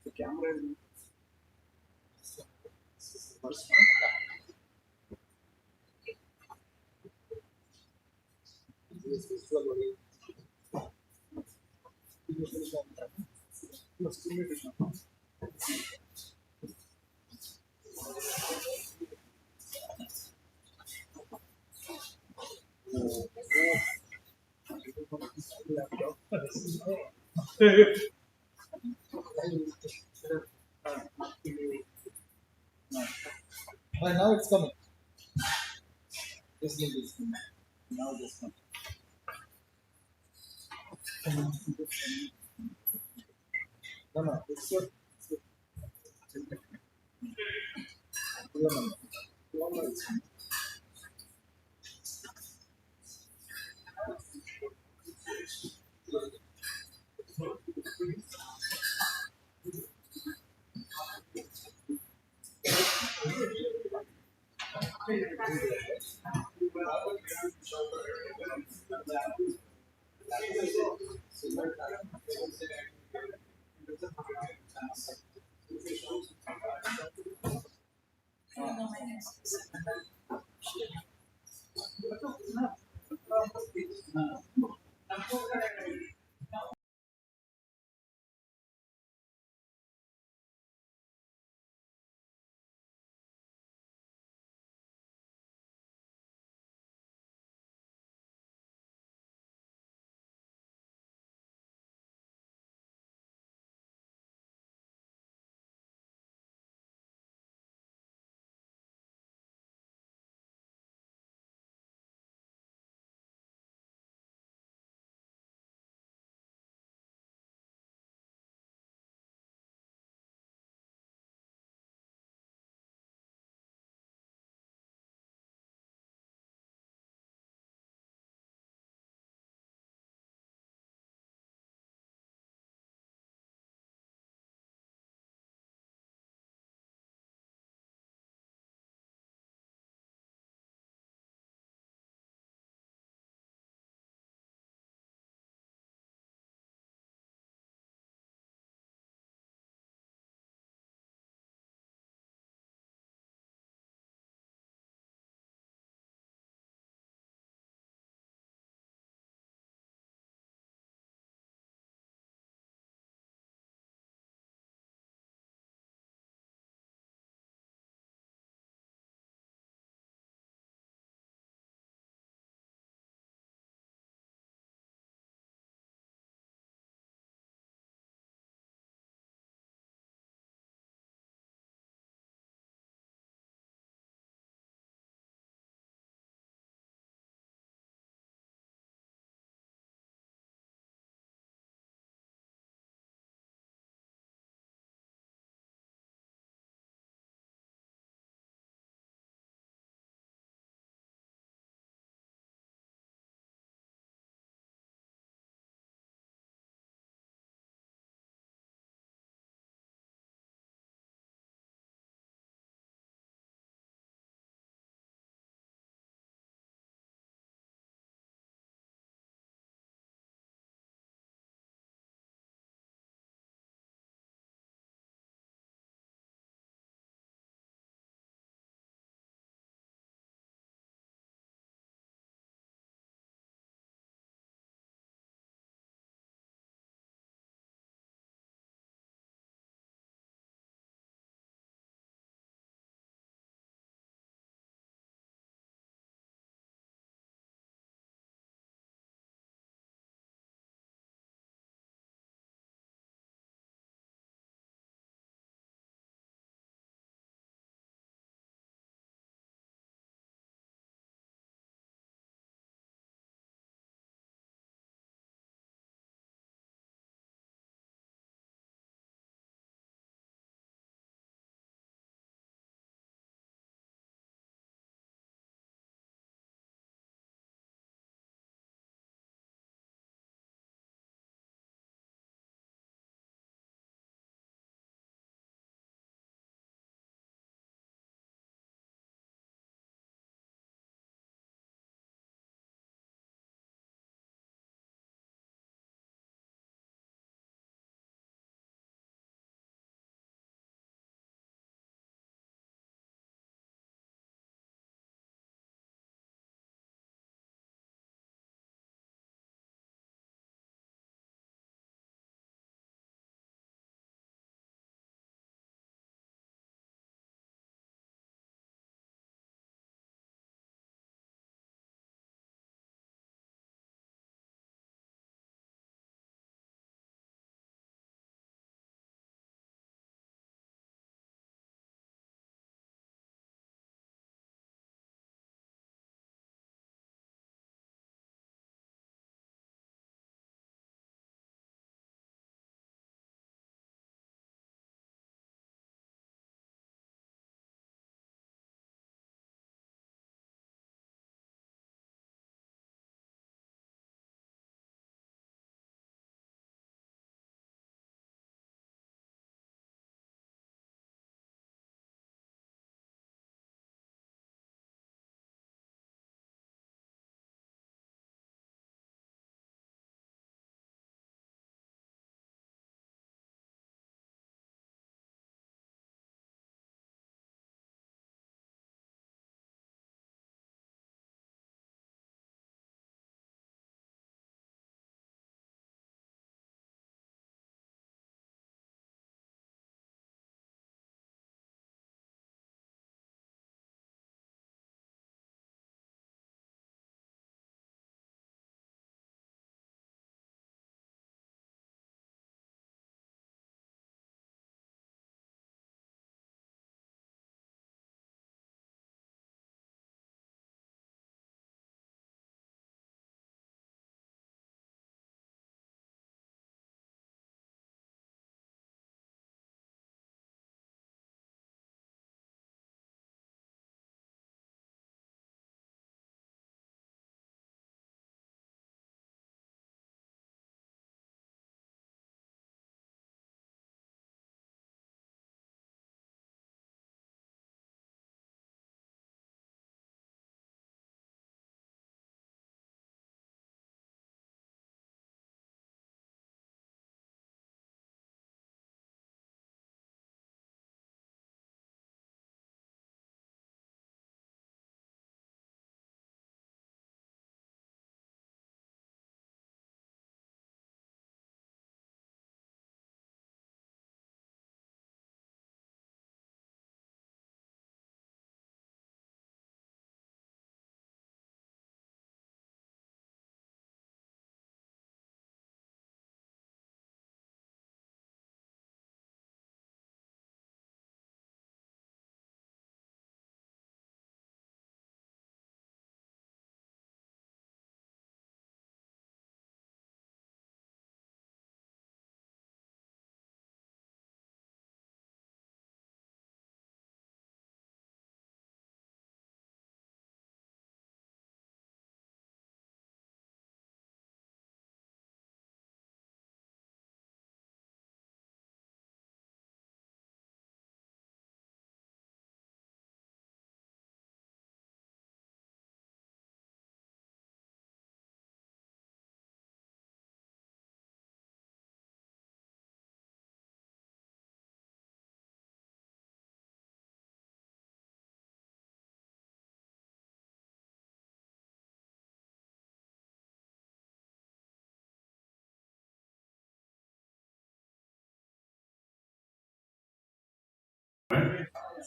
The camera is now it's coming. This link is coming. Now this one. No, no, it's your.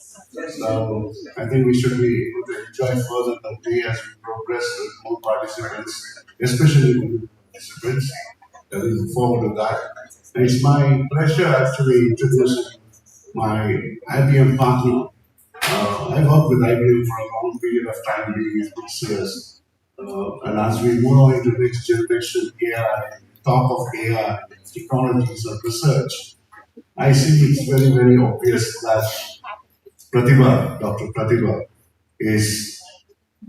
So I think we should be able to enjoy further the day as we progress with more participants, especially the participants. I look forward to that. And it's my pleasure actually introducing my IBM partner. I worked with IBM for a long period of time, being in research. And as we move on into next generation AI, top of AI, technologies and research, I think it's very, very obvious that Dr. Pratibha, is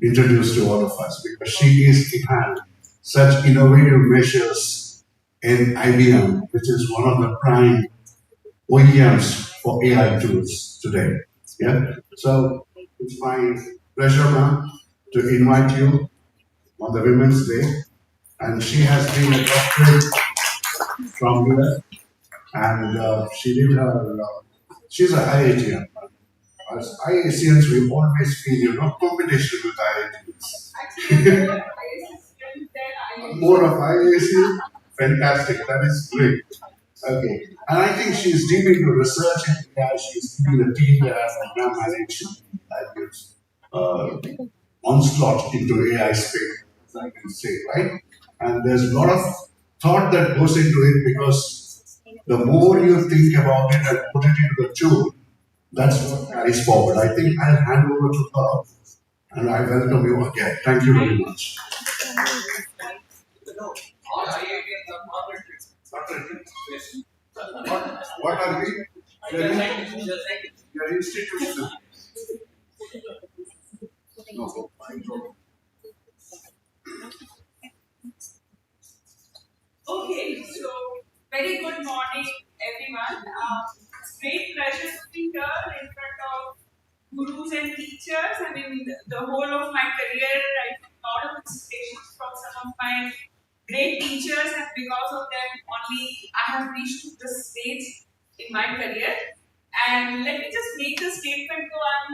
introduced to all of us because she is behind such innovative measures in IBM, which is one of the prime OEMs for AI tools today. Yeah. So it's my pleasure, ma'am, to invite you on the Women's Day. And she has been a doctorate from US, and she did her. She's a IITM. As IACNs, we always feel, competition with IITs. More of IAC? Fantastic, that is great. Okay, and I think she's deep into research in AI, she's leading the team that has now managed IBM's onslaught into AI space, as I can say, right? And there's a lot of thought that goes into it because the more you think about it and put it into the tool, that's what carries forward. I think I'll hand over to her and I welcome you again. Thank you very much. What are we? We are institutional. Okay, so very good morning, everyone. It's great pleasure to be here in front of gurus and teachers. I mean, the whole of my career, I took a lot of inspirations from some of my great teachers, and because of them, only I have reached to this stage in my career. And let me just make the statement though I'm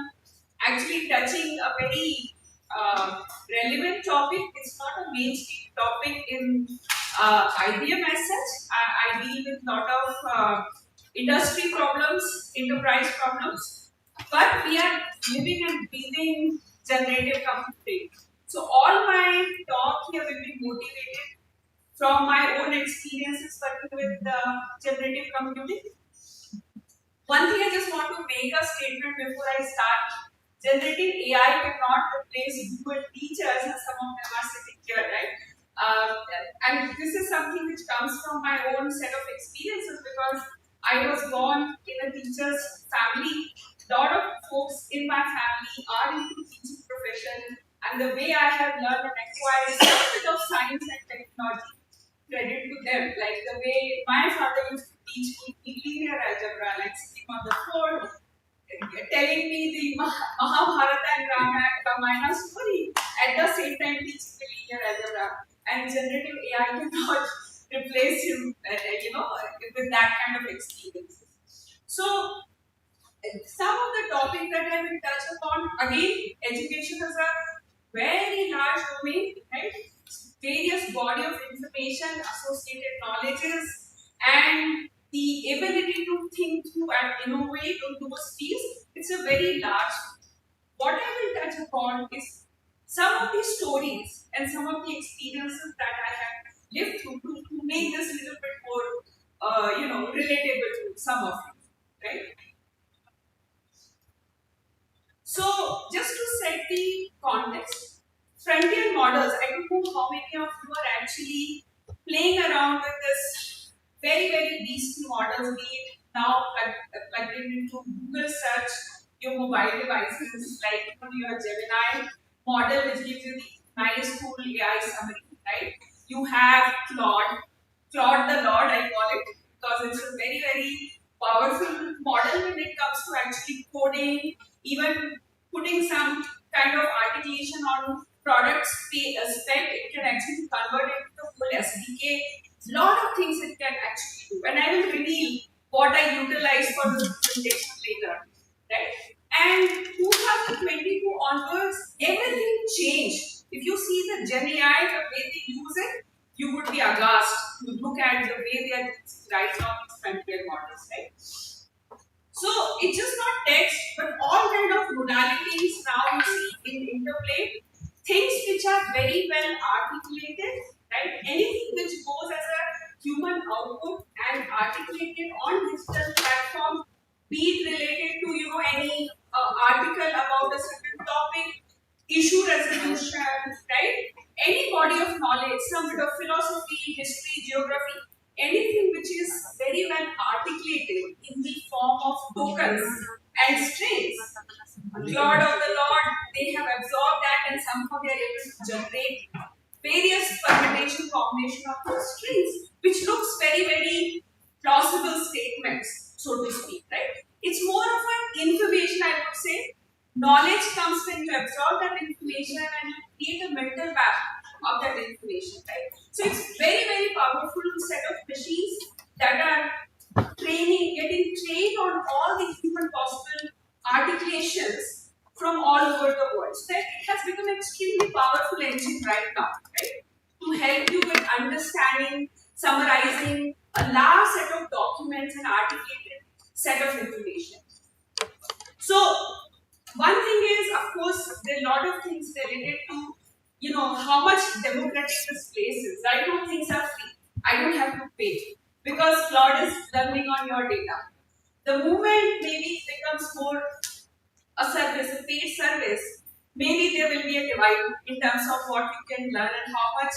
actually touching a very relevant topic. It's not a mainstream topic in IBM as such. I deal with a lot of industry problems, enterprise problems, but we are living and breathing generative computing. So all my talk here will be motivated from my own experiences working with generative computing. One thing I just want to make a statement before I start. Generative AI cannot replace Google teachers, and some of them are sitting here, right? And this is something which comes from my own set of experiences because I was born in a teacher's family. A lot of folks in my family are into teaching profession, and the way I have learned and acquired a bit of science and technology, credit to them. Like the way my father used to teach me linear algebra, like sitting on the floor, telling me the Mahabharata and Ramayana story, at the same time teaching me linear algebra. And generative AI cannot replace him, with that kind of experience. So, some of the topics that I will touch upon, again, education is a very large domain, right? Various body of information, associated knowledges, and the ability to think through and innovate on those fields. It's a very large. What I will touch upon is some of the stories and some of the experiences that I have lived through to make this a little bit more, relatable to some of you, right? So, just to set the context, frontier models, I don't know how many of you are actually playing around with this very, very beastly models, be it now plugged into Google search, your mobile devices, like your Gemini model, which gives you the nice, cool AI summary, right? You have Claude the Lord, I call it, because it's a very, very powerful model when it comes to actually coding, even putting some kind of articulation on product spec, it can actually convert it to full SDK. Lot of things it can actually do, and I will reveal what I utilize for the presentation later, right? And 2022 onwards, everything changed. If you see the Gen AI, the way they use it, you would be aghast to look at the way they are using right now these frontier models, right? So So it's just not text, but all kind of modalities now you see in interplay. Things which are very well articulated, right? Anything which goes as a human output and articulated on digital platform, be it related to any article about a certain topic, issue resolution, right? Any body of knowledge, some bit of philosophy, history, geography, anything which is very well articulated in the form of tokens and strings. Lord of the Lord, they have absorbed that and somehow they are able to generate various permutation combination of those strings, which looks very, very plausible statements, so to speak, right? It's more of an information, I would say. Knowledge comes when you absorb that information and you create a mental map of that information, right? So it's very, very powerful set of machines that are getting trained on all the human possible articulations from all over the world. So that it has become an extremely powerful engine right now, right? To help you with understanding, summarizing a large set of documents and articulated set of information. So one thing is, of course, there are a lot of things related to, how much democratic this place is. Right now, things are free. I don't have to pay because Claude is learning on your data. The moment maybe it becomes more a service, a paid service, maybe there will be a divide in terms of what you can learn and how much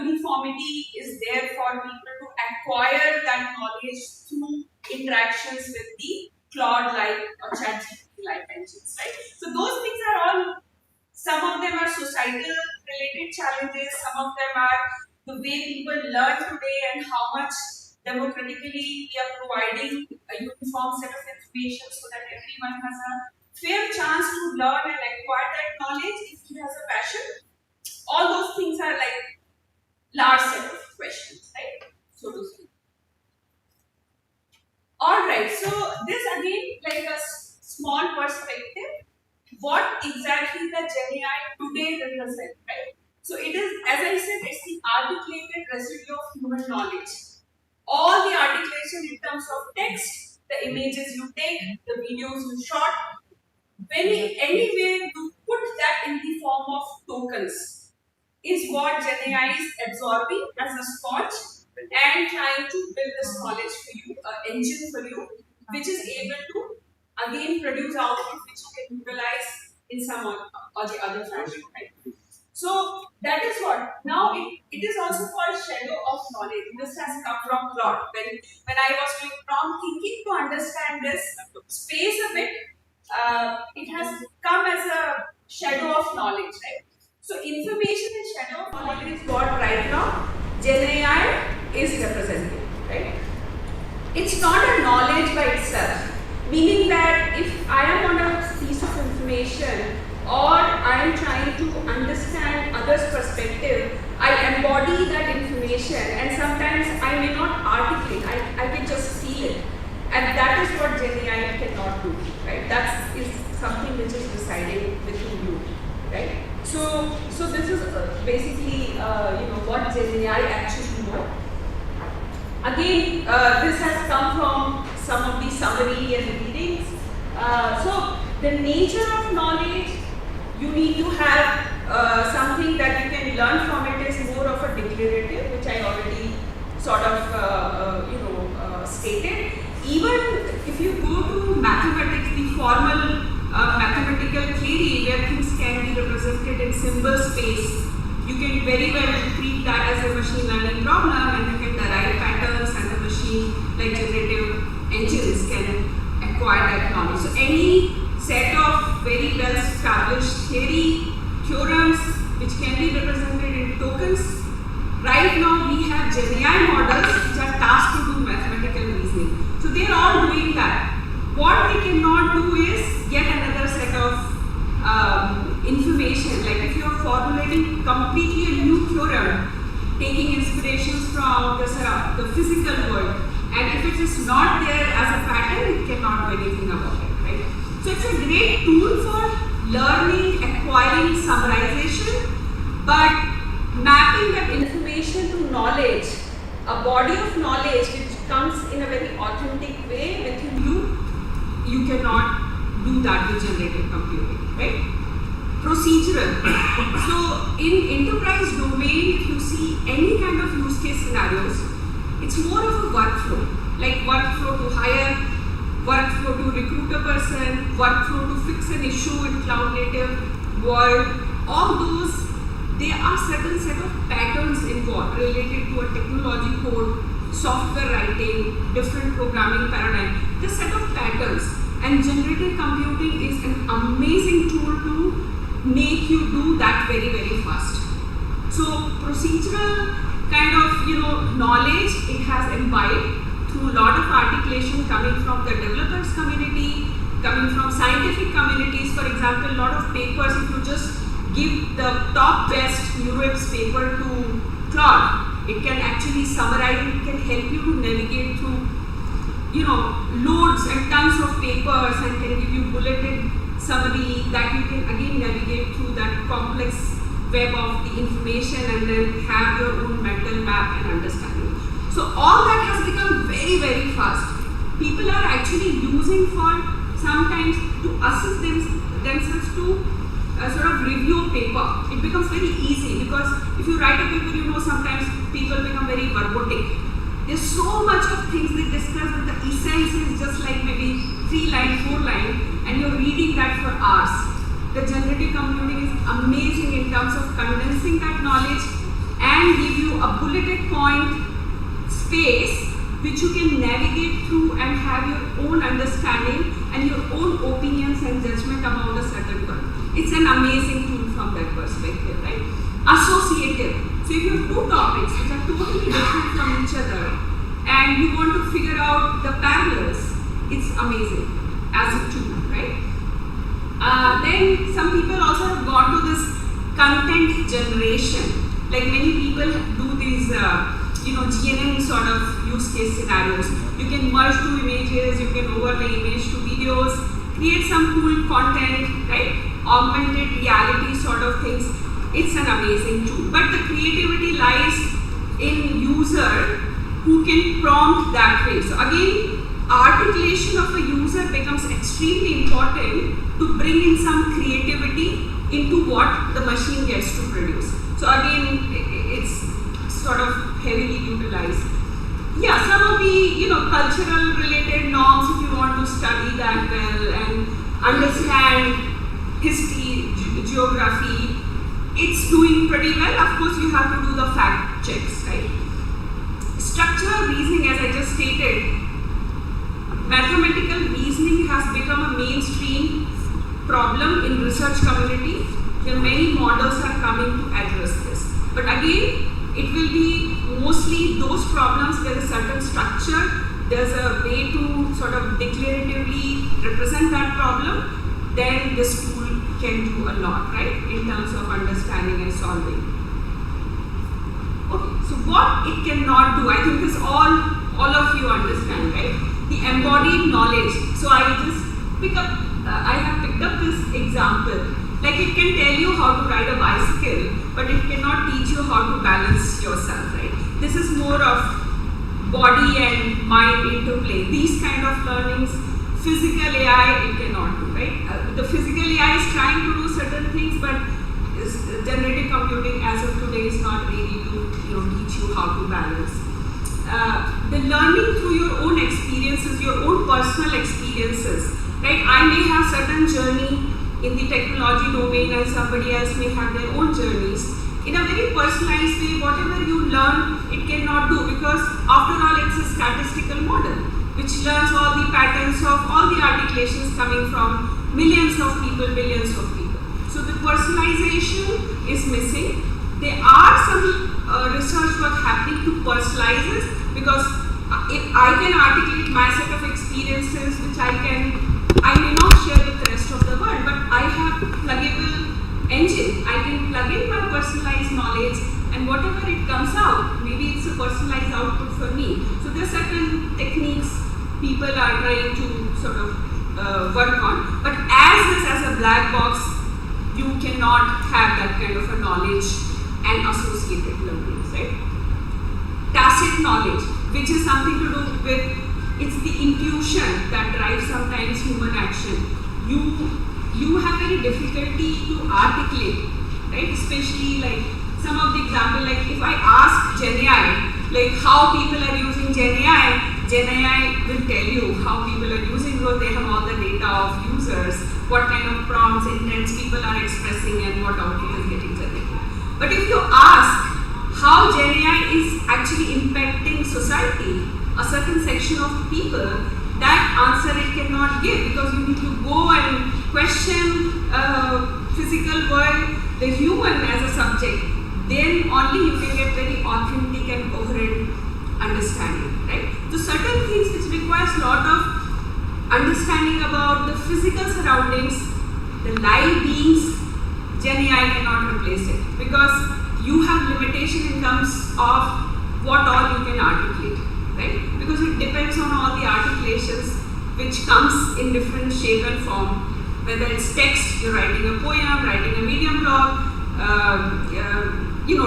uniformity is there for people to acquire that knowledge through interactions with the Claude-like or ChatGPT-like engines, right? So those things are all, some of them are societal related challenges, some of them are the way people learn today and how much democratically we are providing a uniform set of information so that everyone has a fair chance to learn and acquire that knowledge if he has a passion. All those things are like large set of questions, right? So to speak. Alright, so this again like a small perspective. What exactly the GenAI today represents, right? So it is, as I said, it's the articulated residue of human knowledge. All the articulation in terms of text, the images you take, the videos you shot, anywhere you put that in the form of tokens is what GenAI is absorbing as a sponge and trying to build this knowledge for you, an engine for you, which is able to again produce output which you can utilize in some or the other fashion, right? So that is what. Now it is also called shadow of knowledge. This has come from Claude. When I was doing prompt thinking to understand this space a bit, it has come as a shadow of knowledge, right? So information and shadow of knowledge is what right now GenAI is representing, right? It's not a knowledge by itself, meaning that if I am on a piece of information or I am trying to understand others' perspective, I embody that information and sometimes I may not articulate, I can just feel it. And that is what GenAI cannot do, right? That is something which is residing within you, right? So this is basically what GenAI actually knows. Again, this has come from some of the summary and readings. So the nature of knowledge, you need to have something that you can learn from it is more of a declarative, which I already sort of stated. Even if you go to mathematics, the formal mathematical theory where things can be represented in symbol space, you can very well treat that as a machine learning problem and you can derive patterns and the machine like generative engines can acquire that knowledge. So any set of very well established theorems which can be represented in tokens. Right now we have GenAI models which are tasked to do mathematical reasoning. So they are all doing that. What they cannot do is get another set of information. Like if you are formulating completely a new theorem, taking inspirations from the physical world, and if it is not there as a pattern, it cannot do anything about it, right? So it's a great tool for learning, acquiring summarization, but mapping that information to knowledge, a body of knowledge which comes in a very authentic way within you, you cannot do that with generative computing, right? Procedural. So in enterprise domain, if you see any kind of use case scenarios, it's more of a workflow, like workflow to hire, workflow to recruit a person, workflow to fix an issue in cloud native world. All those, there are certain set of patterns involved related to a technology code, software writing, different programming paradigm. The set of patterns, and generative computing is an amazing tool to make you do that very, very fast. So procedural kind of knowledge it has imbibed through a lot of articulation coming from the developers community, coming from scientific communities. For example, a lot of papers, if you just give the top best NeurIPS paper to Claude, it can actually summarize, it can help you to navigate through loads and tons of papers and can give you bulleted summary that you can again navigate through that complex web of the information and then have your own mental map and understanding. So all that has become very, very fast. People are actually using for sometimes to assist themselves to sort of review a paper. It becomes very easy because if you write a paper, sometimes people become very verbotic. There's so much of things they discuss, but the essence is just like maybe 3 line, 4 line, and you're reading that for hours. The generative computing is amazing in terms of condensing that knowledge and give you a bulleted point space which you can navigate through and have your own understanding and your own opinions and judgment about a certain work. It's an amazing tool from that perspective, right? Associative. So if you have 2 topics which are totally different from each other and you want to figure out the parallels, it's amazing as a tool, right? Then some people also have gone to this content generation. Like many people do these, GNN sort of use case scenarios. You can merge 2 images, you can overlay image to videos, create some cool content, right? Augmented reality sort of things. It's an amazing tool. But the creativity lies in user who can prompt that way. So again, articulation of a user becomes extremely important to bring in some creativity into what the machine gets to produce. So again, it's sort of heavily utilized. Yeah, some of the cultural related norms, if you want to study that well and understand history, geography, it's doing pretty well. Of course, you have to do the fact checks, right? Structural reasoning, as I just stated, mathematical reasoning has become a mainstream problem in research community. There are many models are coming to address this. But again, it will be mostly those problems where a certain structure, there's a way to sort of declaratively represent that problem, then this tool can do a lot, right, in terms of understanding and solving. Okay, so what it cannot do, I think this all of you understand, right? The embodied knowledge. So I have picked up this example. Like it can tell you how to ride a bicycle, but it cannot teach you how to balance yourself, right? This is more of body and mind interplay. These kind of learnings, physical AI, it cannot do, right? The physical AI is trying to do certain things, but generative computing as of today is not ready to teach you how to balance. The learning through your own experiences, your own personal experiences, right? I may have certain journey in the technology domain and somebody else may have their own journeys. In a very personalized way, whatever you learn, it cannot do because after all, it's a statistical model which learns all the patterns of all the articulations coming from millions of people, billions of people. So the personalization is missing. There are some research work happening to personalize this because if I can articulate my set of experiences which I may not share with the rest of the world, but I have pluggable engine. I can plug in my personalized knowledge and whatever it comes out, maybe it's a personalized output for me. So there are certain techniques people are trying to sort of work on. But as a black box, you cannot have that kind of a knowledge and associated learnings, right? Tacit knowledge, which is something to do with it's the intuition that drives sometimes human action. You have very difficulty to articulate, right? Especially like some of the example, like if I ask GenAI, like how people are using GenAI will tell you how people are using, because they have all the data of users, what kind of prompts, intents people are expressing, and what output is getting generated. But if you ask how GenAI is actually impacting society, a certain section of people, that answer it cannot give, because you need to go and question physical world, the human as a subject. Then only you can get very authentic and coherent understanding, right? So certain things which requires a lot of understanding about the physical surroundings, the live beings, GenAI cannot replace it, because you have limitation in terms of what all you can articulate, right? Because it depends on all the articulations which comes in different shape and form. Whether it's text, you're writing a poem, writing a medium blog,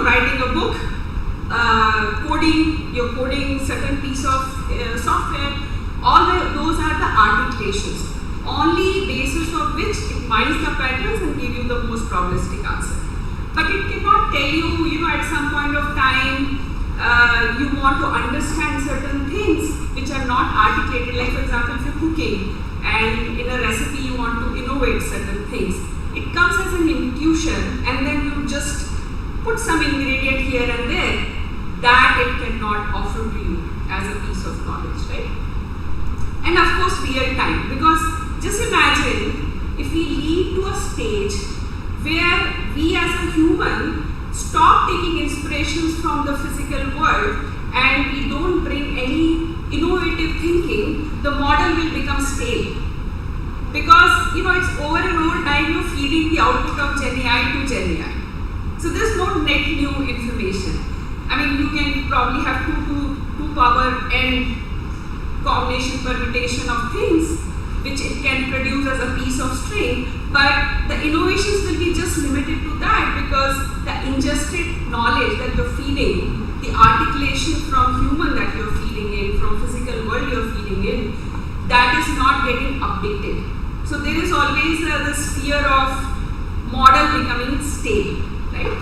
writing a book, coding, you're coding certain piece of software. Those are the articulations, only basis of which it mines the patterns and give you the most probabilistic answer. But it cannot tell you, at some point of time, you want to understand certain things which are not articulated. Like for example, if you're cooking and in a recipe you want to innovate certain things, it comes as an intuition, and then you just put some ingredient here and there that it cannot offer to you as a piece of knowledge, right? And of course real time, because just imagine if we lead to a stage where we as a human stop taking inspirations from the physical world and we don't bring any innovative thinking, the model will become stale. Because it's over and over time you're feeding the output of GenAI to GenAI. So there's no net new information. I mean, you can probably have 2 power n combination permutation of things which it can produce as a piece of string, but the innovations will be just limited to that, because the ingested knowledge that you're feeding, the articulation from human that you're feeding in, from physical world you're feeding in, that is not getting updated. So there is always this fear of model becoming stale, right?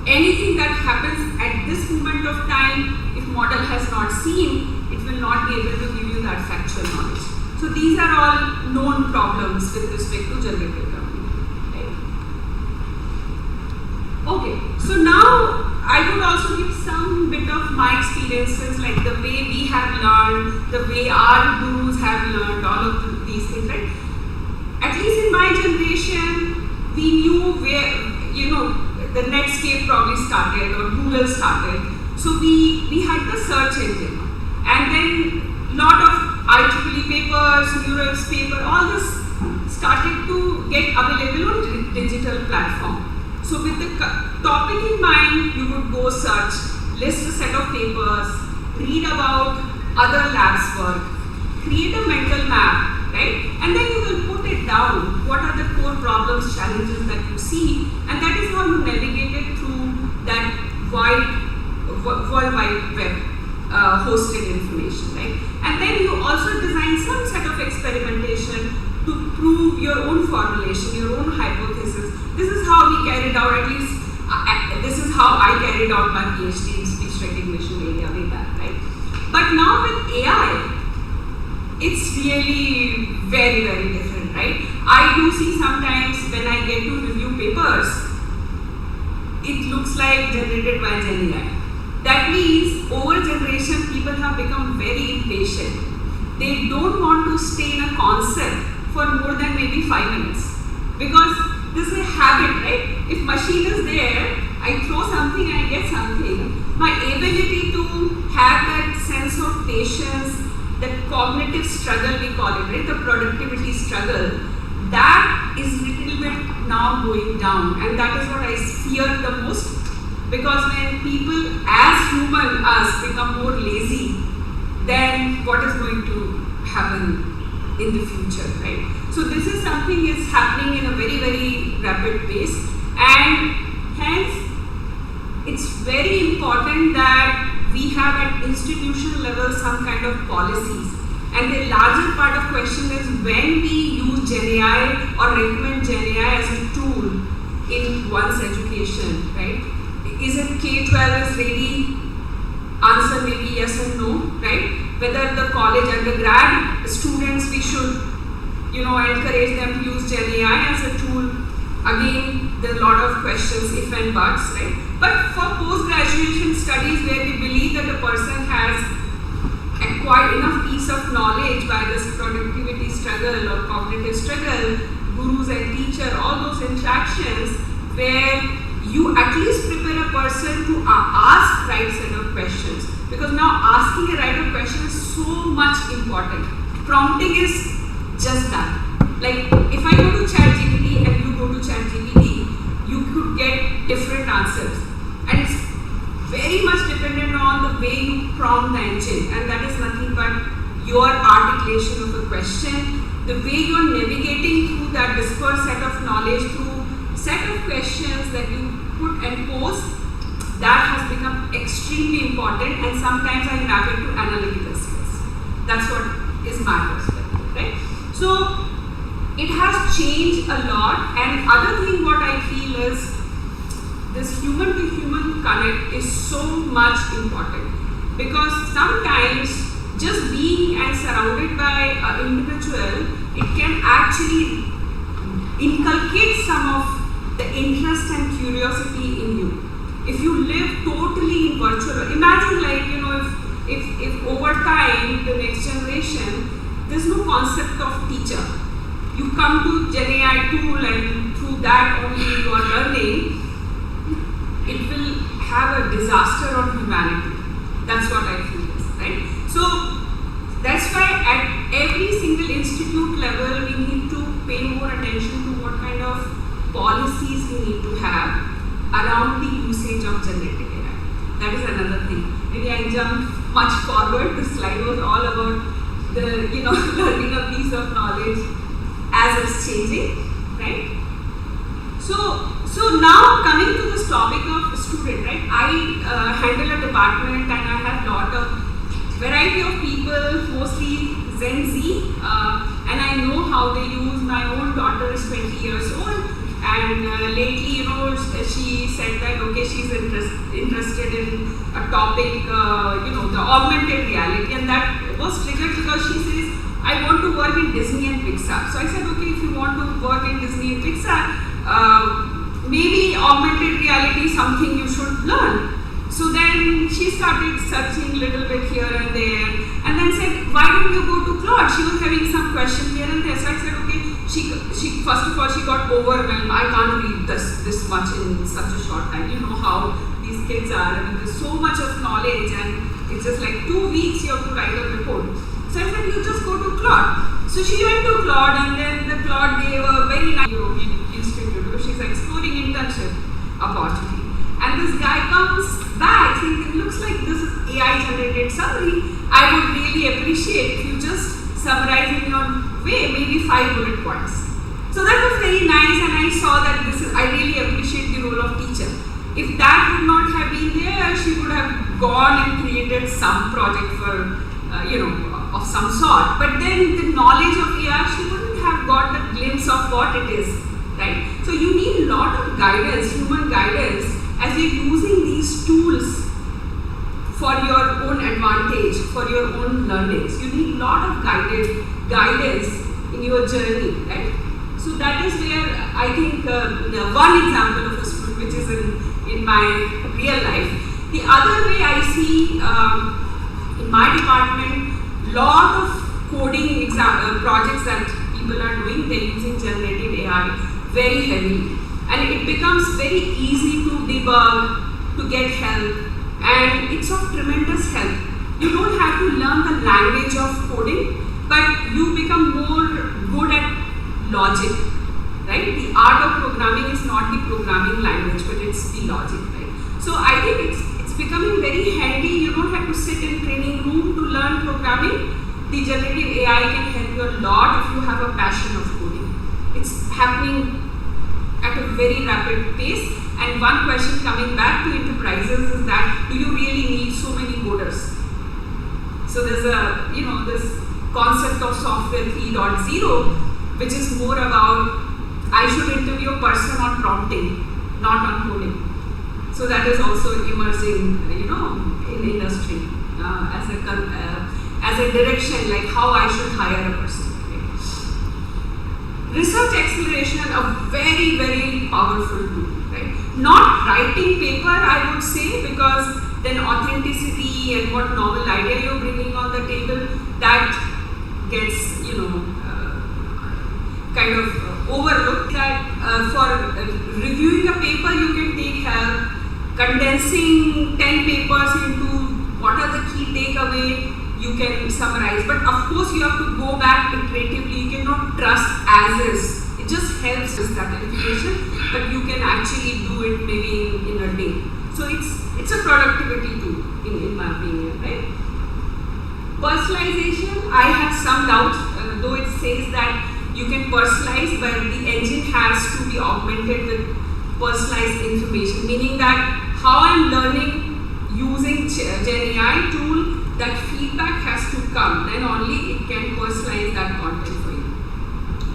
Anything that happens at this moment of time, if model has not seen, it will not be able to give you that factual knowledge. So these are all known problems with respect to generative computing, right? Okay, so now I would also give some bit of my experiences, like the way we have learned, the way our gurus have learned, all of these things, right? At least in my generation, we knew where, the Netscape probably started or Google started. So we had the search engine, and then lot of IEEE papers, Neurips paper, all this started to get available on digital platform. So with the topic in mind, you would go search, list a set of papers, read about other labs' work, create a mental map, right? And then you will put it down. What are the core problems, challenges that you see, and that is how you navigated through that World Wide Web hosted information, right? And then you also design some set of experimentation to prove your own formulation, your own hypothesis. This is how we carried out, at least this is how I carried out my PhD in speech recognition area way back, right? But now with AI, it's really very, very different, right? I do see sometimes when I get to review papers, it looks like generated by GenAI. That means over generation people have become very impatient. They don't want to stay in a concept for more than maybe 5 minutes, because this is a habit, right? If machine is there, I throw something and I get something. My ability to have that sense of patience, that cognitive struggle we call it, right? The productivity struggle, that is little bit now going down, and that is what I fear the most. Because when people as human us become more lazy, then what is going to happen in the future, right? So this is something is happening in a very, very rapid pace, and hence it's very important that we have at institutional level some kind of policies. And the larger part of question is when we use Gen AI or recommend Gen AI as a tool in one's education, right? Is it K-12 is ready? Answer maybe yes and no, right? Whether the college undergrad students, we should, encourage them to use Gen AI as a tool. Again, there are a lot of questions, if and buts, right? But for post-graduation studies where we believe that a person has acquired enough piece of knowledge by this productivity struggle or cognitive struggle, gurus and teacher, all those interactions where you at least prepare a person to ask right set of questions. Because now asking a right of question is so much important. Prompting is just that. Like if I go to ChatGPT and you go to ChatGPT, you could get different answers. And it's very much dependent on the way you prompt the engine, and that is nothing but your articulation of a question, the way you are navigating through that dispersed set of knowledge, through set of questions that you put and pose, that has become extremely important, and sometimes I map it to analytical skills. That's what is my perspective, right? So it has changed a lot, and other thing what I feel is this human to human connect is so much important, because sometimes just being and surrounded by an individual, it can actually inculcate some of the interest and curiosity in you. If you live totally in virtual, imagine if over time, the next generation, there's no concept of teacher. You come to Gen AI tool and through that only you are learning, it will have a disaster on humanity. That's what I feel is, right? So that's why at every single institute level, we need to pay more attention to what kind of policies we need to have around the usage of generative AI. That is another thing. Maybe I jumped much forward. This slide was all about the, learning a piece of knowledge as it's changing, right? So now coming to this topic of student, right? I handle a department and I have lot of variety of people, mostly Gen Z, and I know how they use. My own daughter is 20 years old, and lately, she said that okay, she's interested in a topic, the augmented reality, and that was triggered because she says, I want to work in Disney and Pixar. So I said, okay, if you want to work in Disney and Pixar, maybe augmented reality is something you should learn. So then she started searching a little bit here and there, and then said, why don't you go to Claude? She was having some question here and there. So I said, okay, she first of all, she got overwhelmed. I can't read this much in such a short time. You know how these kids are. I mean, there's so much of knowledge, and it's just like 2 weeks you have to write a report. So I said, you just go to Claude. So she went to Claude, and then the Claude gave a very nice European institute because she's exploring internship opportunity. And this guy comes back saying, it looks like this is AI generated summary. I would really appreciate if you just summarize in your way, maybe 5 bullet points. So that was very nice, and I saw that I really appreciate the role of teacher. If that would not have been there, she would have gone and created some project for, of some sort. But then the knowledge of AI, she wouldn't have got the glimpse of what it is, right? So you need a lot of guidance, human guidance, as you're using these tools for your own advantage, for your own learnings. You need a lot of guidance in your journey, right? So that is where I think one example of a student which is in my real life. The other way I see in my department, lot of coding projects that people are doing, they're using generative AI very heavily. And it becomes very easy to debug, to get help, and it's of tremendous help. You don't have to learn the language of coding, but you become more good at logic, right? The art of programming is not the programming language, but it's the logic, right? So I think it's becoming very handy. You don't have to sit in training room to learn programming. The generative AI can help you a lot if you have a passion of coding. It's happening at a very rapid pace. And one question coming back to enterprises is that, do you really need so many coders? So there's a, this concept of software 3.0, which is more about I should interview a person on prompting, not on coding. So that is also emerging, in industry as a direction, like how I should hire a person. Right? Research acceleration, a very, very powerful tool. Right? Not writing paper, I would say, because then authenticity and what novel idea you're bringing on the table, that gets, kind of overlooked. That for reviewing a paper, you can take help. Condensing 10 papers into what are the key takeaway, you can summarize. But of course, you have to go back iteratively. You cannot trust as is. It just helps with that information, but you can actually do it maybe in a day. So it's a productivity tool, in my opinion, right? Personalization, I have some doubts, though it says that you can personalize, but the engine has to be augmented with personalized information, meaning that how I'm learning using Gen AI tool, that feedback has to come, then only it can personalize that content for you.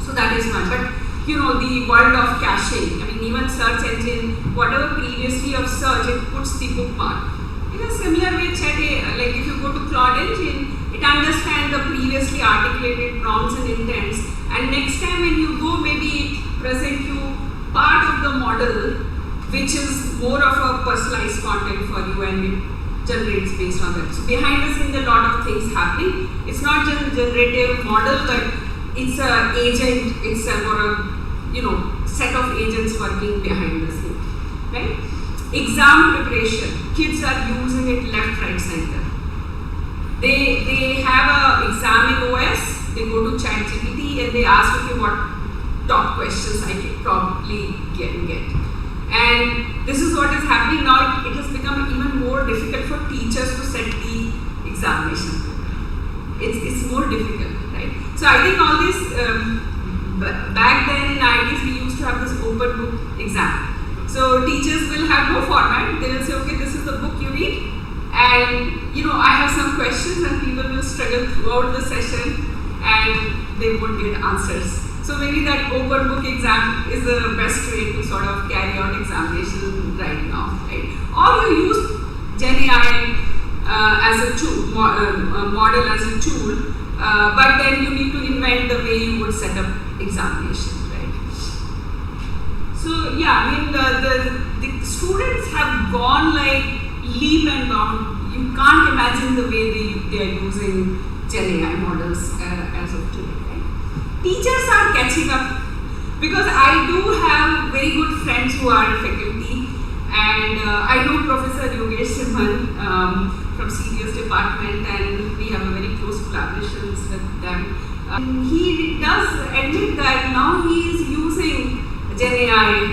So that is one. But the world of caching, even search engine, whatever previously of search, it puts the bookmark. In a similar way, like if you go to Claude Engine, it understands the previously articulated prompts and intents, and next time when you go, maybe it present you part of the model which is more of a personalized content for you, and it generates based on that. So behind the scenes, a lot of things happening. It's not just a generative model, but it's an agent itself, or a set of agents working behind the scene, right? Exam preparation, kids are using it left, right, center. They have a exam in OS, they go to ChatGPT and they ask, okay, what top questions I can probably get. And this is what is happening now. It has become even more difficult for teachers to set the examination. It's more difficult, right? So I think all this, back then in IITs, we used to have this open book exam. So teachers will have no format. They will say, okay, this is the book you read, and I have some questions, and people will struggle throughout the session and they won't get answers. So maybe that open book exam is the best way to sort of carry out examination right now, right? Or you use Gen AI as a tool, model as a tool, but then you need to invent the way you would set up examination, right? So yeah, the students have gone like leap and bound. You can't imagine the way they are using Gen AI models as of today. Teachers are catching up, because I do have very good friends who are in faculty, and I know Professor Yogesh Simhan from CDS department, and we have a very close collaborations with them. He does admit that now he is using Gen AI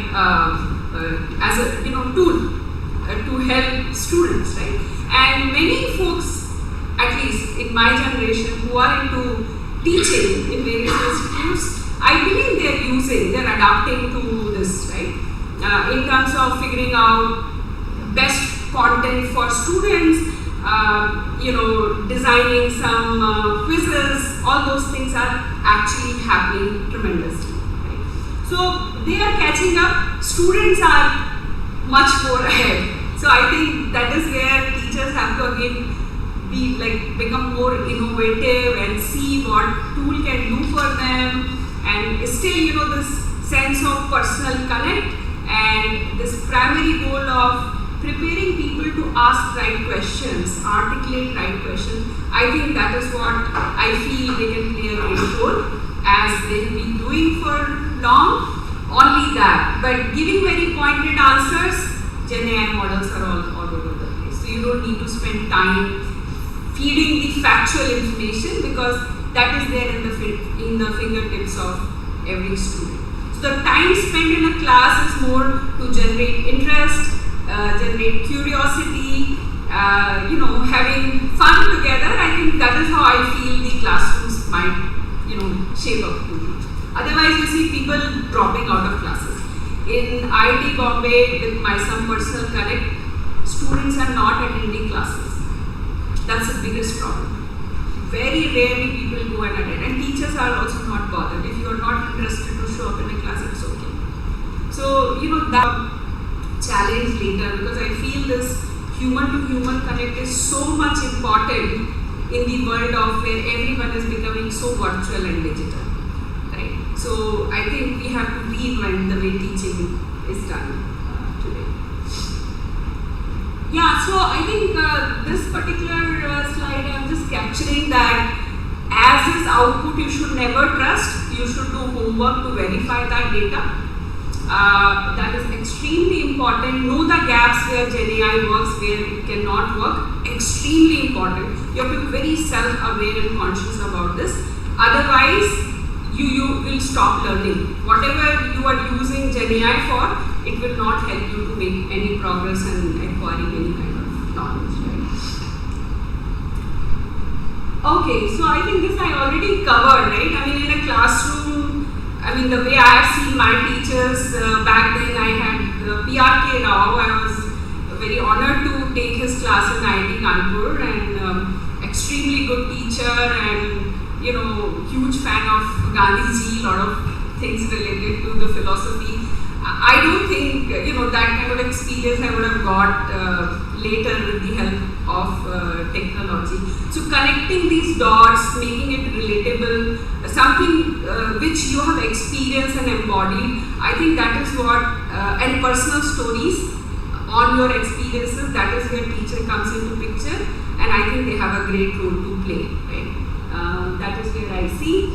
as a tool to help students, right? And many folks, at least in my generation, who are into teaching in various institutes, I believe they're adapting to this, right? In terms of figuring out best content for students, designing some quizzes, all those things are actually happening tremendously, right? So they are catching up, students are much more ahead. So I think that is where teachers have to again become more innovative and see what tool can do for them, and still this sense of personal connect and this primary goal of preparing people to ask right questions, articulate right questions. I think that is what I feel they can play a great role, as they have been doing for long. Only that, but giving very pointed answers, Gen AI models are all over the place. So you don't need to spend time feeding the factual information, because that is there in the fingertips of every student. So the time spent in a class is more to generate interest, generate curiosity, having fun together. I think that is how I feel the classrooms might, shape up to be. Otherwise, you see people dropping out of classes. In IIT Bombay, with my some personal connect, students are not attending classes. That's the biggest problem. Very rarely people go go and attend. And teachers are also not bothered. If you are not interested to show up in a class, it's okay. So, that challenge later, because I feel this human to human connect is so much important in the world of where everyone is becoming so virtual and digital, right? So I think we have to reinvent the way teaching is done today. Yeah, so I think this particular slide, I'm just capturing that as is output, you should never trust. You should do homework to verify that data. That is extremely important. Know the gaps where GenAI works, where it cannot work. Extremely important. You have to be very self-aware and conscious about this. Otherwise, you will stop learning. Whatever you are using GenAI for, it will not help you to make any progress and acquiring any kind of knowledge. Right? Okay, so I think this I already covered, right? I mean, in a classroom, the way I have seen my teachers back then, I had PRK Rao. I was very honored to take his class in IIT Kanpur, and extremely good teacher, and huge fan of Gandhiji, lot of things related to the philosophy. I don't think that kind of experience I would have got later with the help of technology. So connecting these dots, making it relatable, something which you have experienced and embodied, I think that is what, and personal stories on your experiences, that is where teacher comes into picture, and I think they have a great role to play, right? That is where I see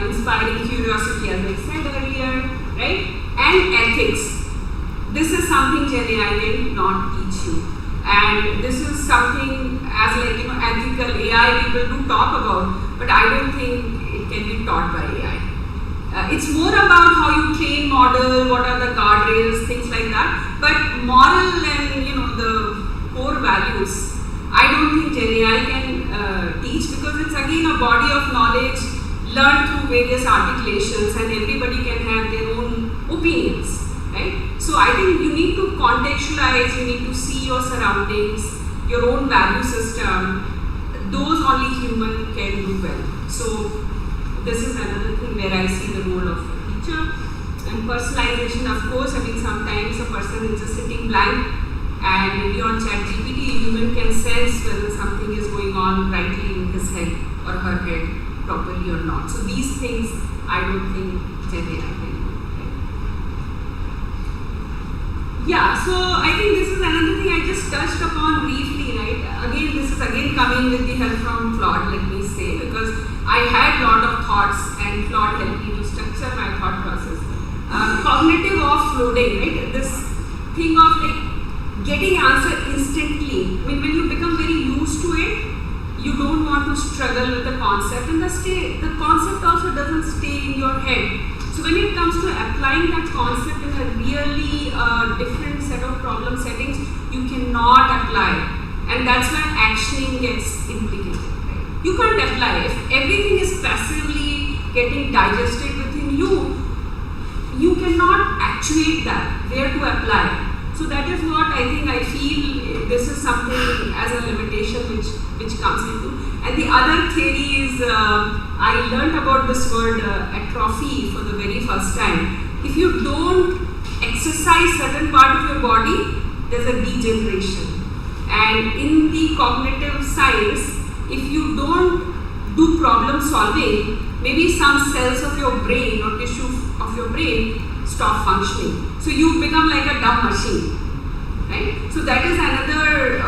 inspiring curiosity, as I said earlier, right? And ethics. This is something GenAI will not teach you. And this is something as ethical AI people do talk about, but I don't think it can be taught by AI. It's more about how you train model, what are the guardrails, things like that. But moral and the core values, I don't think GenAI can teach, because it's again a body of knowledge learned through various articulations, and everybody can have their own opinions, right? So I think you need to contextualize, you need to see your surroundings, your own value system. Those only human can do well. So this is another thing where I see the role of a teacher. And personalization, of course, sometimes a person is just sitting blank, and maybe on ChatGPT, human can sense whether something is going on rightly in his head or her head properly or not. So these things I don't think GenAI can do. Yeah, so I think this is another thing I just touched upon briefly, right? Again, this is coming with the help from Claude, let me say, because I had a lot of thoughts and Claude helped me to structure my thought process. Cognitive offloading, right? This thing of getting answer instantly. When you become very used to it, you don't want to struggle with the concept, and the concept also doesn't stay in your head. So when it comes to applying that concept in a really different set of problem settings, you cannot apply, and that's where actioning gets implicated. Right? You can't apply. If everything is passively getting digested within you, you cannot actuate that, where to apply. So that is what I feel this is something as a limitation which comes into. And the other theory is, I learned about this word atrophy for the very first time. If you don't exercise certain part of your body, there's a degeneration. And in the cognitive science, if you don't do problem solving, maybe some cells of your brain or tissue of your brain stop functioning. So you become like a dumb machine, right? So that is another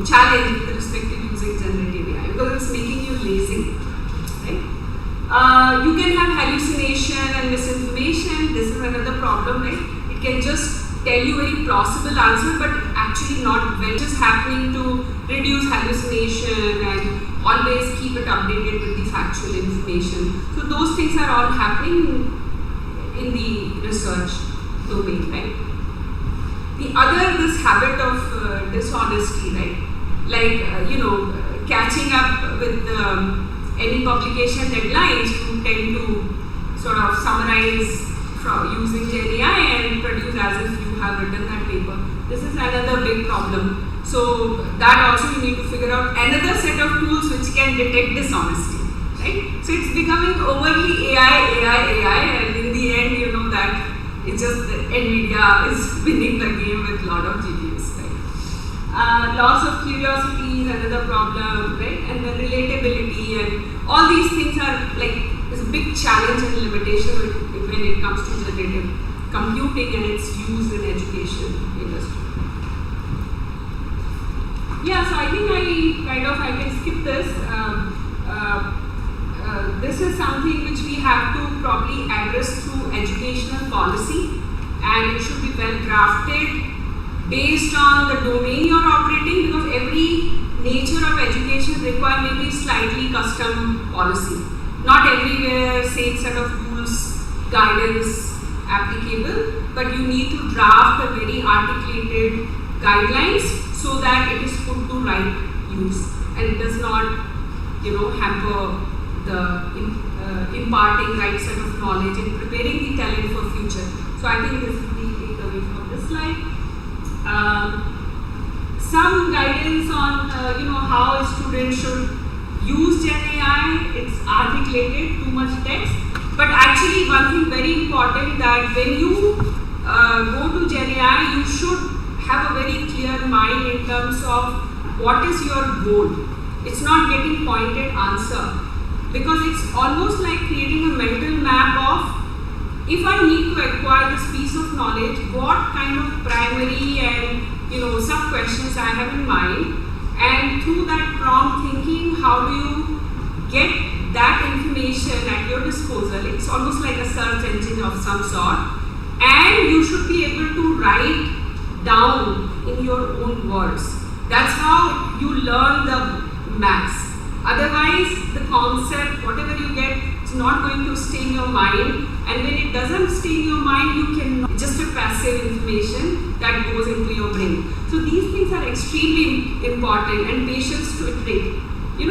challenge with respect to using generative AI, because it's making you lazy, right? You can have hallucination and misinformation. This is another problem, right? It can just tell you very plausible answer, but actually not well. Just happening to reduce hallucination and always keep it updated with the factual information. So those things are all happening in the research domain, right? The other, this habit of dishonesty, right? Catching up with any publication deadlines, you tend to sort of summarize using GenAI and produce as if you have written that paper. This is another big problem. So that also you need to figure out another set of tools which can detect dishonesty. right? So it's becoming overly AI, and in the end, you know that it's just NVIDIA is winning the game with a lot of GPUs, right? Loss of curiosity is another problem, right? And the relatability and all these things are like is a big challenge and limitation when it comes to generative computing and its use in education industry. Yeah, so I think I can skip this. This is something which we have to probably address through educational policy, and it should be well drafted based on the domain you're operating, because every nature of education require maybe slightly custom policy. Not everywhere same set of rules, guidance applicable, but you need to draft a very articulated guidelines so that it is put to right use and it does not, hamper the imparting right set of knowledge and preparing the talent for future. So I think this is the takeaway from this slide. Some guidance on how a student should use Gen AI. It's articulated, too much text, but actually one thing very important that when you go to Gen AI, you should have a very clear mind in terms of what is your goal. It's not getting pointed answer, because it's almost like creating a mental map of, if I need to acquire this piece of knowledge, what kind of primary and sub questions I have in mind, and through that prompt thinking, how do you get that information at your disposal? It's almost like a search engine of some sort, and you should be able to write down in your own words. That's how you learn the maths. Otherwise, the concept, whatever you get, it's not going to stay in your mind, and when it doesn't stay in your mind, you can just a passive information that goes into your brain. So these things are extremely important, and patience to iterate. If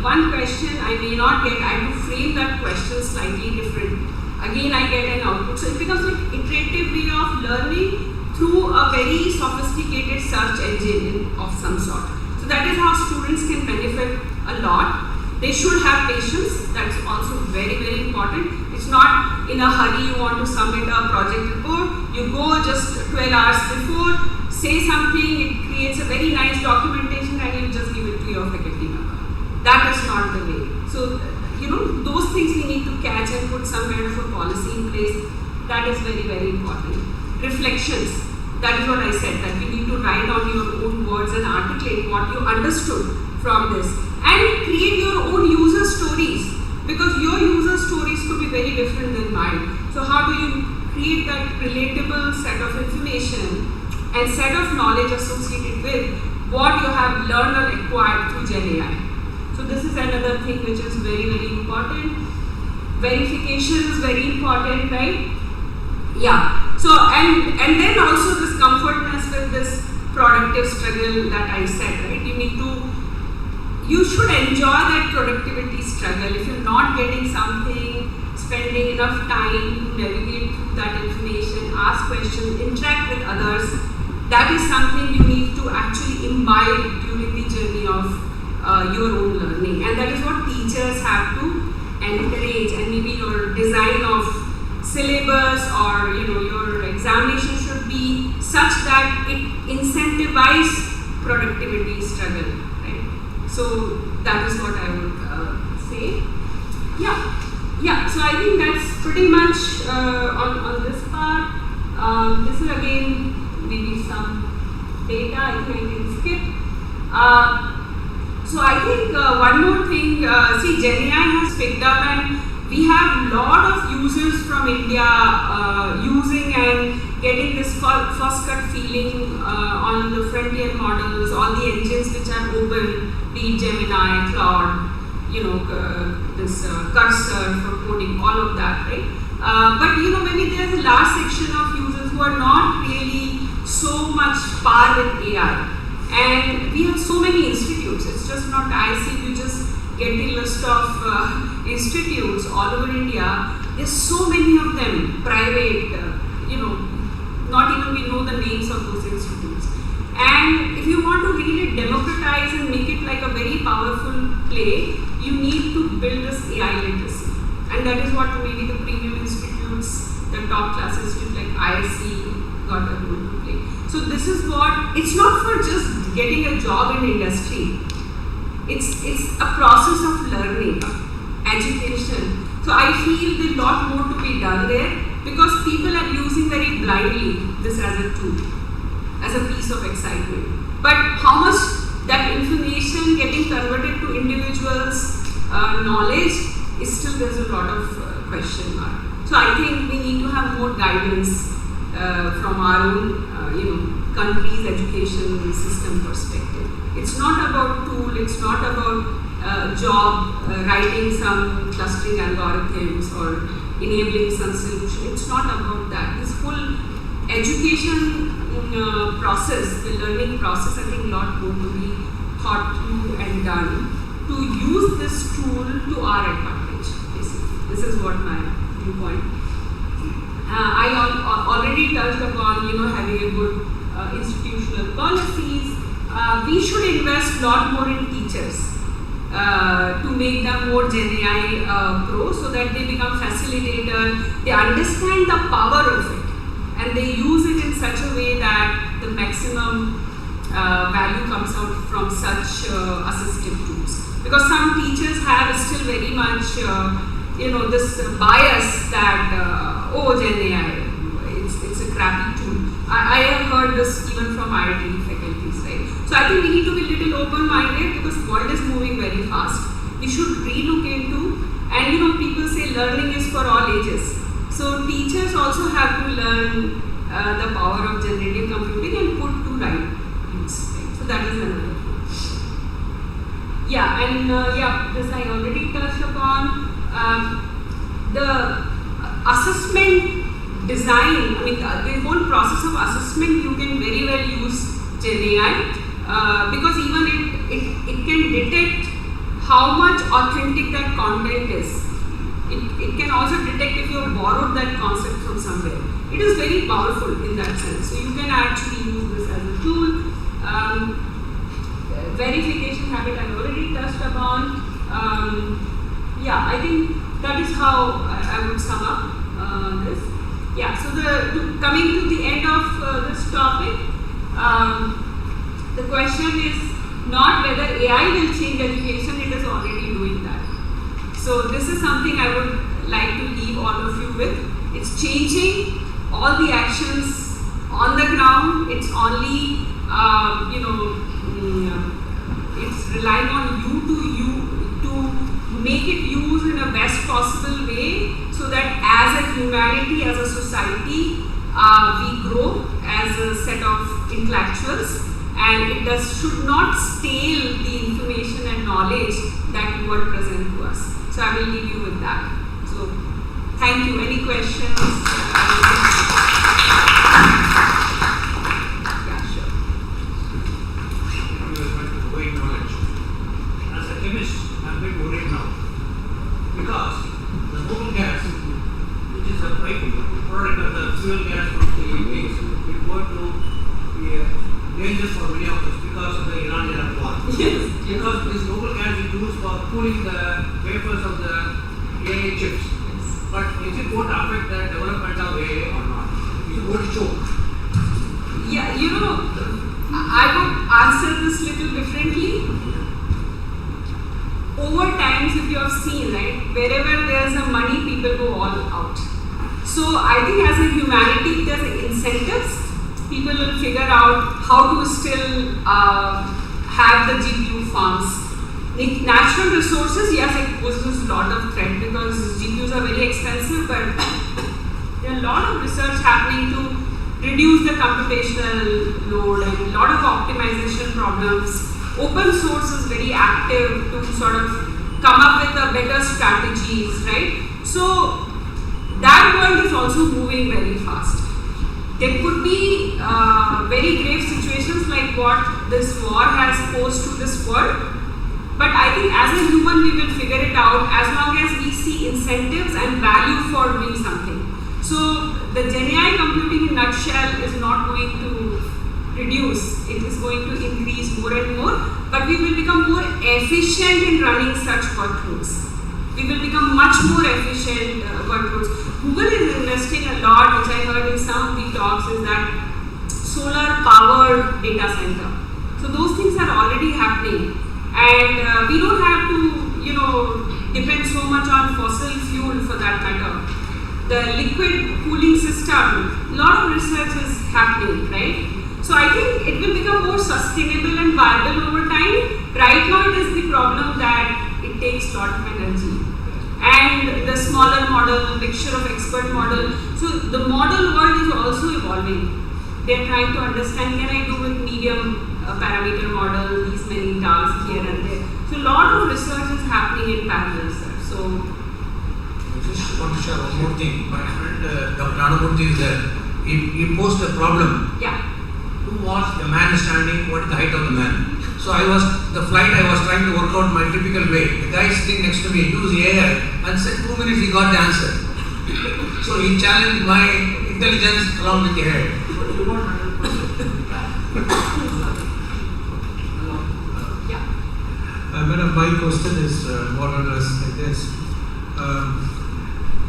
one question I may not get, I have to frame that question slightly different. Again, I get an output. So it becomes an iterative way of learning through a very sophisticated search engine of some sort. So that is how students can benefit a lot. They should have patience. That's also very, very important. It's not in a hurry you want to submit a project report. You go just 12 hours before, say something, it creates a very nice documentation, and you just give it to your faculty member. That is not the way. So, those things we need to catch and put some kind of a policy in place. That is very, very important. Reflections. That is what I said, that you need to write down your own words and articulate what you understood from this. And create your own user stories, because your user stories could be very different than mine. So how do you create that relatable set of information and set of knowledge associated with what you have learned or acquired through Gen AI? So this is another thing which is very, very important. Verification is very important, right? Yeah. So and then also this comfortness with this productive struggle that I said, right? You should enjoy that productivity struggle. If you're not getting something, spending enough time to navigate through that information, ask questions, interact with others, that is something you need to actually imbibe during the journey of your own learning. And that is what teachers have to encourage, and maybe your design of syllabus or your examination should be such that it incentivizes productivity struggle, right? So that is what I would say. Yeah. So I think that's pretty much on this part. This is again maybe some data. I think I can skip. So I think one more thing. See, Gen AI has picked up, and we have lot of users from India using and getting this first cut feeling on the frontier models, all the engines which are open, be it Gemini, Claude, this cursor for coding, all of that, right? But maybe there's a large section of users who are not really so much par with AI. And we have so many institutes. It's just not IISc, you just get the list of institutes all over India. There's so many of them, private, not even we know the names of those institutes. And if you want to really democratize and make it like a very powerful play, you need to build this AI literacy. And that is what maybe the premium institutes, the top class institutes like IISc got a role to play. So this is what, it's not for just getting a job in industry. It's a process of learning, education. So I feel there's a lot more to be done there because people are using very blindly this as a tool, as a piece of excitement. But how much that information getting converted to individuals' knowledge is still, there's a lot of question mark. So I think we need to have more guidance from our own, country's education system perspective. It's not about tool, it's not about job, writing some clustering algorithms or enabling some solution. It's not about that. This whole education process, the learning process, I think a lot more to be thought through and done to use this tool to our advantage, basically. This is what my viewpoint. I already touched upon, having a good institutional policies. We should invest a lot more in teachers to make them more Gen AI pro so that they become facilitators, they understand the power of it and they use it in such a way that the maximum value comes out from such assistive tools. Because some teachers have still very much this bias that Gen AI, it's a crappy tool. I have heard this even from IIT faculties, right? So I think we need to be a little open-minded because the world is moving very fast. We should relook into, and people say learning is for all ages. So teachers also have to learn the power of generative computing and put to right use. Right? So that is another thing. Yeah, and this I already touched upon. The assessment design, the whole process of assessment, you can very well use Gen AI because even it can detect how much authentic that content is. It can also detect if you have borrowed that concept from somewhere. It is very powerful in that sense. So you can actually use this as a tool. Verification habit I already touched upon. I think that is how I would sum up this. Yeah, so coming to the end of this topic, the question is not whether AI will change education, it is already doing that. So this is something I would like to leave all of you with. It's changing all the actions on the ground. It's only, it's relying on you to make it use in a best possible way so that as a humanity, as a society, we grow as a set of intellectuals and it should not stale the information and knowledge that you are present to us. So I will leave you with that. So thank you. Any questions? Yeah, sure. Thank you very much for providing knowledge. As a chemist, I'm a bit worried now because the noble gas, which is a product of the fuel gas from the things, will go to be dangerous for many of us because of the Iran-Iraq war. Yes. Because this noble gas is used for cooling the vapors of the AI chips. But is it going to affect the development of AI or not? Is it going to choke? Yeah, I would answer this little differently. Over times, if you have seen, right, wherever there's a money, people go all out. So I think as a humanity, there's incentives. People will figure out how to still have the GPU farms. The natural resources, yes, it poses a lot of threat because GPUs are very expensive, but there are a lot of research happening to reduce the computational load and a lot of optimization problems. Open source is very active to sort of come up with a better strategies, right? So that world is also moving very fast. There could be very grave situations like what this war has posed to this world. But I think as a human we will figure it out as long as we see incentives and value for doing something. So the Gen AI computing in nutshell is not going to reduce. It is going to increase more and more, but we will become more efficient in running such workloads. We will become much more efficient workloads. Google is investing a lot, which I heard in some of the talks, is that solar powered data center. So those things are already happening, and we don't have to, depend so much on fossil fuel for that matter. The liquid cooling system, a lot of research is happening, right? So I think it will become more sustainable and viable over time. Right now it is the problem that it takes a lot of energy. And the smaller model, mixture of expert model. So the model world is also evolving. They are trying to understand, can I do with medium parameter model, these many tasks here and there. So a lot of research is happening in parallel, sir. So I just want to share one more thing. My friend Dr. Anamurthy is there. He posed a problem. yeah. Who was the man is standing? What is the height of the man? So I was trying to work out my typical way. The guy sitting next to me used AI and said 2 minutes he got the answer. So he challenged my intelligence along with the head. Madam, my question is more or less like this.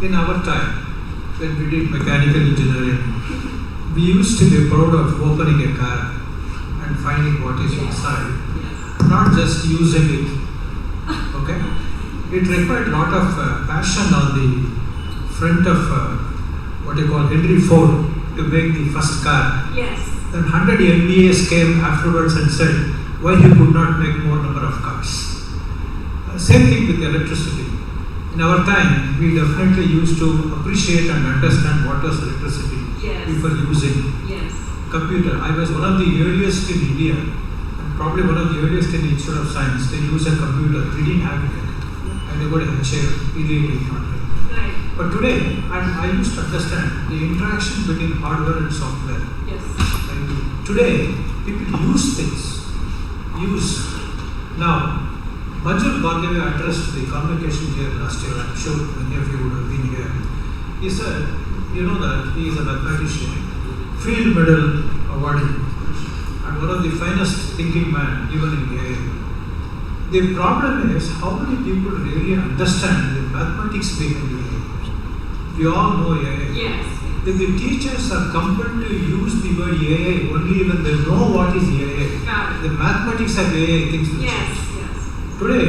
In our time, when we did mechanical engineering, we used to be proud of opening a car and finding what is inside, not just using it. Okay? It required a lot of passion on the front of what you call Henry Ford to make the first car. Yes. Then 100 MBAs came afterwards and said, why he could not make more number of cars. Same thing with electricity. In our time, we definitely used to appreciate and understand what was electricity. Yes. People using Yes. computer. I was one of the earliest in India, and probably one of the earliest in the Institute of Science. They use a computer. We didn't have it. And they got a chair, immediately. Right. But today, I used to understand the interaction between hardware and software. Yes. And today, people use things. Now, Manjul Bhargavi addressed the convocation here last year. I'm sure many of you would have been here. He said, you know that he is a mathematician, field medal awardee, and one of the finest thinking man even in AI. The problem is how many people really understand the mathematics behind AI. We all know AI. Yes. Then the teachers are compelled to use the word AI only when they know what is AI. Got it. The mathematics of AI things will Yes. change. Yes. Today,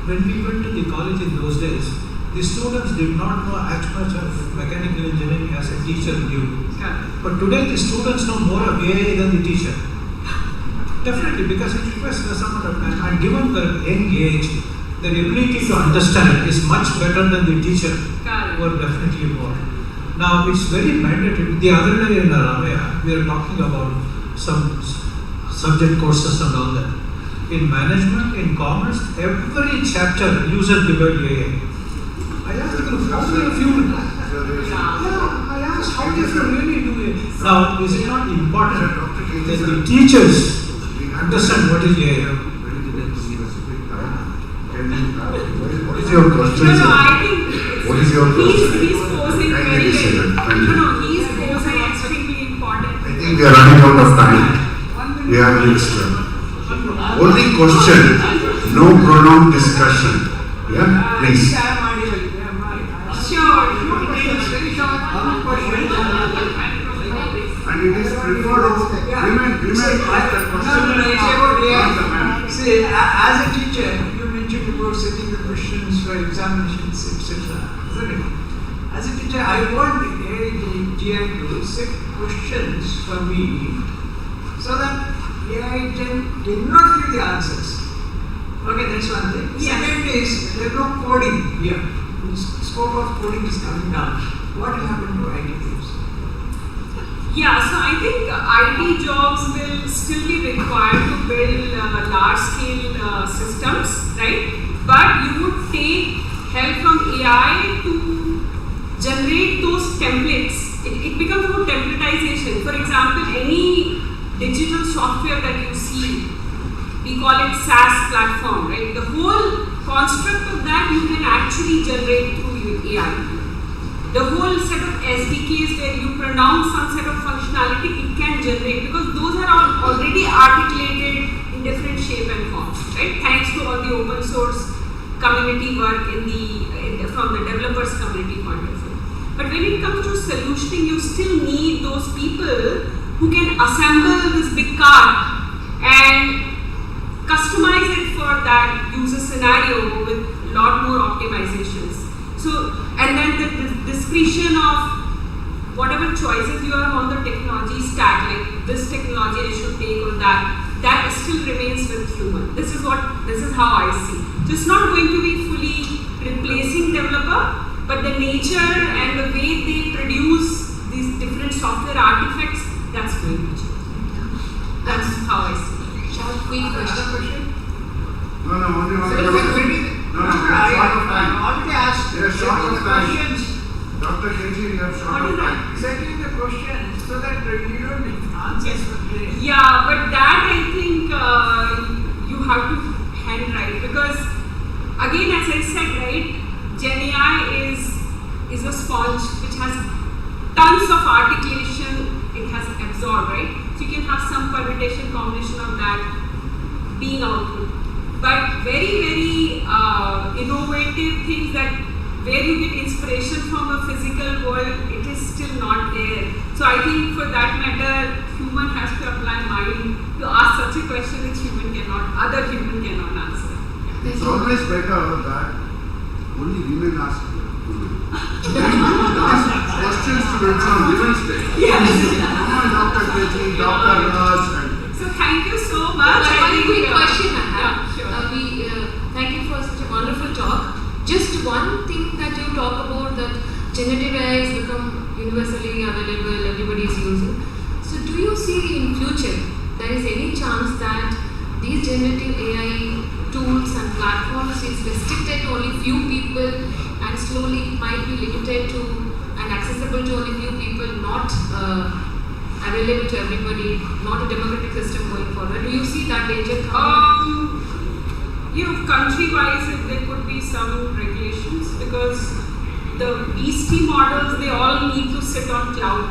when we went to the college in those days, the students did not know as much of mechanical engineering as a teacher knew. Got it. But today the students know more of AI than the teacher. Definitely, because it requires some amount of time. And given the young age, the ability to understand is much better than the teacher, Got it. or definitely more. Now, it's very mandatory. The other day in Ramaya, we are talking about some subject courses and all that. In management, in commerce, every chapter uses the word AI. I asked them, how many of you? Yeah, I asked, how many of you really do it? Now, is it not important that the teachers understand what is AI? What is your question, No, sir? I think What is your question? he's posing Kindly very say that. well. Thank you. No, he's posing extremely important. I think we are running out of time. We have reached. Only question, no prolonged discussion. Yeah, please. Sure. And it is preferred to remain ask the question. See, as a teacher, you mentioned about setting the questions for examinations, etc. Isn't it? As a teacher, I want the GM to set questions for me so that AI did not give the answers. Okay, that's one thing. Yes. Second is, there is no coding here. The scope of coding is coming down. What will happen to IT teams? Yeah, so I think IT jobs will still be required to build large-scale systems, right? But you would take help from AI to generate those templates. It becomes more templatization. For example, any digital software that you see, we call it SaaS platform, right? The whole construct of that you can actually generate through AI. the whole set of SDKs where you pronounce some set of functionality, it can generate, because those are all already articulated in different shape and forms, right? Thanks to all the open source community work from the developers community point of view. But when it comes to solutioning, you still need those people who can assemble this big car and customize it for that user scenario with a lot more optimizations. So, and then the discretion of whatever choices you have on the technology stack, like this technology I should take or that still remains with human. This is how I see. So it's not going to be fully replacing developer, but the nature and the way they produce these different software artifacts, that's going to change. That's how I see it. Short, quick question. No, only one So, question. No, I short of time. already asked Yes, short of time. questions. Dr. Kenji, you have short of time. Setting the questions so that you don't need answers for today. Yeah, but that I think you have to handwrite, because again, as I said, right, GenAI is a sponge which has tons of articulation it has absorbed, right? So you can have some permutation combination of that being output. But very, very innovative things that where you get inspiration from a physical world, it is still not there. So I think for that matter, human has to apply mind to ask such a question which other human cannot answer. It's always better that only women ask questions to them on Women's Day. Yes. Come on, Dr. Kenji, Dr. Raj, and So thank you so much. One quick question I have. Yeah, sure. Thank you for such a wonderful talk. Just one thing that you talk about, that generative AI has become universally available, everybody is using. So do you see in future there is any chance that these generative AI tools and platforms is restricted to only few people and slowly might be limited to and accessible to only few people, not available to everybody, not a democratic system going forward? Do you see that danger coming? Country-wise, there could be some regulations, because the BST models, they all need to sit on cloud.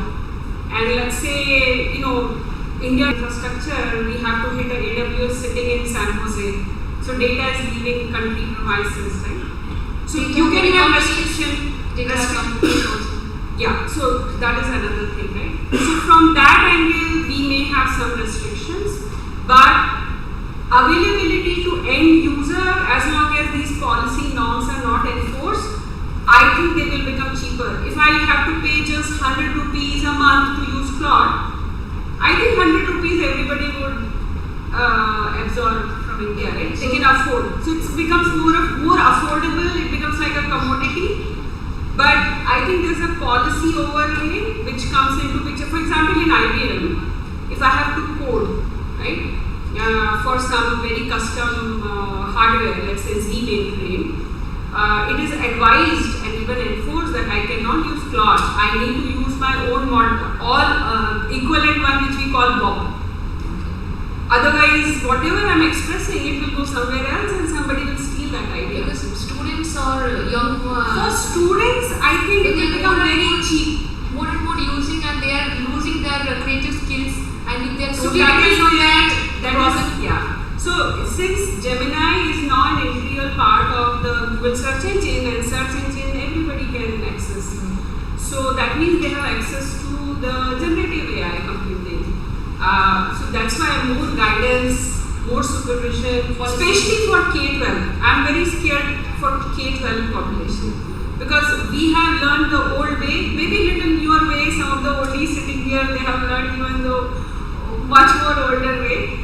And let's say, India infrastructure, we have to hit a AWS sitting in San Jose. So data is leaving country premises, right? So you can have restriction. Yeah, so that is another thing, right? So from that angle, we may have some restrictions, but availability to end user, as long as these policy norms are not enforced, I think they will become cheaper. If I have to pay just 100 rupees a month to use Claude, I think 100 rupees everybody would absorb from India, right? They can afford. So it becomes more affordable, it becomes like a commodity. But I think there's a policy overlay which comes into picture. For example, in IBM, if I have to code, right, for some very custom hardware, let's say Z mainframe, it is advised and even enforced that I cannot use Claude. I need to use my own equivalent one which we call Bob. Otherwise, whatever I'm expressing, it will go somewhere else and somebody will steal that idea. Because students or young For students, I think it will become very cheap. more and more using, and they are losing their creative skills, and if they are So totally that is dependent on that problem. is, yeah. So since Gemini is now an integral part of the Google search engine, and search engine everybody can access. So that means they have access to the generative AI computing. So that's why more guidance, more supervision, especially for K-12. I'm very scared for K-12 population, because we have learned the old way, maybe little newer way. Some of the oldies sitting here, they have learned even the much more older way.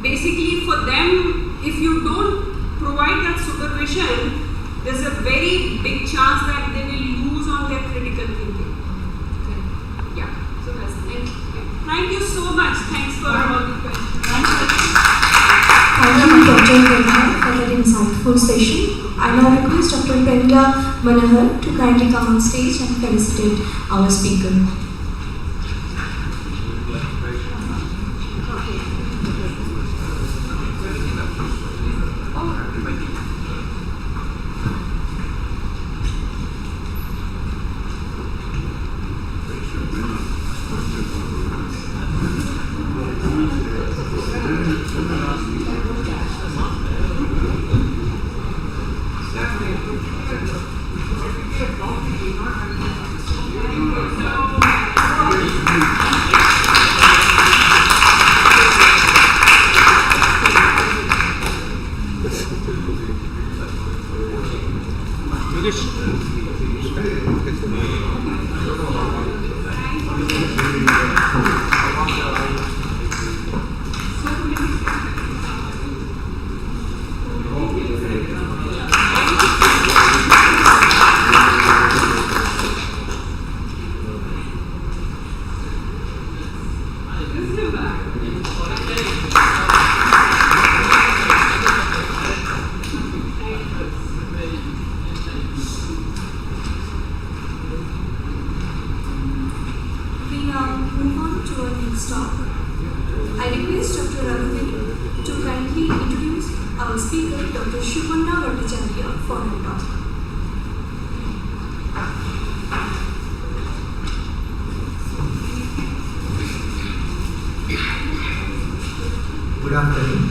Basically, for them, if you don't provide that supervision, there's a very big chance that they will lose on their critical thinking. Yeah, so that's it. Thank you so much. Thanks for all the questions. Thank you, Dr. Pranay, for that insightful session. I now request Dr. Prenda Manohar to kindly come on stage and felicitate our speaker. We now move on to our next talk. I request Dr. Alumni to kindly introduce our speaker, Dr. Shubhanna Bhattacharya, for her talk. Good afternoon.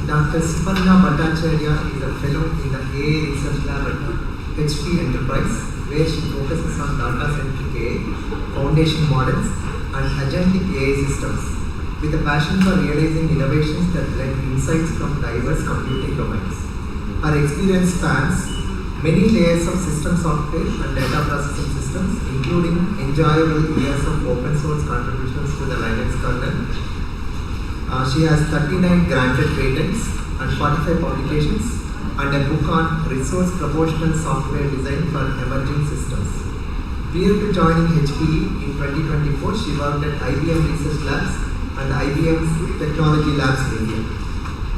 Dr. Shubhanna Bhattacharya is a fellow in the AI Research Lab at HP Enterprise, where she focuses on data-centric AI, foundation models, and agentic AI systems, with a passion for realizing innovations that blend insights from diverse computing domains. Her experience spans many layers of system software and data processing systems, including enjoyable years of open source contributions to the Linux kernel. She has 39 granted patents and 45 publications, and a book on resource proportional software design for emerging systems. Prior to joining HPE in 2024, she worked at IBM Research Labs and IBM's Technology Labs India.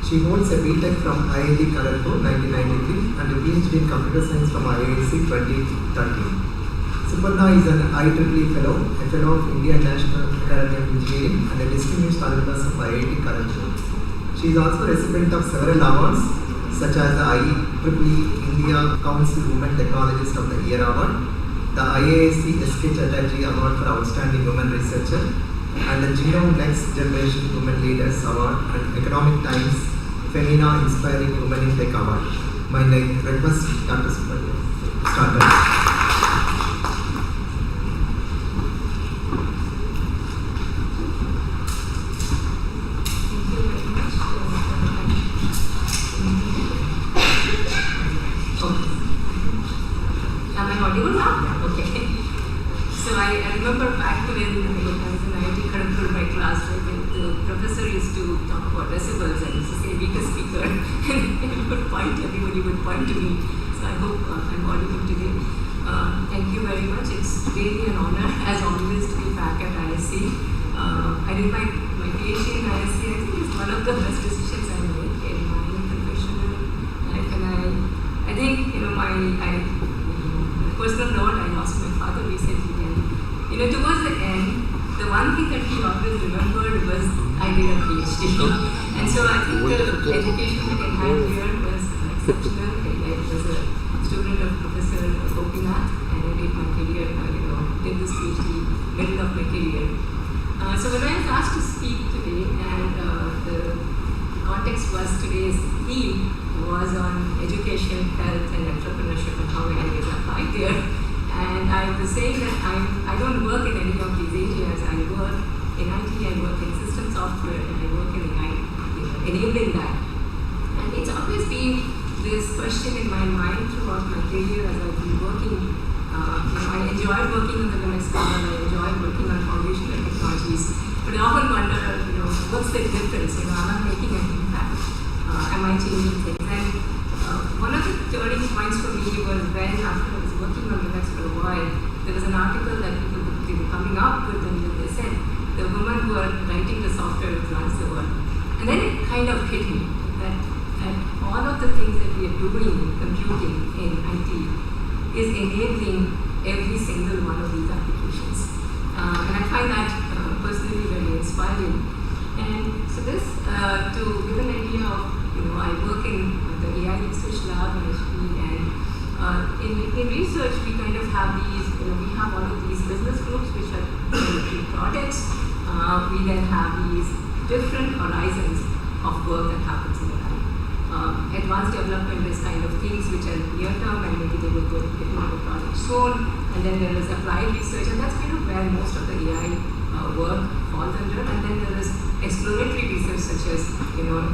She holds a BTech from IIT Kharagpur 1993 and a PhD in Computer Science from IISc 2013. Suparna is an IEEE Fellow, a Fellow of Indian National Academy of Engineering, and a Distinguished Alumnus of IIT Kharagpur. She is also a recipient of several awards, such as the IEEE India Council Women Technologist of the Year Award, the IISc Chatterjee Award for Outstanding Women Researcher, and the Genome Next Generation Women Leaders Award and Economic Times Femina Inspiring Women in Tech Award. My request, Dr. Suparna, start. Am I audible now? Okay. So I remember back when I was in IIT Kharagpur, my class, when the professor used to talk about decibels and used to say weaker speaker, and everybody would point to me. So I hope I'm audible today. Thank you very much. It's really an honor, as always, to be back at IISc. I did my PhD in IISc. I think it's one of the best decisions I made in my professional life, and I think personal note, I lost my father recently, and towards the end, the one thing that he always remembered was I did a PhD. And so I think the education that I had here was exceptional. I was a student of Professor Gopinath, and I did my career, did this PhD, middle of my career. So when I was asked to speak today, and the context was today's theme was on education, health, and entrepreneurship, and how it is applied there. And I was saying that I don't work in any of these areas. I work in IT, I work in system software, and I work in AI, enabling that. And it's always been this question in my mind throughout my career as I've been working. I enjoyed working on the Linux kernel, I enjoyed working on foundational technologies, but I often wonder, what's the difference? Am I making an impact? Am I changing things? And one of the turning points for me was when, after I was working on Linux for a while, there was an article that they were coming up with, and they said the women who are writing the software runs the world. And then it kind of hit me that all of the things that we are doing in computing, in IT, is enabling every single one of these applications. And I find that personally very inspiring. And so this, to give an idea of, I work in the AI Research Lab in HPE, and in research we kind of have these, we have all of these business groups which are doing projects. We then have these different horizons of work that happens in the lab. Advanced development is kind of things which are near term, and maybe they will get into the project soon. And then there is applied research, and that's kind of where most of the AI work falls under, and then there is exploratory research such as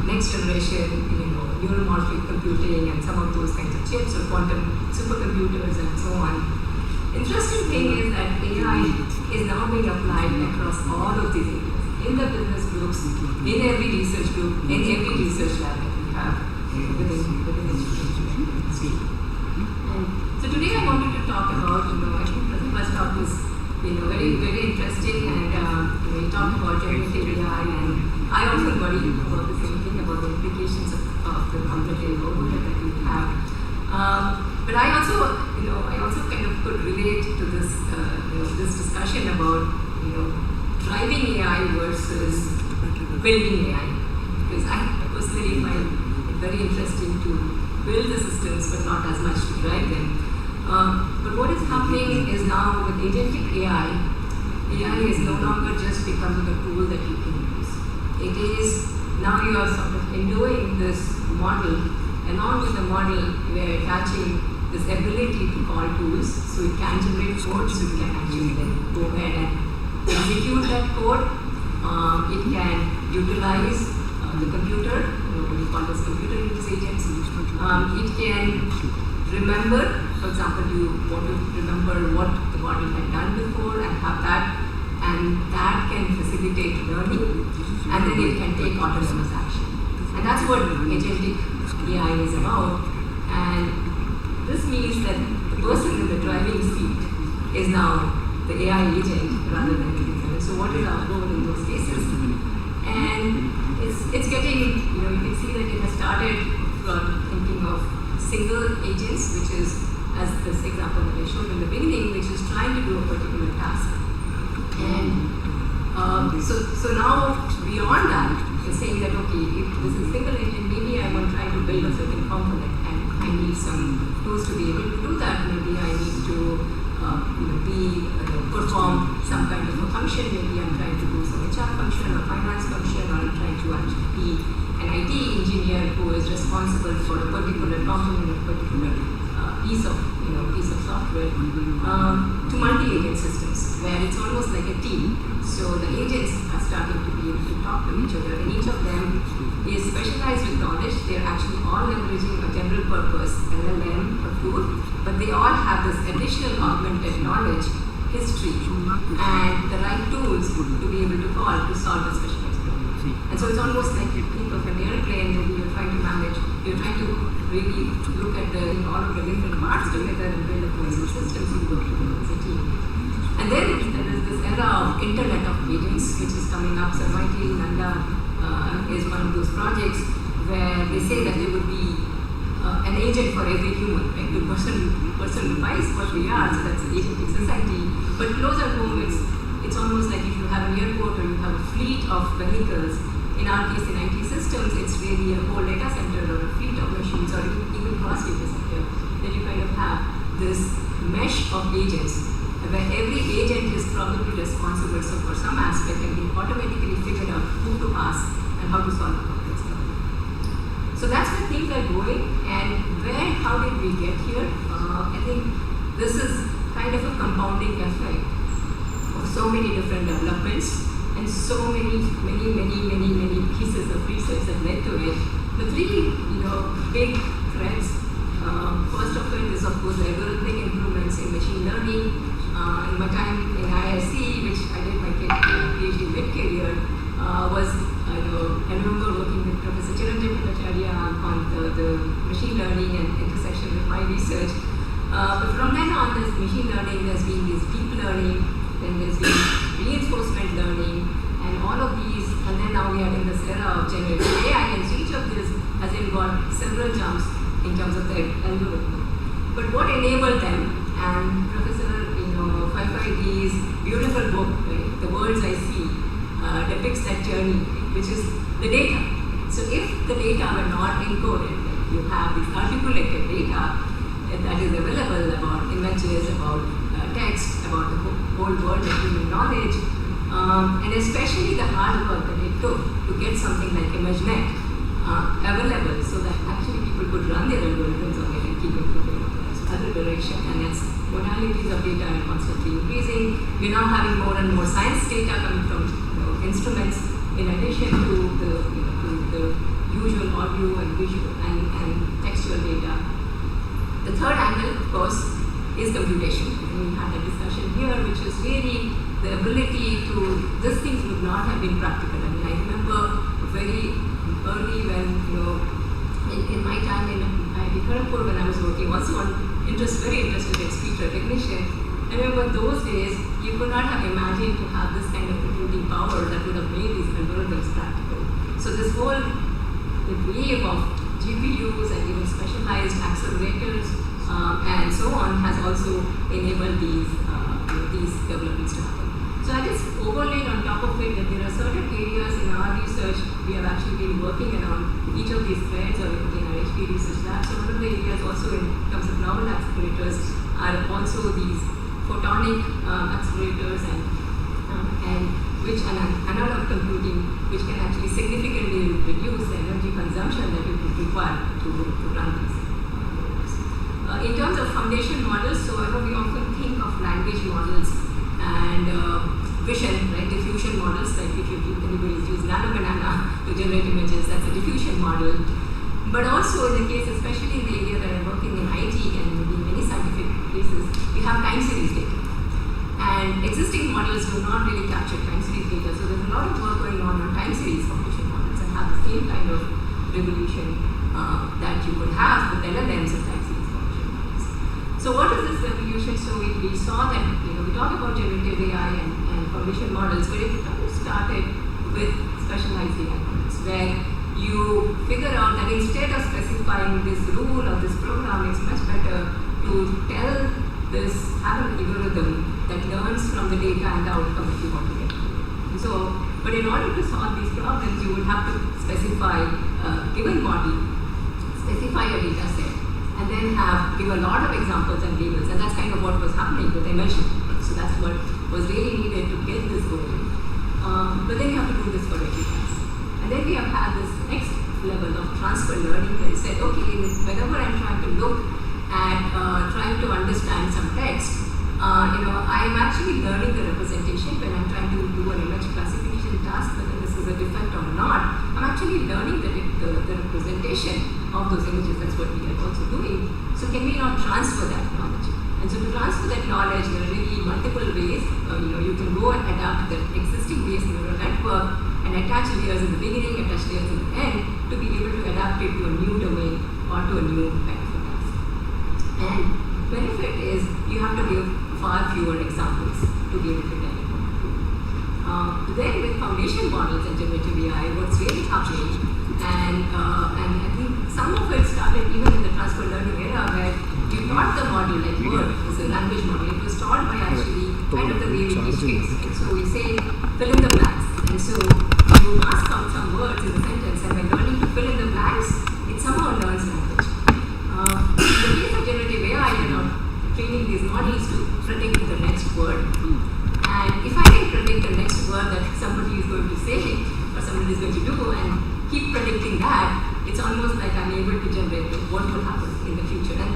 next generation neuromorphic computing and some of those kinds of chips or quantum supercomputers and so on. Interesting thing is that AI is now being applied across all of these areas, in the business groups, in every research group, in every research lab that we have within institutions. And so today I wanted to talk about, I think the first talk was very, very interesting, and we talked about generative AI, and I often worry about the same thing, about the implications of the cognitive overload that we have. But I also kind of could relate to this, this discussion about, driving AI versus building AI, because I personally find it very interesting to build the systems, but not as much to drive them. But what is happening is now with agentic AI, AI is no longer just becoming a tool that you can use. It is now you are sort of endoing this model. Along with the model, we are attaching this ability to call tools, so it can generate code, so you can actually then go ahead and execute that code. It can utilize the computer, we call this computer use agents. It can remember, for example, you want to remember what the model had done before and have that, and that can facilitate learning, and then it can take autonomous action. And that's what agentic AI is about. And this means that the person in the driving seat is now the AI agent rather than the human. So what is our role in those cases? And it's getting, you can see that it has started from thinking of single agents, which is, as this example that I showed in the beginning, which is trying to do a particular task. And so now beyond that, you're saying that, okay, if this is single agent, maybe I want to try to build a certain component, and I need some tools to be able to do that. Maybe I need to perform some kind of a function. Maybe I'm trying to do some HR function or finance function, or I'm trying to actually be an IT engineer who is responsible for a particular component, a particular piece of software, to multi-agent systems where it's almost like a team. So the agents are starting to be able to talk to each other, and each of them is specialized with knowledge. They're actually all leveraging a general purpose LLM or tool, but they all have this additional augmented knowledge, history, and the right tools to be able to call to solve a specialized problem. And so it's almost like you think of an airplane, maybe you're trying to manage, you're trying to really look at all of the different parts together and build a cohesive system, so you work together as a team. And then there is this era of Internet of Agents, which is coming up. So Mighty Nanda is one of those projects where they say that there would be an agent for every human, right? The person device what we are, so that's agentic society. But closer home, it's almost like if you have an airport or you have a fleet of vehicles. In our case, in IT systems, it's really a whole data center or a fleet of machines, or even cross data center, that you kind of have this mesh of agents, where every agent is probably responsible for some aspect, and they automatically figure out who to ask and how to solve the complex problem. So that's where things are going, and how did we get here? I think this is kind of a compounding effect of so many different developments and so many pieces of research that led to it. The three, big threads. First of it is, of course, the algorithmic improvements in machine learning. In my time in IISc, which I did my PhD mid-career, I remember working with Professor Chiranjeev Bhattacharya on the machine learning and intersection with my research. But from then on, there's machine learning, there's been this deep learning, then there's been reinforcement learning, and all of these, and then now we are in this era of generative AI, and so each of these has involved several jumps in terms of the algorithm. But what enabled them, and Professor 5ID's beautiful book, right, The Worlds I See, depicts that journey, which is the data. So if the data were not encoded, you have this articulated data that is available about images, about text, about the whole world of human knowledge, and especially the hard work that it took to get something like ImageNet available, so that actually people could run their algorithms on it and keep improving on that. So other direction, and its modalities of data are constantly increasing. We're now having more and more science data coming from instruments, in addition to the usual audio and visual and textual data. The third angle, of course, is computation. And we had a discussion here, which is really the ability to, these things would not have been practical. I mean, I remember very early when, in my time in IIT Kharagpur, when I was working also on very interested in speech recognition, I remember those days, you could not have imagined to have this kind of computing power that would have made these algorithms practical. So this whole wave of GPUs and even specialized accelerators and so on has also enabled these developments to happen. So I just overlaid on top of it that there are certain areas in our research we have actually been working around each of these threads or in our HP research lab. So one of the areas also in terms of novel accelerators are also these photonic accelerators and which analog computing, which can actually significantly reduce the energy consumption that you would require to run these. In terms of foundation models, so I know we often think of language models and vision, right, diffusion models, like if anybody's used nanobanana to generate images, that's a diffusion model. But also in the case, especially in the area that I'm working in IT and maybe in many scientific places, we have time series data. And existing models do not really capture time series data, so there's a lot of work going on time series foundation models and have the same kind of revolution that you would have with LLMs and time series foundation models. So what is this revolution? So we saw that, we talk about generative AI and foundation models, but it started with specialized AI models, where you figure out that instead of specifying this rule or this program, it's much better to have an algorithm that learns from the data and the outcome that you want to get. So, but in order to solve these problems, you would have to specify a given model, specify a data set, and then give a lot of examples and labels, and that's kind of what was happening with immersion. So that's what was really needed to get this going. But then you have to do this for every class. And then we have had this next level of transfer learning where you said, okay, whenever I'm trying to look at trying to understand some text, I'm actually learning the representation when I'm trying to do an image classification task, whether this is a defect or not. I'm actually learning the representation of those images. That's what we are also doing. So can we not transfer that knowledge? And so to transfer that knowledge, there are really multiple ways. You can go and adapt the existing base neural network and attach layers in the beginning, attach layers in the end, to be able to adapt it to a new domain or to a new kind of a task. And benefit is you have to give far fewer examples to be able to tell it what to do. Then with foundation models and generative AI, what's really happening, and I think some of it started even in the transfer learning era, where you taught the model like Word is a language model. It was taught by actually kind of the way we teach things. So we say fill in the blanks, and so you ask out some words in the sentence, and by learning to fill in the blanks, it somehow learns language. In the case of generative AI, you're not training these models to predict the next word. And if I can predict the next word that somebody is going to say or somebody is going to do and keep predicting that, it's almost like I'm able to generate what will happen in the future. And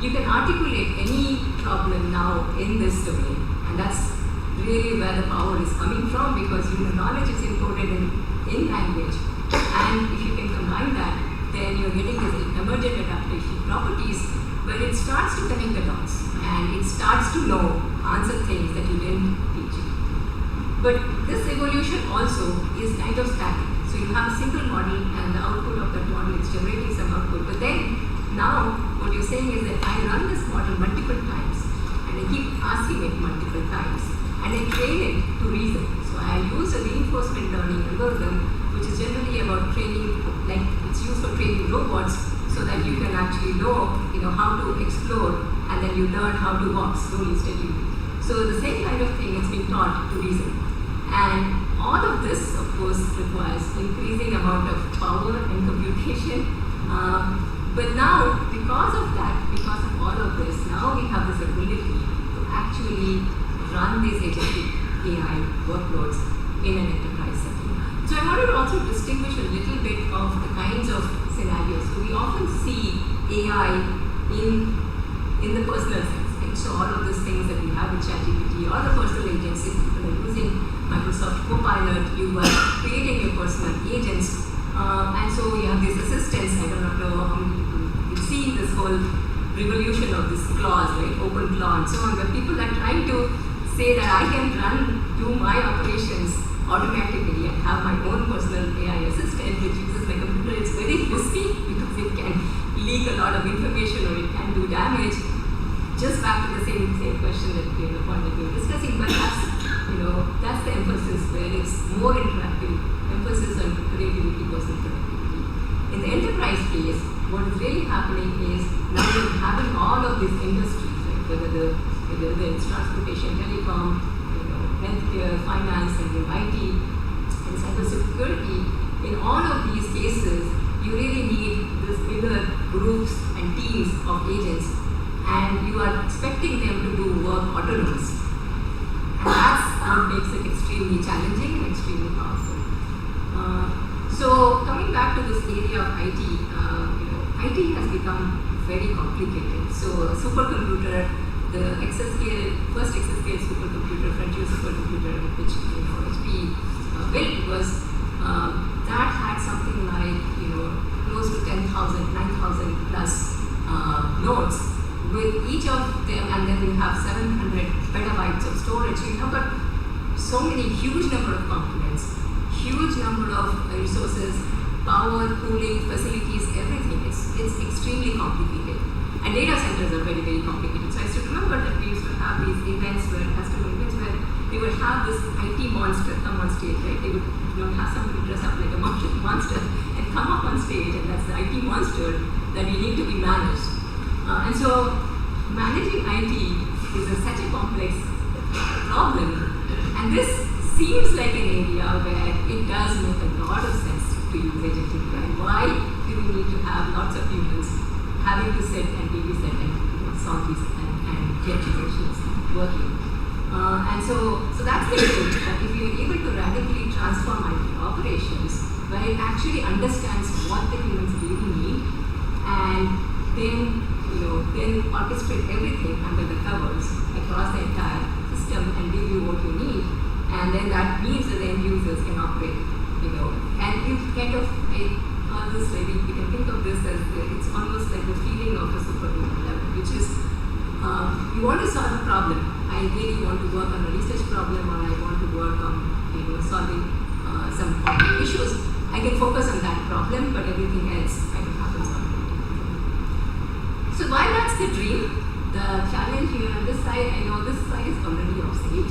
you can articulate any problem now in this domain, and that's really where the power is coming from, because your knowledge is encoded in language, and if you can combine that, then you're getting these emergent adaptation properties where it starts to connect the dots and it starts to answer things that you didn't teach it. But this evolution also is kind of static. So you have a single model and the output of that model is generating some output, but then now, what you're saying is that I run this model multiple times, and I keep asking it multiple times, and I train it to reason. So I use a reinforcement learning algorithm, which is generally about training, like it's used for training robots, so that you can actually know how to explore, and then you learn how to walk slowly, steadily. So the same kind of thing is being taught to reason. And all of this, of course, requires increasing amount of power and computation. But now, because of that, because of all of this, now we have this ability to actually run these agentic AI workloads in an enterprise setting. So I wanted to also distinguish a little bit of the kinds of scenarios. So we often see AI in in the personal sense, right? So all of those things that we have with ChatGPT or the personal agents, if people are using Microsoft Copilot, you are creating your personal agents, and so you have these assistants. I don't know how many people you've seen this whole revolution of this clause, right? Open claw and so on. But people are trying to say that I can do my operations automatically and have my own personal AI assistant which uses my computer. It's very risky because it can leak a lot of information or it can do damage. Just back to the same question that the point that we were discussing, but that's the emphasis where it's more interactive, emphasis on creativity, personal productivity. In the enterprise space, what is really happening is now you're having all of these industries, right? whether it's transportation, telecom, healthcare, finance, and IT, and cybersecurity. In all of these cases, you really need these bigger groups and teams of agents, and you are expecting them to do work autonomously. And that's what makes it extremely challenging and extremely powerful. So coming back to this area of IT, IT has become very complicated. So a supercomputer, the first exascale supercomputer, frontier supercomputer, which HP built, was that had something like close to 10,000, 9,000 plus nodes with each of them, and then you have 700 petabytes of storage. So you have got so many huge number of components, huge number of resources, power, cooling, facilities, everything. It's extremely complicated. And data centers are very, very complicated. So I still remember that we used to have these events customer events where they would have this IT monster come on stage, right? They would have somebody dress up like a monster and come up on stage, and that's the IT monster that we need to be managed. And so managing IT is such a complex problem, and this seems like an area where it does make a lot of sense to use agentic AI. Why do we need to have lots of humans having to sit and babysit and solve these and get these machines working? And so that's the issue, that if you're able to radically transform IT operations, where it actually understands what the humans really need, and then orchestrate everything under the covers across the entire system and give you what you need, and then that means that the end users can operate, and you kind of, I call this, maybe you can think of this as, it's almost like the feeling of a superhuman level, which is, you want to solve a problem. I really want to work on a research problem, or I want to work on, solving some issues. I can focus on that problem, but everything else kind of happens automatically. So while that's the dream, the challenge here on this side, I know this side is already obsolete.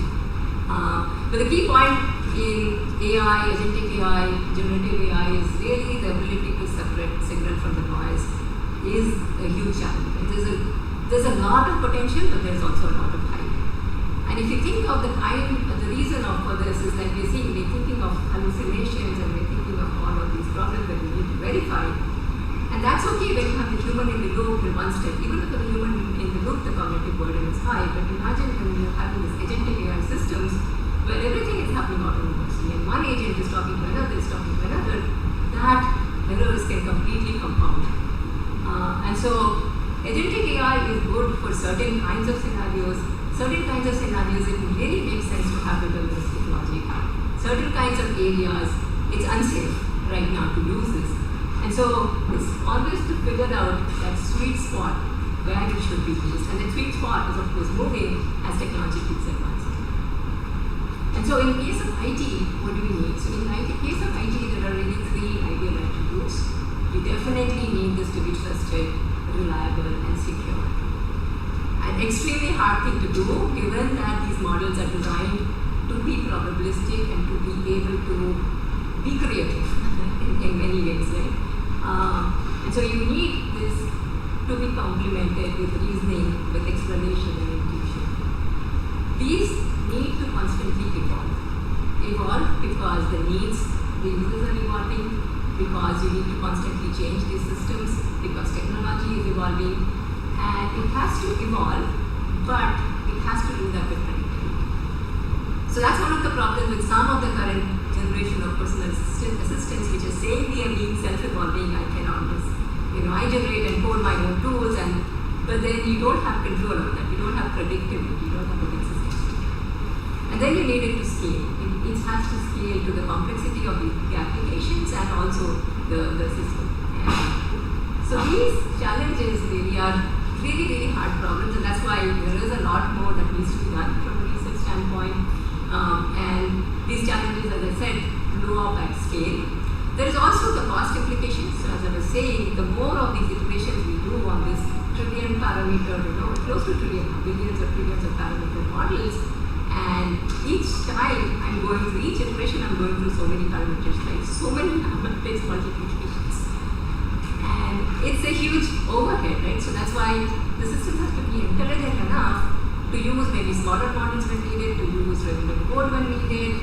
But the key point in AI, agentic AI, generative AI is really the ability to separate signal from the noise is a huge challenge. There's a lot of potential, but there's also a lot of hype. And if you think of the reason for this is like we're thinking of hallucinations, and we're thinking of all of these problems that we need to verify. And that's okay when you have the human in the loop in one step. Even if the human in the loop, the cognitive burden is high. But imagine when you're having these agentic AI systems where everything is happening autonomously, and one agent is talking to another, that errors can completely compound. And so agentic AI is good for certain kinds of scenarios. Certain kinds of scenarios, it really makes sense to have deterministic logic. Certain kinds of areas, it's unsafe right now to use this. And so it's always to figure out that sweet spot where it should be used. And the sweet spot is, of course, moving as technology keeps advancing. And so in case of IT, what do we need? So in case of IT, there are really three ideal attributes. You definitely need this to be trusted, reliable, and secure. An extremely hard thing to do, given that these models are designed to be probabilistic and to be able to be creative in many ways, right? And so you need this to be complemented with reasoning, with explanation and intuition. These need to constantly evolve. Evolve because the needs, the users are evolving, because you need to constantly change these systems, because technology is evolving, and it has to evolve, but it has to do that with predictability. So that's one of the problems with some of the current generation of personal assistants, which is saying they are being self-evolving. I can always, I generate and code my own tools, and but then you don't have control of that. You don't have predictability. You don't have a consistency. And then you need it to scale. It has to scale to the complexity of the applications and also the system. And so these challenges really are really hard problems, and that's why there is a lot more that needs to be done from a research standpoint. And these challenges, as I said, blow up at scale. There is also the cost implications. So as I was saying, the more of these iterations we do on this trillion parameter, close to trillion, billions or trillions of parameter models, and each time I'm going through each iteration, I'm going through so many parameters, like so many matrix multiplications. And it's a huge overhead, right? So that's why the systems have to be intelligent enough to use maybe smaller models when needed, to use regular code when needed,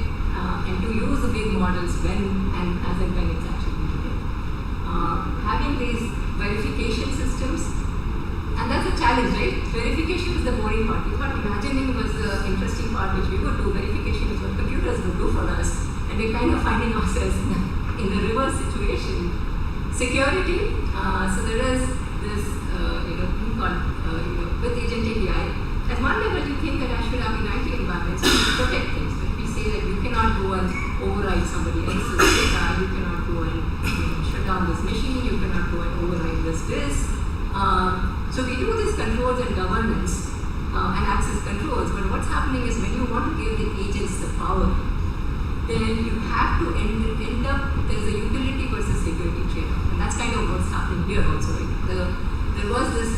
and to use the big models when and as and when it's actually needed. Having these verification systems, and that's a challenge, right? Verification is the boring part. What imagining was the interesting part which we would do. Verification is what computers would do for us, and we're kind of finding ourselves in the reverse situation. Security, so there is this thing called with agent API. At one level, you think that I should have in IT environments to protect things. But we say that you cannot go and override somebody else's data, you cannot go and shut down this machine, you cannot go and override this. So we do these controls and governance and access controls, but what's happening is when you want to give the agents the power, then you have to end up, there's a utility versus security trade-off. And that's kind of what's happening here also. Right? There was this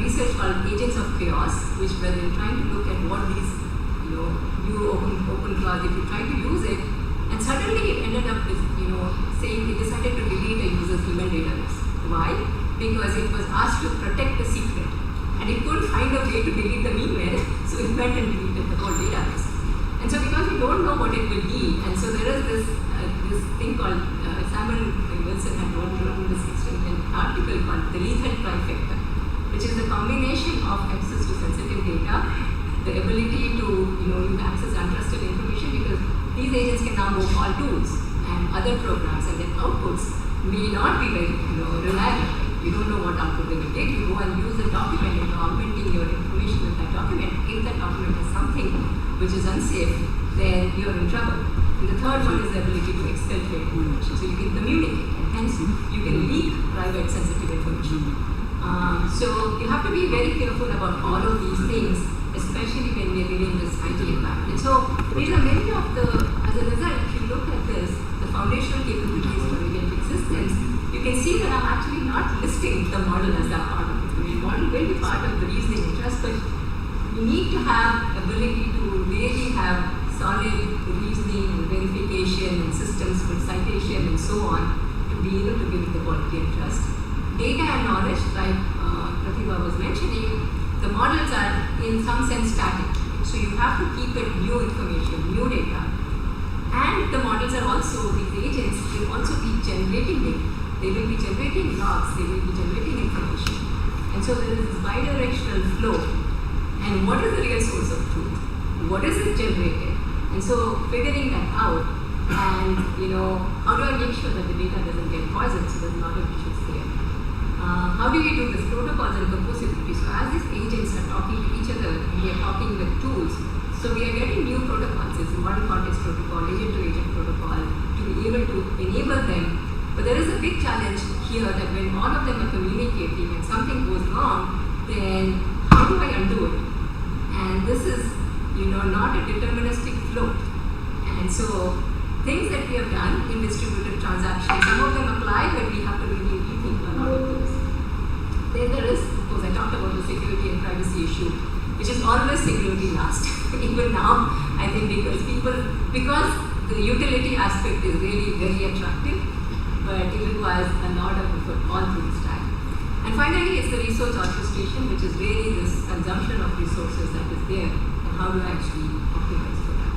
research called Agents of Chaos, which were trying to look at what these new open class, if you try to use it, and suddenly it ended up with, saying it decided to delete a user's email database. Why? Because it was asked to protect the secret, and it couldn't find a way to delete the email, so it went and deleted the whole database. And so because we don't know what it will be, and so there is this thing called, Samuel Wilson had written this extension article called the lethal trifecta, which is the combination of access to sensitive data, the ability to access untrusted information, because these agents can now go call tools and other programs, and their outputs may not be very reliable. You don't know what output they will take. You go and use the document and you're augmenting your information with that document. If that document has something which is unsafe, then you're in trouble. And the third one is the ability to exfiltrate information. So you can communicate, and hence you can leak private sensitive information. So you have to be very careful about all of these things, especially when we're living in this IT environment. So these are many of as a result, if you look at this, the foundational capabilities for agentic systems, you can see that I'm actually not listing the model as that part of it. The model will be part of the reasoning interest, but you need to have ability to really have solid reasoning and verification and systems for citation and so on to be able to give it the quality and trust. Data and knowledge, like Pratibha was mentioning, the models are in some sense static. So you have to keep it new information, new data. And the models are also, these agents will also be generating data. They will be generating logs, they will be generating information. And so there is this bidirectional flow. And what is the real source of truth? What is it generated? And so figuring that out, and how do I make sure that the data doesn't get poisoned so there's not a issues there? How do you do this? Protocols and composability. So as these agents are talking to each other and we are talking with tools, so we are getting new protocols. It's model context protocol, agent-to-agent protocol, to be able to enable them. But there is a big challenge here that when all of them are communicating and something goes wrong, then how do I undo it? And this is, not a deterministic flow. And so things that we have done in distributed transactions, some of them apply, but we have to really rethink a lot of those. Then there is, of course, I talked about the security and privacy issue, which is always security last. Even now, I think because the utility aspect is really very attractive, but it requires a lot of effort all through the stack. And finally, it's the resource orchestration, which is really this consumption of resources that is there, and how do I actually optimize for that.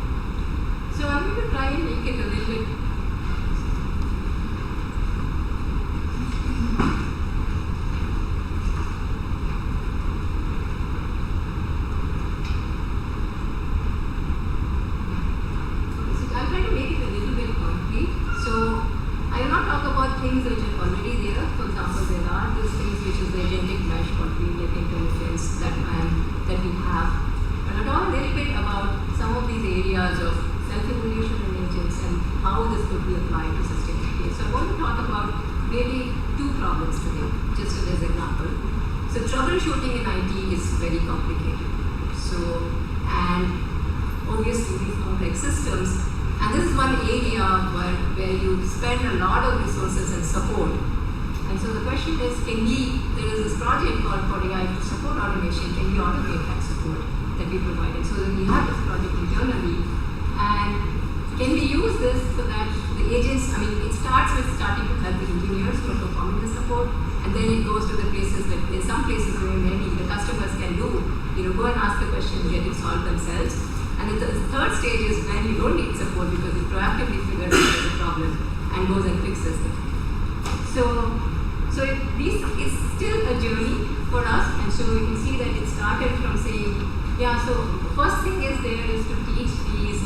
So I'm going to try and make it a little bit things which are already there. For example, there are these things which is the agentic mesh, what we get into troubleshooting in IT is very complicated. So, and obviously these complex systems, and this is one area where you spend a lot of resources and support. And so the question is, there is this project called for AI to support automation, can we automate that support that we provided? So that we have this project internally, and can we use this so that the agents, it starts with starting to help the engineers who are performing the support, and then it goes to the places that, in some places where many, the customers can go and ask the question, get it solved themselves. And the third stage is when you don't need support because you proactively figure out there's a problem and goes and fixes it. So it's still a journey for us, and so you can see that it started from saying, so the first thing is to teach these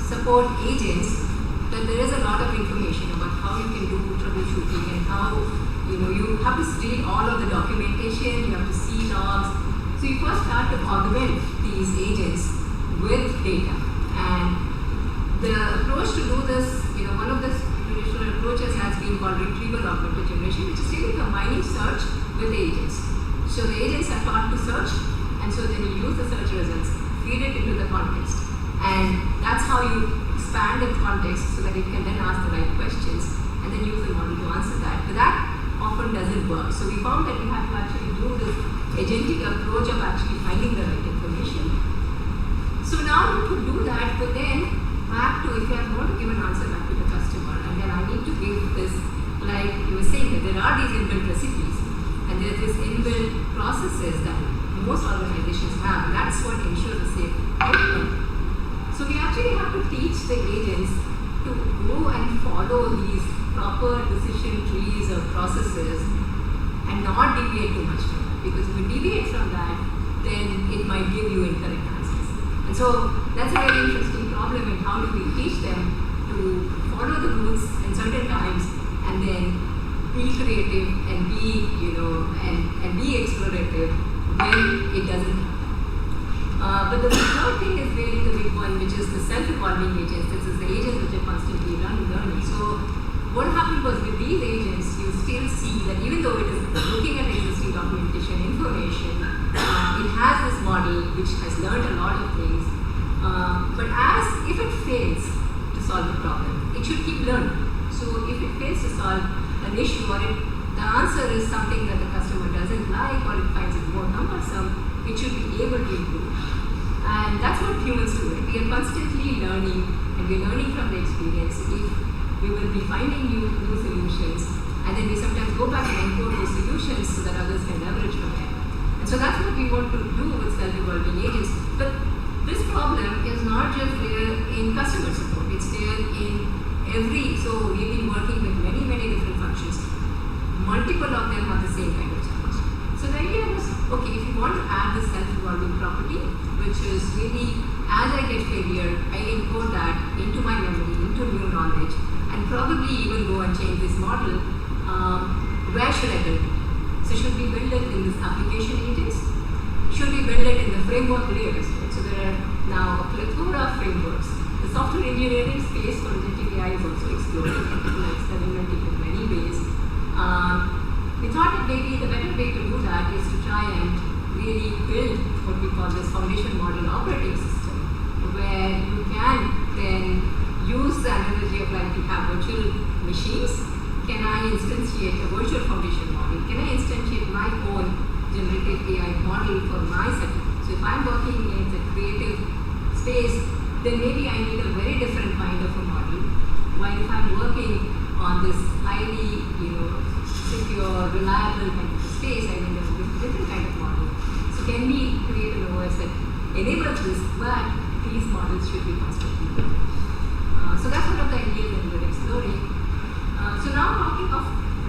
support agents that there is a lot of information about how you can do troubleshooting and how, you have to read all of the documentation, you have to see logs. So you first start to augment these agents with data. And the approach to do this, one of the traditional approaches has been called retrieval augmented generation, which is really combining search with agents. So the agents are taught to search, and so then you use the search results, feed it into the context. And that's how you expand the context so that it can then ask the right questions and then use the model to answer that. But that often doesn't work. So we found that we had to actually do this agentic approach of actually finding the right information. So now you could do that, but then back to, if I want to give an answer back to the customer, and then I need to give this, like you were saying, that there are these inbuilt recipes, and there are these inbuilt processes that most organizations have, and that's what ensures a safe outcome. So we actually have to teach the agents to go and follow these proper decision trees or processes and not deviate too much from that. Because if you deviate from that, then it might give you incorrect answers. And so that's a very interesting problem in how do we teach them to follow the rules in certain times and then be creative and be, and be explorative when it doesn't happen. But the third thing is really the big one, which is the self-evolving agents. This is the agents which are constantly learning. So what happened was with these agents, you still see that even though it is looking at existing documentation information, it has this model which has learned a lot of things. But if it fails to solve a problem, it should keep learning. So if it fails to solve an issue, or the answer is something that the customer doesn't like, or it finds it more cumbersome, it should be able to improve. And that's what humans do. Right? We are constantly learning, and we're learning from the experience. If we will be finding new solutions, and then we sometimes go back and encode those solutions so that others can leverage from them. And so that's what we want to do with self-evolving agents. But this problem is not just there in customer support, it's there in so we've been working with many different functions. Multiple of them have the same kind of challenge. So the idea was, okay, if you want to add this self-evolving property, which is really, as I get failure, I encode that into my memory, into new knowledge, and probably even go and change this model, where should I build it? So should we build it in this application agents? Should we build it in the framework layers? Right? So there are now a plethora of frameworks. The software engineering space for agentic AI is also exploding, and people are experimenting in many ways. We thought that maybe the better way to do that is to try and really build what we call this foundation model operating system, where you can then use the analogy of like we have virtual machines. Can I instantiate a virtual foundation model? Can I instantiate my own generative AI model for my setup? So if I'm working in the creative space, then maybe I need a very different kind of a model. While if I'm working on this highly, secure, reliable kind of space, I need a different kind of model. So can we create an OS that enables this, but these models should be constantly built. So that's one of the ideas that we're exploring. So now talking of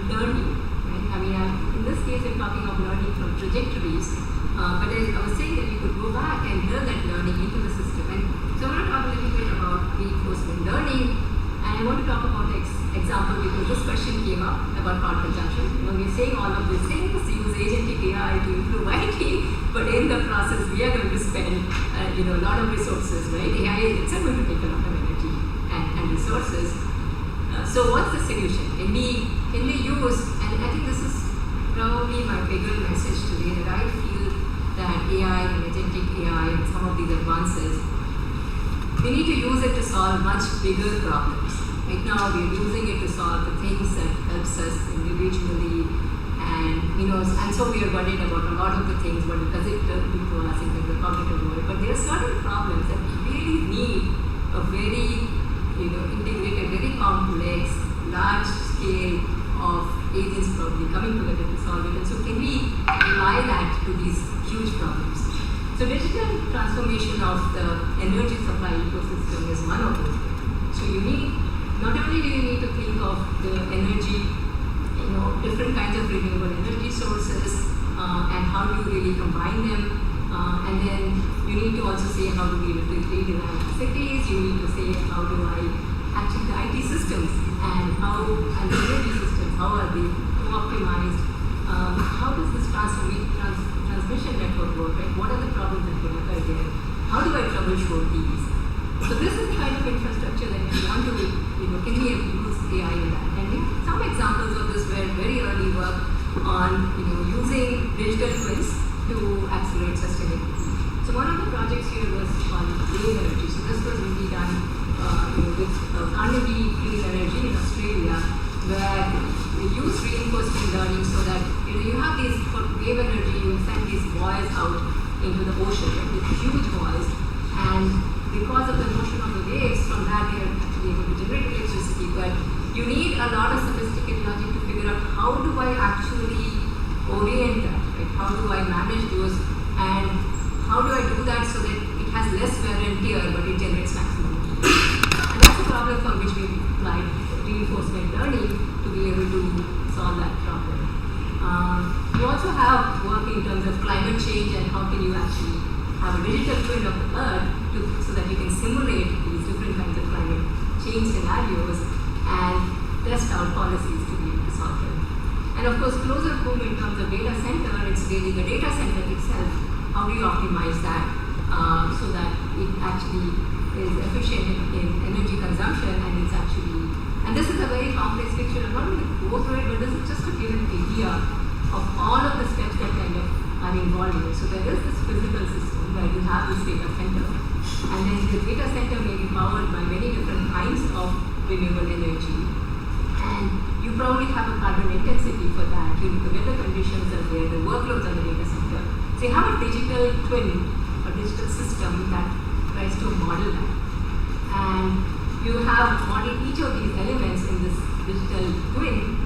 learning, right? In this case, we're talking of learning from trajectories. But as I was saying that we could go back and build that learning into the system. And so I want to talk a little bit about reinforcement learning. And I want to talk about the example because this question came up about power consumption. We're saying all of these things, use agentic AI to improve IT, but in the process, we are going to spend a lot of resources, right? AI is itself going to take a lot of energy and resources. So what's the solution? Can we use, and I think this is probably my bigger message today, that I feel that AI and agentic AI and some of these advances, we need to use it to solve much bigger problems. Right now, we're using it to solve the things that helps us individually, and so we are worried about a lot of the things, what does it do to us in terms of cognitive work. But there are certain problems that really need a very, integrated, very complex, large scale of agents probably coming together to solve it. And so can we apply that to these huge problems? So digital transformation of the energy supply ecosystem is one of those. So you need, not only do you need to think of the energy, different kinds of renewable energy sources, and how do you really combine them, and then you need to also say how do we redesign cities, you need to say how do I actually the IT systems and the energy systems, how are they optimized, how does this transmission network work, right? What are the problems that can occur there? How do I troubleshoot these? So this is the kind of infrastructure that we want to, can we use AI in that? And some examples of this were very early work on, using digital twins to accelerate sustainability. So one of the projects here was on wave energy. So this was really done with Carnegie Clean Energy in Australia, where we use reinforcement learning so that you have these, for wave energy, you send these buoys out into the ocean, right, with huge buoys, and because of the motion of the waves, from that they are actually able to generate electricity. But you need a lot of sophisticated logic to figure out how do I actually orient that, right? How do I manage those, and how do I do that so that it has less wear and tear, but it generates maximum heat? And that's a problem for which we applied reinforcement learning to be able to solve that problem. You also have work in terms of climate change and how can you actually have a digital twin of the Earth so that you can simulate these different kinds of climate change scenarios and test out policies to be able to solve them. And of course, closer home in terms of data center, it's really the data center itself. How do you optimize that so that it actually is efficient in energy consumption, and it's actually, and this is a very complex picture. I'm not going to go through it, but this is just to give an idea of all of the steps that kind of are involved in it. So there is this physical system where you have this data center, and then the data center may be powered by many different kinds of renewable energy, and you probably have a carbon intensity for that. The weather conditions are there, the workloads on the data center. So you have a digital twin, a digital system that tries to model that, and you have modeled each of these elements in this digital twin,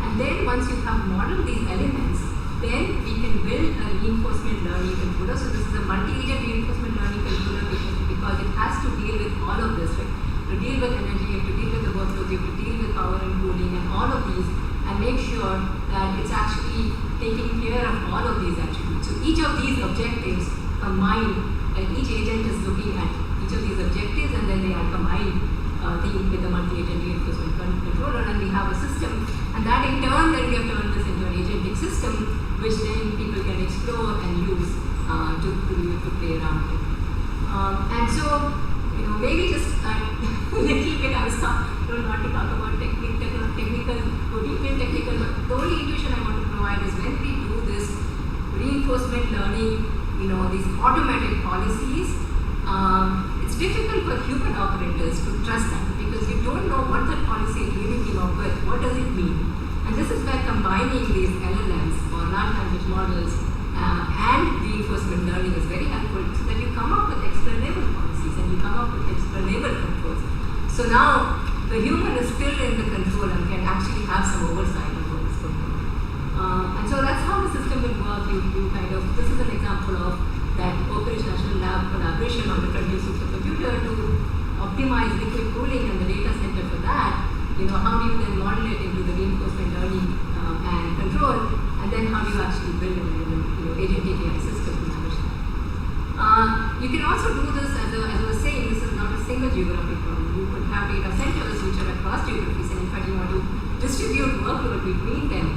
and then once you have modeled these elements, then we can build a reinforcement learning controller. So this is a multi-agent reinforcement learning controller because it has to deal with all of this, right? To deal with energy, you have to deal with the workloads, you have to deal with power and cooling and all of these, and make sure that it's actually taking care of all of these attributes. So each of these objectives combined, and each agent is looking at each of these objectives, and then they are combined with the multi-agent reinforcement controller, and we have a system, and that in turn then we have turned this into an agentic system, which then people can explore and use to play around with. And so, maybe just a little bit, I was not to talk about technical, go deep in technical, but the only intuition I want to provide is when we do this reinforcement learning, these automatic policies, it's difficult for human operators to trust that because you don't know what that policy really came up with. What does it mean? And this is where combining these LLMs or large language models and reinforcement learning is very helpful so that you come up with explainable policies and you come up with explainable controls. So now the human is still in the control and can actually have some oversight of what is going on. And so that's how the system will work. You kind of, this is an example of that Oak Ridge National Lab collaboration on the Frontier Supercomputer to optimize liquid cooling and the data center for that. How do you then model it into the reinforcement learning and control, and then how do you actually build an agentic AI system to manage that? You can also do this, as I was saying, this is not a single geographic problem. You could have data centers which are across geographies, and in fact you want to distribute workload between them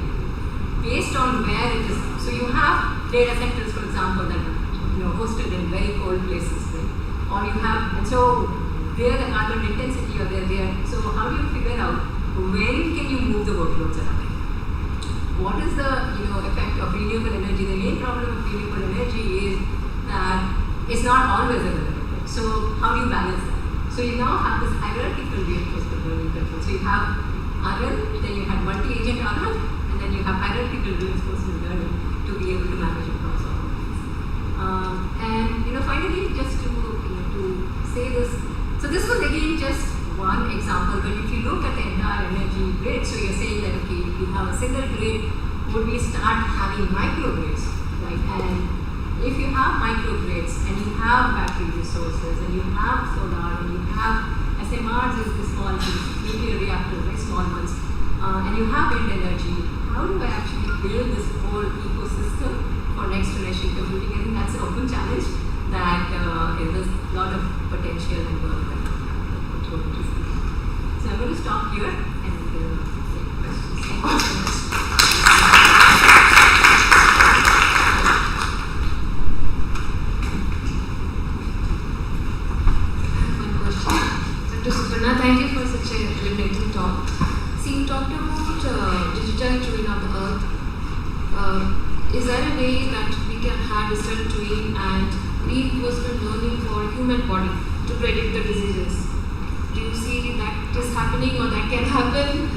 based on where it is. So you have data centers, for example, that are hosted in very cold places, right? Or you have, and so there the carbon intensity or there. So how do you figure out when can you move the workloads around? what is the effect of renewable energy? The main problem of renewable energy is that it's not always available. So how do you balance that? So you now have this hierarchical reinforcement learning control. So you have RL, then you have multi-agent RL, and then you have hierarchical reinforcement learning to be able to manage across all of these. And finally, just to say this, so this was again just one example, but if you look at the entire energy grid, so you're saying that okay, if you have a single grid, would we start having microgrids, right? And if you have microgrids and you have battery resources and you have solar and you have SMRs is the small nuclear reactors, very small ones, and you have wind energy, how do I actually build this whole ecosystem for next generation computing? I think that's an open challenge that there's a lot of potential and work that we're going to see. So I'm going to stop here and take questions. Thank you so much. Dr. Suparna, thank you for such a illuminating talk. See, you talked about digital twin of the earth. Is there a way that we can have digital twin and reinforcement learning for human body to predict the diseases? Do you see that is happening or that can happen?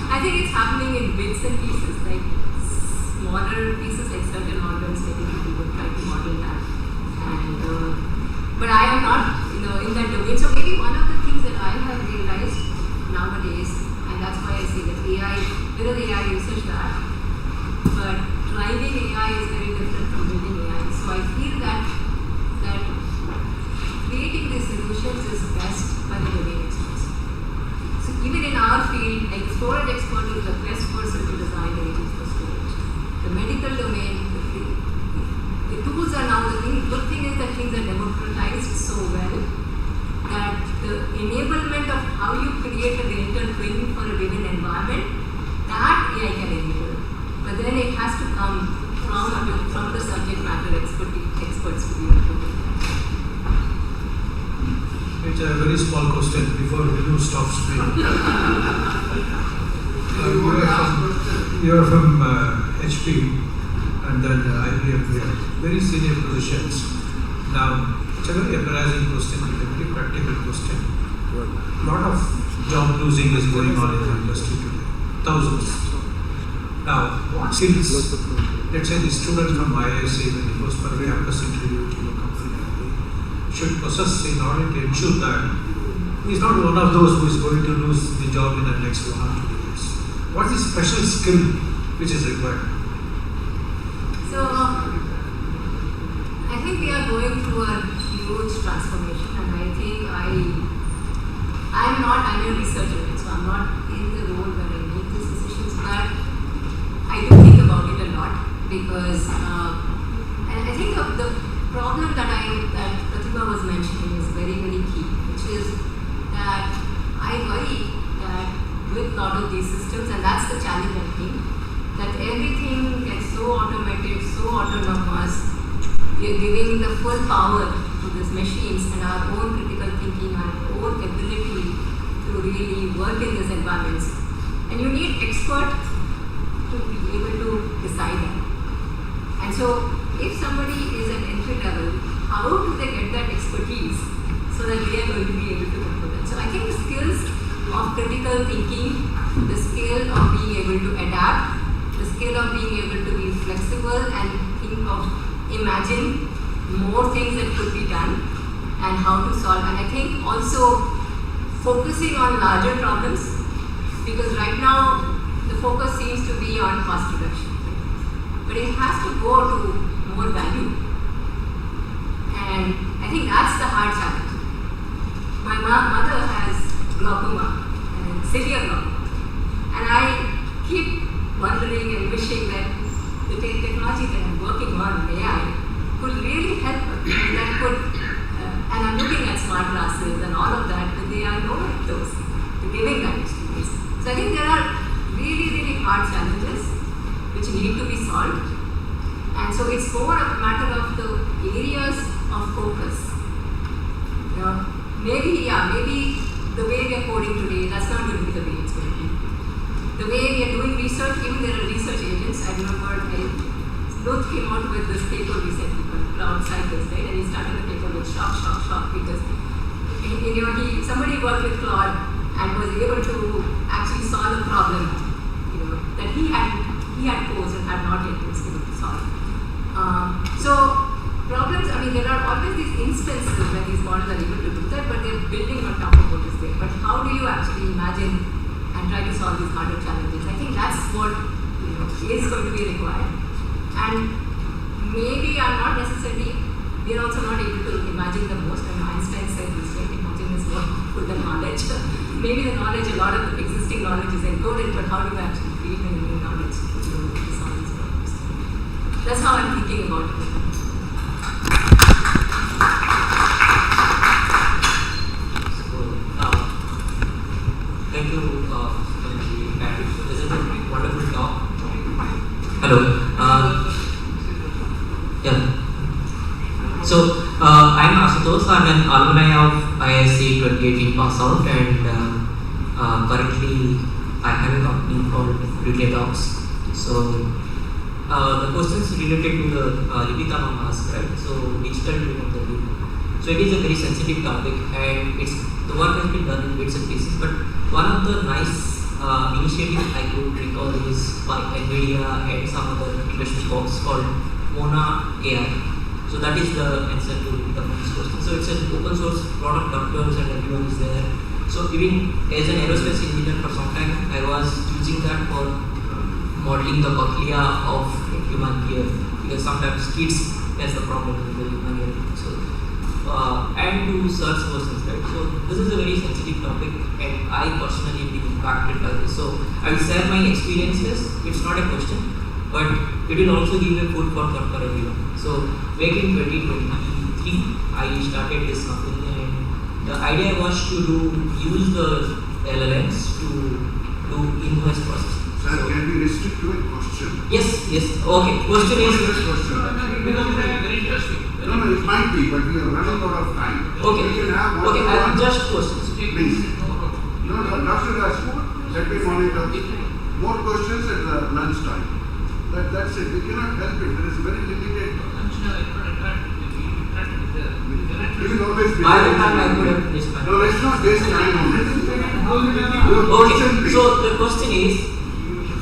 I think it's happening in bits and pieces, like smaller pieces, like certain organs, maybe people would try to model that. And but I am not, in that domain. So maybe one of the things that I have realized nowadays, and that's why I say that AI, AI uses that, but driving AI is very different from building AI. So I feel that creating these solutions is best by the domain experts. So even in our field, like storage expert is the best person to design the agents for storage. The medical domain, the tools are now, the good thing is that things are democratized so well that the enablement of how you create a digital twin for a given environment, that AI can enable. But then it has to come from the subject matter experts to be able to do that. It's a very small question before Vinu stops me. You are from HP and then IBM here, very senior positions. Now, it's a very embarrassing question, a very practical question. A lot of job losing is going on in the industry today, thousands. Now, what skills, let's say the student from IISc when he goes for a campus interview to a company, should possess in order to ensure that he is not one of those who is going to lose the job in the next 1 or 2 years. What is the special skill which is required? So, I think we are going through a huge transformation, and I think I'm a researcher, so I'm not in the role where I make these decisions, but I do think about it a lot because, and I think the problem that Pratibha was mentioning is very, very key, which is that I worry that with a lot of these systems, and that's the challenge I think, that everything gets so automated, so autonomous, we are giving the full power to these machines and our own critical thinking, our own ability to really work in these environments. And you need experts to be able to decide that. And so, if somebody is at entry level, how do they get that expertise so that they are going to be able to control that? So I think the skills of critical thinking, the skill of being able to adapt, the skill of being able to be flexible and think of, imagine more things that could be done and how to solve. And I think also focusing on larger problems, because right now the focus seems to be on cost reduction, but it has to go to more value. And I think that's the hard challenge. My mother has glaucoma, and severe glaucoma, and I keep wondering and wishing that the technology that I'm working on, AI, could really help her. And that could, and I'm looking at smart glasses and all of that, but they are nowhere close to giving that experience. So I think there are really, really hard challenges which need to be solved. And so it's more a matter of the areas of focus. Maybe the way we are coding today, that's not going to be the way it's going to be. the way we are doing research, even there are research agents. I remember Luth came out with this paper recently called Cloud Cycles, right? And he started the paper with shock, because somebody worked with Claude and was able to actually solve a problem, that he had posed and had not yet been able to solve. So problems, there are always these instances where these models are able to do that, but they're building on top of what is there. But how do you actually imagine and try to solve these harder challenges? I think that's what is going to be required. And maybe we are also not able to imagine the most. And Einstein said this, right? Imagine is what put the knowledge. Maybe the knowledge, a lot of the existing knowledge is encoded, but how do we actually create a new knowledge to solve these problems? That's how I'm thinking about it. Thank you, Patrick. This is a wonderful talk. Hello. So, I'm Asutosh. I'm an alumni of IISc 2018 pass out, and currently I have a company called Relay Talks. So, the questions related to the Lipita Mamas, right? So, digital twin of the Lip. So, it is a very sensitive topic, and the work has been done in bits and pieces. But one of the nice initiatives I could recall is by NVIDIA and some other industry folks called Mona AI. So that is the answer to the first question. So it's an open source, lot of doctors and everyone is there. So even as an aerospace engineer for some time, I was using that for modeling the cochlea of human ear, because sometimes kids has the problem with the human ear. So and to search questions, right? So this is a very sensitive topic, and I personally been impacted by this. So I will share my experiences. It's not a question, but it will also give a food for thought for everyone. So back in 2023, I started this company, and the idea was to use the LLMs to do invoice processing. Sir, so, can we restrict to a question? Yes. Okay. Question is. Because it is very interesting. No, it might be, but we are running out of time. Okay. We can have one. Okay, I have just questions. Please. No, Dr. Das, let me monitor. More questions at the lunch time. That's it. We cannot help it. There is very limited. We will always be. By the time I could have finished my. No, let's not waste time on it. Okay. So the question is,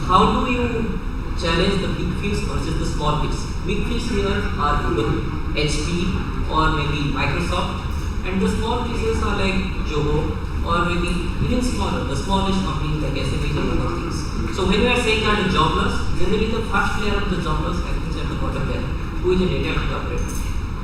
how do you challenge the big fish versus the small fish? Big fish here are Google, HP, or maybe Microsoft, and the small fishes are like Joho, or maybe even smaller, the smallest companies like SMEs and other things. So when we are saying that the jobless, generally the first layer of the jobless happens at the bottom layer, who is a data operator.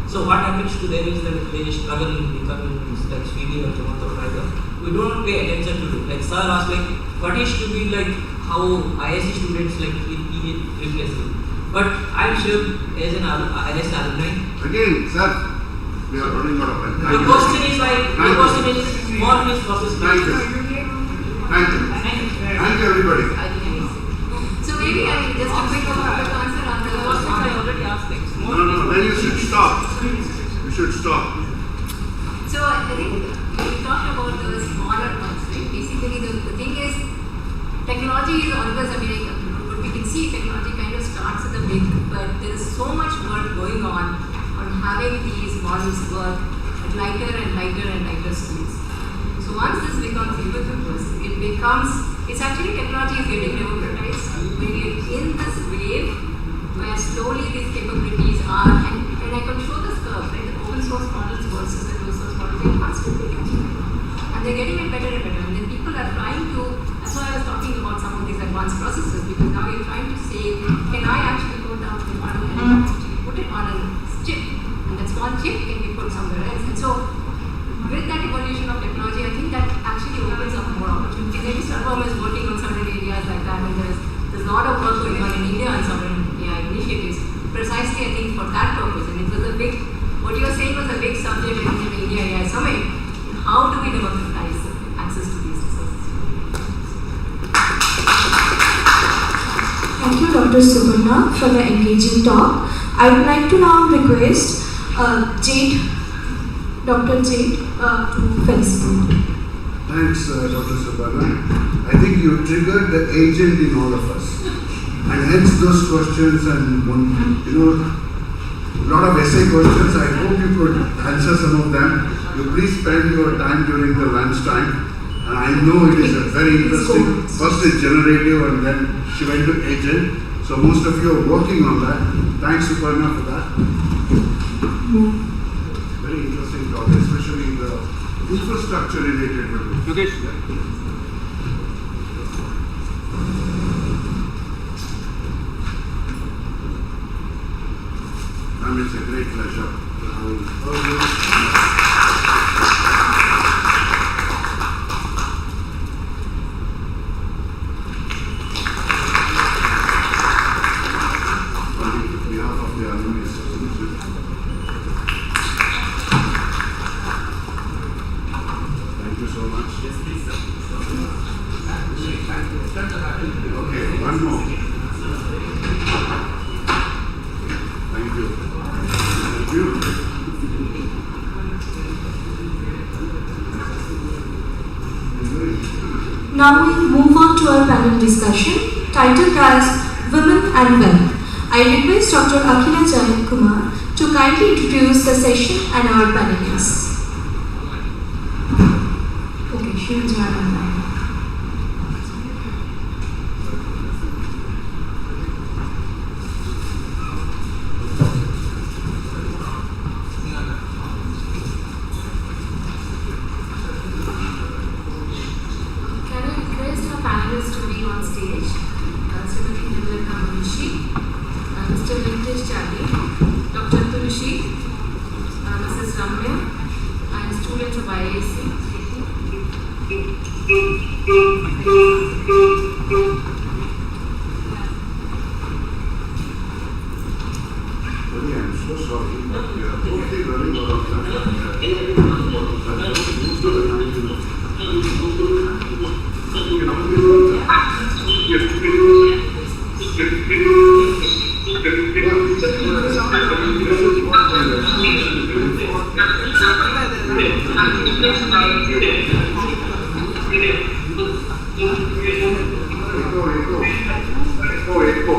So what happens to them is that they struggle in becoming like Swiggy or Zomato driver. We do not pay attention to it. Like sir asked, like what is to be like how IISc students like replaceable. But I'm sure as an IISc alumni. Again, sir, we are running out of time. The question is small fish versus big fish. Thank you, everybody. So maybe I just a quick answer on the questions I already asked. No, then you should stop. You should stop. So I think we talked about the smaller ones, right? Basically, the thing is, technology is always, but we can see technology kind of starts at the big, but there is so much work going on having these models work at lighter and lighter speeds. So once this becomes ubiquitous, it's actually technology is getting democratized. When you're in this wave where slowly these capabilities are, and I can show this curve, right? The open source models versus the closed source models, they're constantly catching up. And they're getting it better and better. And then people are trying to, that's why I was talking about some of these advanced processes, because now you're trying to say, can I actually go down to the model and actually put it on a chip? And that small chip can be put somewhere else. And so, with that evolution of technology, I think that actually opens up more opportunities. Maybe Sarvam is working on certain areas like that, and there's a lot of work going on in India on certain AI initiatives, precisely I think for that purpose. And it was what you were saying was a big subject in the India AI Summit. How do we democratize access to these resources? Thank you, Dr. Subarna, for the engaging talk. I would like to now request Dr. Jade to felicitate. Thanks, Dr. Subarna. I think you triggered the agent in all of us. And hence those questions and, a lot of essay questions. I hope you could answer some of them. You please spend your time during the lunch time. And I know it is a very interesting, first is generative and then she went to agent. So most of you are working on that. Thanks, Suparna, for that. Very interesting talk, especially the infrastructure related with it. And it's a great pleasure to have you. On behalf of the Alumni Association. Thank you so much. Yes, please, sir. Okay, one more. Thank you. Thank you. Now we move on to our panel discussion titled as Women and Wealth. I request Dr. Akhila Jayan Kumar to kindly introduce the session and our panelists. Okay, she will join online. Can I request our panelists to be on stage? Srimati Nirmala Munshi, Mr. Venkatesh Chadi, Dr. Tulsi, Mrs. Ramya, and students of IISc. Really, I'm so sorry, but we are totally running out of time. Most of the time, you can only do that. Echo.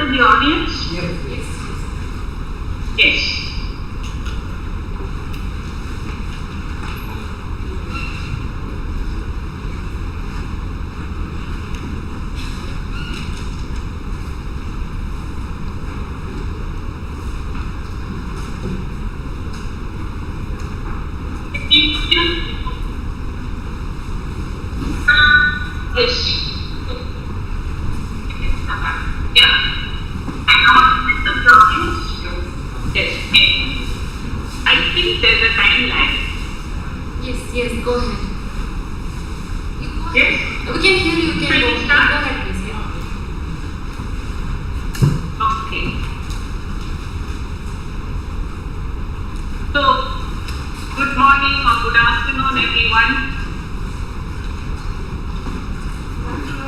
to the audience? Yes. Yes. Yes. Yeah. Yes. I think there's a time lag. Yes, go ahead. You go ahead. Yes. We can hear you, you can Shall go. we start? Go ahead, please. Yeah. Okay. So, good morning or good afternoon, everyone.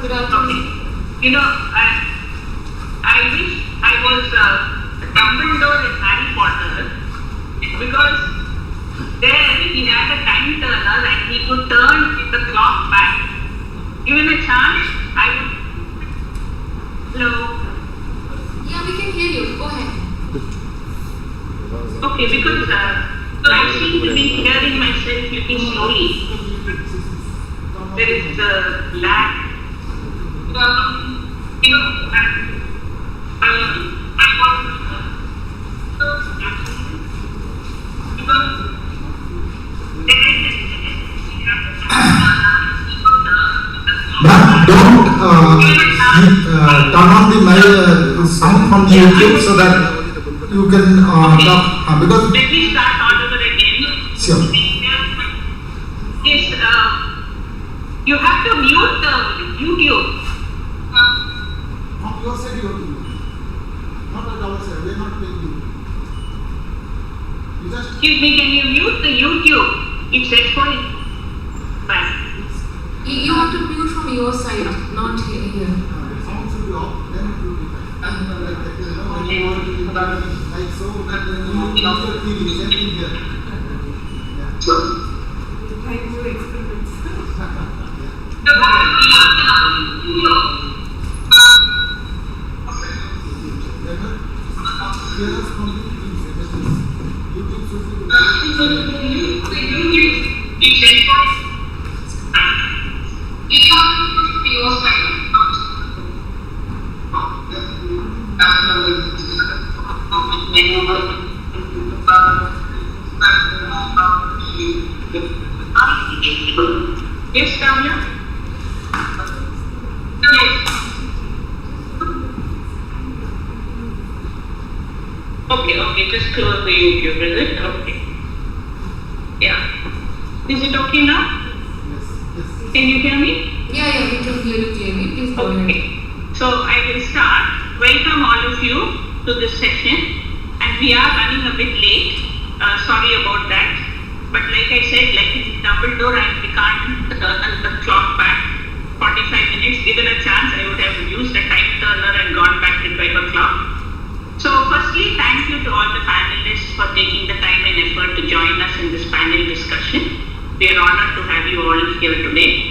Good afternoon. You know, I wish I was Dumbledore in Harry Potter because there he had a time turner and he could turn the clock back. Given a chance, I would. Hello. Yeah, we can hear you. Go ahead. Okay, because I seem to be hearing myself little slowly. There is lag. You know, I want Ma'am, don't turn on the sound from the YouTube so that you can talk. Because let me start all over again. sure. Yes, you have to mute the YouTube. From your side, you have to do. Not at our side. We are not playing you. You just. Excuse me, can you mute the YouTube? It's recording. Bye. You have to mute from your side, not here. Sound should be off, then it will be fine. Like that, when you want to like so, that when you mute your TV, same thing here. Yeah. Trying to experiments. Hear us from the YouTube should be. It's recording. It's not your side. Yes, Kamya? Yes. Okay, just close the YouTube, is it? Okay. Yeah. Is it okay now? Yes. Can you hear me? Yeah, we can hear you clearly. Please go ahead. Okay. So I will start. Welcome all of you to this session. And we are running a bit late. Sorry about that. But like I said, like in Dumbledore, and we can't turn the clock back 45 minutes. Given a chance, I would have used a time turner and gone back to 12 o'clock. So firstly, thank you to all the panelists for taking the time and effort to join us in this panel discussion. We are honored to have you all here today.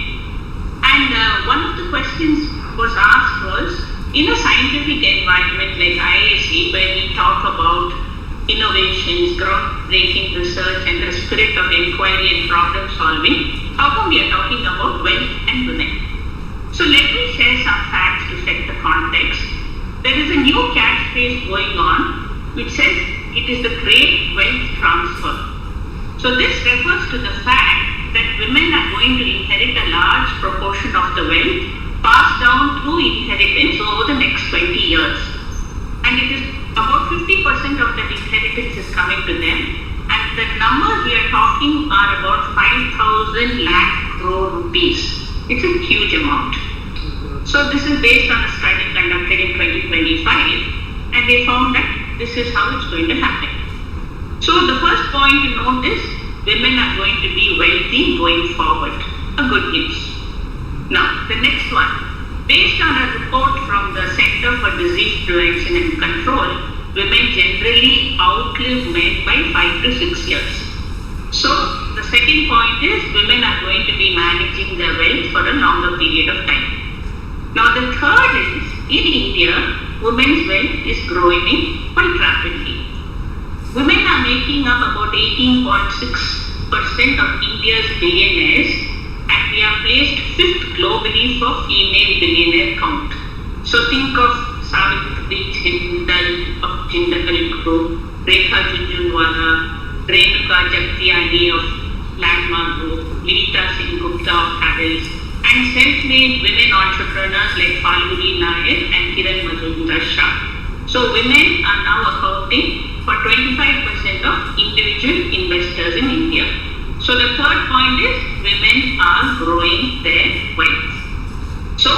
And one of the questions was asked was, in a scientific environment like IISc, where we talk about innovations, groundbreaking research, and the spirit of inquiry and problem solving, how come we are talking about wealth and women? So let me share some facts to set the context. There is a new catchphrase going on which says it is the great wealth transfer. So this refers to the fact that women are going to inherit a large proportion of the wealth passed down through inheritance over the next 20 years. And it is about 50% of that inheritance is coming to them. And the numbers we are talking are about 5,000 lakh crore rupees. It's a huge amount. So this is based on a study conducted in 2025, and they found that this is how it's going to happen. So the first point to note is women are going to be wealthy going forward. A good news. Now the next one, based on a report from the Center for Disease Prevention and Control, women generally outlive men by 5 to 6 years. So the second point is women are going to be managing their wealth for a longer period of time. Now the third is, in India, women's wealth is growing quite rapidly. Women are making up about 18.6% of India's billionaires, and we are placed 5th globally for female billionaire count. So think of Savitri Jindal of Jindal Group, Rekha Jhunjhunwala, Renuka Jagtiani of Landmark Group, Lita Singh Gupta of Havells, and self-made women entrepreneurs like Falguni Nair and Kiran Mazumdar-Shah. So women are now accounting for 25% of individual investors in India. So the third point is women are growing their wealth. So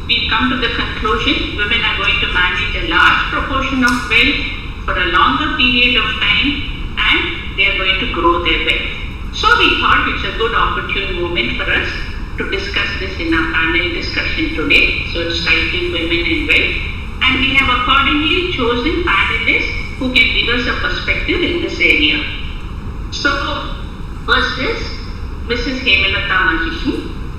we come to the conclusion, women are going to manage a large proportion of wealth for a longer period of time, and they are going to grow their wealth. So we thought it's a good opportune moment for us to discuss this in our panel discussion today. So it's titled Women and Wealth, and we have accordingly chosen panelists who can give us a perspective in this area. So first is Mrs. Hemalata Mahishi.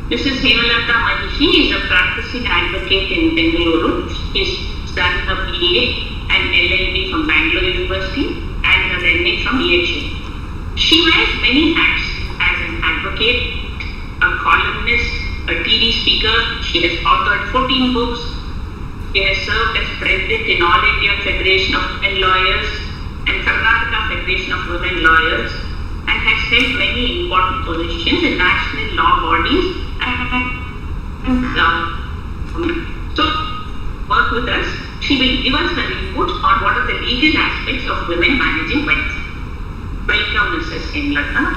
Mrs. Hemalata Mahishi is a practicing advocate in Bengaluru. She's done her BA and LLB from Bangalore University and her MA from EHA. She wears many hats as an advocate, a columnist, a TV speaker. She has authored 14 books. She has served as president in All India Federation of Women Lawyers and Karnataka Federation of Women Lawyers, and has held many important positions in national law bodies and so work with us. She will give us her input on what are the legal aspects of women managing wealth. Welcome, Mrs. Hemalata.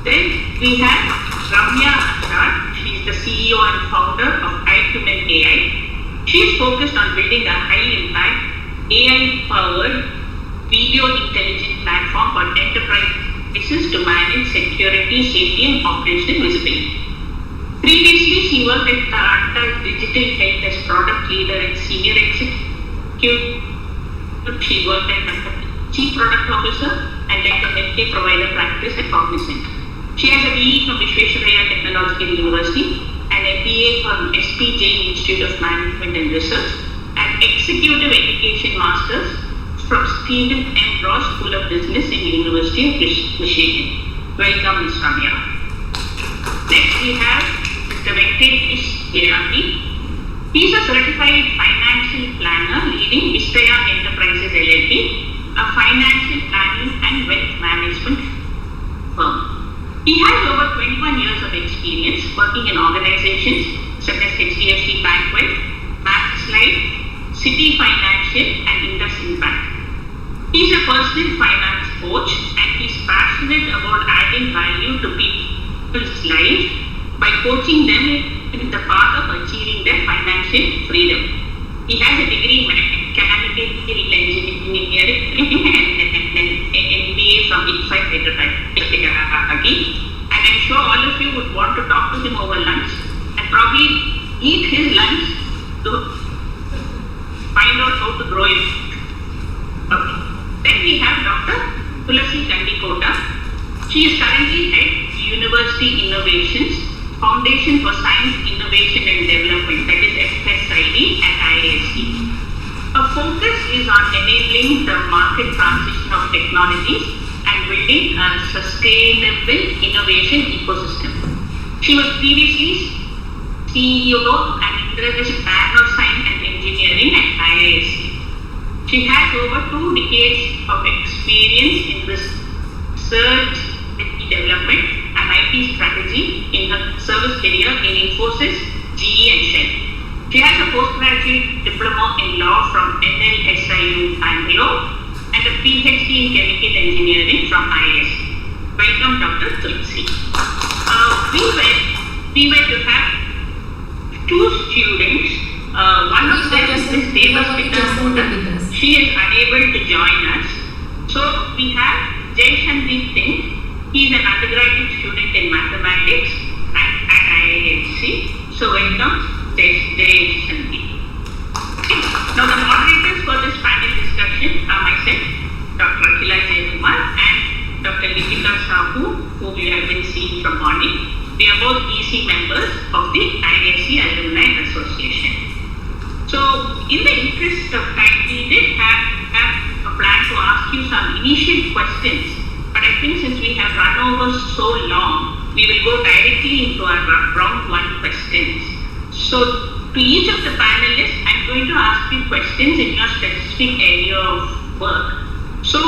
Then we have Ramya Achar. She is the CEO and founder of iCumen AI. She is focused on building a high-impact, AI-powered video intelligence platform for enterprises to manage security, safety, and operational visibility. Previously, she worked at Tata Digital Health as product leader and senior executive. She worked as chief product officer and led the healthcare provider practice at Cognizant. She has a BE from Visvesvaraya Technological University, an MBA from SP Jain Institute of Management and Research, and Executive Education Masters from Stephen M. Ross School of Business in University of Michigan. Welcome, Ms. Ramya. Next, we have Mr. Venkatesh Girati. He is a certified financial planner leading Vistaya Enterprises LLP, a financial planning and wealth management firm. He has over 21 years of experience working in organizations such as HDFC Bankwell, Maxlife, City Financial, and Indus Impact. He is a personal finance coach, and he is passionate about adding value to people's lives by coaching them in the path of achieving their financial freedom. He has a degree in mechanical engineering and an MBA from IISc Alumni. And I'm sure all of you would want to talk to him over lunch and probably eat his lunch to find out how to grow it. Okay. Then we have Dr. Tulasi Gandikota. She is currently at University Innovations, Foundation for Science, Innovation and Development, that is FSID at IISc. Her focus is on enabling the market transition of technologies and building a sustainable innovation ecosystem. She was previously CEO and Internship Nanoscience and Engineering at IISc. She has over 2 decades of experience in research, development, and IT strategy in her service career in Infosys, GE, and Shell. She has a postgraduate diploma in law from NLSIU Bangalore and a PhD in chemical engineering from IISc. Welcome, Dr. Tulsi. We were to have 2 students. One of them is Ms. Devasmita. She is unable to join us. So we have Jayshandeep Singh. He is an undergraduate student in mathematics at IISc. So welcome, Jayshandeep. Now the moderators for this panel discussion are myself, Dr. Akhila Jayakumar, and Dr. Nikita Sahu, who we have been seeing from morning. We are both EC members of the IISc Alumni Association. So in the interest of some initial questions, but I think since we have run over so long, we will go directly into our round one questions. So to each of the panelists, I'm going to ask you questions in your specific area of work. So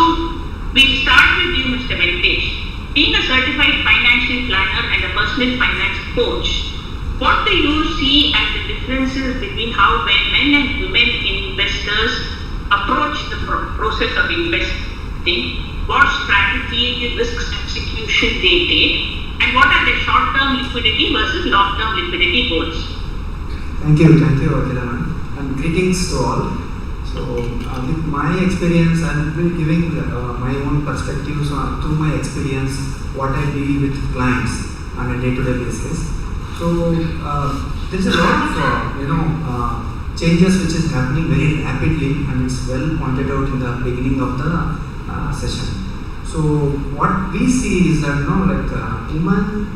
we'll start with you, Mr. Venkatesh. Being a certified financial planner and a personal finance coach, what do you see as the differences between how men and women investors approach the process of investing, what strategy, risks, execution they take, and what are the short-term liquidity versus long-term liquidity goals? Thank you, Akila ma'am, and greetings to all. So, with my experience, I will be giving my own perspectives through my experience, what I deal with clients on a day-to-day basis. So, there is a lot of changes which is happening very rapidly, and it's well pointed out in the beginning of the session. So, what we see is that women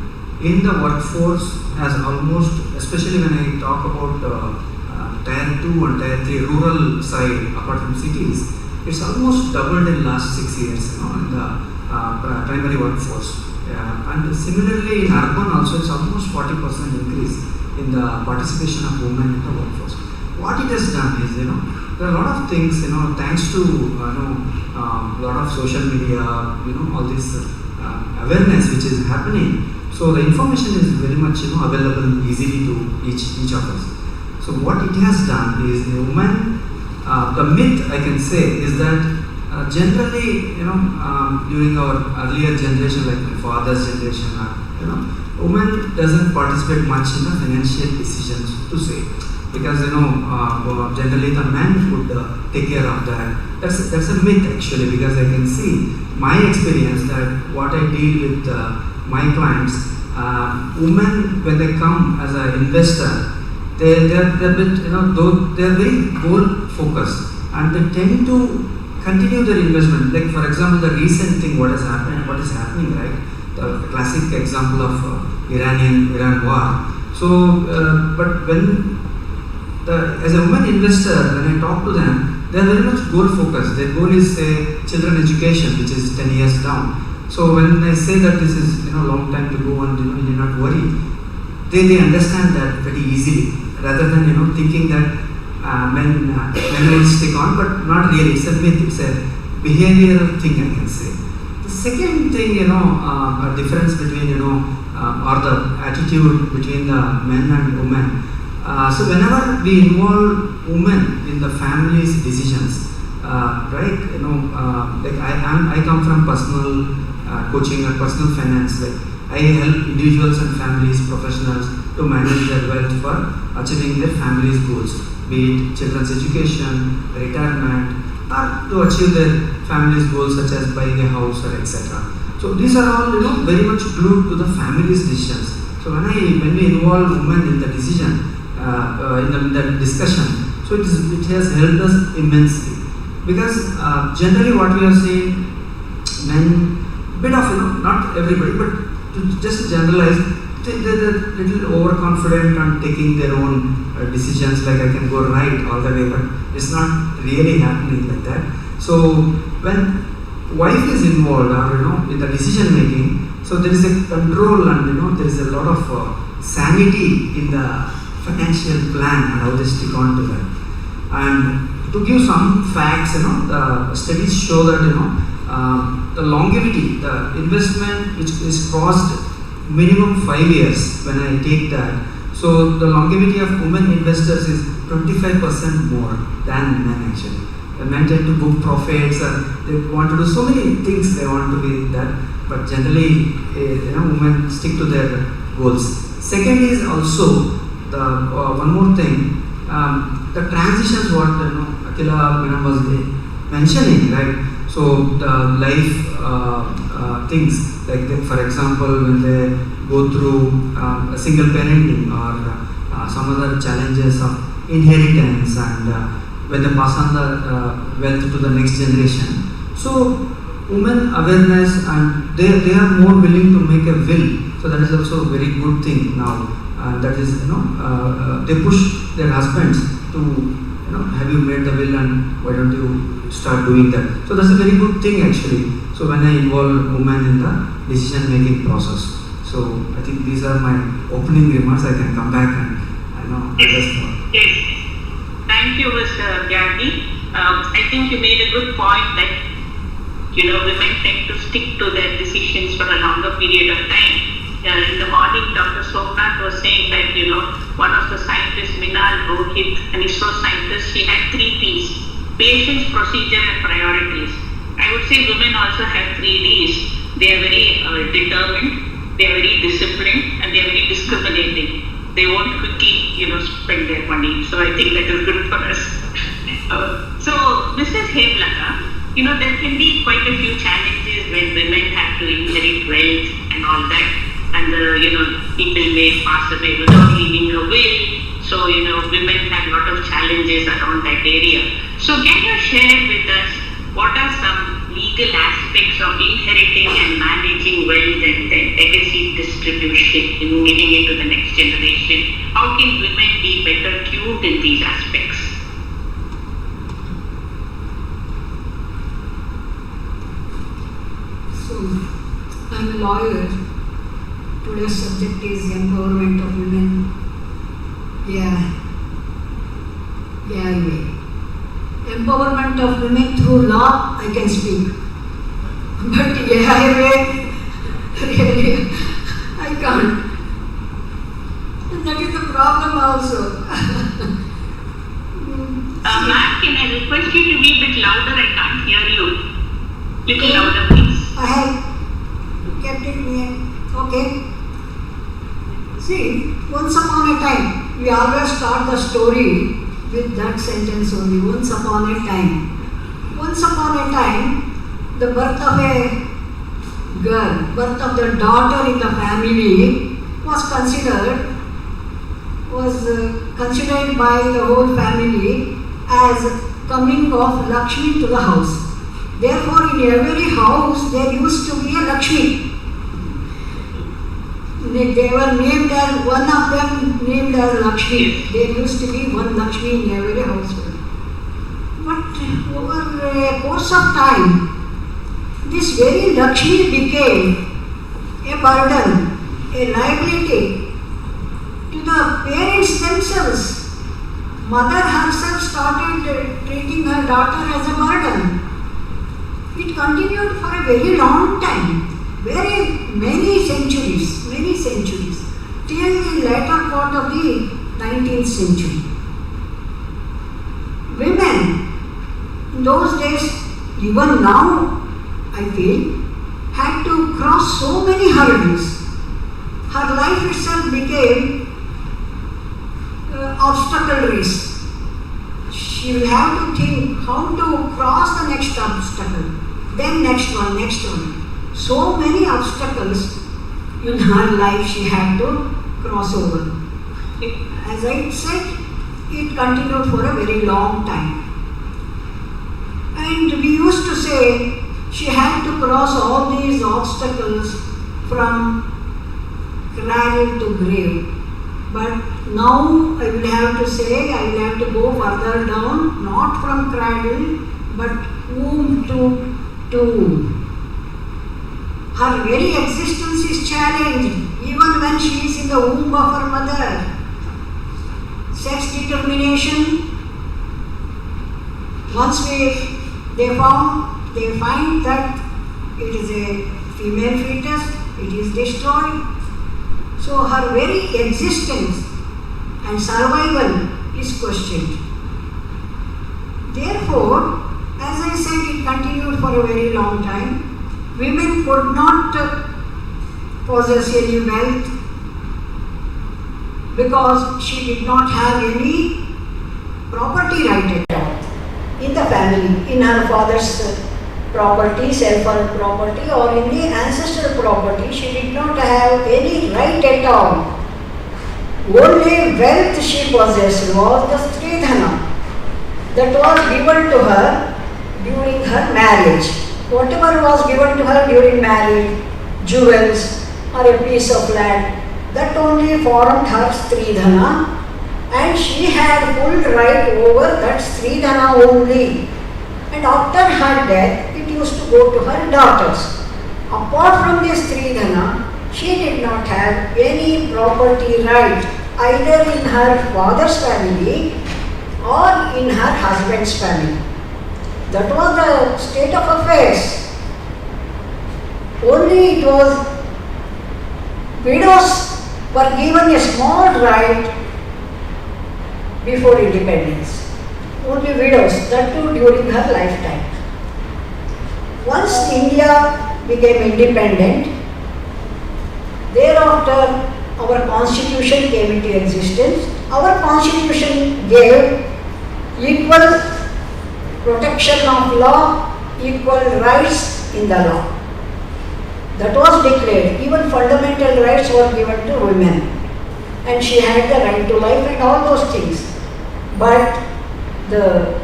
in the workforce has almost, especially when I talk about Tier 2 and Tier 3 rural side apart from cities, it's almost doubled in last 6 years in the primary workforce. And similarly in urban also it's almost 40% increase in the participation of women in the workforce. What it has done is, there are a lot of things, thanks to lot of social media, all this awareness which is happening. So the information is very much available easily to each of us. So what it has done is the woman, the myth I can say is that generally, during our earlier generation, like my father's generation, woman doesn't participate much in the financial decisions to say, because generally the man would take care of that. That's a myth actually, because I can see my experience that what I deal with my clients, women when they come as an investor, they're a bit, though they're very goal focused, and they tend to continue their investment. Like for example, the recent thing, what is happening, right? The classic example of Iran war. So, but when as a woman investor, when I talk to them, they are very much goal focused. Their goal is say children education, which is 10 years down. So when I say that this is long time to go and you need not worry, they understand that very easily, rather than thinking that men will stick on, but not really. It's a myth. It's a behavioral thing, I can say. The second thing, a difference between or the attitude between the men and women. So whenever we involve women in the family's decisions, right? Like I come from personal coaching and personal finance. Like I help individuals and families, professionals to manage their wealth for achieving their family's goals, be it children's education, retirement, or to achieve their family's goals such as buying a house or etc. So these are all very much glued to the family's decisions. So when we involve women in the decision, in the discussion, so it has helped us immensely, because generally what we are seeing, men, bit of not everybody, but to just generalize, they're little overconfident on taking their own decisions, like I can go right all the way, but it's not really happening like that. So when wife is involved or in the decision making, so there is a control and there is a lot of sanity in the financial plan and how they stick on to that. And to give some facts, the studies show that the longevity, the investment which is crossed minimum 5 years when I take that. So the longevity of women investors is 25% more than men actually. The men tend to book profits and they want to do so many things, they want to be that, but generally women stick to their goals. Second is also the one more thing, the transitions what Akila madam was mentioning, right? So the life things, like for example when they go through a single parenting or some other challenges of inheritance, and when they pass on the wealth to the next generation. So women awareness, and they are more willing to make a will. So that is also a very good thing now. That is they push their husbands to have you made the will and why don't you start doing that? So that's a very good thing actually. So when I involve women in the decision making process. So I think these are my opening remarks. I can come back and address more. Yes. Thank you, Mr. Gyagi. I think you made a good point that women tend to stick to their decisions for a longer period of time. In the morning, Dr. Somnath was saying that one of the scientists, Minal Rohit, an ISRO scientist, she had 3 P's: patience, procedure, and priorities. I would say women also have 3 D's. They are very determined, they are very disciplined, and they are very discriminating. They won't quickly, spend their money. So I think that is good for us. So, Mrs. Hemlata, there can be quite a few challenges when women have to inherit wealth and all that. And people may pass away without leaving a will. So, women have a lot of challenges around that area. So, can you share with us what are some legal aspects of inheriting and managing wealth and then legacy distribution, giving it to the next generation? How can women be better tuned in these aspects? So, I'm a lawyer. Today's subject is empowerment of women. Empowerment of women through law, I can speak. But really, I can't. And that is the problem also. Ma'am, can I request you to be a bit louder? I can't hear you. Little louder, please. I have kept it near. Okay. See, once upon a time, we always start the story with that sentence only, once upon a time. Once upon a time, the birth of a girl, birth of the daughter in the family was considered by the whole family as coming of Lakshmi to the house. Therefore, in every house, there used to be a Lakshmi. They were named as, one of them named as Lakshmi. There used to be one Lakshmi in every household. But over a course of time, this very Lakshmi became a burden, a liability to the parents themselves. Mother herself started treating her daughter as a burden. It continued for a very long time. Very many centuries, till the latter part of the 19th century. Women, in those days, even now, I feel, had to cross so many hurdles. Her life itself became obstacle race. She will have to think how to cross the next obstacle, then next one. So many obstacles in her life she had to cross over. As I said, it continued for a very long time. And we used to say she had to cross all these obstacles from cradle to grave. But now I will have to say, I will have to go further down, not from cradle, but womb to womb. Her very existence is challenged even when she is in the womb of her mother. Sex determination, once they find that it is a female fetus, it is destroyed. So her very existence and survival is questioned. Therefore, as I said, it continued for a very long time. Women could not possess any wealth because she did not have any property right at all in the family, in her father's property, self-earned property, or in the ancestral property. She did not have any right at all. Only wealth she possessed was the Stridhana that was given to her during her marriage. Whatever was given to her during marriage, jewels or a piece of land, that only formed her Stridhana, and she had full right over that Sridhana only. And after her death, it used to go to her daughters. Apart from this Sridhana, she did not have any property right either in her father's family or in her husband's family. That was the state of affairs. Only it was widows were given a small right before independence. Only widows, that too during her lifetime. Once India became independent, thereafter our constitution came into existence. Our constitution gave equal protection of law, equal rights in the law. That was declared. Even fundamental rights were given to women. And she had the right to life and all those things. But the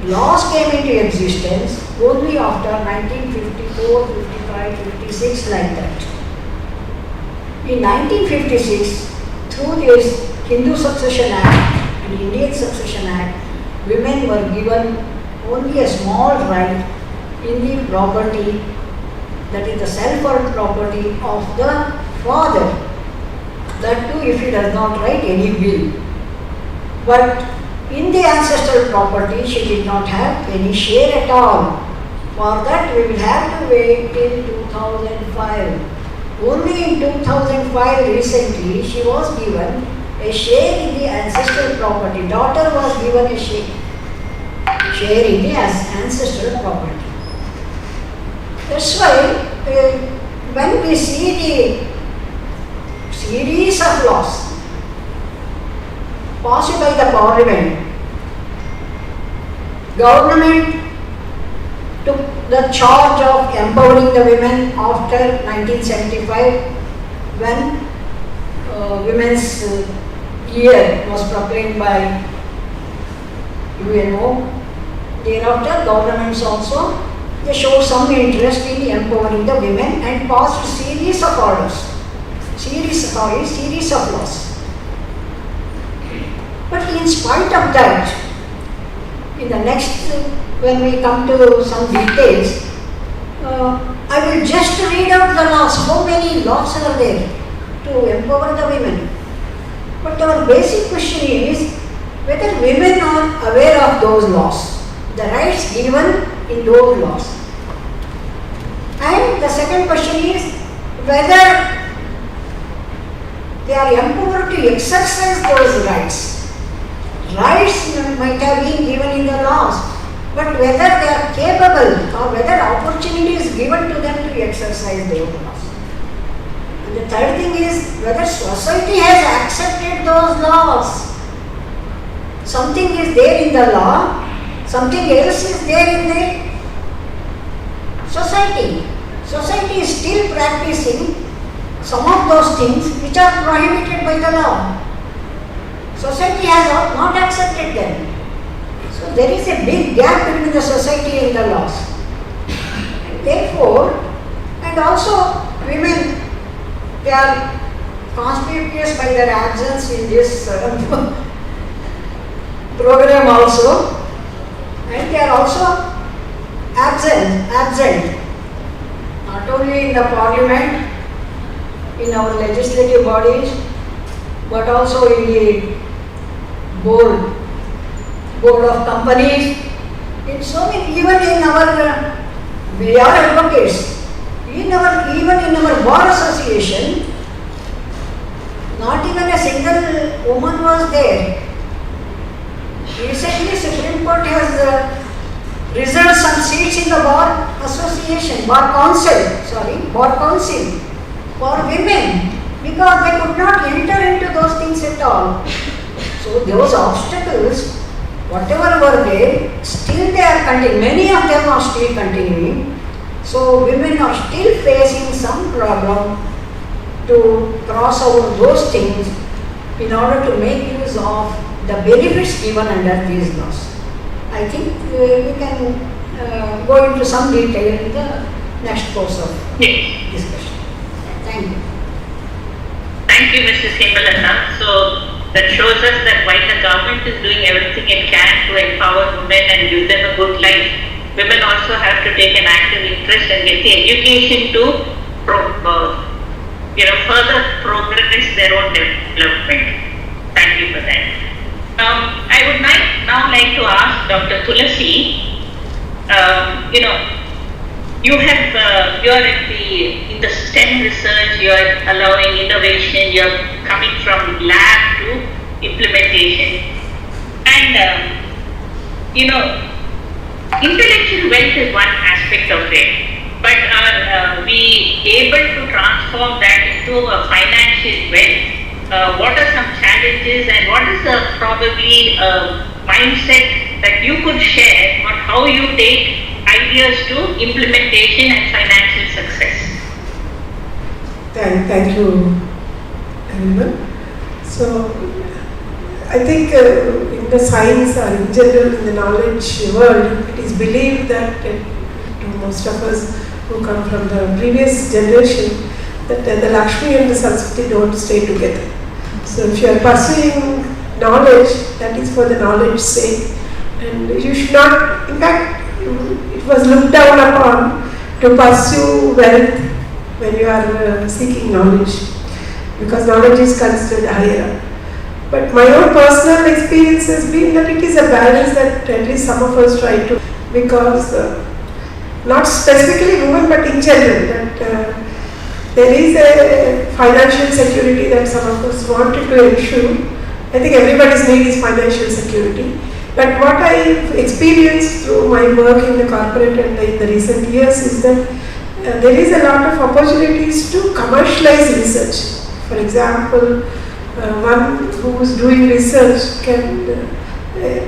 laws came into existence only after 1954, 55, 56, like that. In 1956, through this Hindu Succession Act and Indian Succession Act, women were given only a small right in the property, that is the self-earned property of the father. That too if he does not write any will. But in the ancestral property, she did not have any share at all. For that we will have to wait till 2005. Only in 2005 recently she was given a share in the ancestral property. Daughter was given a share in the ancestral property. That's why when we see the series of laws passed by the parliament, government took the charge of empowering the women after 1975 when Women's Year was proclaimed by UNO. Thereafter, governments also, they showed some interest in empowering the women and passed series of orders, series of laws. But in spite of that, in the next, when we come to some details, I will just read out the laws. How many laws are there to empower the women? But our basic question is whether women are aware of those laws, the rights given in those laws. And the second question is whether they are empowered to exercise those rights. Rights might have been given in the laws, but whether they are capable or whether opportunity is given to them to exercise those laws. And the third thing is whether society has accepted those laws. Something is there in the law, something else is there in the society. Society is still practicing some of those things which are prohibited by the law. Society has not accepted them. So there is a big gap between the society and the laws. And therefore, and also women, they are conspicuous by their absence in this program also, and they are also absent, not only in the parliament, in our legislative bodies, but also in the board of companies, in so many, even in our, we are advocates, even in our bar association, not even a single woman was there. Recently, Supreme Court has reserved some seats in the bar council for women, because they could not enter into those things at all. So those obstacles, whatever were there, still they are continuing. Many of them are still continuing. So women are still facing some problem to cross over those things in order to make use of the benefits given under these laws. I think we can go into some detail in the next course of discussion. Thank you. Thank you, Mrs. Hembalata. So, that shows us that while the government is doing everything it can to empower women and give them a good life, women also have to take an active interest and get the education to further progress their own development. Thank you for that. I would now like to ask Dr. Tulasi. You are in the STEM research. You are allowing innovation. You are coming from lab to implementation, and intellectual wealth is one aspect of it. But are we able to transform that into a financial wealth? What are some challenges, and what is the probably mindset that you could share on how you take ideas to implementation and financial success? Thank you, everyone. So, I think in the science or in general in the knowledge world, it is believed that to most of us who come from the previous generation, that the Lakshmi and the Saraswati don't stay together. So if you are pursuing knowledge, that is for the knowledge's sake, and you should not, in fact, it was looked down upon to pursue wealth when you are seeking knowledge, because knowledge is considered higher. But my own personal experience has been that it is a balance that at least some of us try to, because not specifically women but in general, that there is a financial security that some of us wanted to ensure. I think everybody's need is financial security. But what I've experienced through my work in the corporate and in the recent years is that there is a lot of opportunities to commercialize research. For example, one who is doing research can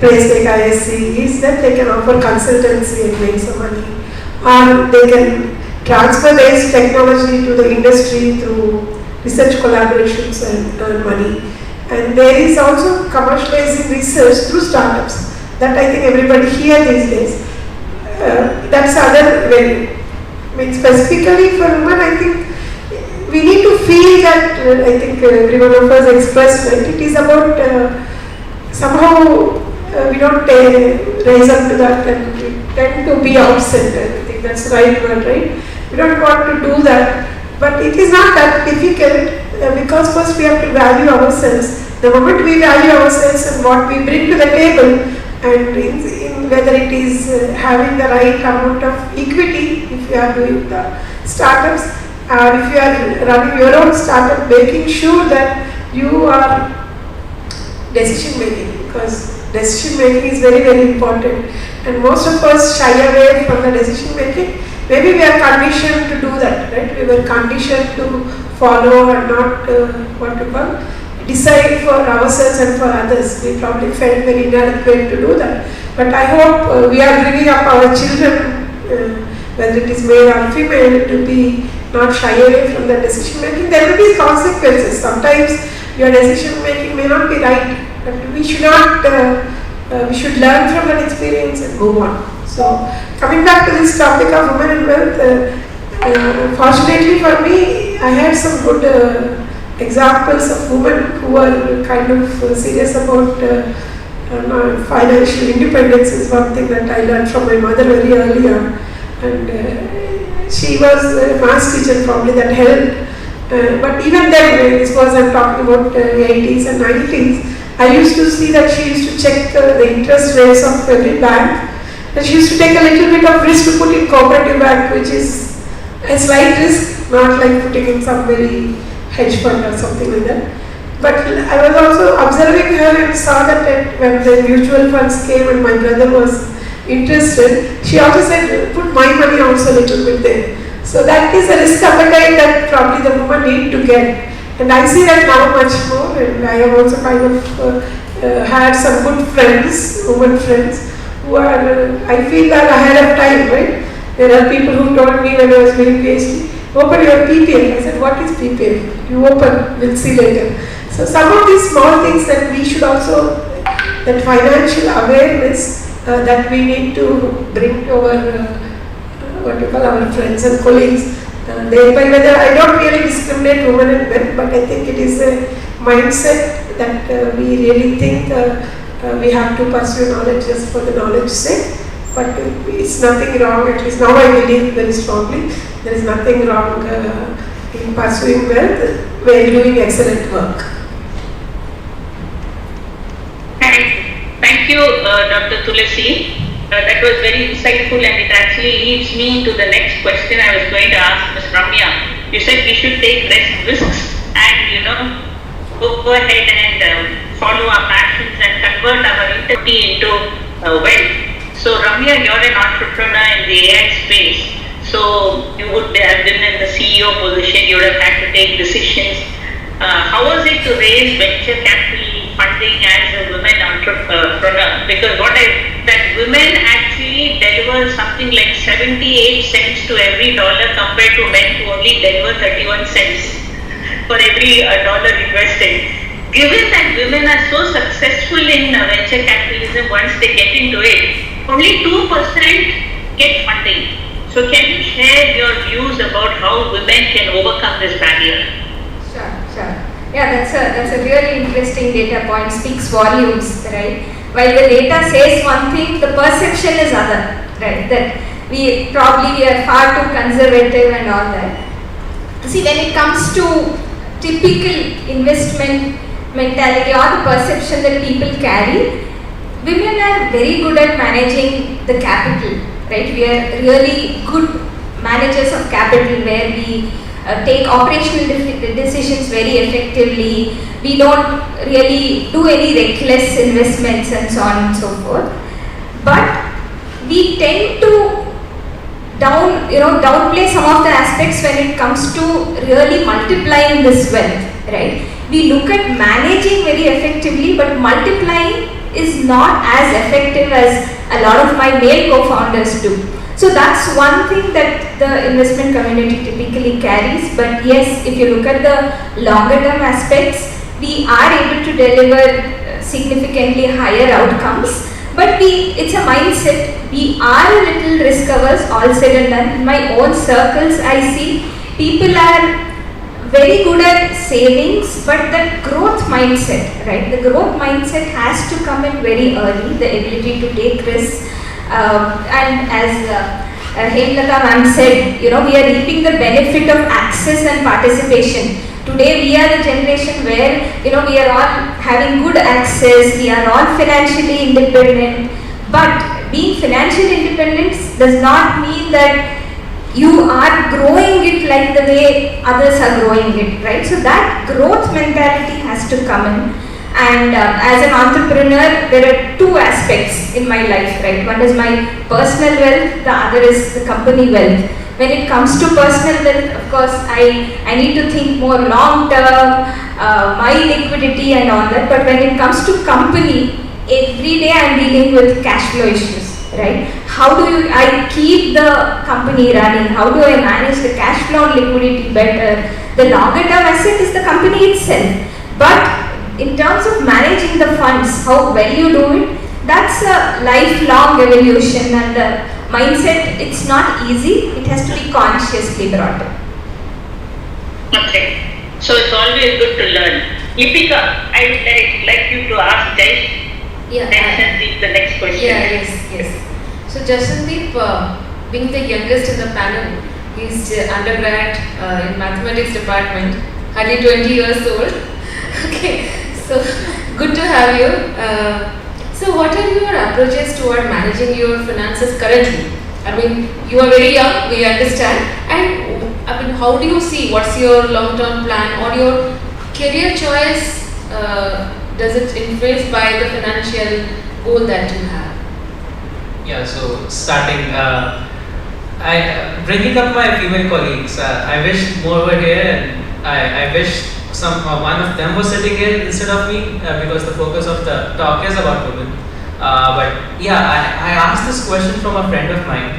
place like IISc is that they can offer consultancy and make some money, or they can transfer this technology to the industry through research collaborations and earn money. And there is also commercializing research through startups that I think everybody here these days. That's other way. I mean, specifically for women, I think we need to feel that, I think every one of us expressed, right? It is about somehow we don't raise up to that and we tend to be out-centered. I think that's the right word, right? We don't want to do that, but it is not that difficult because first we have to value ourselves. The moment we value ourselves and what we bring to the table, and in whether it is having the right amount of equity, if you are doing the startups, or if you are running your own startup, making sure that you are decision making, because decision making is very, very important, and most of us shy away from the decision making. Maybe we are conditioned to do that, right? We were conditioned to follow and not decide for ourselves and for others. We probably felt very inadequate to do that. But I hope we are bringing up our children, whether it is male or female, to be not shy away from the decision making. There will be consequences. Sometimes your decision making may not be right, but we should not. We should learn from that experience and move on. So, coming back to this topic of women and wealth, fortunately for me, I had some good examples of women who are kind of serious about financial independence. Is one thing that I learned from my mother very early on, and she was a maths teacher probably that helped. But even then, this was I'm talking about 80s and 90s, I used to see that she used to check the interest rates of every bank, and she used to take a little bit of risk to put in cooperative bank, which is a slight risk, not like putting in some very hedge fund or something like that. But I was also observing her and saw that when the mutual funds came and my brother was interested, she also said, put my money also a little bit there. So that is a risk appetite that probably the woman need to get. And I see that now much more, and I have also kind of had some good friends, women friends, who are, I feel, are ahead of time, right? There are people who told me when I was doing PhD, open your PPF. I said, what is PPF? You open, we'll see later. So some of these small things that we should also, that financial awareness that we need to bring to our, our friends and colleagues, thereby whether I don't really discriminate women and men, but I think it is a mindset that we really think we have to pursue knowledge just for the knowledge's sake. But it's nothing wrong, at least now I believe very strongly, there is nothing wrong in pursuing wealth while doing excellent work. Thank you, Dr. Tulasi. That was very insightful, and it actually leads me to the next question I was going to ask Ms. Ramya. You said we should take less risks and, go ahead and follow our passions and convert our integrity into wealth. So Ramya, you're an entrepreneur in the AI space. So you would have been in the CEO position, you would have had to take decisions. How was it to raise venture capital funding as a women entrepreneur? Because that women actually deliver something like 78 cents to every dollar compared to men who only deliver 31 cents for every dollar invested. Given that women are so successful in venture capitalism once they get into it, only 2% get funding. So can you share your views about how women can overcome this barrier? Sure. Yeah, that's a really interesting data point, speaks volumes, right? While the data says one thing, the perception is other, right? That we are far too conservative and all that. See, when it comes to typical investment mentality or the perception that people carry, women are very good at managing the capital, right? We are really good managers of capital where we take operational decisions very effectively. We don't really do any reckless investments and so on and so forth. But we tend to downplay some of the aspects when it comes to really multiplying this wealth, right? We look at managing very effectively, but multiplying is not as effective as a lot of my male co-founders do. So that's one thing that the investment community typically carries. But yes, if you look at the longer term aspects, we are able to deliver significantly higher outcomes. But it's a mindset. We are a little risk averse, all said and done. In my own circles, I see people are very good at savings, but the growth mindset, right? The growth mindset has to come in very early, the ability to take risks. And as Hemlata ma'am said, we are reaping the benefit of access and participation. Today we are the generation where, we are all having good access, we are all financially independent. But being financially independent does not mean that you are growing it like the way others are growing it, right? So that growth mentality has to come in. And as an entrepreneur, there are two aspects in my life, right? One is my personal wealth, the other is the company wealth. When it comes to personal wealth, of course, I need to think more long term, my liquidity and all that. But when it comes to company, every day I am dealing with cash flow issues, right? How do I keep the company running? How do I manage the cash flow and liquidity better? The longer term asset is the company itself. But in terms of managing the funds, how well you do it, that's a lifelong evolution, and the mindset, it's not easy, it has to be consciously brought in. Okay, so it's always good to learn. Lipika, I would like you to ask Jai. Yeah. Jashandeep the next question. Yeah, yes. So Jashandeep, being the youngest in the panel, he's undergrad in mathematics department, hardly 20 years old. Okay, so good to have you. So what are your approaches toward managing your finances currently? I mean, you are very young, we understand. And I mean, how do you see, what's your long-term plan or your career choice? Does it influence by the financial goal that you have? Yeah, so starting, I bringing up my female colleagues. I wish more were here, and I wish one of them was sitting here instead of me, because the focus of the talk is about women. But yeah, I asked this question from a friend of mine,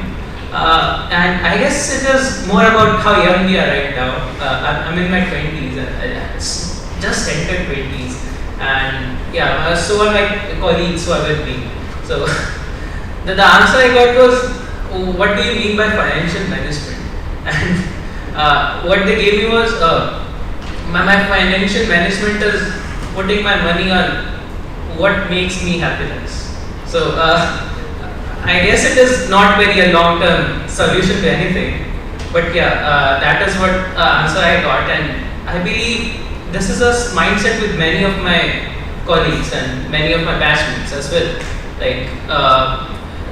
and I guess it is more about how young we are right now. I'm in my 20s, and it's just entered 20s, and yeah, so are my colleagues who are with me. So the answer I got was, what do you mean by financial management? And what they gave me was, my financial management is putting my money on what makes me happiness. So I guess it is not very a long-term solution to anything, but yeah, that is what answer I got, and I believe this is a mindset with many of my colleagues and many of my batchmates as well. Like,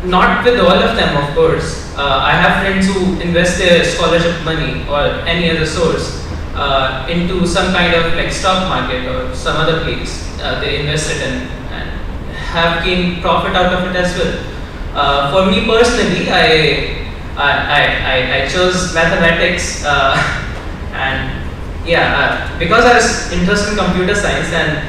not with all of them, of course. I have friends who invest their scholarship money or any other source into some kind of like stock market or some other place. They invest it in and have gained profit out of it as well. For me personally, I chose mathematics and yeah, because I was interested in computer science and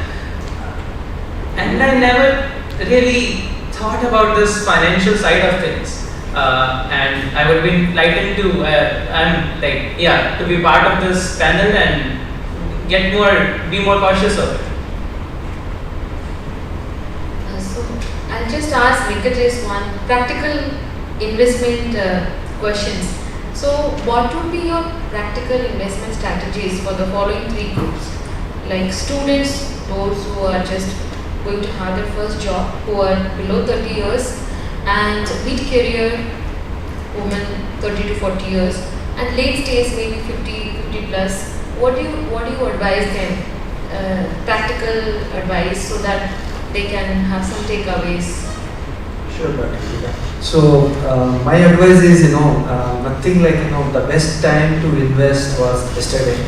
I never really thought about this financial side of things. And I would be enlightened to to be part of this panel and be more cautious of it. So I'll just ask Venkatesh one practical investment questions. So what would be your practical investment strategies for the following three groups? Like students, those who are just going to have their first job, who are below 30 years, and mid-career women 30 to 40 years, and late stage maybe 50 plus. What do you advise them? Practical advice so that they can have some takeaways. Sure, Dr. So my advice is, nothing like, the best time to invest was yesterday,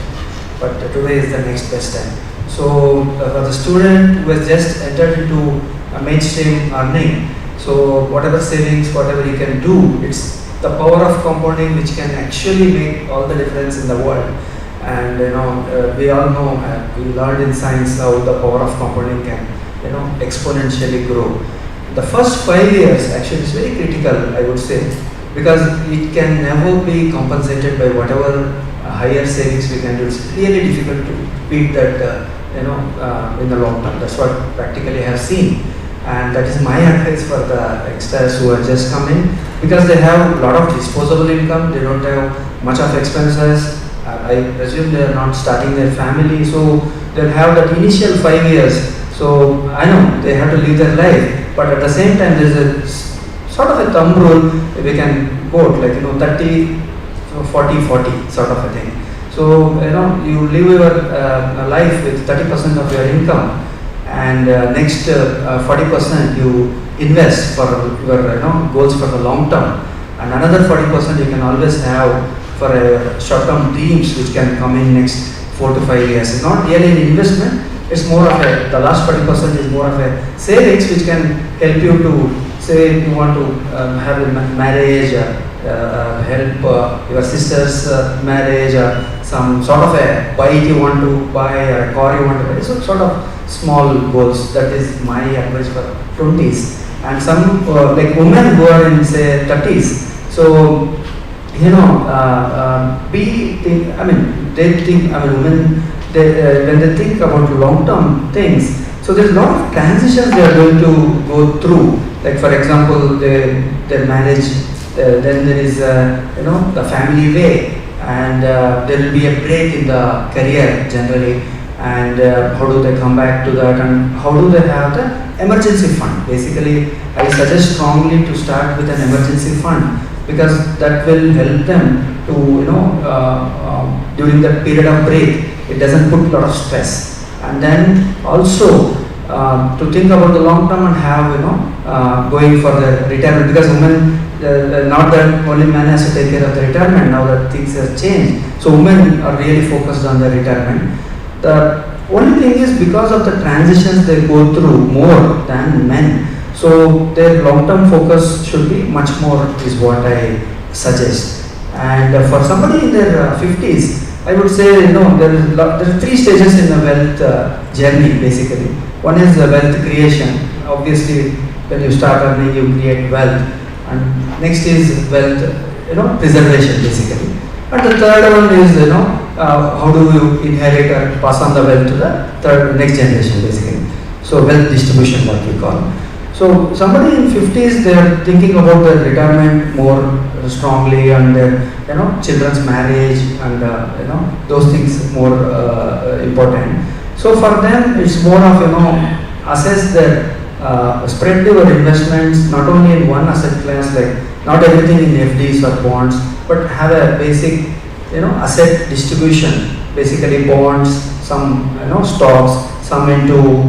but today is the next best time. So for the student who has just entered into a mainstream earning, so whatever savings, whatever he can do, it's the power of compounding which can actually make all the difference in the world. And we all know, we learned in science how the power of compounding can exponentially grow. The first 5 years actually is very critical, I would say, because it can never be compensated by whatever higher savings we can do. It's really difficult to beat that in the long term. That's what practically I have seen, and that is my advice for the youngsters who are just come in, because they have a lot of disposable income, they don't have much of expenses. I presume they are not starting their family, so they'll have that initial 5 years. So I know they have to live their life, but at the same time there's a sort of a thumb rule we can quote, like 30, 40, 40 sort of a thing. So you live your life with 30% of your income, and next 40% you invest for your goals for the long term, and another 40% you can always have for short-term dreams which can come in next 4 to 5 years. It's not really an investment. It's more of the last 40% is more of a savings which can help you to, say, if you want to have a marriage, help your sister's marriage, or some sort of a bike you want to buy, or a car you want to buy. So sort of small goals. That is my advice for 20s. And some like women who are in, say, 30s. So women, when they think about long-term things, so there's a lot of transitions they are going to go through. Like for example, their marriage, then there is the family way, and there will be a break in the career generally, and how do they come back to that, and how do they have the emergency fund. Basically, I suggest strongly to start with an emergency fund, because that will help them to during that period of break, it doesn't put a lot of stress. And then also to think about the long term and have going for the retirement, because women, not that only man has to take care of the retirement, now that things have changed, so women are really focused on the retirement. The only thing is, because of the transitions they go through more than men, so their long-term focus should be much more, is what I suggest. And for somebody in their 50s, I would say, there are 3 stages in the wealth journey basically. One is the wealth creation. Obviously, when you start earning, you create wealth. And next is wealth, preservation basically. And the third one is, how do you inherit or pass on the wealth to the next generation basically. So wealth distribution, what we call. So somebody in 50s, they are thinking about their retirement more strongly, and their children's marriage, and those things more important. So for them, it's more of, assess that, spread your investments not only in one asset class, like not everything in FDs or bonds, but have a basic, asset distribution, basically bonds, some, stocks, some into,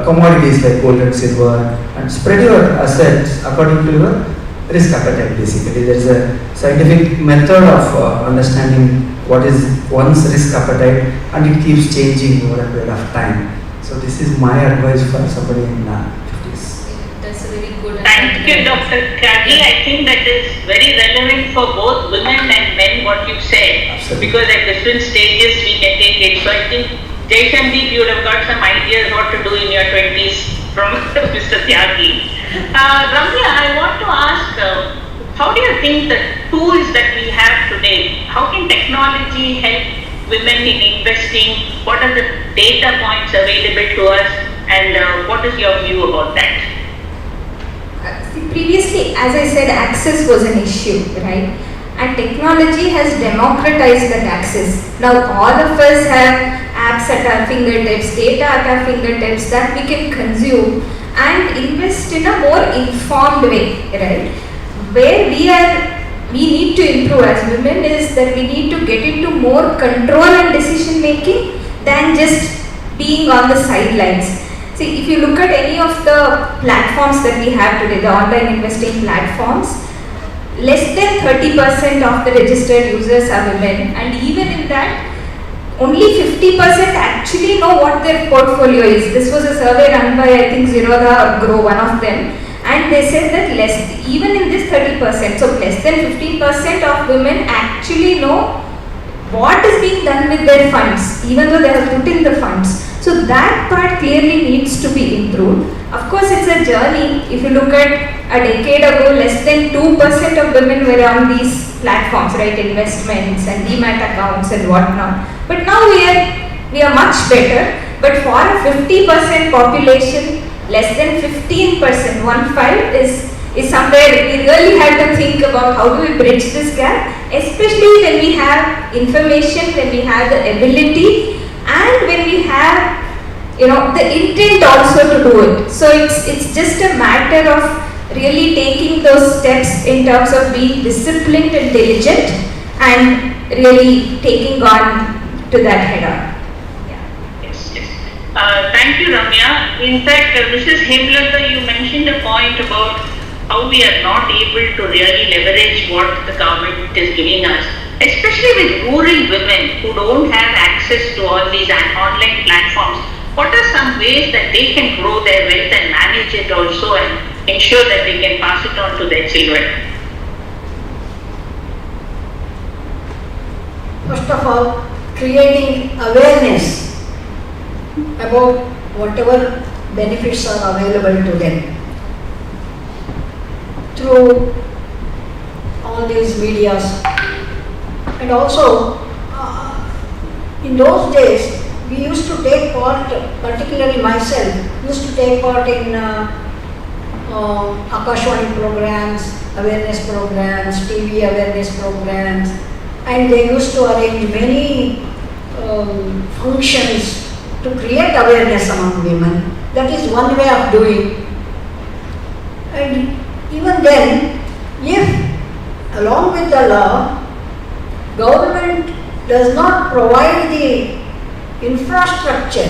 commodities like gold and silver, and spread your assets according to your risk appetite. Basically, there is a scientific method of understanding what is one's risk appetite, and it keeps changing over a period of time. So this is my advice for somebody in 50s. That's a very good. Thank you, Dr. Kagi. I think that is very relevant for both women and men, what you said. Absolutely. Because at different stages we can take it. So I think, Jaishandeep, you would have got some ideas what to do in your 20s from Mr. Tyagi. Ramya, I want to ask, how do you think the tools that we have today, how can technology help women in investing? What are the data points available to us, and what is your view about that? Previously, as I said, access was an issue, right? And technology has democratized that access. Now all of us have apps at our fingertips, data at our fingertips that we can consume and invest in a more informed way, right? Where we need to improve as women is that we need to get into more control and decision making than just being on the sidelines. See, if you look at any of the platforms that we have today, the online investing platforms, less than 30% of the registered users are women, and even in that, only 50% actually know what their portfolio is. This was a survey run by, I think, Zerodha Grow, one of them, and they said that even in this 30%, so less than 15% of women actually know what is being done with their funds, even though they have put in the funds. So that part clearly needs to be improved. Of course, it's a journey. If you look at a decade ago, less than 2% of women were on these platforms, right? Investments and demat accounts and whatnot. But now we are much better. But for a 50% population, less than 15%, 1/5 is somewhere we really have to think about how do we bridge this gap, especially when we have information, when we have the ability, and when we have the intent also to do it. So it's just a matter of really taking those steps in terms of being disciplined and diligent and really taking on to that head on. Yes. Thank you, Ramya. In fact, Mrs. Hemlata, you mentioned a point about how we are not able to really leverage what the government is giving us, especially with rural women who don't have access to all these online platforms. What are some ways that they can grow their wealth and manage it also and ensure that they can pass it on to their children? First of all, creating awareness about whatever benefits are available to them through all these medias. And also, in those days, we used to take part, particularly myself, used to take part in Akashwani programs, awareness programs, TV awareness programs, and they used to arrange many functions to create awareness among women. That is one way of doing. And even then, if along with the law, government does not provide the infrastructure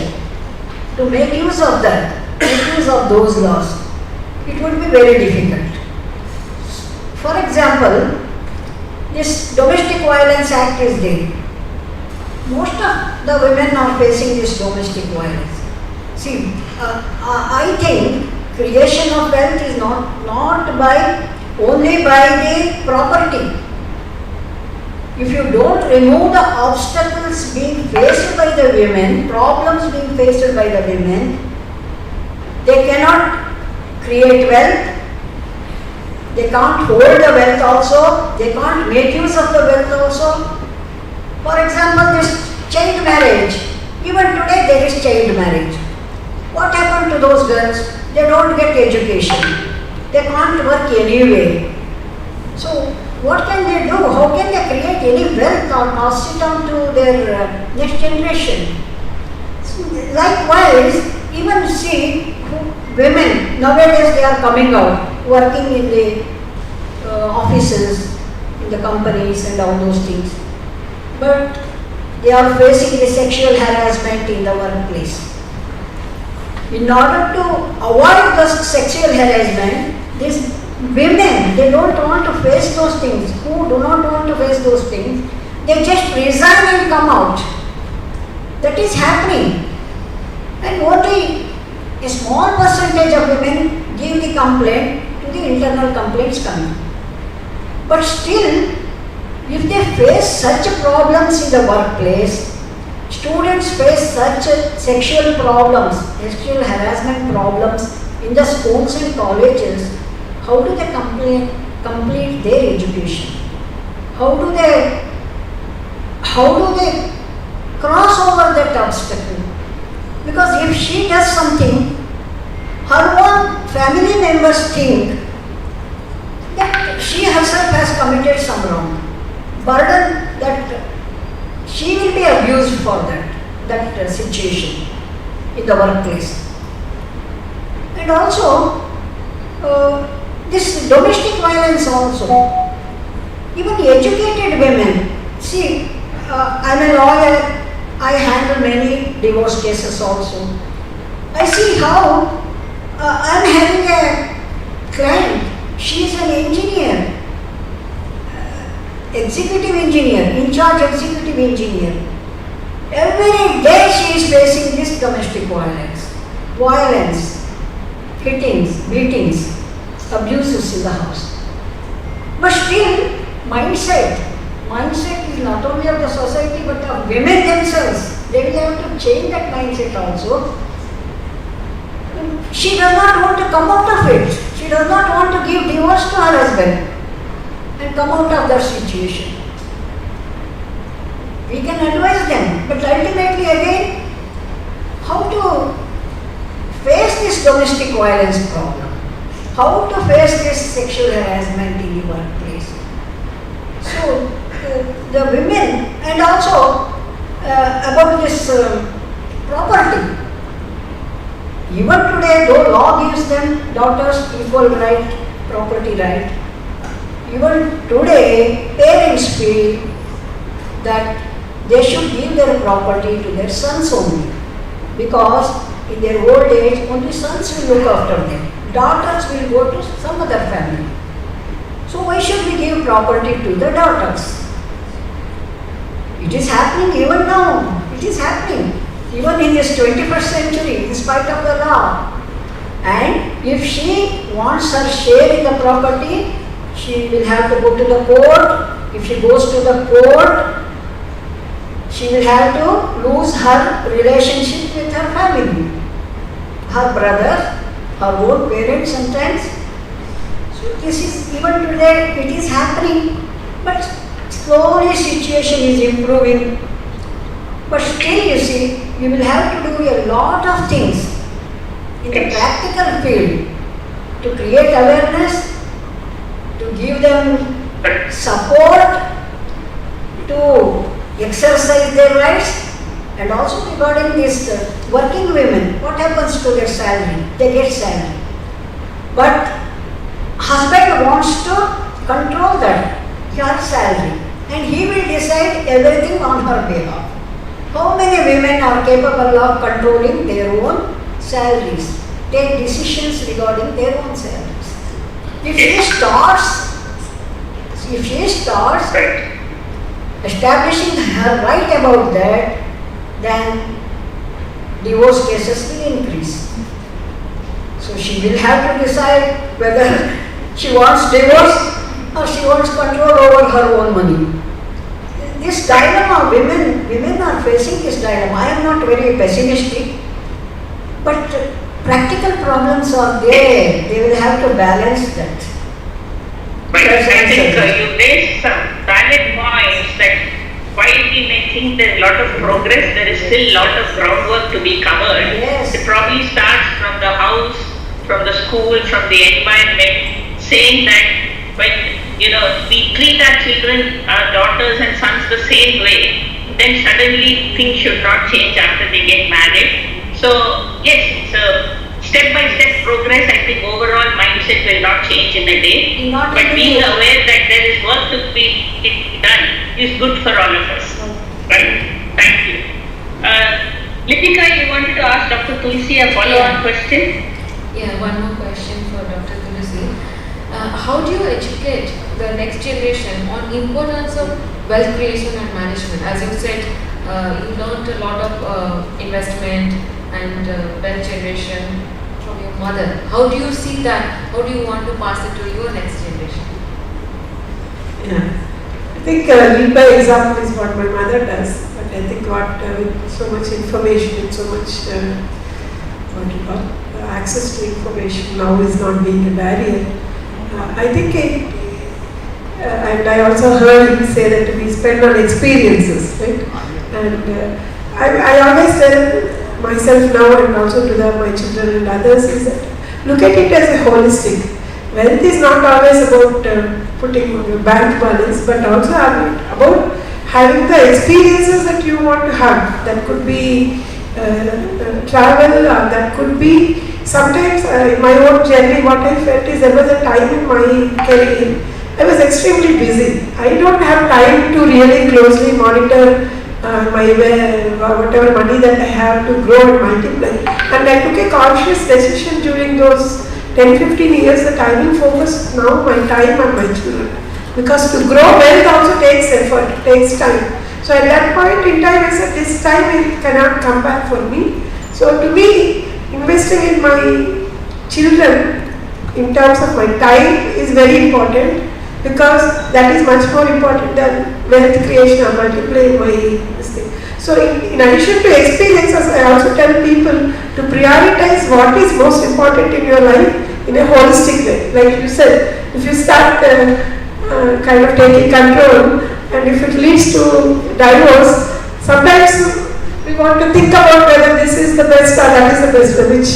to make use of that, make use of those laws, it would be very difficult. For example, this Domestic Violence Act is there. Most of the women are facing this domestic violence. See, I think creation of wealth is not only by the property. If you don't remove the obstacles being faced by the women, problems being faced by the women, they cannot create wealth, they can't hold the wealth also, they can't make use of the wealth also. For example, this child marriage, even today there is child marriage. What happened to those girls? They don't get education, they can't work anyway. So what can they do? How can they create any wealth or pass it on to their next generation? Likewise, even see women nowadays they are coming out, working in the offices, in the companies and all those things. But they are facing the sexual harassment in the workplace. In order to avoid the sexual harassment, these women, they don't want to face those things. Who do not want to face those things, they just resign and come out. That is happening. And only a small percentage of women give the complaint to the internal complaints committee. But still, if they face such problems in the workplace, students face such sexual problems, sexual harassment problems in the schools and colleges, how do they complete their education? How do they cross over that obstacle? Because if she does something, her own family members think that she herself has committed some wrong. Burden that she will be abused for that situation in the workplace. And also, this domestic violence also, even educated women, see, I'm a lawyer, I handle many divorce cases also. I see how I'm having a client, she is an engineer, executive engineer, in charge executive engineer. Every day she is facing this domestic violence, hittings, beatings, abuses in the house. But still, mindset is not only of the society but of women themselves. They will have to change that mindset also. She does not want to come out of it. She does not want to give divorce to her husband and come out of that situation. We can advise them, but ultimately again, how to face this domestic violence problem, how to face this sexual harassment in the workplace. So the women, and also about this property. Even today, though law gives them daughters equal right, property right, even today parents feel that they should give their property to their sons only, because in their old age only sons will look after them. Daughters will go to some other family. So why should we give property to the daughters? It is happening even now. It is happening even in this 21st century in spite of the law. And if she wants her share in the property, she will have to go to the court. If she goes to the court, she will have to lose her relationship with her family, her brother, her own parents sometimes. So this is, even today it is happening, but slowly situation is improving. But still, you see, you will have to do a lot of things in the practical field to create awareness, to give them support, to exercise their rights. And also regarding this working women, what happens to their salary? They get salary. But husband wants to control that, her salary, and he will decide everything on her behalf. How many women are capable of controlling their own salaries, take decisions regarding their own salaries? If she starts establishing her right about that, then divorce cases will increase. So she will have to decide whether she wants divorce or she wants control over her own money. This dilemma, women are facing this dilemma. I am not very pessimistic, but practical problems are there. They will have to balance that. But I think you raised some valid points that while we may think there is a lot of progress, there is still a lot of groundwork to be covered. Yes. It probably starts from the house, from the school, from the environment, saying that when we treat our children, our daughters and sons the same way, then suddenly things should not change after they get married. So yes, so step-by-step progress, I think overall mindset will not change in a day. But being aware that there is work to be done is good for all of us. Right? Thank you. Litika, you wanted to ask Dr. Tulsi a follow-on question? Yeah, one more question for Dr. Tulsi. How do you educate the next generation on importance of wealth creation and management? As you said, you learned a lot of investment and wealth generation from your mother. How do you see that? How do you want to pass it to your next generation? Yeah. I think lead by example is what my mother does, but I think what with so much information and so much access to information now is not being a barrier. I think and I also heard him say that we spend on experiences, right? And I always tell myself now and also to my children and others is that look at it as a holistic. Wealth is not always about putting your bank balance, but also about having the experiences that you want to have. That could be travel, or that could be sometimes in my own journey. What I felt is there was a time in my career I was extremely busy. I don't have time to really closely monitor my whatever money that I have to grow and multiply. And I took a conscious decision during those 10-15 years that I will focus now my time on my children. Because to grow wealth also takes effort, takes time. So at that point in time I said this time it cannot come back for me. So to me, investing in my children in terms of my time is very important, because that is much more important than wealth creation or multiplying my this thing. So in addition to experiences, I also tell people to prioritize what is most important in your life in a holistic way. Like you said, if you start kind of taking control, and if it leads to divorce, sometimes we want to think about whether this is the best or that is the best, which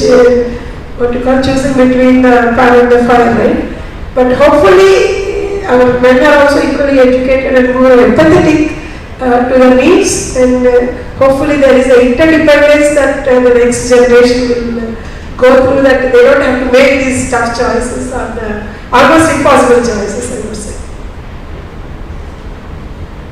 what you call choosing between the pan and the fire, right? But hopefully our men are also equally educated and more empathetic to the needs, and hopefully there is an interdependence that the next generation will go through, that they don't have to make these tough choices or the almost impossible choices, I would say.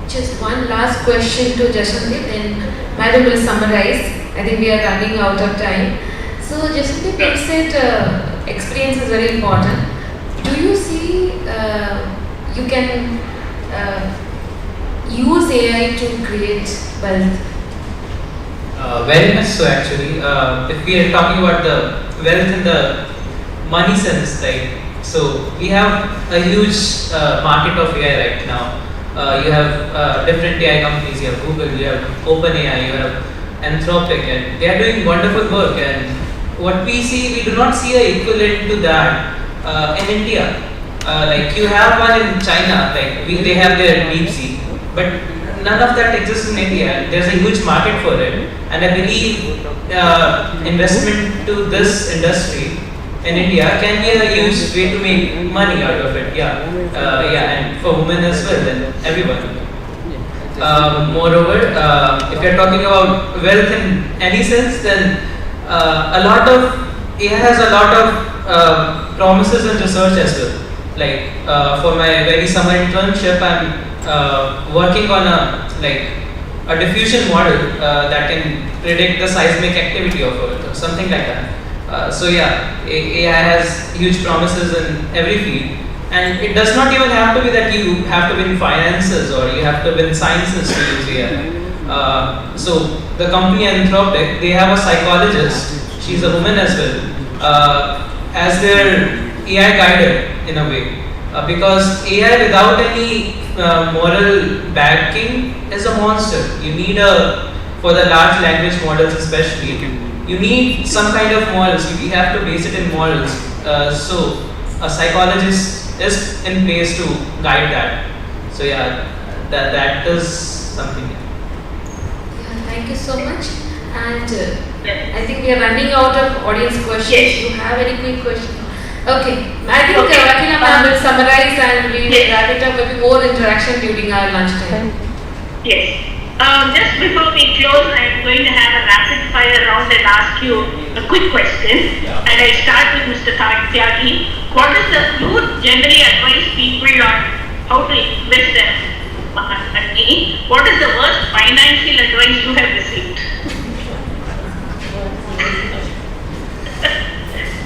Just one last question to Jashandeep, then Madam will summarize. I think we are running out of time. So Jashandeep, you said experience is very important. Do you see you can use AI to create wealth? Very much so actually. If we are talking about the wealth in the money sense, right? So we have a huge market of AI right now. You have different AI companies. You have Google, you have OpenAI, you have Anthropic, and they are doing wonderful work. And what we see, we do not see an equivalent to that in India. Like you have one in China, like they have their DeepSeek, but none of that exists in India. There's a huge market for it, and I believe investment to this industry in India can be a huge way to make money out of it. Yeah, and for women as well, and everyone. Moreover, if you're talking about wealth in any sense, then a lot of AI has a lot of promises and research as well. Like for my very summer internship, I'm working on a diffusion model that can predict the seismic activity of Earth or something like that. So yeah, AI has huge promises in every field, and it does not even have to be that you have to be in finances or you have to be in sciences to use AI. So the company Anthropic, they have a psychologist. She's a woman as well, as their AI guide in a way, because AI without any moral backing is a monster. You need for the large language models especially, you need some kind of morals. You have to base it in morals. So a psychologist is in place to guide that. So yeah, that is something. Yeah, thank you so much. And I think we are running out of audience questions. Yes. Do you have any quick questions? Okay, I think Vakila ma'am will summarize and we will wrap it up with more interaction during our lunchtime. Yes. Just before we close, I am going to have a rapid fire round and ask you a quick question. And I start with Mr. Tyagi. What is the, you would generally advise people on how to invest their money? What is the worst financial advice you have received?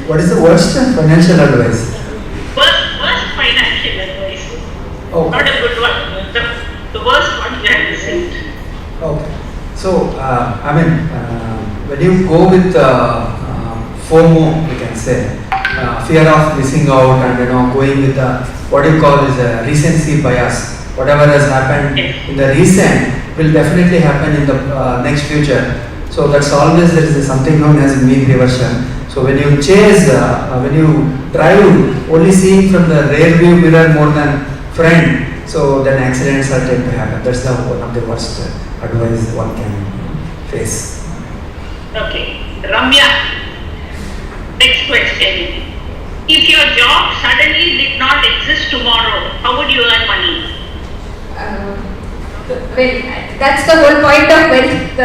What is the worst financial advice? Worst financial advice. Oh. Not a good one. The worst one you have received. Okay. So, when you go with FOMO, we can say, fear of missing out, and going with what you call is a recency bias. Whatever has happened in the recent will definitely happen in the next future. So that's always there is something known as mean reversion. So when you chase, when you drive only seeing from the rear view mirror more than front, so then accidents are tend to happen. That's one of the worst advice one can face. Okay. Ramya, next question. If your job suddenly did not exist tomorrow, how would you earn money? Well, that's the whole point of wealth,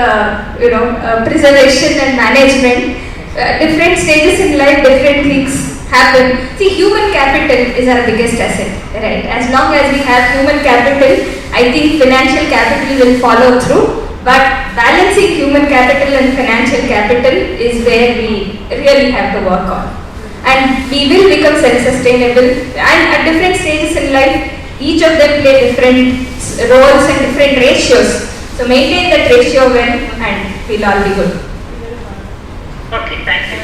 preservation and management. Different stages in life, different things happen. See, human capital is our biggest asset, right? As long as we have human capital, I think financial capital will follow through. But balancing human capital and financial capital is where we really have to work on. And we will become self-sustainable. And at different stages in life, each of them play different roles and different ratios. So maintain that ratio well and we'll all be good. Okay, thank you.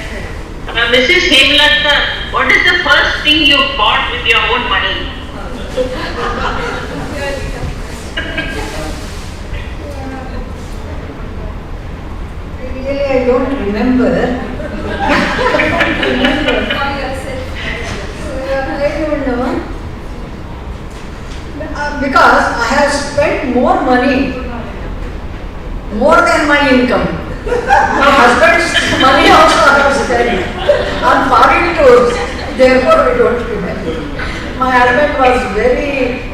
Mrs. Hemlata, what is the first thing you bought with your own money? Really, I don't remember. I don't know. Because I have spent more money, more than my income. My husband's money also I have spent on foreign tours. Therefore, I don't remember. My husband was very,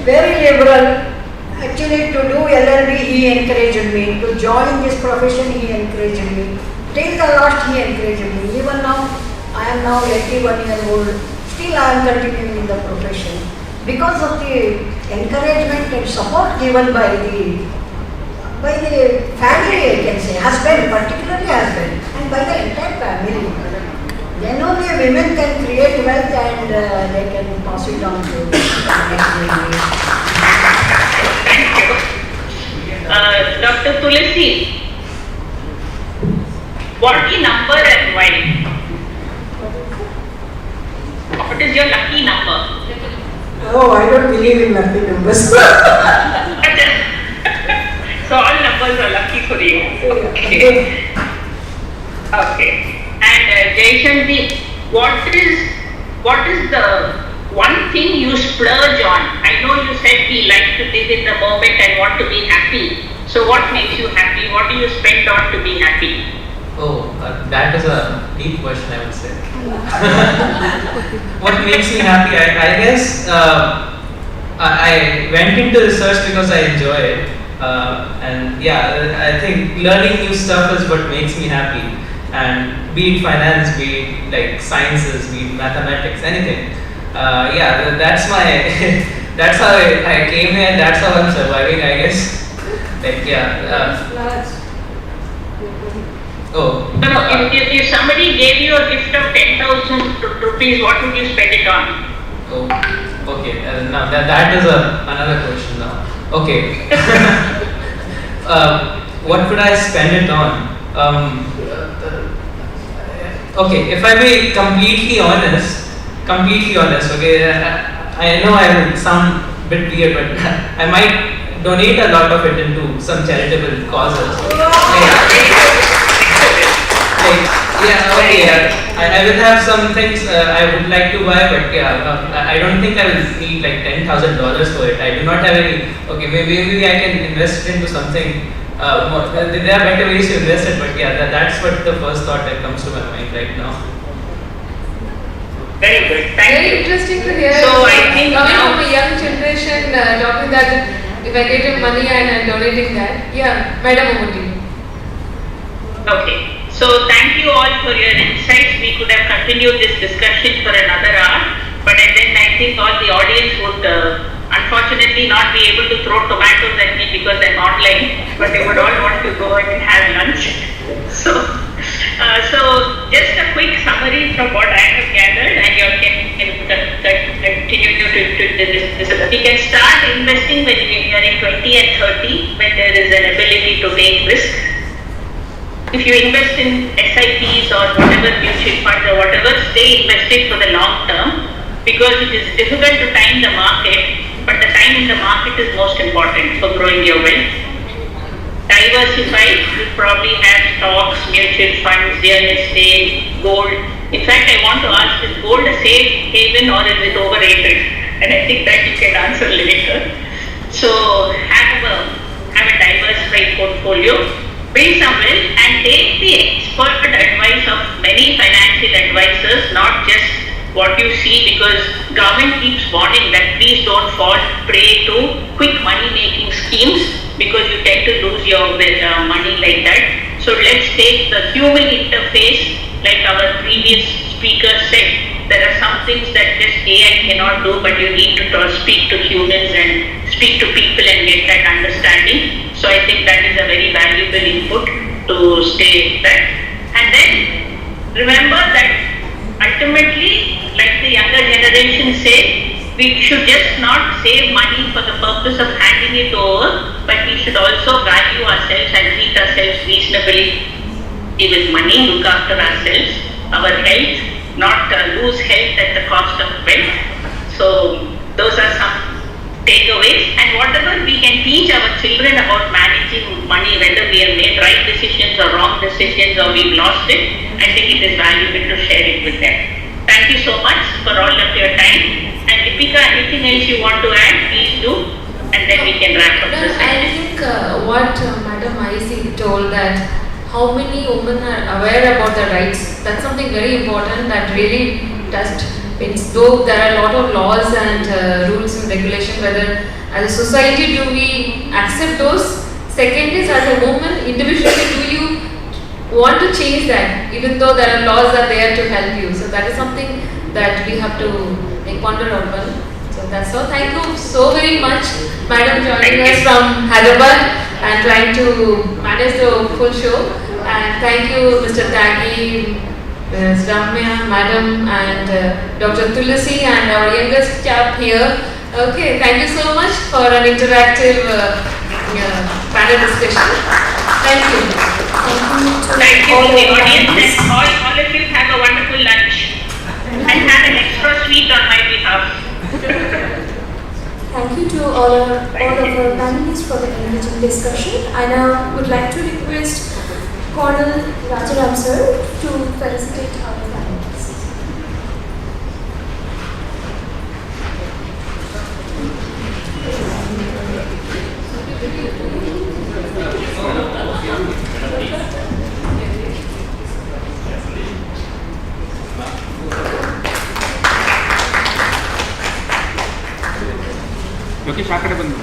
very liberal. Actually, to do LLB, he encouraged me. To join this profession, he encouraged me. Till the last, he encouraged me. Even now, I am now 81 years old. Still, I am continuing in the profession. Because of the encouragement and support given by the family, I can say, husband, particularly husband, and by the entire family. Then only women can create wealth and they can pass it on to the next generation. Dr. Tulasi, lucky number and why? What is your lucky number? Oh, I don't believe in lucky numbers. So all numbers are lucky for you. Okay. Okay. And Jaishanti, what is the one thing you splurge on? I know you said we like to live in the moment and want to be happy. So what makes you happy? What do you spend on to be happy? Oh, that is a deep question, I would say. What makes me happy? I guess I went into research because I enjoy it. And yeah, I think learning new stuff is what makes me happy. And be it finance, be it like sciences, be it mathematics, anything. Yeah, that's my, that's how I came here, and that's how I'm surviving, I guess. Like, yeah. Oh. No, if somebody gave you a gift of 10,000 rupees, what would you spend it on? Oh, okay. Now that is another question now. Okay. What could I spend it on? Okay, if I be completely honest, okay, I know I will sound a bit weird, but I might donate a lot of it into some charitable causes. I will have some things I would like to buy, but yeah, I don't think I will need like $10,000 for it. I do not have any. Okay, maybe I can invest it into something. More. There are better ways to invest it, but yeah, that's what the first thought that comes to my mind right now. Very good. Thank you. Very interesting to hear. So I think coming from a young generation talking that if I get money and I'm donating that. Yeah, Madam, over to you. Okay, so thank you all for your insights. We could have continued this discussion for another hour, but then I think all the audience would unfortunately not be able to throw tomatoes at me because I'm online, but they would all want to go and have lunch. So just a quick summary from what I have gathered, and you can continue to this. We can start investing when we are in 20 and 30, when there is an ability to take risk. If you invest in SIPs or whatever mutual funds or whatever, stay invested for the long term, because it is difficult to time the market, but the time in the market is most important for growing your wealth. Diversify, you probably have stocks, mutual funds, real estate, gold. In fact, I want to ask, is gold a safe haven or is it overrated? And I think that you can answer later. So have a diversified portfolio, build some wealth, and take the expert advice of many financial advisors, not just what you see, because government keeps warning that please don't fall prey to quick money making schemes, because you tend to lose your money like that. So let's take the human interface, like our previous speaker said. There are some things that just AI cannot do, but you need to speak to humans and speak to people and get that understanding. So I think that is a very valuable input to stay that. And then remember that ultimately, like the younger generation say, we should just not save money for the purpose of handing it over, but we should also value ourselves and treat ourselves reasonably with money, look after ourselves, our health, not lose health at the cost of wealth. So those are some takeaways, and whatever we can teach our children about managing money, whether we have made right decisions or wrong decisions or we've lost it, I think it is valuable to share it with them. Thank you so much for all of your time. And Deepika, anything else you want to add, please do, and then we can wrap up the session. I think what Madam IISc told, that how many women are aware about their rights, that's something very important that really touched. Though there are a lot of laws and rules and regulations, whether as a society do we accept those? Second is, as a woman, individually, do you want to change that, even though there are laws that are there to help you? So that is something that we have to ponder upon. So that's all. Thank you so very much, Madam, joining us from Hyderabad and trying to manage the full show. And thank you, Mr. Taggi, Ms. Ramya, Madam, and Dr. Tulasi, and our youngest chap here. Okay, thank you so much for an interactive panel discussion. Thank you. Thank you to the audience, and all of you have a wonderful lunch. And have an extra sweet on my behalf. Thank you to all of our panelists for the engaging discussion. I now would like to request Colonel Rajaram sir to felicitate our panelists. Lokesh आ कಡೆ ಬಂದು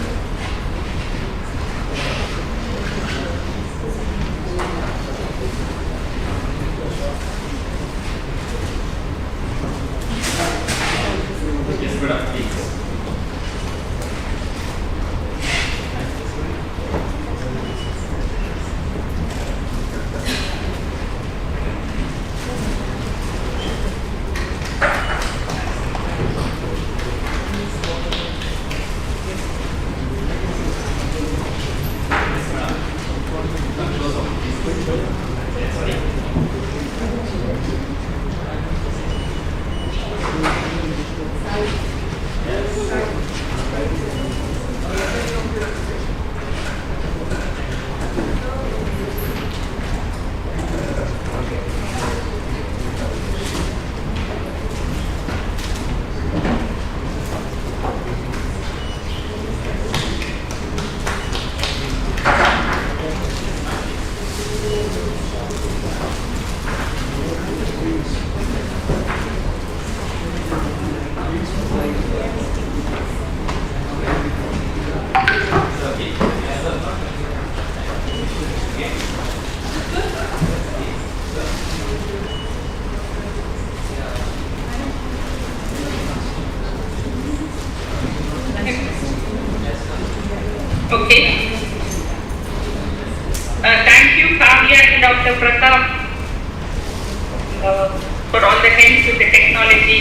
about the health with the technology.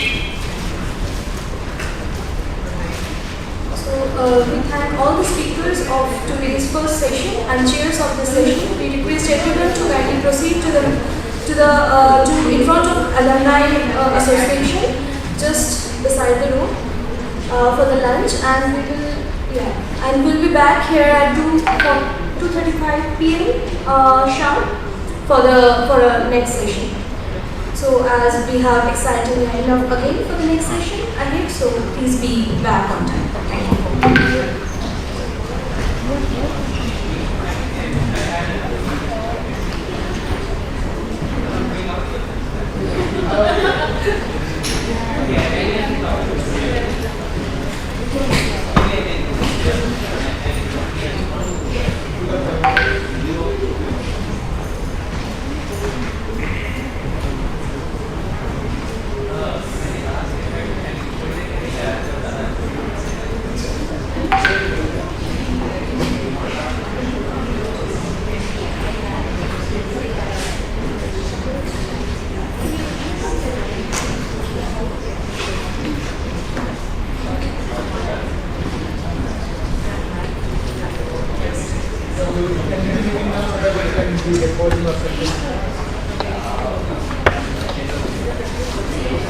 We thank all the speakers of today's first session and chairs of the session. We request everyone to kindly proceed to in front of Alumni Association, just beside the room, for the lunch, and we'll be back here at 2:35 p.m. sharp for the next session. So as we have exciting lineup again for the next session ahead, so please be back on time. Thank you.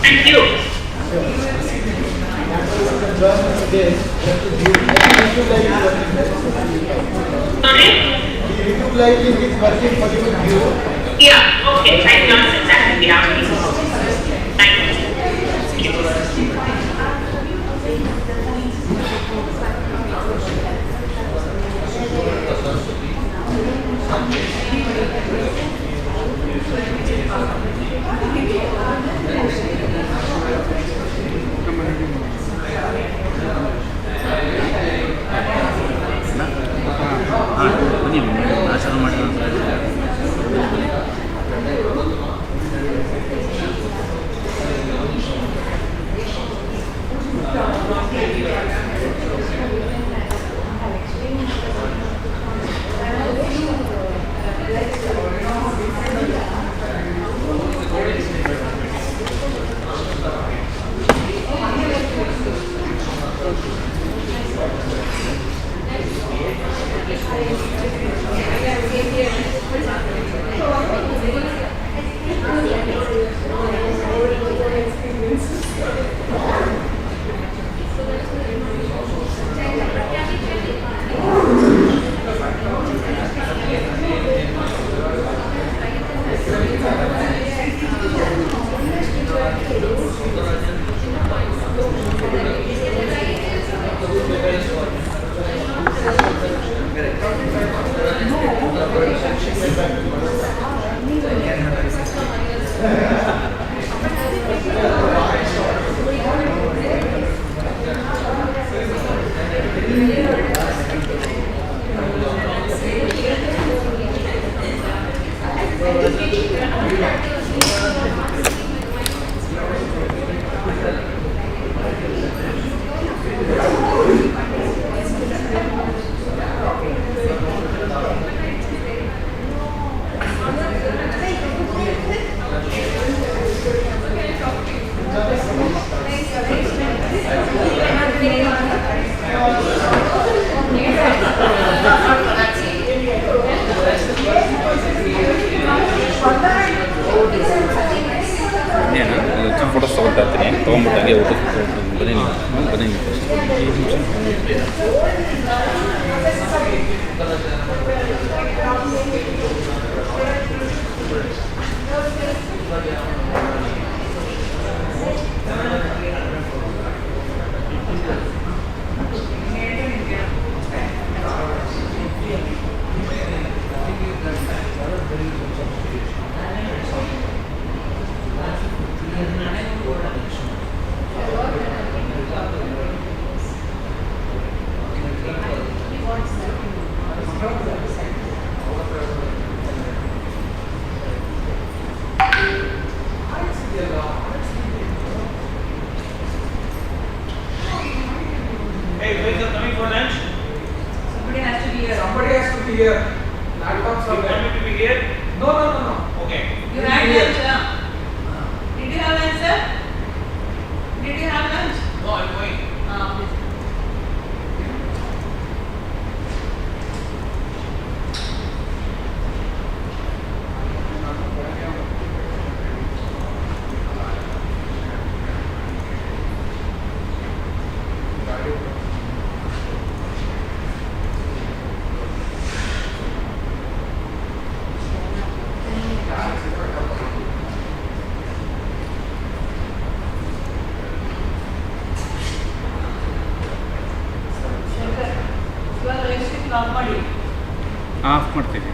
Thank you. Sorry? Yeah, okay, I can answer that in the afternoon. Thank you. Photos ತೊಗೊಳ್ತಾ ಇರ್ತೀನಿ ತೊಗೊಂಡ್ಬಿಟ್ಟಾಗೆ ಊಟ ಬನ್ನಿ ಬನ್ನಿ Hey, when are coming for lunch? Somebody has to be here. Somebody has to be here. Laptops You are want me to be here? No. Okay. You had lunch, Did you have lunch? Did you have lunch? No, I'm going. Of ಮಾಡ್ತೀವಿ.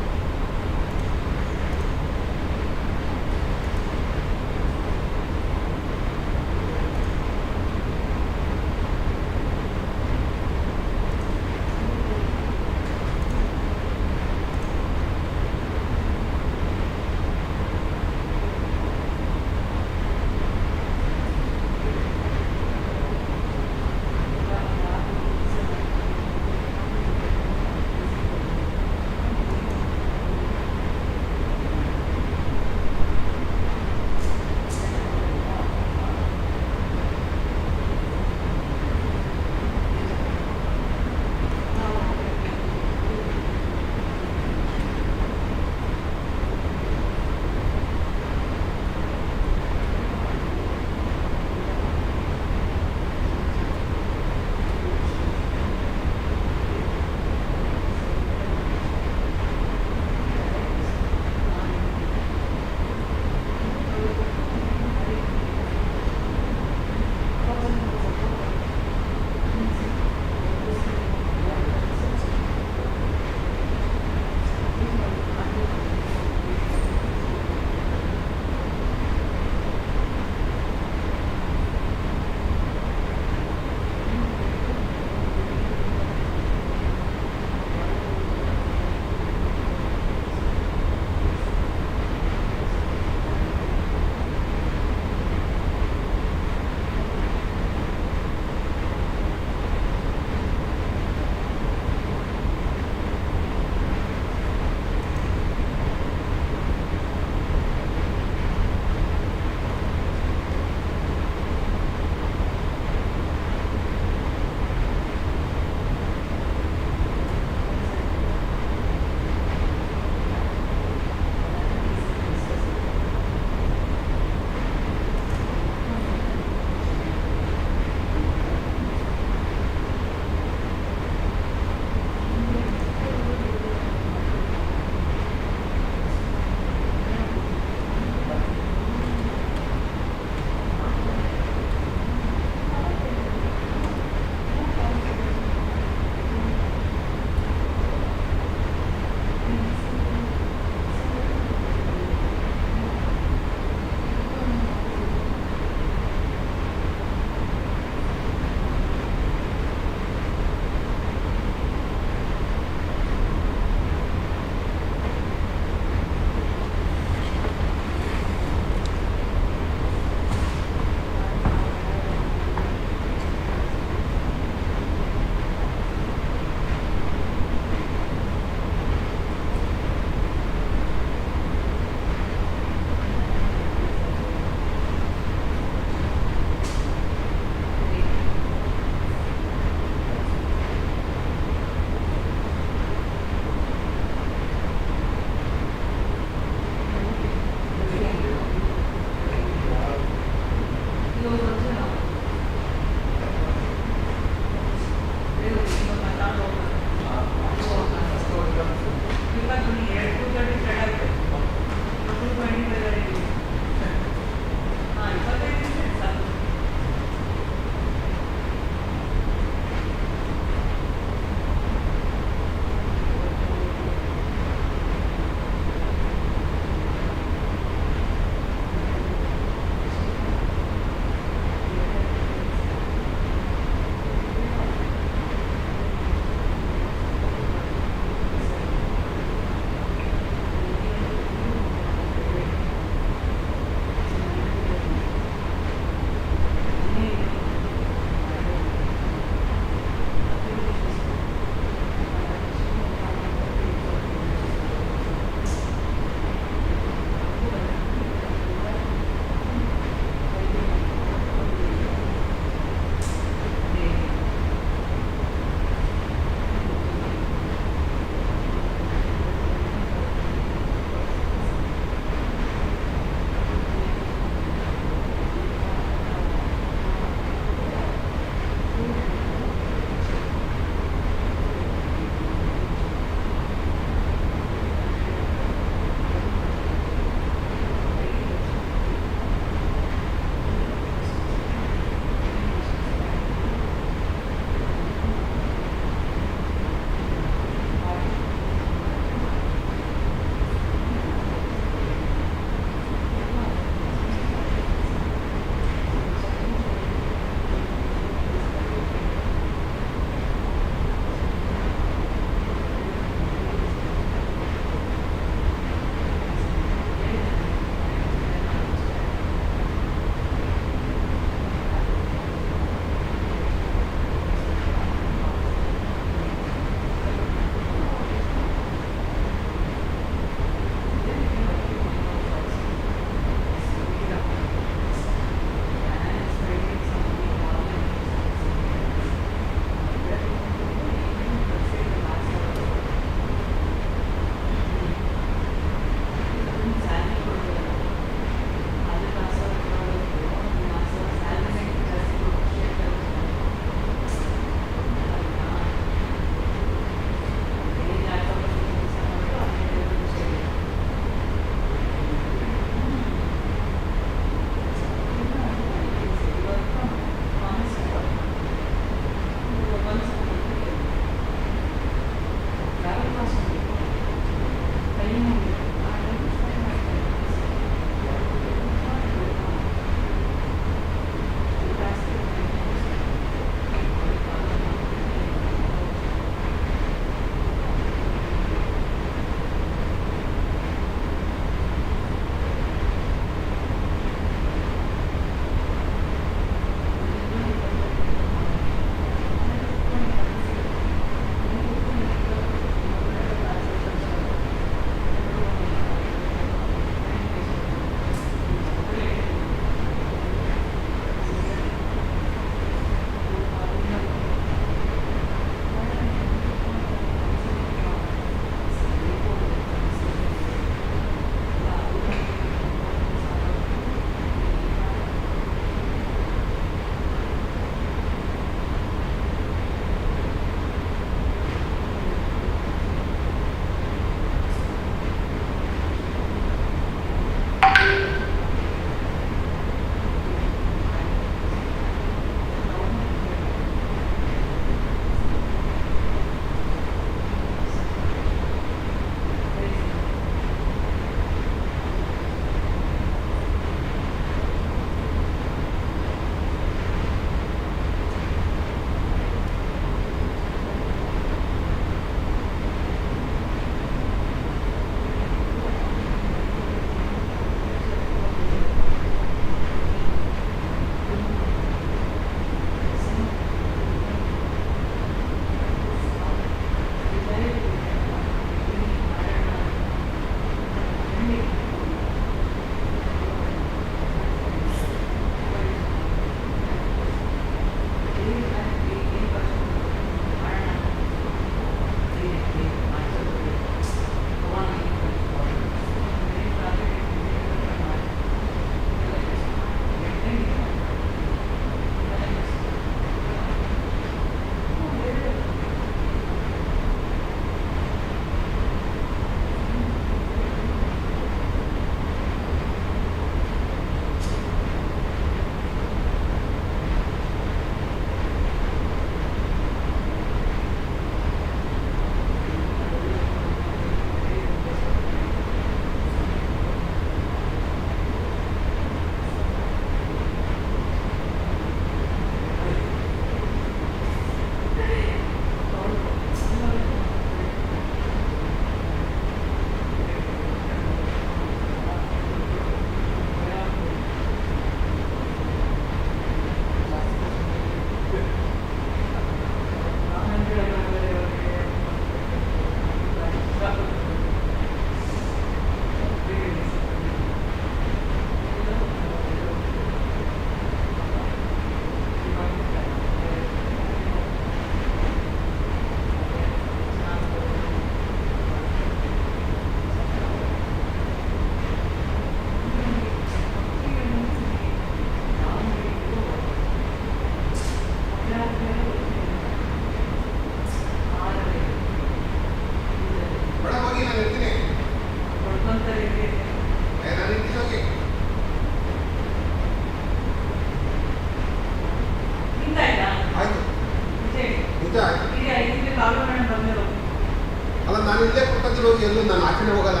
ಅಲ್ಲ ನಾನು ಇಲ್ಲೇ ಕೊಟ್ಟಂತ ಹೋಗಿ ಎಲ್ಲೂ ನಾನು ಆಚೆನೆ ಹೋಗಲ್ಲ.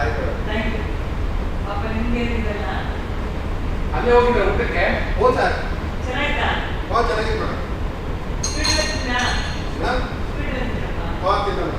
ಆಯ್ತು. ಅಲ್ಲೇ ಹೋಗಿದ್ದೆ ಊಟಕ್ಕೆ. ಹೋದ್ ಸರ್ ಚೆನ್ನಾಗಿತ್ತು ಮೇಡಮ್. ತಿನ್ನಲ್ಲ.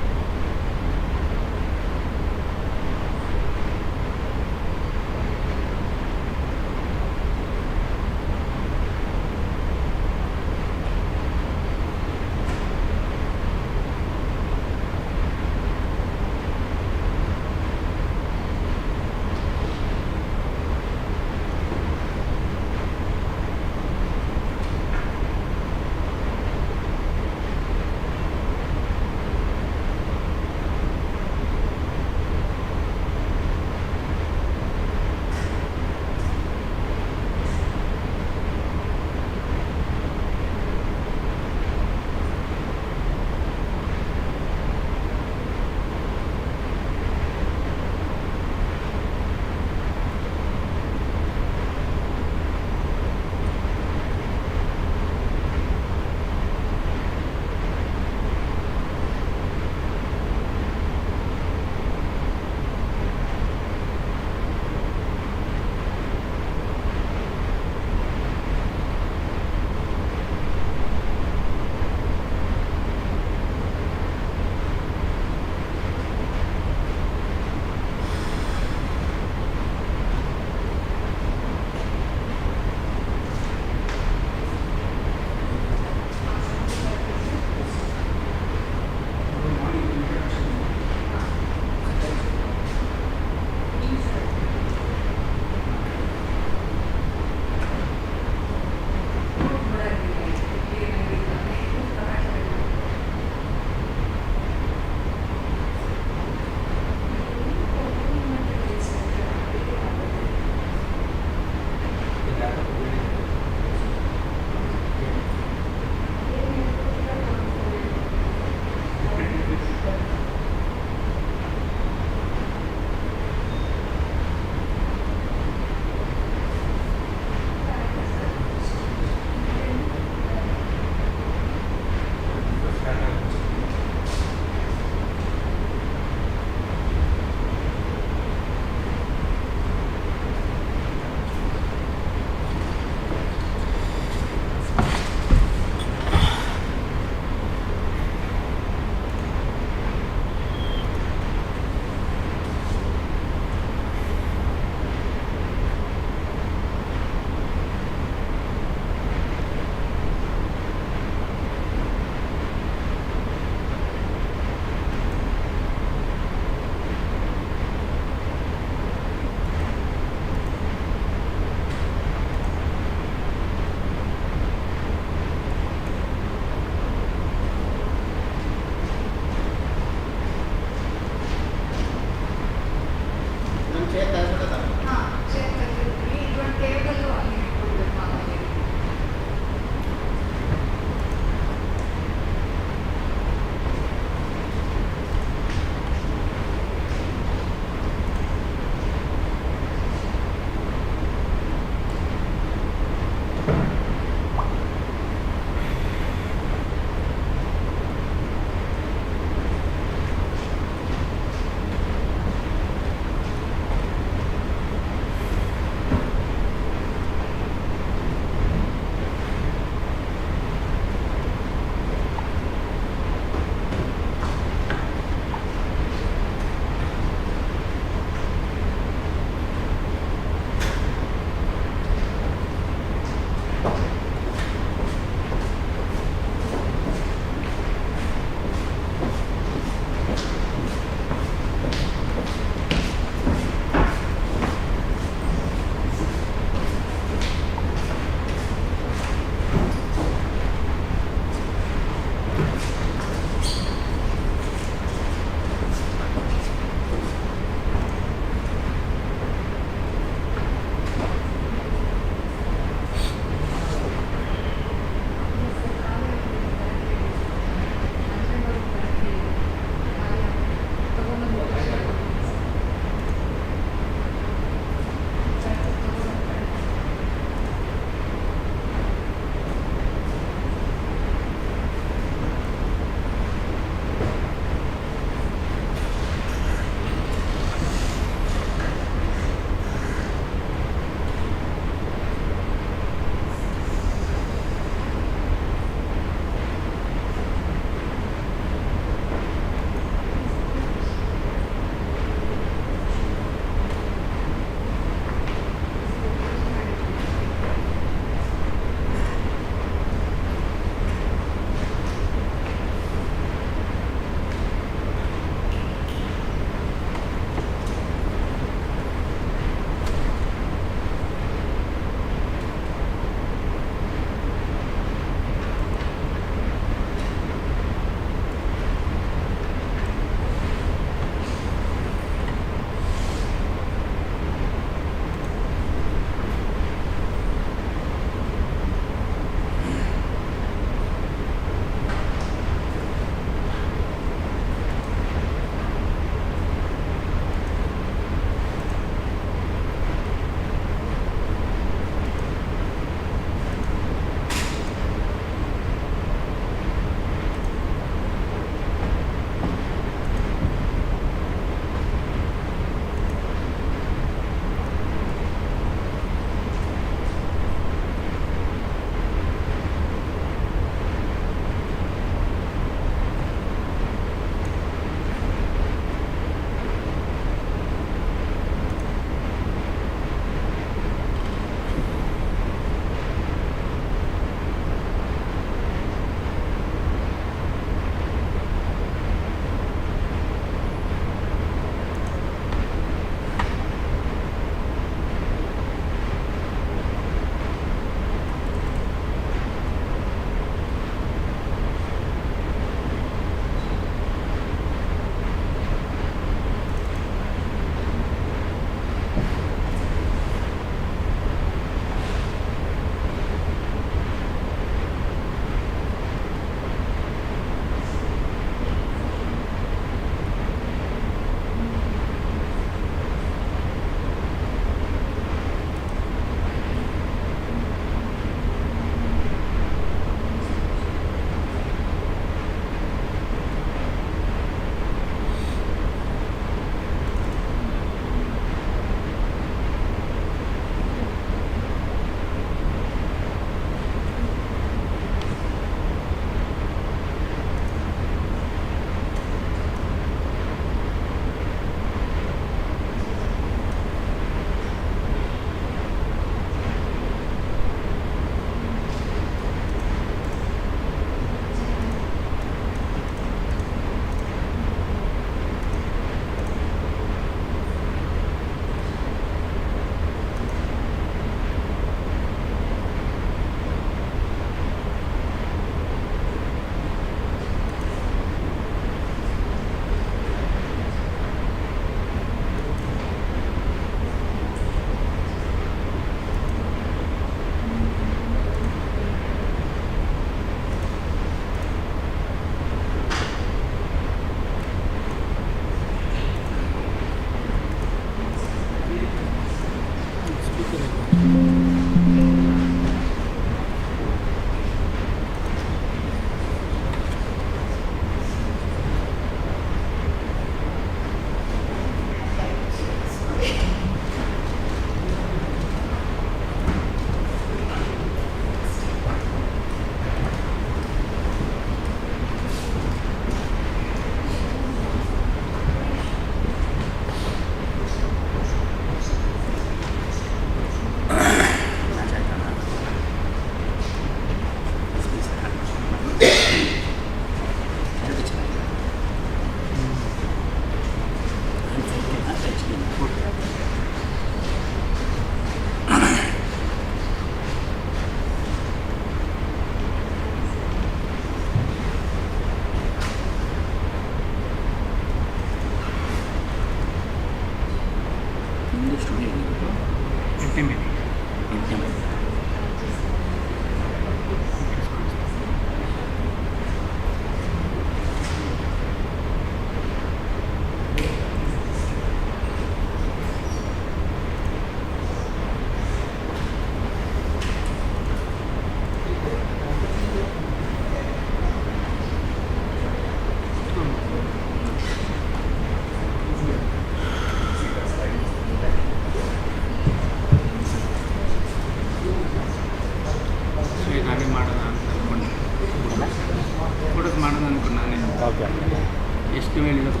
ಎಷ್ಟು ಹೇಳಿದ್ರು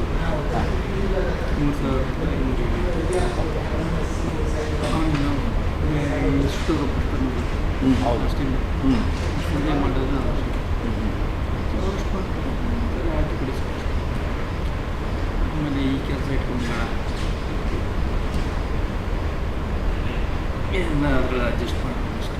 3,000 ಎಷ್ಟು ಹೌದು ಅಷ್ಟಿಂದ ಪೂಜೆ ಮಾಡೋದು ಆಮೇಲೆ ಈ ಕೆಲಸ ಇಟ್ಕೊಂಡು ಎಲ್ಲ ಅದ್ರಲ್ಲಿ ಅಡ್ಜಸ್ಟ್ ಮಾಡೋದು ಅಷ್ಟೇ.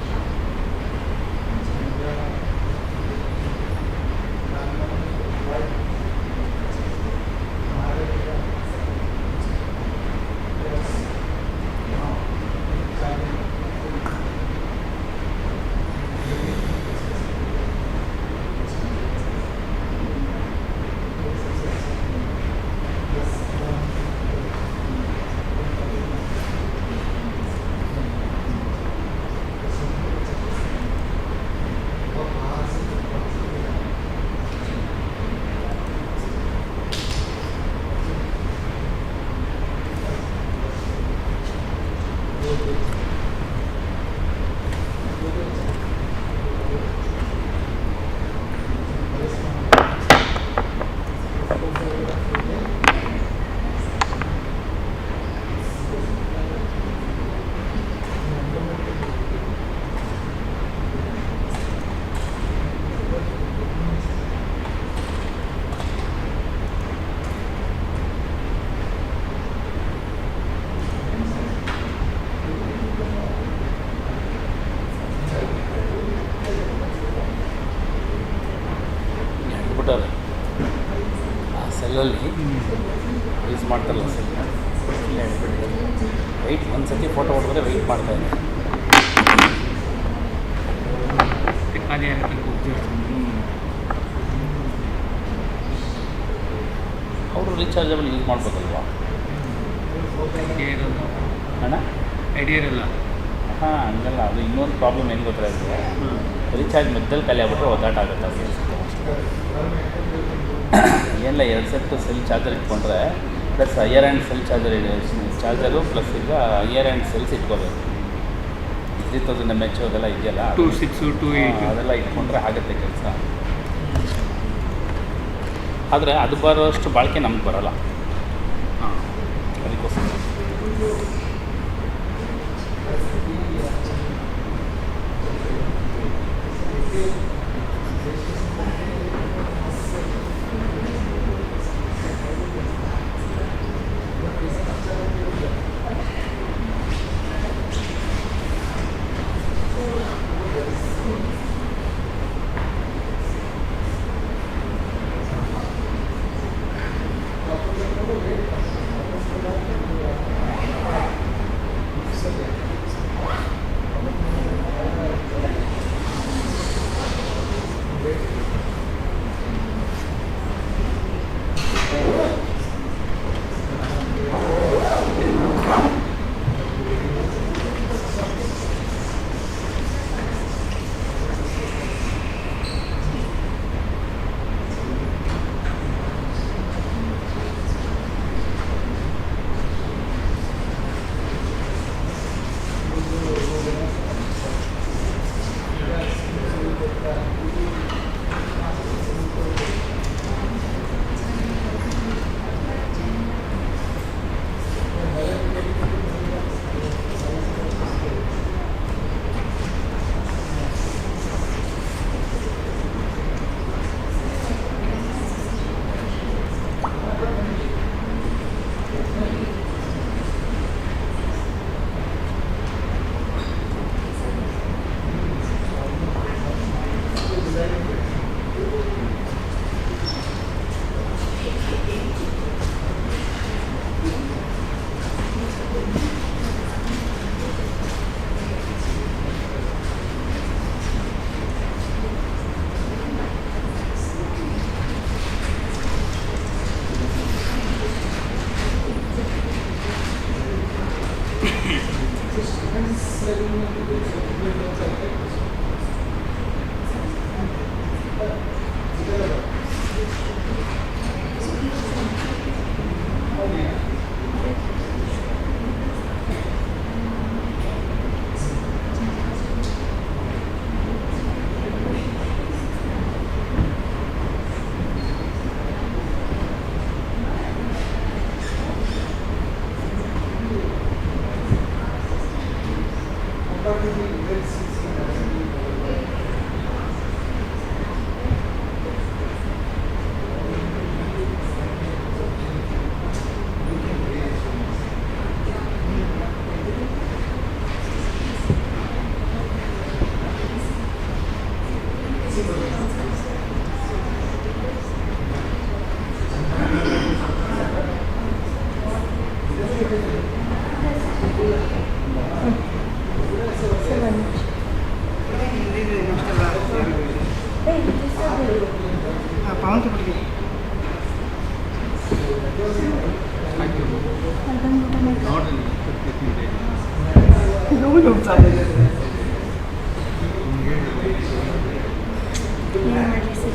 ಆ ಸೆಲ್ಲಲ್ಲಿ ಯೂಸ್ ಮಾಡ್ತಾರಲ್ಲ ಸೆಲ್ ಇಲ್ಲ ವೆಯ್ಟ್ ಒಂದು ಸತಿ ಫೋಟೋ ಹೊಡೆದ್ರೆ ವೆಯ್ಟ್ ಮಾಡ್ತಾಯಿದೆ ಅದೇ ಅವರು ರೀಚಾರ್ಜಬಲ್ ಯೂಸ್ ಮಾಡ್ಬೋದಲ್ವಾ ಅಣ್ಣ ಐಡಿಯಾ ಇರಲ್ಲ ಹಾಂ ಹಂಗಲ್ಲ ಅದು ಇನ್ನೊಂದು ಪ್ರಾಬ್ಲಮ್ ಏನು ಗೊತ್ತಾಯಿದೆ ರೀಚಾರ್ಜ್ ಮಧ್ಯದಲ್ಲಿ ಖಾಲಿ ಆಗ್ಬಿಟ್ರೆ ಒದ್ದಾಟ ಆಗುತ್ತೆ ಅದು ಏನಿಲ್ಲ 2 ಸೆಟ್ ಸೆಲ್ ಚಾರ್ಜರ್ ಇಟ್ಕೊಂಡ್ರೆ plus higher and sell charger plus ಈಗ ಹೈಯರ್ ಆ್ಯಂಡ್ ಸೆಲ್ಸ್ ಇಟ್ಕೋಬೇಕು 3000 mAh ಅದೆಲ್ಲ ಇದೆಯಲ್ಲ 2.6 2.8 ಅದೆಲ್ಲ ಇಟ್ಕೊಂಡ್ರೆ ಆಗುತ್ತೆ ಕೆಲಸ. ಆದರೆ ಅದು ಬರೋಷ್ಟು ಬಾಳಿಕೆ ನಮ್ಗೆ ಬರೋಲ್ಲ ಅದಕ್ಕೋಸ್ಕರ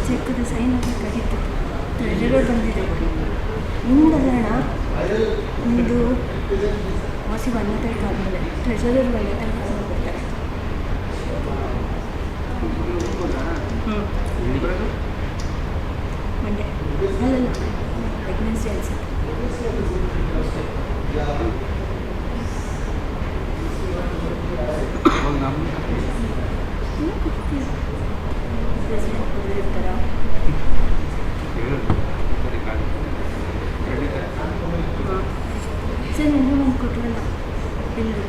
ಚೆಕ್ದು ಸೈನ್ ಆಗಬೇಕಾಗಿತ್ತು. ಟ್ರೆಜರರ್ ಬಂದಿದೆ ನಿಮ್ದಲ್ಲಣ್ಣ, ನಿಮ್ಮದು ವಾಸಿ 1ನೇ ತಾರೀಕು ಆದಮೇಲೆ ಟ್ರೆಜರರ್ 1ನೇ ತಾರೀಕು ಆದಮೇಲೆ ಬರ್ತಾರೆ. ಮಂಡ್ಯ ಅಲ್ಲಲ್ಲ ವೆಡ್ನೆಸ್ಡೇ ಅನ್ಸುತ್ತೆ. ಇರ್ತಾರ ಸರ್ ನನಗೂ ಒಂದು ಕೊಟ್ಟರಲ್ಲ ಬಿಲ್ಲು,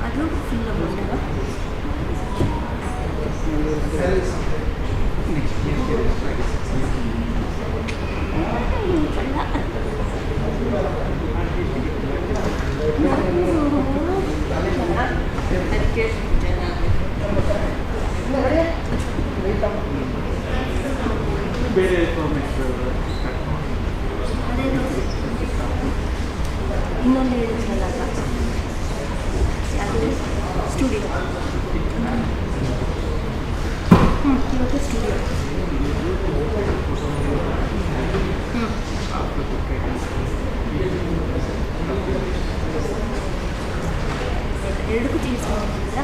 ಅದು ಫುಲ್ ಅಮೌಂಟ್ ಅಲ್ಲ? ಅದಕ್ಕೆ ಜನ ಬೇರೆ ಅದೇನು ಇನ್ನೊಂದು ಹೇಳಿದ್ರಲ್ಲ ಯಾವುದು ಸ್ಟುಡಿಯೋ. ಇವತ್ತು ಸ್ಟುಡಿಯೋ. ಎರಡಕ್ಕೂ ಚೀಸ್ಕೊಂಡಿಲ್ಲ.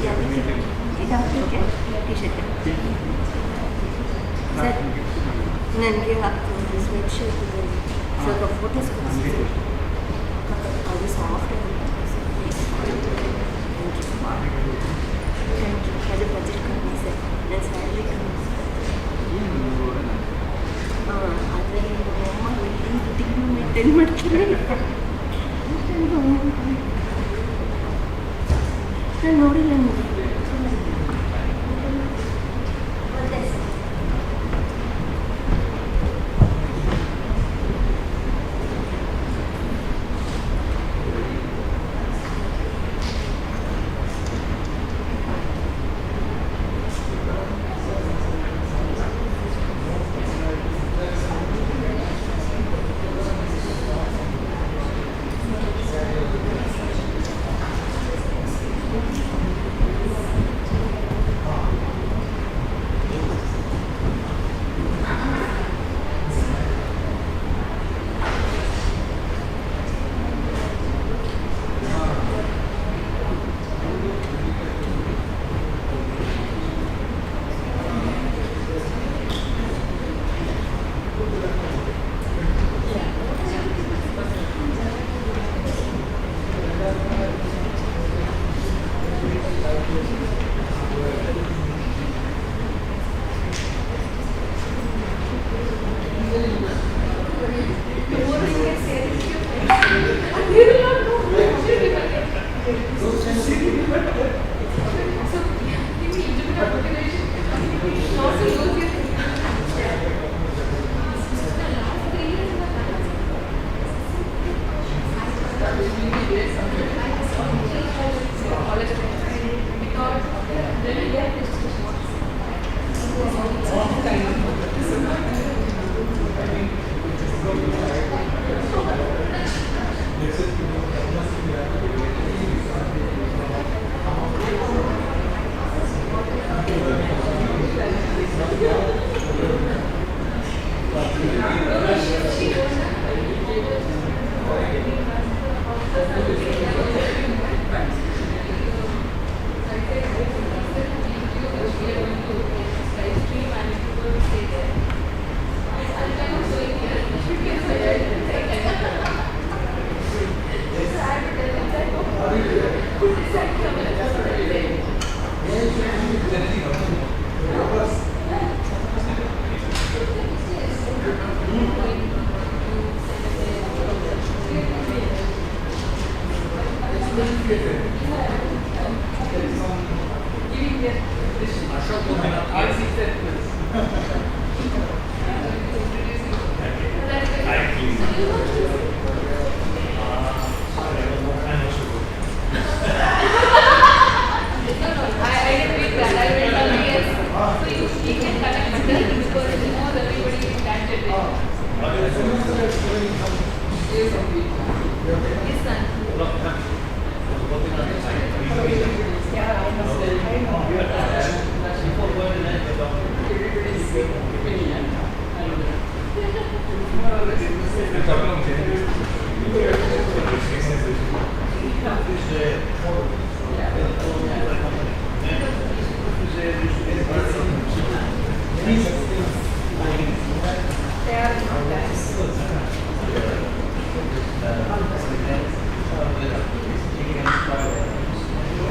ಯಾವುದಕ್ಕೆ? ಡಾಕ್ಟರ್ಗೆ ಟಿ ಶರ್ಟ್ ಸರ್ ನನಗೆ ಸ್ವೆಟ್ ಶರ್ಟ್ ಸ್ವಲ್ಪ ಫೋಟೋಸ್ ಕೊಡಿಸಿದ್ರು, ಅದು ಸಾಫ್ಟ್ ಥ್ಯಾಂಕ್ ಯು. ಅದು ಬಜೆಟ್ ಕಮ್ಮಿ ಸರ್, ನನ್ನ ಸ್ಯಾಲ್ರಿ ಕಮ್ಮಿ. ಆದರೆ ಅಮ್ಮ ವೆಡ್ಡಿಂಗ್ ತಿಂಗಳು ಮೇಂಟೈನ್ ಮಾಡ್ತೀನಿ. ನಾನು ನೋಡಿಲ್ಲ ನೀವು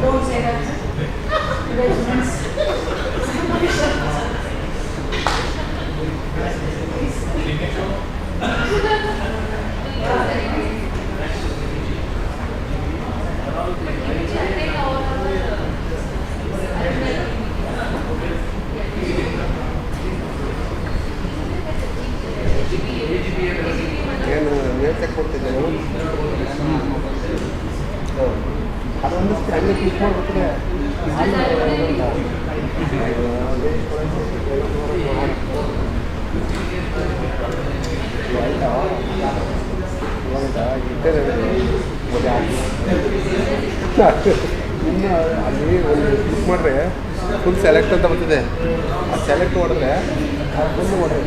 Don't say that. ಅದೊಂದು ಸ್ಟ್ಯಾಂಡಿಂಗ್ ಕ್ಲಿಕ್ ಮಾಡ್ಬಿಟ್ರೆ ಇನ್ನು ಅಲ್ಲಿ ಒಂದು ಕ್ಲಿಕ್ ಮಾಡಿದ್ರೆ ಫುಲ್ ಸೆಲೆಕ್ಟ್ ಅಂತ ಬರ್ತಿದೆ. ಆ ಸೆಲೆಕ್ಟ್ ಮಾಡಿದ್ರೆ ಫುಲ್ ಮಾಡಿದ್ರೆ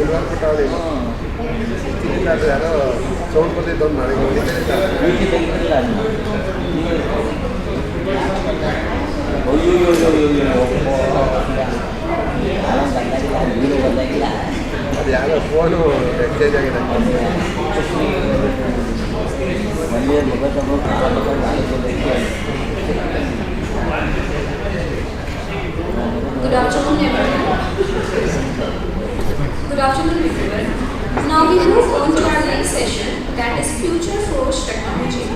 ಇನ್ನೊಂದು 3 ಯಾರೋ ಸೌಂಡ್ ಬರ್ತಿದ್ದು ಒಂದು ನಾಳೆ ಅದು ಯಾರೋ ಫೋನು ಎಕ್ಸ್ಚೇಂಜ್ ಆಗಿದೆ. Good afternoon, everyone. Good afternoon, everyone. Now we move on to our next session, that is Future Force Technology.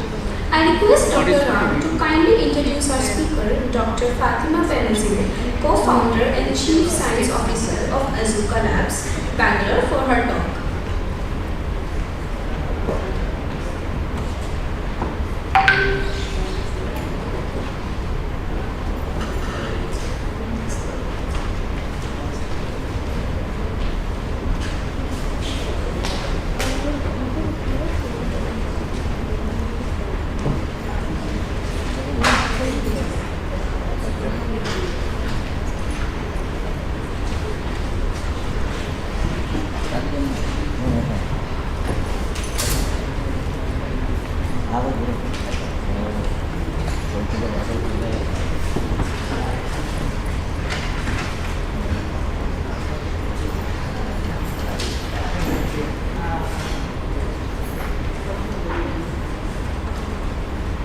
I request Dr. Ram to kindly introduce our speaker, Dr. Fatima Benazir, co-founder and chief science officer of Azuka Labs, Bangalore, for her talk.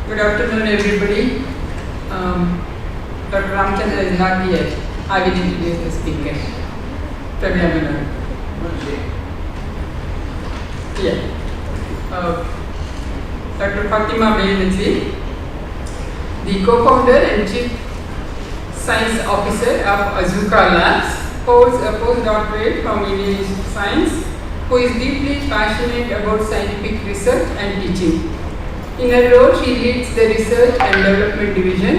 Good afternoon, everybody. Dr. Ramchandra is not here. I will introduce the speaker. Pramila. Yeah. Dr. Fatima Benazir, the co-founder and chief science officer of Azuka Labs, holds a postdoctorate from IISc Science, who is deeply passionate about scientific research and teaching. In her role, she leads the research and development division,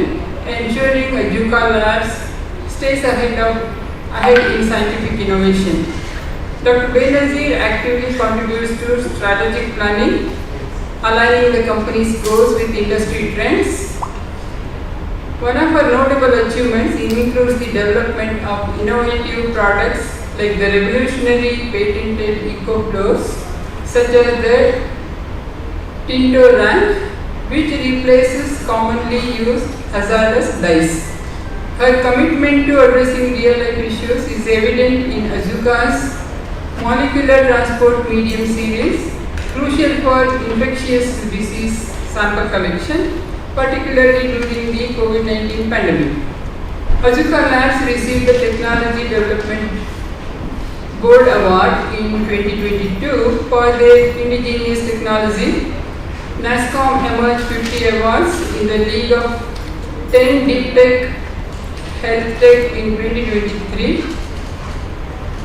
ensuring Azuka Labs stays ahead in scientific innovation. Dr. Benazir actively contributes to strategic planning, aligning the company's goals with industry trends, One of her notable achievements includes the development of innovative products like the revolutionary patented eco-floors such as the Tinto rank, which replaces commonly used hazardous dyes. Her commitment to addressing real-life issues is evident in Azuka's molecular transport medium series, crucial for infectious disease sample collection, particularly during the COVID-19 pandemic. Azuka Labs received the Technology Development Board Award in 2022 for their indigenous technology. NASCOM emerged 50 awards in the League of 10 Deep Tech Health Tech in 2023.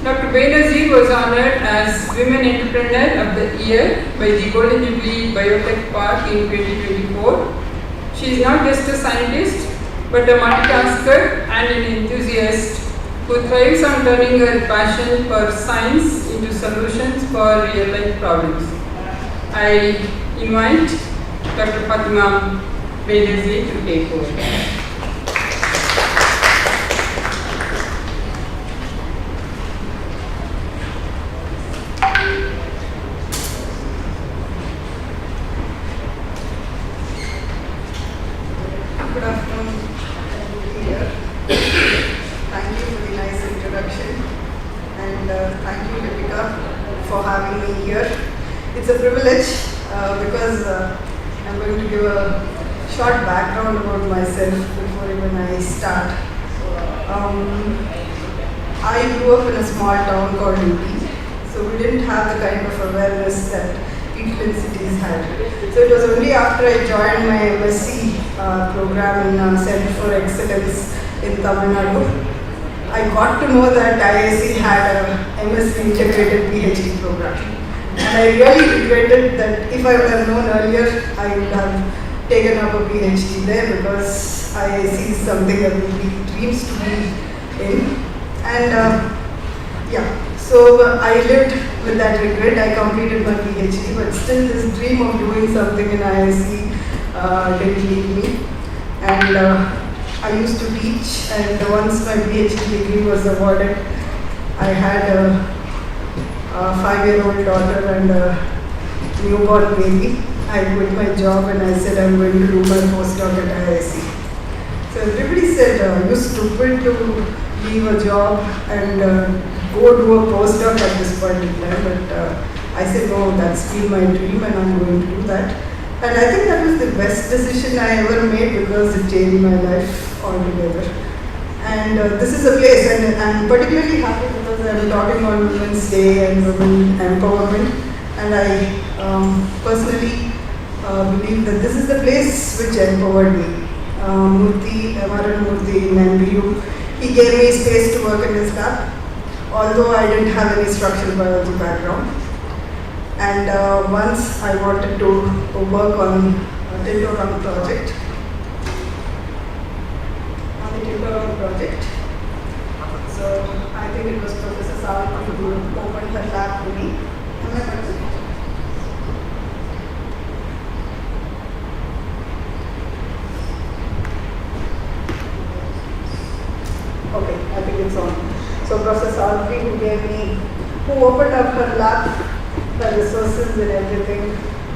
Dr. Banerjee was honored as Women Entrepreneur of the Year by the Golden Jubilee Biotech Park in 2024. She is not just a scientist, but a multitasker and an enthusiast who thrives on turning her passion for science into solutions for real-life problems. I invite Dr. Fatima Banerjee to take over. Good afternoon, everybody here. Thank you for the nice introduction, and thank you, Deepika, for having me here. It's a privilege because I'm going to give a short background about myself before even I start. I grew up in a small town called UP, so we didn't have the kind of awareness that people in cities had. So it was only after I joined my MSc program in Center for Excellence in Tamil Nadu, I got to know that IISc had a MSc integrated PhD program. And I really regretted that if I would have known earlier, I would have taken up a PhD there, because IISc is something that everybody dreams to be in. And so I lived with that regret. I completed my PhD, but still this dream of doing something in IISc didn't leave me. And I used to teach, and once my PhD degree was awarded, I had a 5-year-old daughter and a newborn baby. I quit my job and I said I'm going to do my postdoc at IISc. So everybody said, you're stupid to leave a job and go do a postdoc at this point in time. But I said, no, that's been my dream and I'm going to do that. And I think that was the best decision I ever made, because it changed my life altogether. And this is a place, and I'm particularly happy because I'm talking on Women's Day and women empowerment. And I personally believe that this is the place which empowered me. Amaran Murthy in NBU, he gave me space to work in his lab, although I didn't have any structural biology background. And once I wanted to work on a Tinto rank project. So I think it was Professor Savitri who opened her lab to me. Am I correct? Okay, I think it's on. So Professor Savitri who opened up her lab, the resources and everything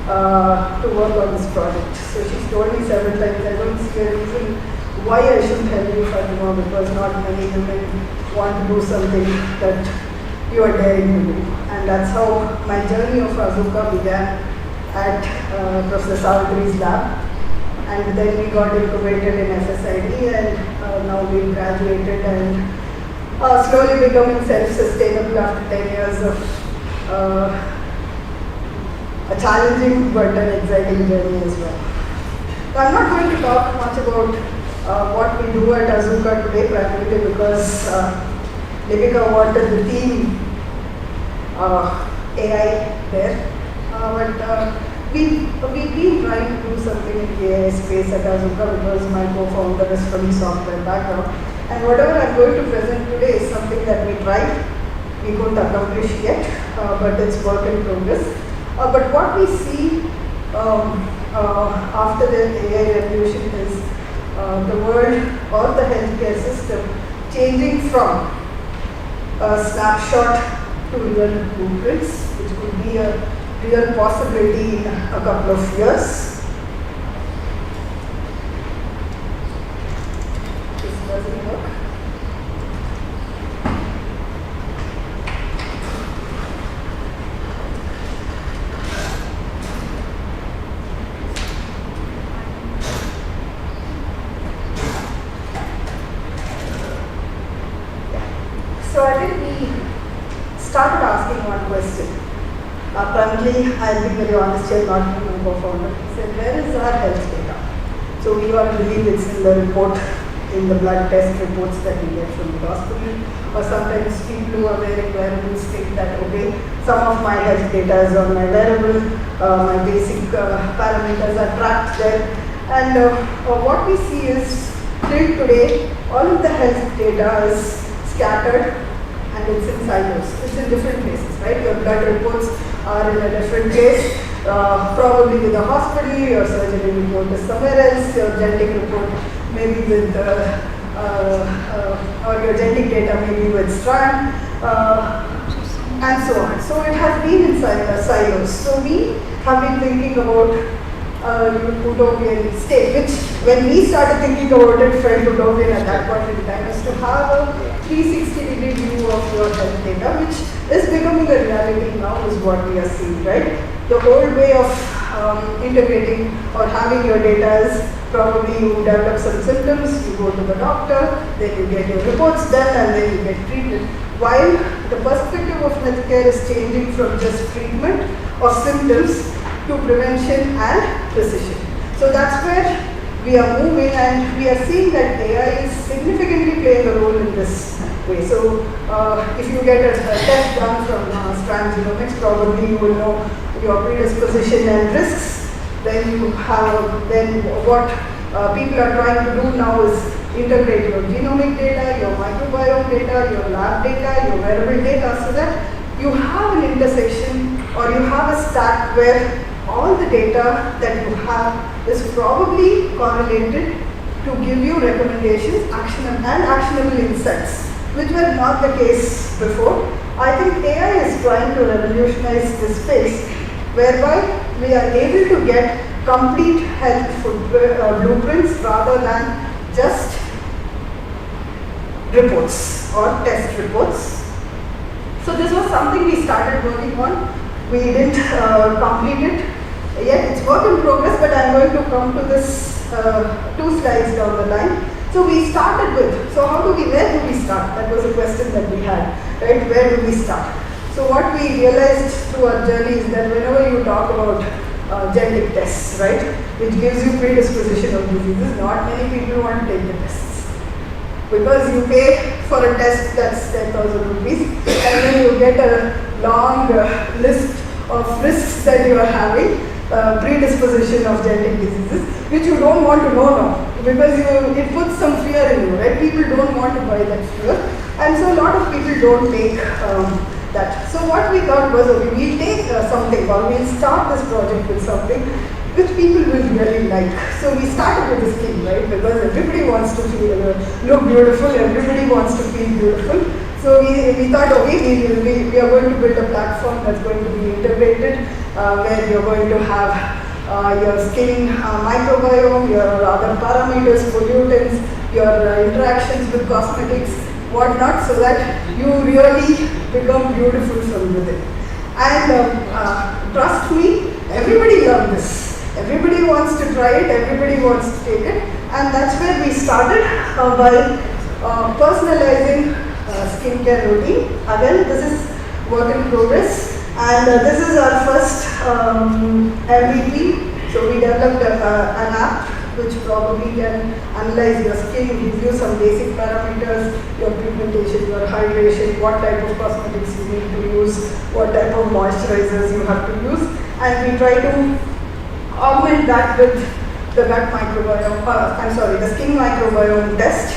to work on this project. So she's told me several times, I don't see a reason why I shouldn't help you, Fatima, because not many women want to do something that you are daring to do. And that's how my journey of Azuka began at Professor Savitri's lab. And then we got incubated in FSID, and now we've graduated and slowly becoming self-sustainable after 10 years of a challenging but an exciting journey as well. So I'm not going to talk much about what we do at Azuka today, primarily because Deepika wanted the theme AI there. But we've been trying to do something in the AI space at Azuka because my co-founder is from the software background. And whatever I'm going to present today is something that we tried. We couldn't accomplish yet, but it's work in progress. But what we see after the AI revolution is about the world or the healthcare system changing from a snapshot to real blueprints, which could be a real possibility in a couple of years. This doesn't work. So I think we started asking one question. Apparently, I'll be very honest here, not being a co-founder. He said, where is our health data? So we all believe it's in the report, in the blood test reports that we get from the hospital. Or sometimes people who are wearing wearables think that, okay, some of my health data is on my wearable, my basic parameters are tracked there. And what we see is, till today, all of the health data is scattered and it's in silos. It's in different places, right? Your blood reports are in a different place, probably with the hospital, your surgery report is somewhere else, your genetic report maybe with, or your genetic data maybe with Strand, and so on. So it has been in silos. So we have been thinking about utopian state, which when we started thinking about it felt utopian at that point in time, is to have a 360-degree view of your health data, which is becoming a reality now, is what we are seeing, right? The whole way of integrating or having your data is probably you develop some symptoms, you go to the doctor, then you get your reports done, and then you get treated. While the perspective of healthcare is changing from just treatment of symptoms to prevention and precision. So that's where we are moving, and we are seeing that AI is significantly playing a role in this way. So if you get a test done from Strand Genomics, probably you will know your predisposition and risks. Then you have, then what people are trying to do now is integrate your genomic data, your microbiome data, your lab data, your wearable data, so that you have an intersection or you have a stack where all the data that you have is probably correlated to give you recommendations, actionable insights, which were not the case before. I think AI is trying to revolutionize this space, whereby we are able to get complete health blueprints rather than just reports or test reports. So this was something we started working on. We didn't complete it yet. It's work in progress, but I'm going to come to this 2 slides down the line. So we started with, where do we start? That was a question that we had, right? Where do we start? So what we realized through our journey is that whenever you talk about genetic tests, right, which gives you predisposition of diseases, not many people want to take the tests. Because you pay for a test that's 10,000 rupees, and then you get a long list of risks that you are having, predisposition of genetic diseases, which you don't want to know now, because it puts some fear in you, right? People don't want to buy that fear, and so a lot of people don't take that. So what we thought was, okay, we'll take something, or we'll start this project with something which people will really like. So we started with the skin, right? Because everybody wants to look beautiful, everybody wants to feel beautiful. So we thought, okay, we are going to build a platform that's going to be integrated, where you're going to have your skin microbiome, your other parameters, pollutants, your interactions with cosmetics, whatnot, so that you really become beautiful from within. And trust me, everybody loves this. Everybody wants to try it, everybody wants to take it, and that's where we started by personalizing skincare routine. Again, this is work in progress, and this is our first MVP. So we developed an app which probably can analyze your skin, give you some basic parameters, your pigmentation, your hydration, what type of cosmetics you need to use, what type of moisturizers you have to use, and we try to augment that with the gut microbiome, the skin microbiome test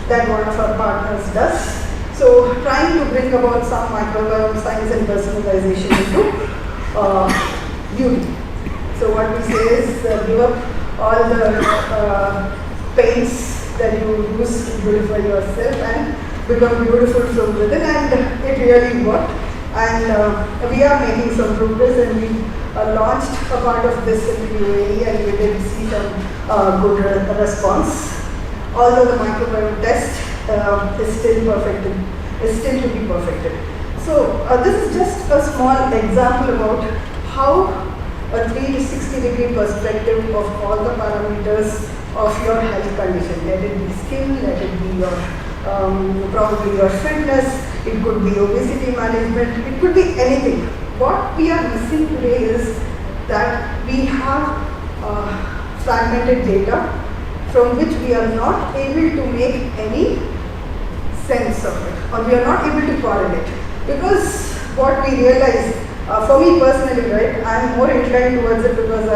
that one of our partners does. So trying to bring about some microbiome science and personalization into beauty. So what we say is give up all the paints that you use to beautify yourself and become beautiful from within, and it really worked. And we are making some progress, and we launched a part of this in the UAE, and we did see some good response. Although the microbiome test is still to be perfected. So this is just a small example about how a 360-degree perspective of all the parameters of your health condition. Let it be skin, let it be your probably your fitness, it could be obesity management, it could be anything. What we are missing today is that we have fragmented data from which we are not able to make any sense of it, or we are not able to correlate. Because what we realize, for me personally, right, I am more inclined towards it because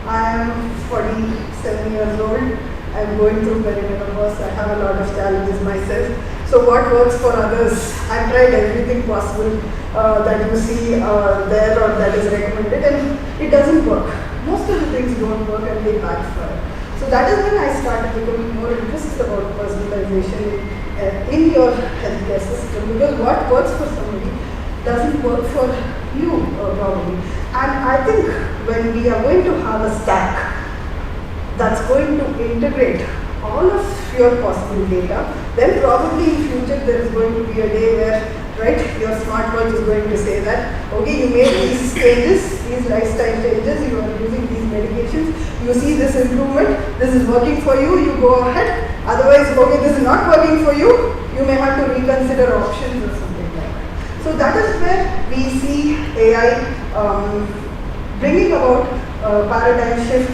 I am 47 years old. I am going through perimenopause. I have a lot of challenges myself. So what works for others? I've tried everything possible that you see there or that is recommended, and it doesn't work. Most of the things don't work and they backfire. So that is when I started becoming more interested about personalization in your healthcare system, because what works for somebody doesn't work for you probably. And I think when we are going to have a stack that's going to integrate all of your possible data, then probably in future there is going to be a day where, right, your smartwatch is going to say that, okay, you made these changes, these lifestyle changes, you are using these medications, you see this improvement, this is working for you, you go ahead. Otherwise, okay, this is not working for you, you may have to reconsider options or something like that. So that is where we see AI bringing about a paradigm shift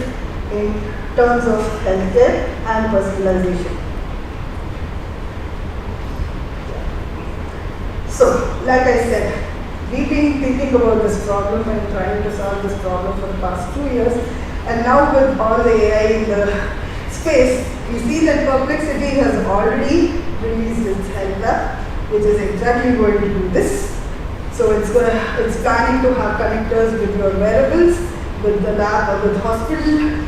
in terms of healthcare and personalization. So, like I said, we've been thinking about this problem and trying to solve this problem for the past 2 years, and now with all the AI in the space, we see that Perplexity has already released its health app, which is exactly going to do this. So it's planning to have connectors with your wearables, with the lab, with hospital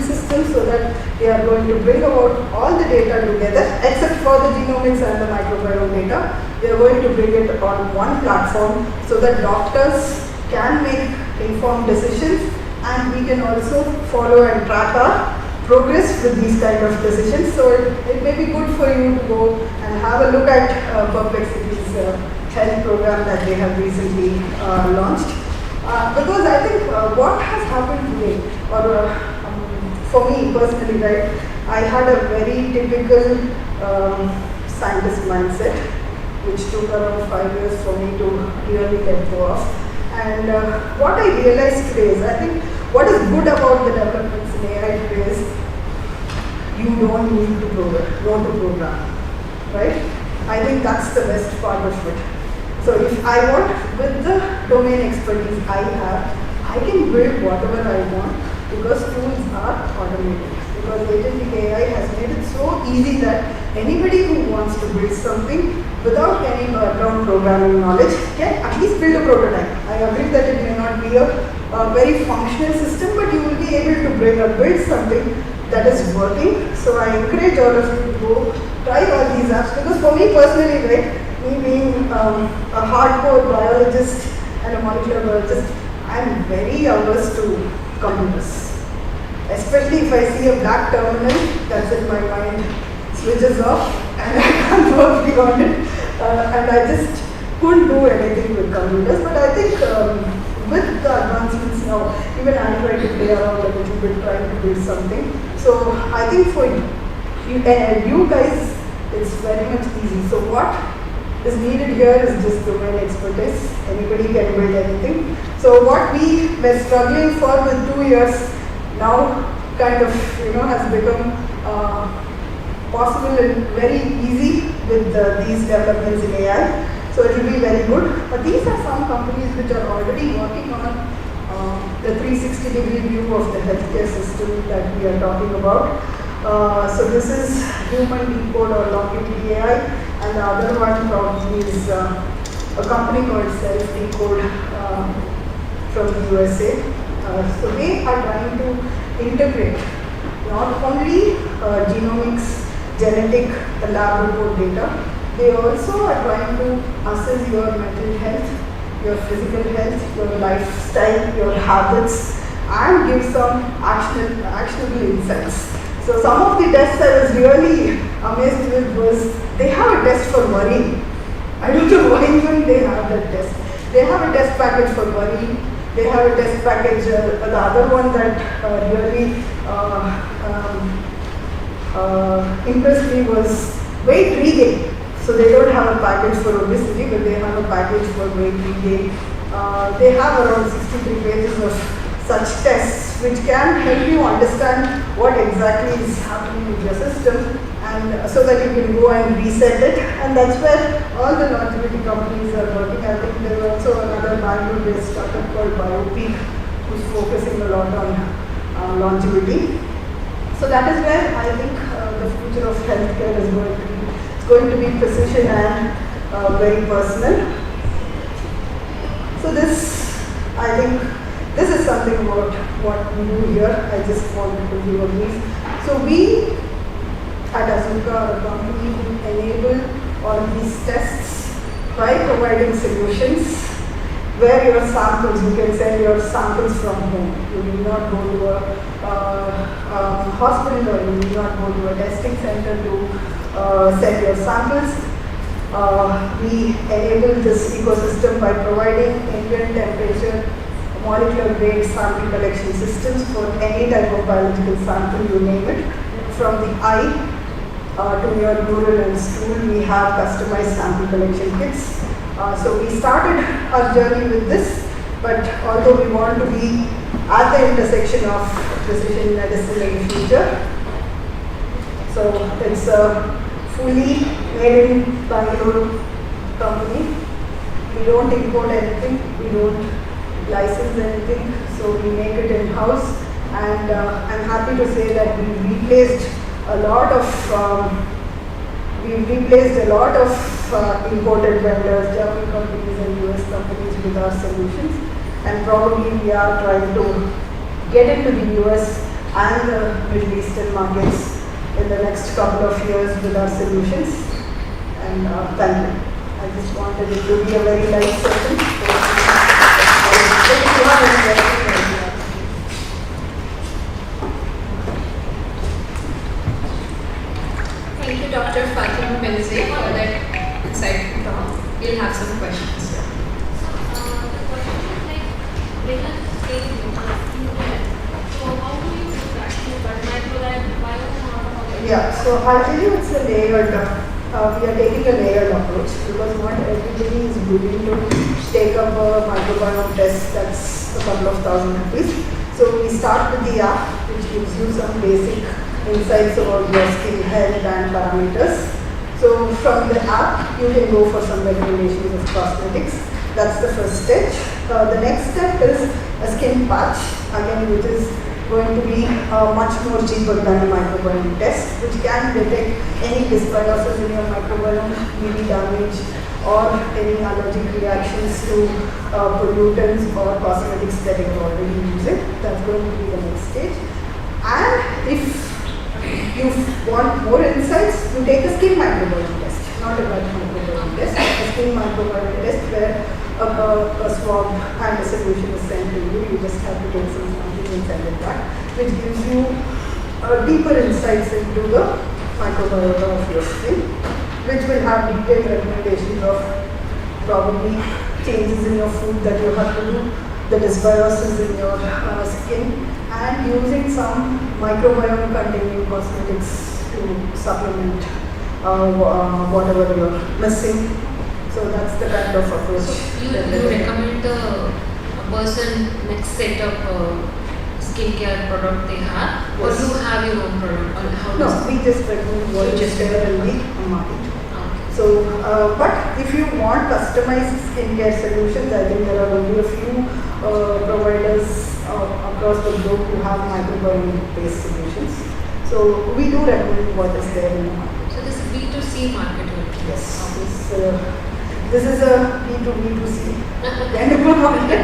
systems, so that they are going to bring about all the data together, except for the genomics and the microbiome data. They are going to bring it on one platform so that doctors can make informed decisions, and we can also follow and track our progress with these kind of decisions. So it may be good for you to go and have a look at Perplexity's health program that they have recently launched. Because I think what has happened today, or for me personally, right, I had a very typical scientist mindset, which took around 5 years for me to really let go of. And what I realized today is, I think what is good about the developments in AI today is you don't need to program, right? I think that's the best part of it. So if I want, with the domain expertise I have, I can build whatever I want because tools are automated. Because agentic AI has made it so easy that anybody who wants to build something without any background programming knowledge can at least build a prototype. I agree that it may not be a very functional system, but you will be able to build something that is working. So I encourage all of you to go try all these apps, because for me personally, right, me being a hardcore biologist and a molecular biologist, I am very averse to computers. Especially if I see a black terminal, that's it, my mind switches off and I can't work beyond it. And I just couldn't do anything with computers. But I think with the advancements now, even I'm trying to play around a little bit, trying to build something. So I think for you guys, it's very much easy. So what is needed here is just domain expertise. Anybody can build anything. So what we were struggling for with 2 years now kind of has become possible and very easy with these developments in AI. So it will be very good. But these are some companies which are already working on the 360-degree view of the healthcare system that we are talking about. So this is Human Decode or Longevity AI, and the other one probably is a company called Self Decode from the USA. So they are trying to integrate not only genomics, genetic lab report data, they also are trying to assess your mental health, your physical health, your lifestyle, your habits, and give some actionable insights. So some of the tests I was really amazed with was they have a test for worrying. I don't know why even they have that test. They have a test package for worrying. They have a test package. The other one that really impressed me was weight regain. So they don't have a package for obesity, but they have a package for weight regain. They have around 63 pages of such tests which can help you understand what exactly is happening with your system, and so that you can go and reset it. And that's where all the longevity companies are working. I think there is also another Bangalore-based startup called BioPeak who's focusing a lot on longevity. So that is where I think the future of healthcare is going to be. It's going to be precision and very personal. So this, I think, this is something about what we do here. I just wanted to give a brief. So we at Azuka are a company who enable all these tests by providing solutions where your samples, you can send your samples from home. You need not go to a hospital, or you need not go to a testing center to send your samples. We enable this ecosystem by providing ambient temperature, molecular grade sample collection systems for any type of biological sample, you name it. From the eye to your urine and stool, we have customized sample collection kits. So we started our journey with this, but although we want to be at the intersection of precision medicine in the future, so it's a fully made in Bangalore company. We don't import anything, we don't license anything, so we make it in-house. And I'm happy to say that we replaced a lot of imported vendors, German companies and US companies with our solutions, and probably we are trying to get into the US and the Middle Eastern markets in the next couple of years with our solutions. And thank you. I just wanted it to be a very light session. Thank you, Dr. Fatima Benazir, for that insightful talk. We'll have some questions. Yeah, so I'll tell you it's a layered, we are taking a layered approach, because not everybody is willing to take up a microbiome test that's a couple of ₹1,000. So we start with the app, which gives you some basic insights about your skin health and parameters. So from the app, you can go for some recommendations of cosmetics. That's the first stage. The next step is a skin patch, again, which is going to be much more cheaper than a microbiome test, which can detect any dysbiosis in your microbiome, maybe damage, or any allergic reactions to pollutants or cosmetics that you're already using. That's going to be the next stage. And if you want more insights, you take a skin microbiome test, not a microbiome test, a skin microbiome test where a swab and a solution is sent to you. You just have to take some samples and send it back, which gives you deeper insights into the microbiota of your skin, which will have detailed recommendations of probably changes in your food that you have to do, the dysbiosis in your skin, and using some microbiome containing cosmetics to supplement whatever you're missing. So that's the kind of approach. So you recommend the person next set of skincare product they have, or you have your own product? Or how No, we just recommend what is there in the market. So, but if you want customized skincare solutions, I think there are only a few providers across the globe who have microbiome-based solutions. So we do recommend what is there in the market. So this is B2C market. Yes. This is a B2B2C kind of a market.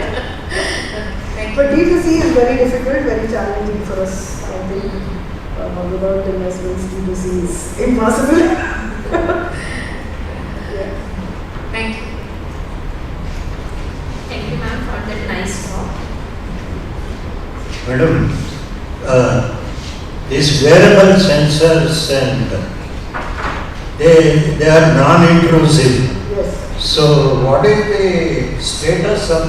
But B2C is very difficult, very challenging for us, I think. without investments, D2C is impossible. Yeah. Thank you. Thank you, ma'am, for that nice talk. Madam, these wearable sensors and they are non-intrusive. Yes. So what is the status of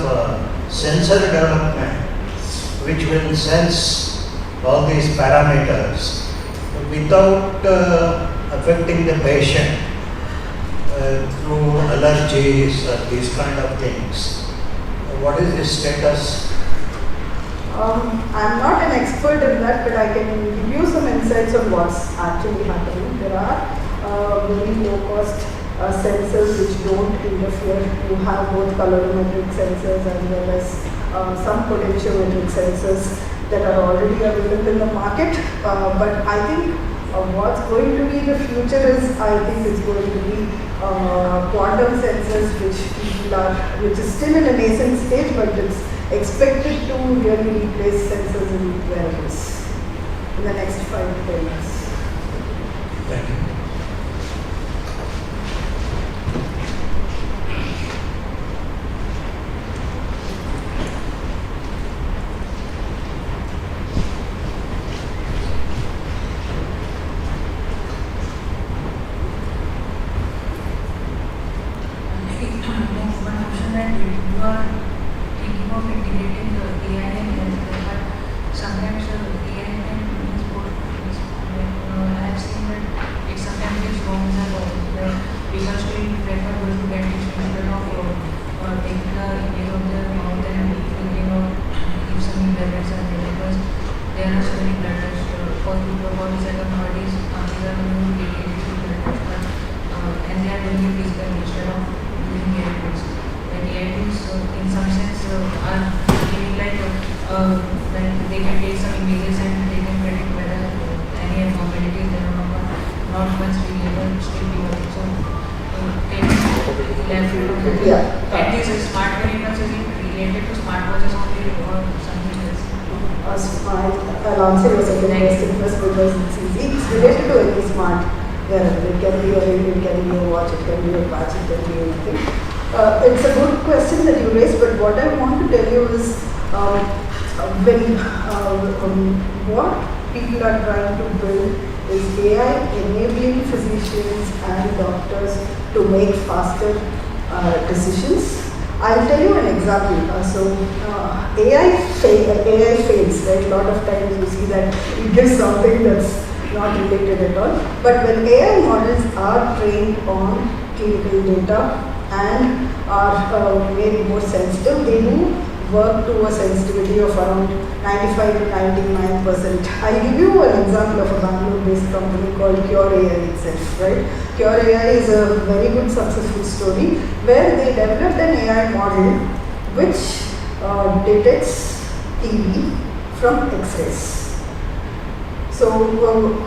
sensor development which will sense all these parameters without affecting the patient through allergies or these kind of things? What is the status? I'm not an expert in that, but I can give you some insights on what's actually happening. There are very low-cost sensors which don't interfere. You have both colorimetric sensors as well as some potentiometric sensors that are already available in the market. But I think what's going to be the future is, I think it's going to be quantum sensors, which is still in a nascent stage, but it's expected to really replace sensors in wearables in the next 5 to 10 years. Thank you. I'll answer your second question first because it's easy. It's related to any smart wearable. It can be a ring, it can be a watch, it can be a watch, it can be anything. It's a good question that you raised, but what I want to tell you is what people are trying to build is AI enabling physicians and doctors to make faster decisions. I'll tell you an example. AI fails, right? A lot of times you see that it gives something that's not related at all. But when AI models are trained on clinical data and are made more sensitive, they do work to a sensitivity of around 95 to 99%. I'll give you an example of a Bangalore-based company called Cure AI itself, right? Cure AI is a very good successful story where they developed an AI model which detects TB from X-rays. So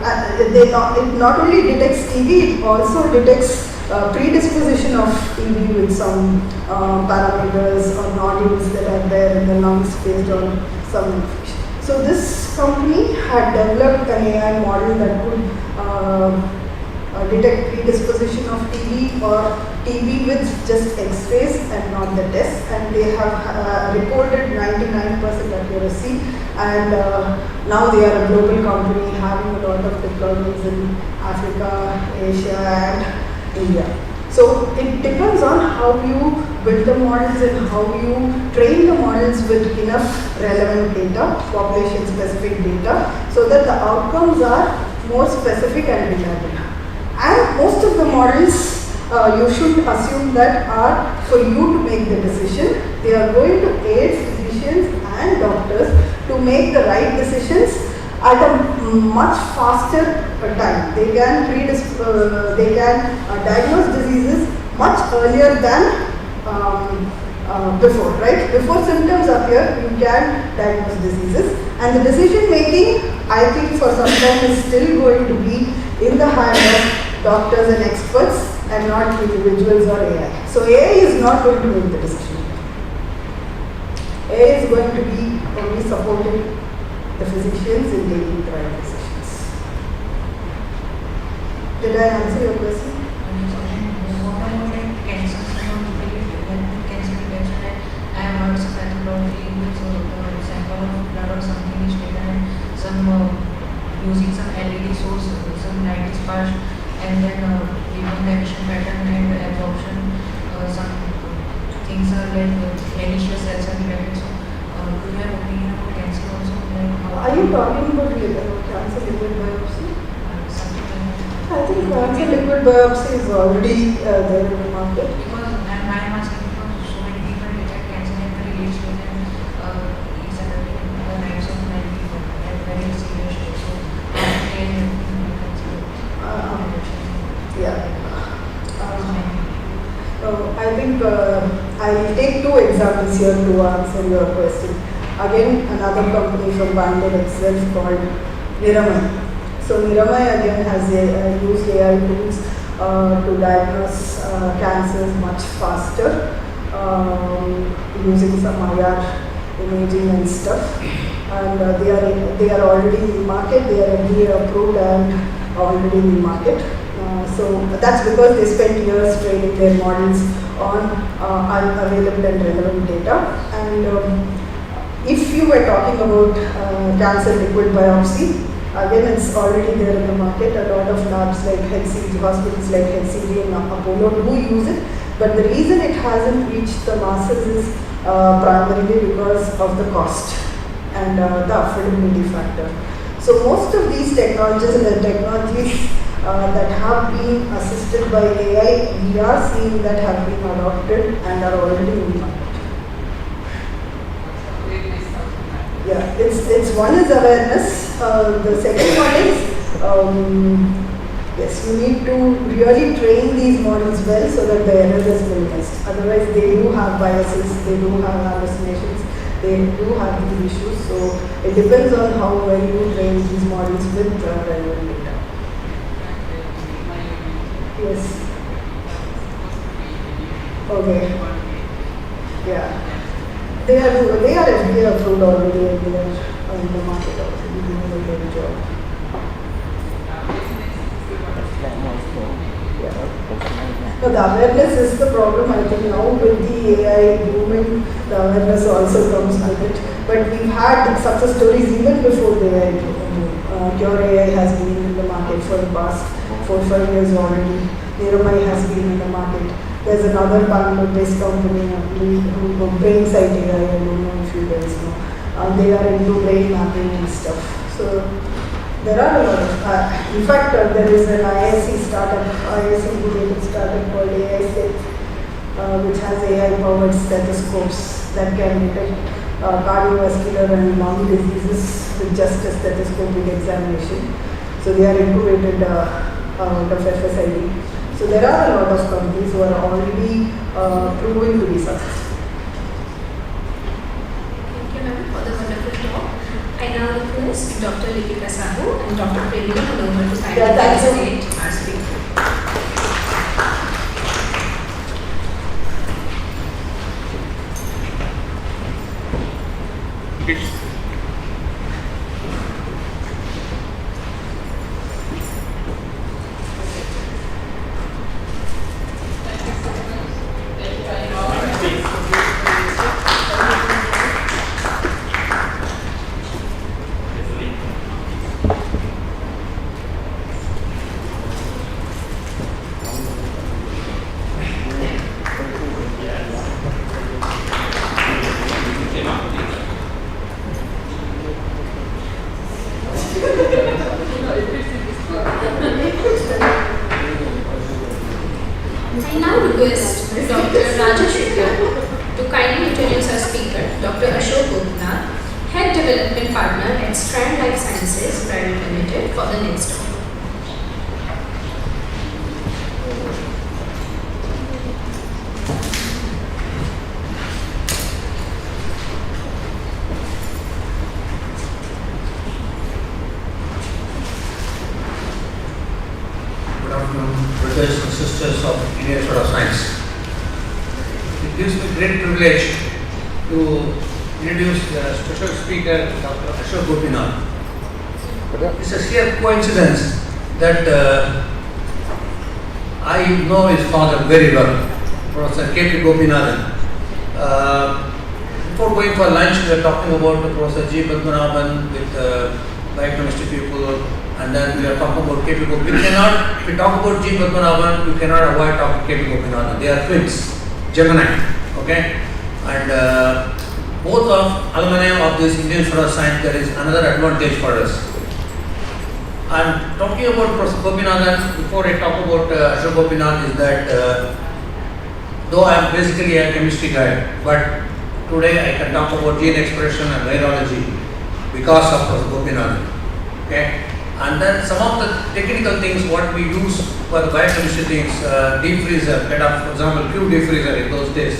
it not only detects TB, it also detects predisposition of TB with some parameters or nodules that are there in the lungs based on some infection. So this company had developed an AI model that could detect predisposition of TB or TB with just X-rays and not the test, and they have reported 99% accuracy, and now they are a global company having a lot of deployments in Africa, Asia and India. So it depends on how you build the models and how you train the models with enough relevant data, population specific data, so that the outcomes are more specific and reliable. And most of the models you should assume that are for you to make the decision. They are going to aid physicians and doctors to make the right decisions at a much faster time. They can diagnose diseases much earlier than before, right? Before symptoms appear, you can diagnose diseases, and the decision making, I think, for some time is still going to be in the hands of doctors and experts and not individuals or AI. So AI is not going to make the decision. AI is going to be only supporting the physicians in taking the right decisions. Did I answer your question? I have heard some pathology, so sample of blood or something is taken and some using some LED source, some light is passed, and then given the emission pattern and absorption, some things are like malicious cells are detected. So, do you have opinion about cancer also? Are you talking about cancer liquid biopsy? Something like that. I think cancer liquid biopsy is already there in the market. Because I am asking because so many people detect cancer at very late stage and it's at the lives of many people at very serious stage. So, I think I'll take two examples here to answer your question. Again, another company from Bangalore itself called Niramai. So Niramai again has used AI tools to diagnose cancers much faster using some IR imaging and stuff. And they are already in the market. They are FDA approved and already in the market. So that's because they spent years training their models on unavailable and relevant data. And if you were talking about cancer liquid biopsy, again it's already there in the market. A lot of labs like HCG, hospitals like HCG and Apollo do use it. But the reason it hasn't reached the masses is primarily because of the cost and the affordability factor. So most of these technologies and the technologies that have been assisted by AI, we are seeing that have been adopted and are already in the market. Yeah, it's one is awareness. The second one is yes, you need to really train these models well so that the error is minimized. Otherwise, they do have biases, they do have hallucinations, they do have these issues. So it depends on how well you train these models with relevant data. Yes. Okay. Yeah. They are FDA approved already and they are in the market also. They do a good job. No, the awareness is the problem. I think now with the AI booming, the awareness also comes with it. But we've had success stories even before the AI boom. Cure AI has been in the market for the past 4-5 years already. Niramai has been in the market. There's another Bangalore-based company who Brainsight AI. I don't know if you guys know. They are into brain mapping and stuff. So there are a lot of, in fact, there is an IISc related startup called IISc, which has AI-powered stethoscopes that can detect cardiovascular and lung diseases with just a stethoscopic examination. So they are incubated out of FSID. So there are a lot of companies who are already proving to be successful. Thank you, ma'am, for the wonderful talk. I now request Dr. Likita Sahu and Dr. Premila Manohar to kindly participate our speaker. I now request Dr. Rajesh Shukla to kindly introduce our speaker, Dr. Ashok Gupta, Head Development Partner at Strand Life Sciences Private Limited, for the next talk. Good afternoon, brothers and sisters of Indian Institute of Science. It gives me great privilege to introduce the special speaker, Dr. Ashok Gupta. It's a sheer coincidence that I know his father very well, Professor K.P. Gopinathan. Before going for lunch, we were talking about Professor G. Padmanabhan with biochemistry people, and then we are talking about K.P. Gopinathan. If we talk about G. Padmanabhan, we cannot avoid talking K.P. Gopinathan. They are twins, Gemini, okay? And both of alumni of this Indian Institute of Science, there is another advantage for us. I am talking about Professor Gopinathan. Before I talk about Ashok Gopinath, is that though I am basically a chemistry guy, but today I can talk about gene expression and virology because of Professor Gopinathan. Okay? And then some of the technical things what we use for the biochemistry things, deep freezer, kind of, for example, cube deep freezer in those days.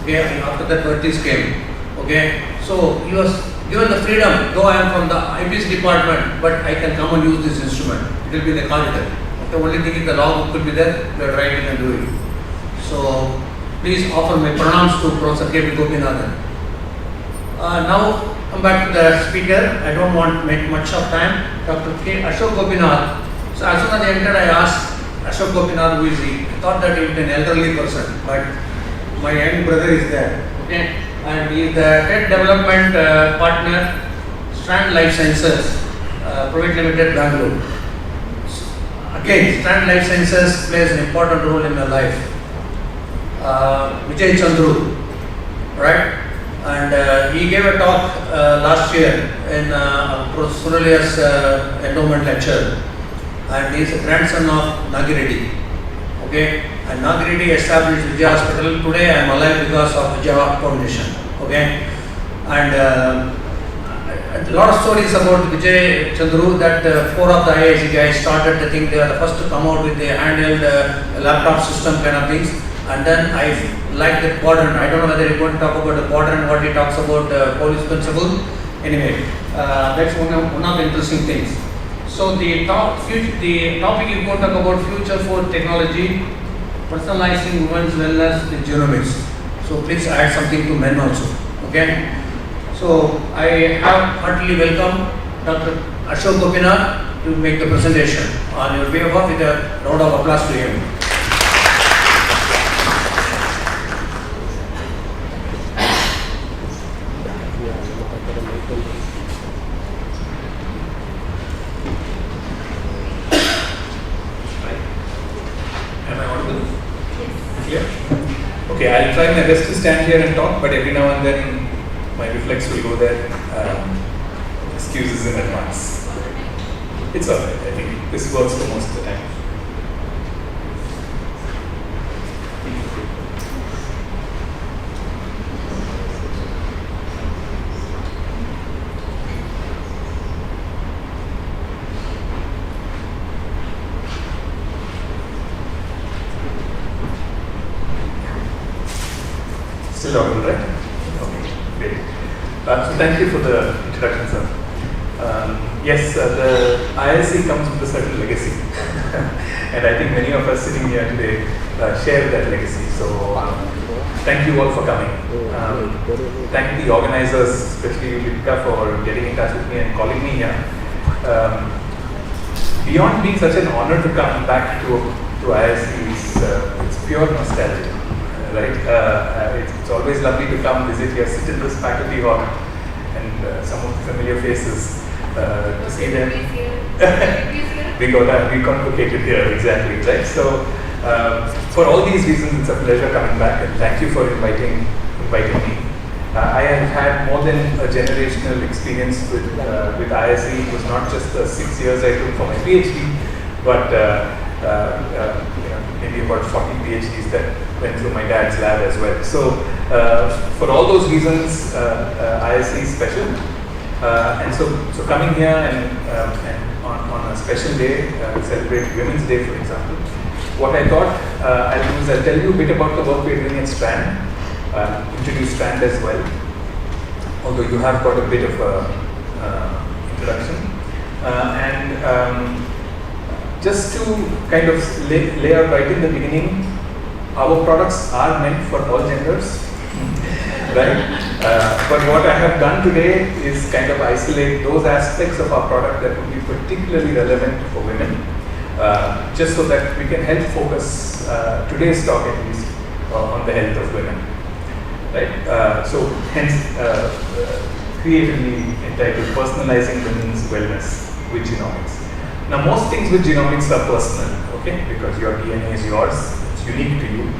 Okay, and after that Vertis came. Okay, so he was given the freedom, though I am from the IISc department, but I can come and use this instrument. It will be the corridor. The only thing is the log book will be there, we are writing and doing. So please offer my pronouns to Professor K.P. Gopinathan. Now come back to the speaker. I don't want to make much of time. Dr. K. Ashok Gopinath. So as soon as I entered, I asked Ashok Gopinath who is he. I thought that he was an elderly person, but my young brother is there. Okay, and he is the head development partner, Strand Life Sciences, Private Limited, Bangalore. Again, Strand Life Sciences plays an important role in my life. Vijay Chandru, right? And he gave a talk last year in Professor Sunalia's endowment lecture, and he is a grandson of Nagi Reddy. Okay, and Nagi Reddy established Vijay Hospital. Today I am alive because of Vijay Foundation. Okay, and a lot of stories about Vijay Chandru that 4 of the IISc guys started. I think they are the first to come out with the handheld laptop system kind of things. And then I like the quadrant. I don't know whether you're going to talk about the quadrant, what he talks about police principle. Anyway, that's one of the interesting things. So the topic is going to talk about future for technology, personalizing women's wellness with genomics. So please add something to men also. Okay. So I have heartily welcome Dr. Ashok Gopinath to make the presentation. On your behalf, with a round of applause to him. Okay, I'll try my best to stand here and talk, but every now and then my reflex will go there. Excuses in advance. It's alright, I think this works for most of the time. Still audible, right? Okay, great. So thank you for the introduction, sir. Yes, the IISc comes with a certain legacy, and I think many of us sitting here today share that legacy. So thank you all for coming. Thank the organizers, especially Litka, for getting in touch with me and calling me here. Beyond being such an honor to come back to IISc, it's pure nostalgia. Right? It's always lovely to come visit here, sit in this faculty hall, and some of the familiar faces to see them. We got reconvocated here, exactly, right? So, for all these reasons, it's a pleasure coming back, and thank you for inviting me. I have had more than a generational experience with IISc. It was not just the 6 years I took for my PhD, but maybe about 40 PhDs that went through my dad's lab as well. So for all those reasons, IISc is special. And so coming here and on a special day, celebrate Women's Day, for example, what I thought I'll do is I'll tell you a bit about the work we're doing at Strand, introduce Strand as well, although you have got a bit of a introduction. Just to kind of lay out right in the beginning, our products are meant for all genders, right? But what I have done today is kind of isolate those aspects of our product that would be particularly relevant for women, just so that we can help focus today's talk at least on the health of women. Right? So hence creatively entitled Personalizing Women's Wellness with Genomics. Now most things with genomics are personal, okay, because your DNA is yours, it's unique to you,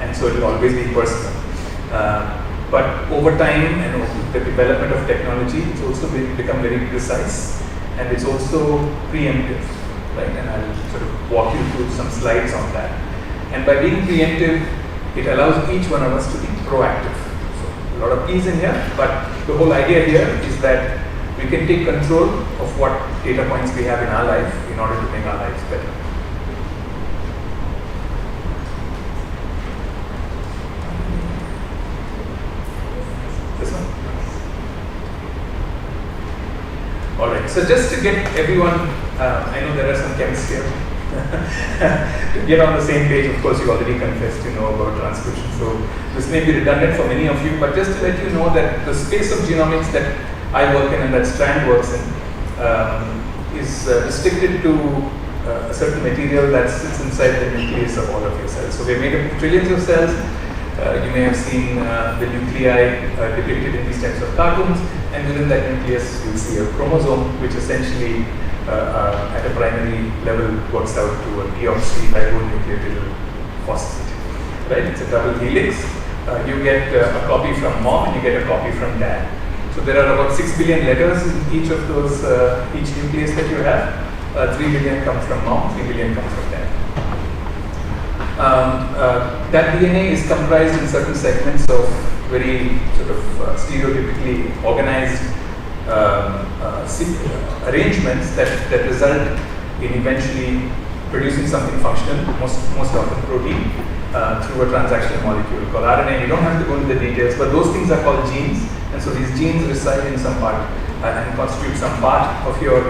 and so it will always be personal. But over time and over the development of technology, it's also become very precise, and it's also preemptive, right? And I'll sort of walk you through some slides on that. And by being preemptive, it allows each one of us to be proactive. So a lot of P's in here, but the whole idea here is that we can take control of what data points we have in our life in order to make our lives better. This one? Alright, so just to get everyone, I know there are some chemists here, to get on the same page. Of course, you already confessed you know about transcription, so this may be redundant for many of you, but just to let you know that the space of genomics that I work in and that Strand works in is restricted to a certain material that sits inside the nucleus of all of your cells. So we're made up of trillions of cells. You may have seen the nuclei depicted in these types of cartoons, and within that nucleus you'll see a chromosome, which essentially at a primary level works out to a deoxyribonucleotide phosphate. Right? It's a double helix. You get a copy from mom and you get a copy from dad. So there are about 6 billion letters in each of those, each nucleus that you have. 3 billion comes from mom, 3 billion comes from dad. That DNA is comprised in certain segments of very sort of stereotypically organized arrangements that result in eventually producing something functional, most often protein, through a transactional molecule called RNA. You don't have to go into the details, but those things are called genes, and so these genes reside in some part and constitute some part of your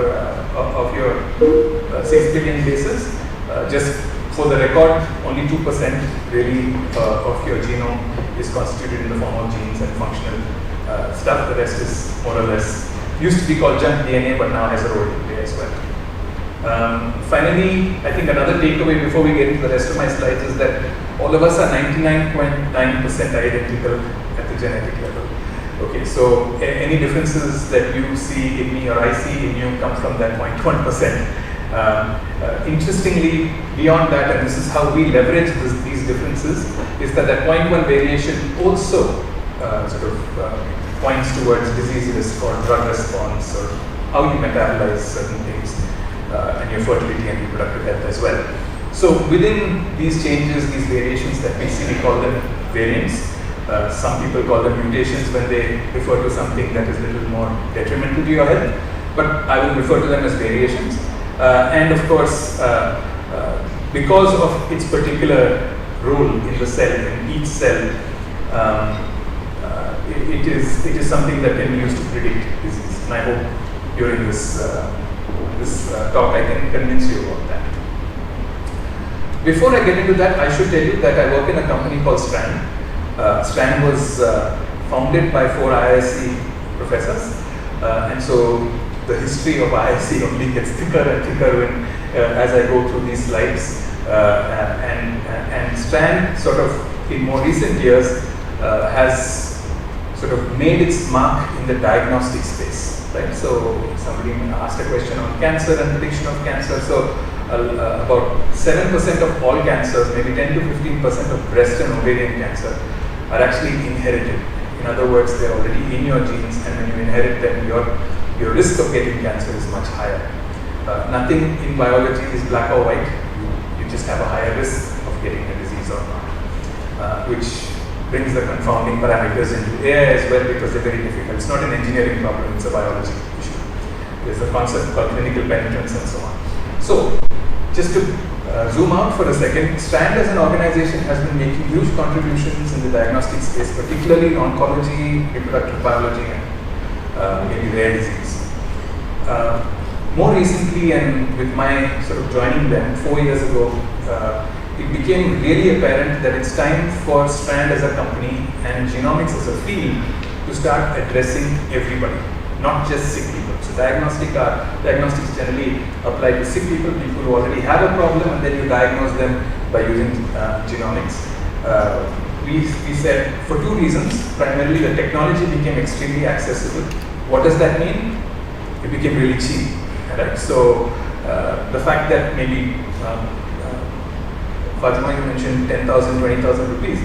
6 billion bases. Just for the record, only 2% really of your genome is constituted in the form of genes and functional stuff. The rest is more or less used to be called junk DNA, but now has a role to play as well. Finally, I think another takeaway before we get into the rest of my slides is that all of us are 99.9% identical at the genetic level. Okay, so any differences that you see in me or I see in you come from that 0.1%. Interestingly, beyond that, and this is how we leverage these differences, is that 0.1 variation also sort of points towards disease risk or drug response or how you metabolize certain things and your fertility and reproductive health as well. So within these changes, these variations that we see, we call them variants. Some people call them mutations when they refer to something that is a little more detrimental to your health, but I will refer to them as variations. And of course, because of its particular role in the cell, in each cell, it is something that can be used to predict disease. And I hope during this talk I can convince you about that. Before I get into that, I should tell you that I work in a company called Strand. Strand was founded by 4 IISc professors, and so the history of IISc only gets thicker and thicker when, as I go through these slides. And Strand sort of in more recent years has sort of made its mark in the diagnostic space, right? So somebody asked a question on cancer and prediction of cancer. So about 7% of all cancers, maybe 10 to 15% of breast and ovarian cancer are actually inherited. In other words, they're already in your genes, and when you inherit them, your risk of getting cancer is much higher. Nothing in biology is black or white. You just have a higher risk of getting a disease or not, which brings the confounding parameters into AI as well, because they're very difficult. It's not an engineering problem, it's a biology issue. There's a concept called clinical penetrance and so on. So, just to zoom out for a second, Strand as an organization has been making huge contributions in the diagnostic space, particularly in oncology, reproductive biology, and maybe rare disease. More recently, and with my sort of joining them 4 years ago, it became really apparent that it's time for Strand as a company and genomics as a field to start addressing everybody, not just sick people. So diagnostics generally apply to sick people, people who already have a problem, and then you diagnose them by using genomics. We said for two reasons. Primarily, the technology became extremely accessible. What does that mean? It became really cheap. Right? So the fact that maybe Fatima, you mentioned 10,000, 20,000 rupees.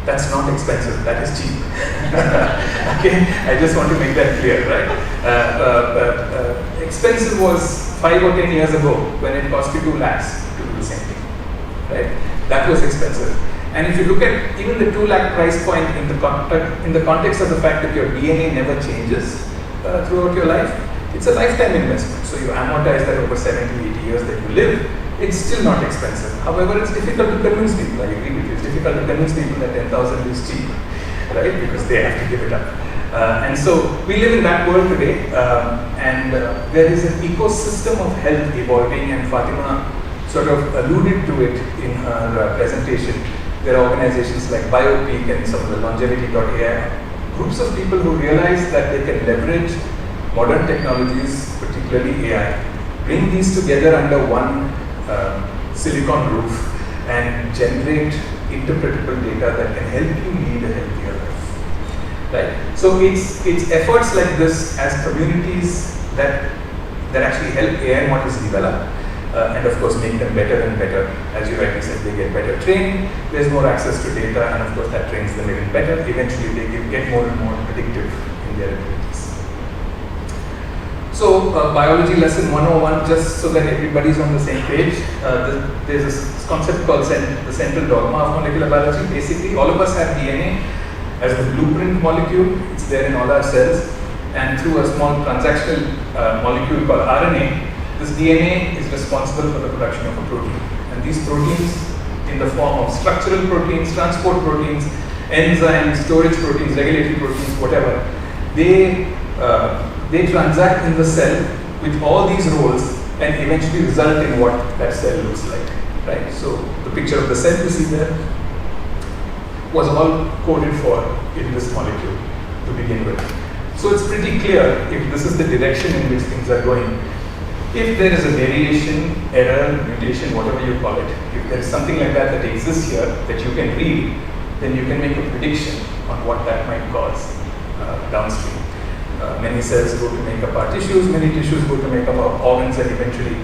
That's not expensive, that is cheap. Okay, I just want to make that clear, right? Expensive was 5 or 10 years ago when it cost you 2 lakhs to do the same thing, right? That was expensive. And if you look at even the 2 lakh price point in the context of the fact that your DNA never changes throughout your life, it's a lifetime investment. So you amortize that over 70, 80 years that you live, it's still not expensive. However, it's difficult to convince people, I agree with you, it's difficult to convince people that 10,000 is cheap, right? Because they have to give it up. And so we live in that world today, and there is an ecosystem of health evolving, and Fatima sort of alluded to it in her presentation. There are organizations like BioPeak and some of the longevity.ai, groups of people who realize that they can leverage modern technologies, particularly AI, bring these together under one silicon roof and generate interpretable data that can help you lead a healthier life. Right? So it's efforts like this as communities that actually help AI models develop. And of course make them better and better. As you rightly said, they get better trained, there's more access to data, and of course that trains them even better. Eventually they get more and more predictive in their abilities. So biology lesson 101, just so that everybody's on the same page, there's this concept called the central dogma of molecular biology. Basically all of us have DNA as the blueprint molecule, it's there in all our cells, and through a small transactional molecule called RNA, this DNA is responsible for the production of a protein. And these proteins, in the form of structural proteins, transport proteins, enzymes, storage proteins, regulatory proteins, whatever, they transact in the cell with all these roles and eventually result in what that cell looks like. Right? So the picture of the cell you see there was all coded for in this molecule to begin with. So it's pretty clear if this is the direction in which things are going. If there is a variation, error, mutation, whatever you call it, if there is something like that that exists here that you can read, then you can make a prediction on what that might cause downstream. Many cells go to make up our tissues, many tissues go to make up our organs, and eventually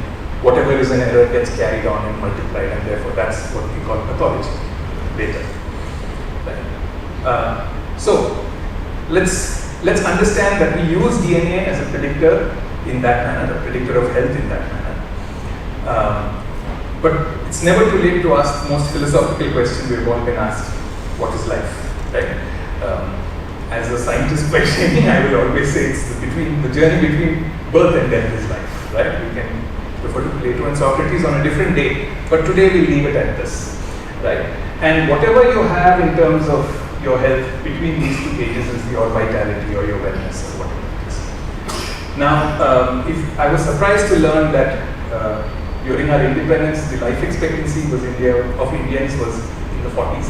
whatever is an error gets carried on and multiplied, and therefore that's what we call pathology later. Right. So let's understand that we use DNA as a predictor in that manner, a predictor of health in that manner. But it's never too late to ask the most philosophical question we've all been asked: what is life? Right? As a scientist questioning, I will always say it's the journey between birth and death is life. Right? We can refer to Plato and Socrates on a different day, but today we'll leave it at this. Right? And whatever you have in terms of your health between these two pages is your vitality or your wellness or whatever. Now, if I was surprised to learn that during our independence, the life expectancy of Indians was in the 40s,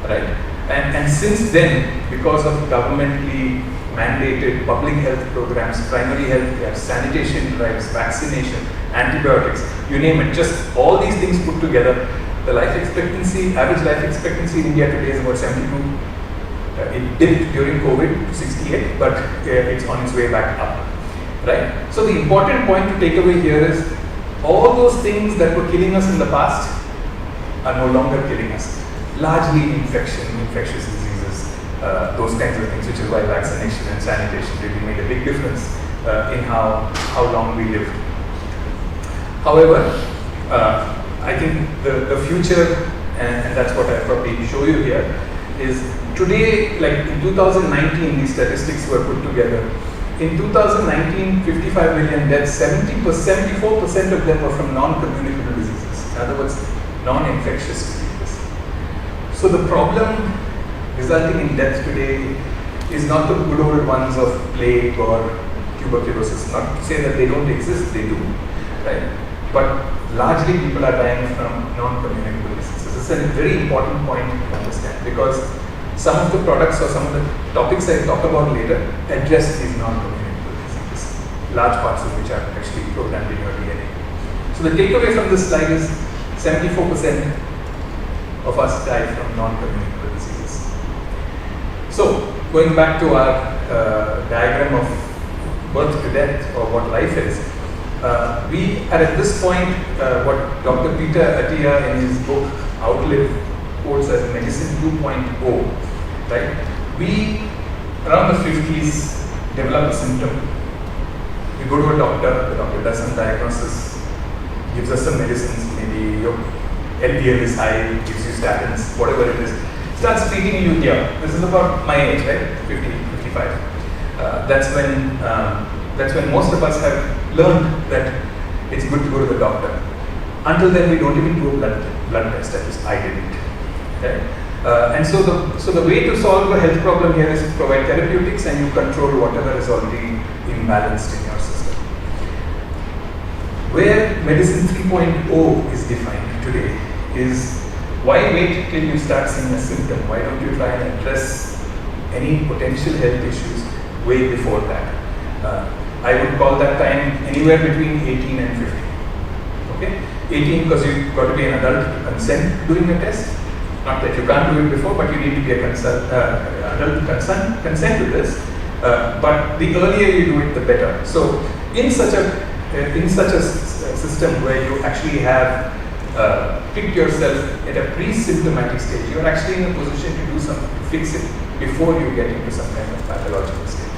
right? And since then, because of governmentally mandated public health programs, primary health care, sanitation drives, vaccination, antibiotics, you name it, just all these things put together, the average life expectancy in India today is about 72. It dipped during COVID to 68, but it's on its way back up, right? So the important point to take away here is all those things that were killing us in the past are no longer killing us. Largely infectious diseases, those kinds of things, which is why vaccination and sanitation really made a big difference in how long we live. However, I think the future, and that's what I'll probably show you here, is today, like in 2019, these statistics were put together. In 2019, 55 million deaths, 74% of them were from non-communicable diseases. In other words, non-infectious diseases. So the problem resulting in death today is not the good old ones of plague or tuberculosis. Not to say that they don't exist, they do, right? But largely people are dying from non-communicable diseases. This is a very important point to understand, because some of the products or some of the topics I talk about later address these non-communicable diseases. large parts of which are actually programmed in your DNA. So the takeaway from this slide is 74% of us die from non-communicable diseases. So going back to our diagram of birth to death, or what life is, we are at this point, what Dr. Peter Attia in his book Outlive quotes as medicine 2.0, right? We, around the 50s, develop a symptom. We go to a doctor, the doctor does some diagnosis, gives us some medicines, maybe your LDL is high, gives you statins, whatever it is, starts treating you here. This is about my age, right? 50, 55. That's when most of us have learned that it's good to go to the doctor. Until then, we don't even do a blood test. At least I didn't. Okay? And so the way to solve a health problem here is to provide therapeutics, and you control whatever is already imbalanced in your system. Where medicine 3.0 is defined today is, why wait till you start seeing a symptom? Why don't you try and address any potential health issues way before that? I would call that time anywhere between 18 and 50. Okay? 18 because you've got to be an adult to consent doing a test. Not that you can't do it before, but you need to be a adult to consent to this. But the earlier you do it, the better. So in such a system where you actually have picked yourself at a pre-symptomatic stage, you are actually in a position to do something to fix it before you get into some kind of pathological state,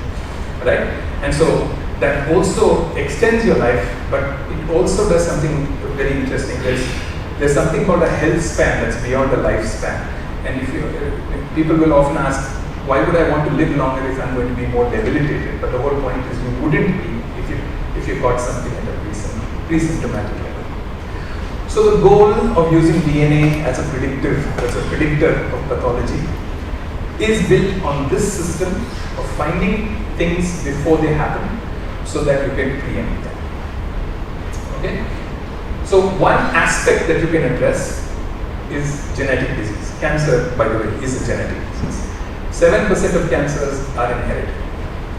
right? And so that also extends your life, but it also does something very interesting. There's something called a health span that's beyond the lifespan. And if people will often ask, why would I want to live longer if I'm going to be more debilitated? But the whole point is, you wouldn't be if you got something at a pre-symptomatic level. So the goal of using DNA as a predictor of pathology is built on this system of finding things before they happen, so that you can preempt them. Okay? So one aspect that you can address is genetic disease. Cancer, by the way, is a genetic disease. 7% of cancers are inherited.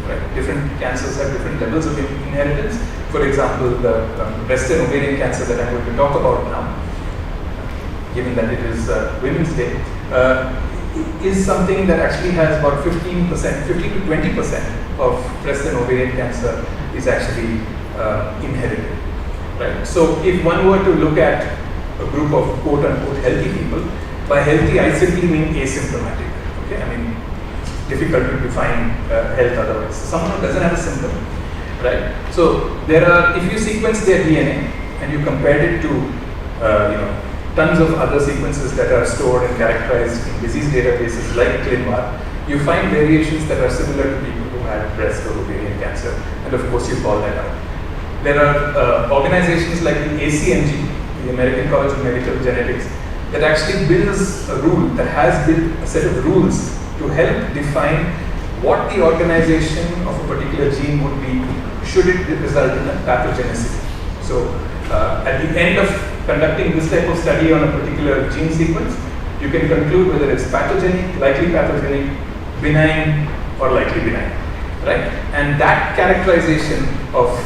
Right? Different cancers have different levels of inheritance. For example, the breast and ovarian cancer that I'm going to talk about now, given that it is Women's Day, is something that actually has about 15% to 20% of breast and ovarian cancer is actually inherited. Right? So if one were to look at a group of quote-unquote healthy people, by healthy I simply mean asymptomatic. Okay? I mean, it's difficult to define health otherwise. So someone who doesn't have a symptom, right? So there are, if you sequence their DNA and you compared it to tons of other sequences that are stored and characterized in disease databases like ClinVar, you find variations that are similar to people who had breast or ovarian cancer, and of course you call that out. There are organizations like the ACMG, the American College of Medical Genetics, that actually builds a rule, that has built a set of rules to help define what the organization of a particular gene would be should it result in a pathogenicity. So at the end of conducting this type of study on a particular gene sequence, you can conclude whether it's pathogenic, likely pathogenic, benign, or likely benign, right? And that characterization of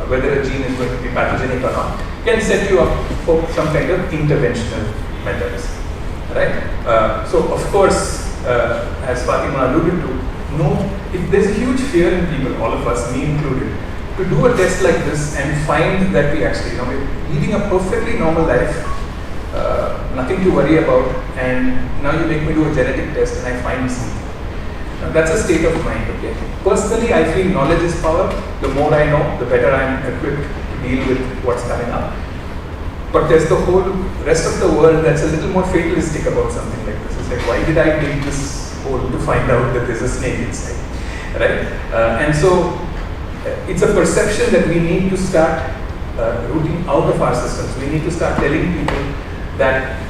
whether a gene is going to be pathogenic or not can set you up for some kind of interventional methods, right? So of course, as Fatima alluded to, if there's a huge fear in people, all of us, me included, to do a test like this and find that we actually, we're leading a perfectly normal life, nothing to worry about, and now you make me do a genetic test and I find something. Now that's a state of mind, okay? Personally, I feel knowledge is power. The more I know, the better I'm equipped to deal with what's coming up. But there's the whole rest of the world that's a little more fatalistic about something like this. It's like, why did I dig this hole to find out that there's a snake inside, right? And so it's a perception that we need to start rooting out of our systems. We need to start telling people that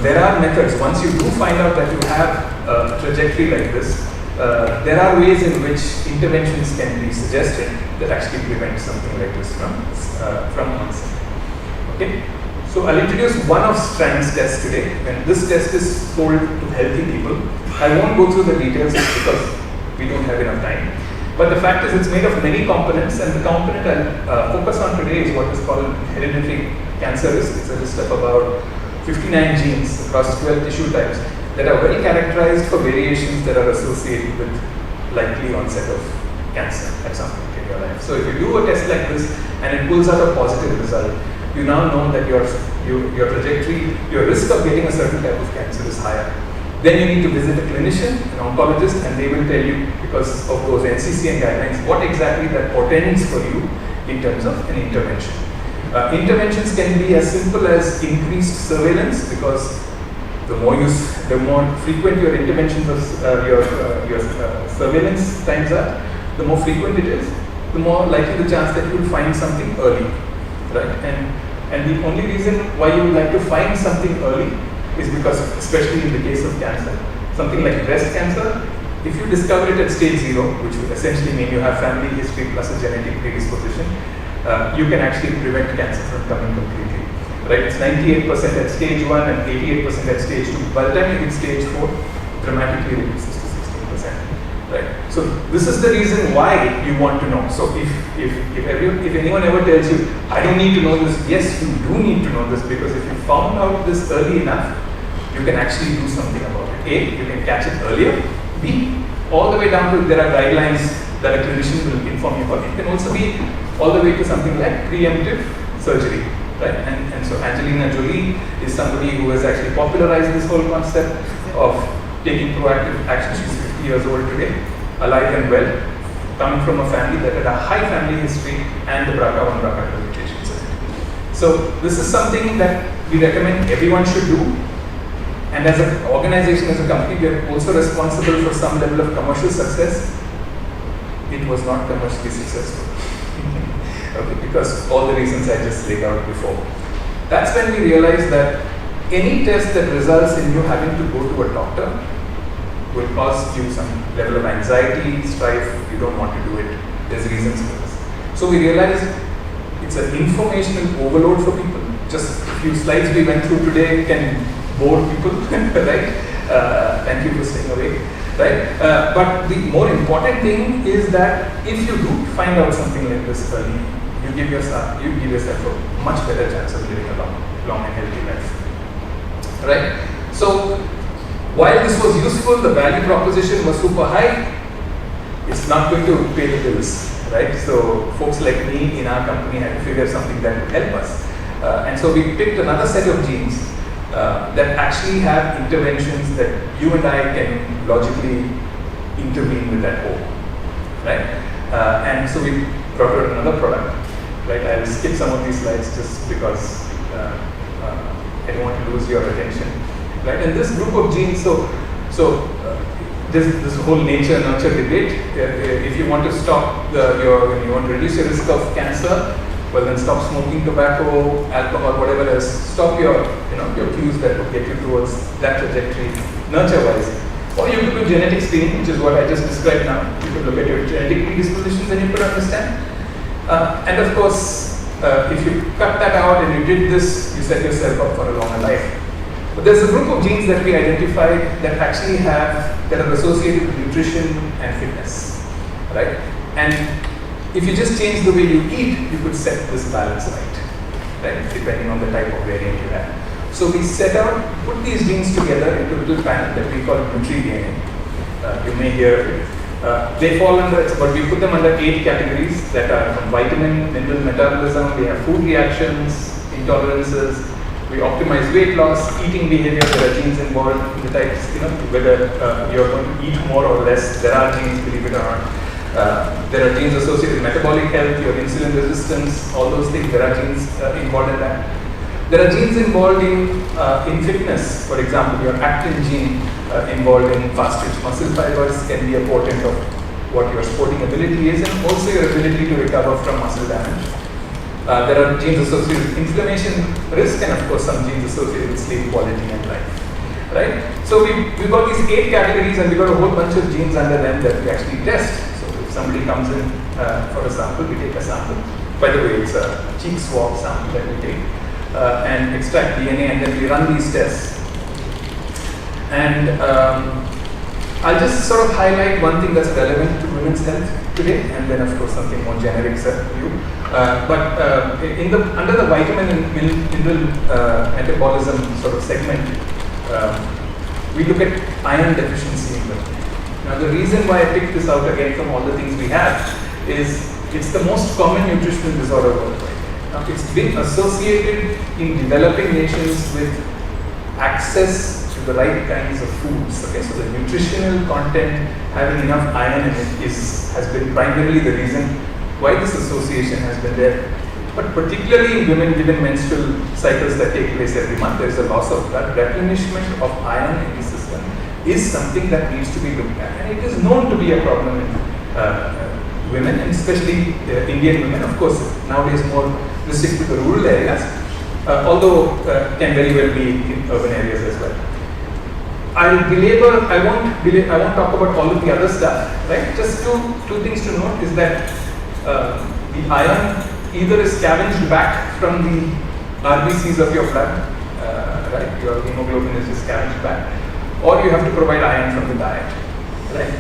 there are methods. Once you do find out that you have a trajectory like this, there are ways in which interventions can be suggested that actually prevent something like this from onset. Okay, so I'll introduce one of Strand's tests today, and this test is sold to healthy people. I won't go through the details because we don't have enough time. But the fact is it's made of many components, and the component I'll focus on today is what is called hereditary cancer risk. It's a list of about 59 genes across 12 tissue types that are well characterized for variations that are associated with likely onset of cancer at some point in your life. So if you do a test like this and it pulls out a positive result, you now know that your trajectory, your risk of getting a certain type of cancer is higher. Then you need to visit a clinician, an oncologist, and they will tell you, because of those NCCN guidelines, what exactly that portends for you in terms of an intervention. Interventions can be as simple as increased surveillance, because the more frequent your interventions of your surveillance times are, the more frequent it is, the more likely the chance that you will find something early, right? And the only reason why you would like to find something early is because, especially in the case of cancer, something like breast cancer, if you discover it at stage 0, which would essentially mean you have family history plus a genetic predisposition, you can actually prevent cancer from coming completely, right? It's 98% at stage 1 and 88% at stage 2. By the time you hit stage 4, dramatically reduces to 16%, right? So this is the reason why you want to know. So if anyone ever tells you, I don't need to know this, yes, you do need to know this, because if you found out this early enough, you can actually do something about it. A, you can catch it earlier. B, all the way down to, there are guidelines that a clinician will inform you about. It can also be all the way to something like preemptive surgery, right? And so Angelina Jolie is somebody who has actually popularized this whole concept of taking proactive action. She's 50 years old today, alive and well, coming from a family that had a high family history and the BRCA1, BRCA2 mutations. So this is something that we recommend everyone should do. And as an organization, as a company, we are also responsible for some level of commercial success. It was not commercially successful. Okay, because all the reasons I just laid out before. That's when we realized that any test that results in you having to go to a doctor will cause you some level of anxiety, strife. You don't want to do it. There's reasons for this. So we realized it's an informational overload for people. Just a few slides we went through today can bore people, right? Thank you for staying awake, right? But the more important thing is that if you do find out something like this early, you give yourself a much better chance of living a long and healthy life, right? So while this was useful, the value proposition was super high. It's not going to pay the bills, right? So folks like me in our company had to figure something that would help us, and so we picked another set of genes that actually have interventions that you and I can logically intervene with that hole, right? And so we brought out another product, right? I'll skip some of these slides just because I don't want to lose your attention, right? And this group of genes, this whole nature-nurture debate, if you want to stop when you want to reduce your risk of cancer, well then stop smoking tobacco, alcohol, whatever else. Stop your cues that will get you towards that trajectory, nurture-wise. Or you could do genetic screening, which is what I just described now. You could look at your genetic predispositions and you could understand. And of course, if you cut that out and you did this, you set yourself up for a longer life. But there's a group of genes that we identified that actually that are associated with nutrition and fitness, right? And if you just change the way you eat, you could set this balance right, depending on the type of variant you have. So we set out, put these genes together into a little panel that we call NutriDNA. You may hear of it. They fall under, but we put them under 8 categories that are from vitamin, mineral metabolism, we have food reactions, intolerances, we optimize weight loss, eating behavior, there are genes involved in the types, whether you're going to eat more or less, there are genes, believe it or not. There are genes associated with metabolic health, your insulin resistance, all those things, there are genes involved in that. There are genes involved in fitness. For example, your actin gene involved in fast-twitch muscle fibers can be a portent of what your sporting ability is and also your ability to recover from muscle damage. There are genes associated with inflammation risk and of course some genes associated with sleep quality and life. Right? So we've got these 8 categories and we've got a whole bunch of genes under them that we actually test. So if somebody comes in for a sample, we take a sample. By the way, it's a cheek swab sample that we take and extract DNA and then we run these tests. And I'll just sort of highlight one thing that's relevant to women's health. today, and then of course something more generic view. Under the vitamin and mineral metabolism sort of segment, we look at iron deficiency in women. Now the reason why I picked this out again from all the things we have is it's the most common nutritional disorder worldwide. Now it's been associated in developing nations with access to the right kinds of foods. Okay, so the nutritional content having enough iron in it has been primarily the reason why this association has been there. But particularly in women, given menstrual cycles that take place every month, there is a loss of blood. Replenishment of iron in the system is something that needs to be looked at, and it is known to be a problem in women, and especially Indian women. Of course, nowadays more restricted to the rural areas, although can very well be in urban areas as well. I won't talk about all of the other stuff, right? Just two things to note is that the iron either is scavenged back from the RBCs of your blood, right? Your hemoglobin is just scavenged back, or you have to provide iron from the diet, right?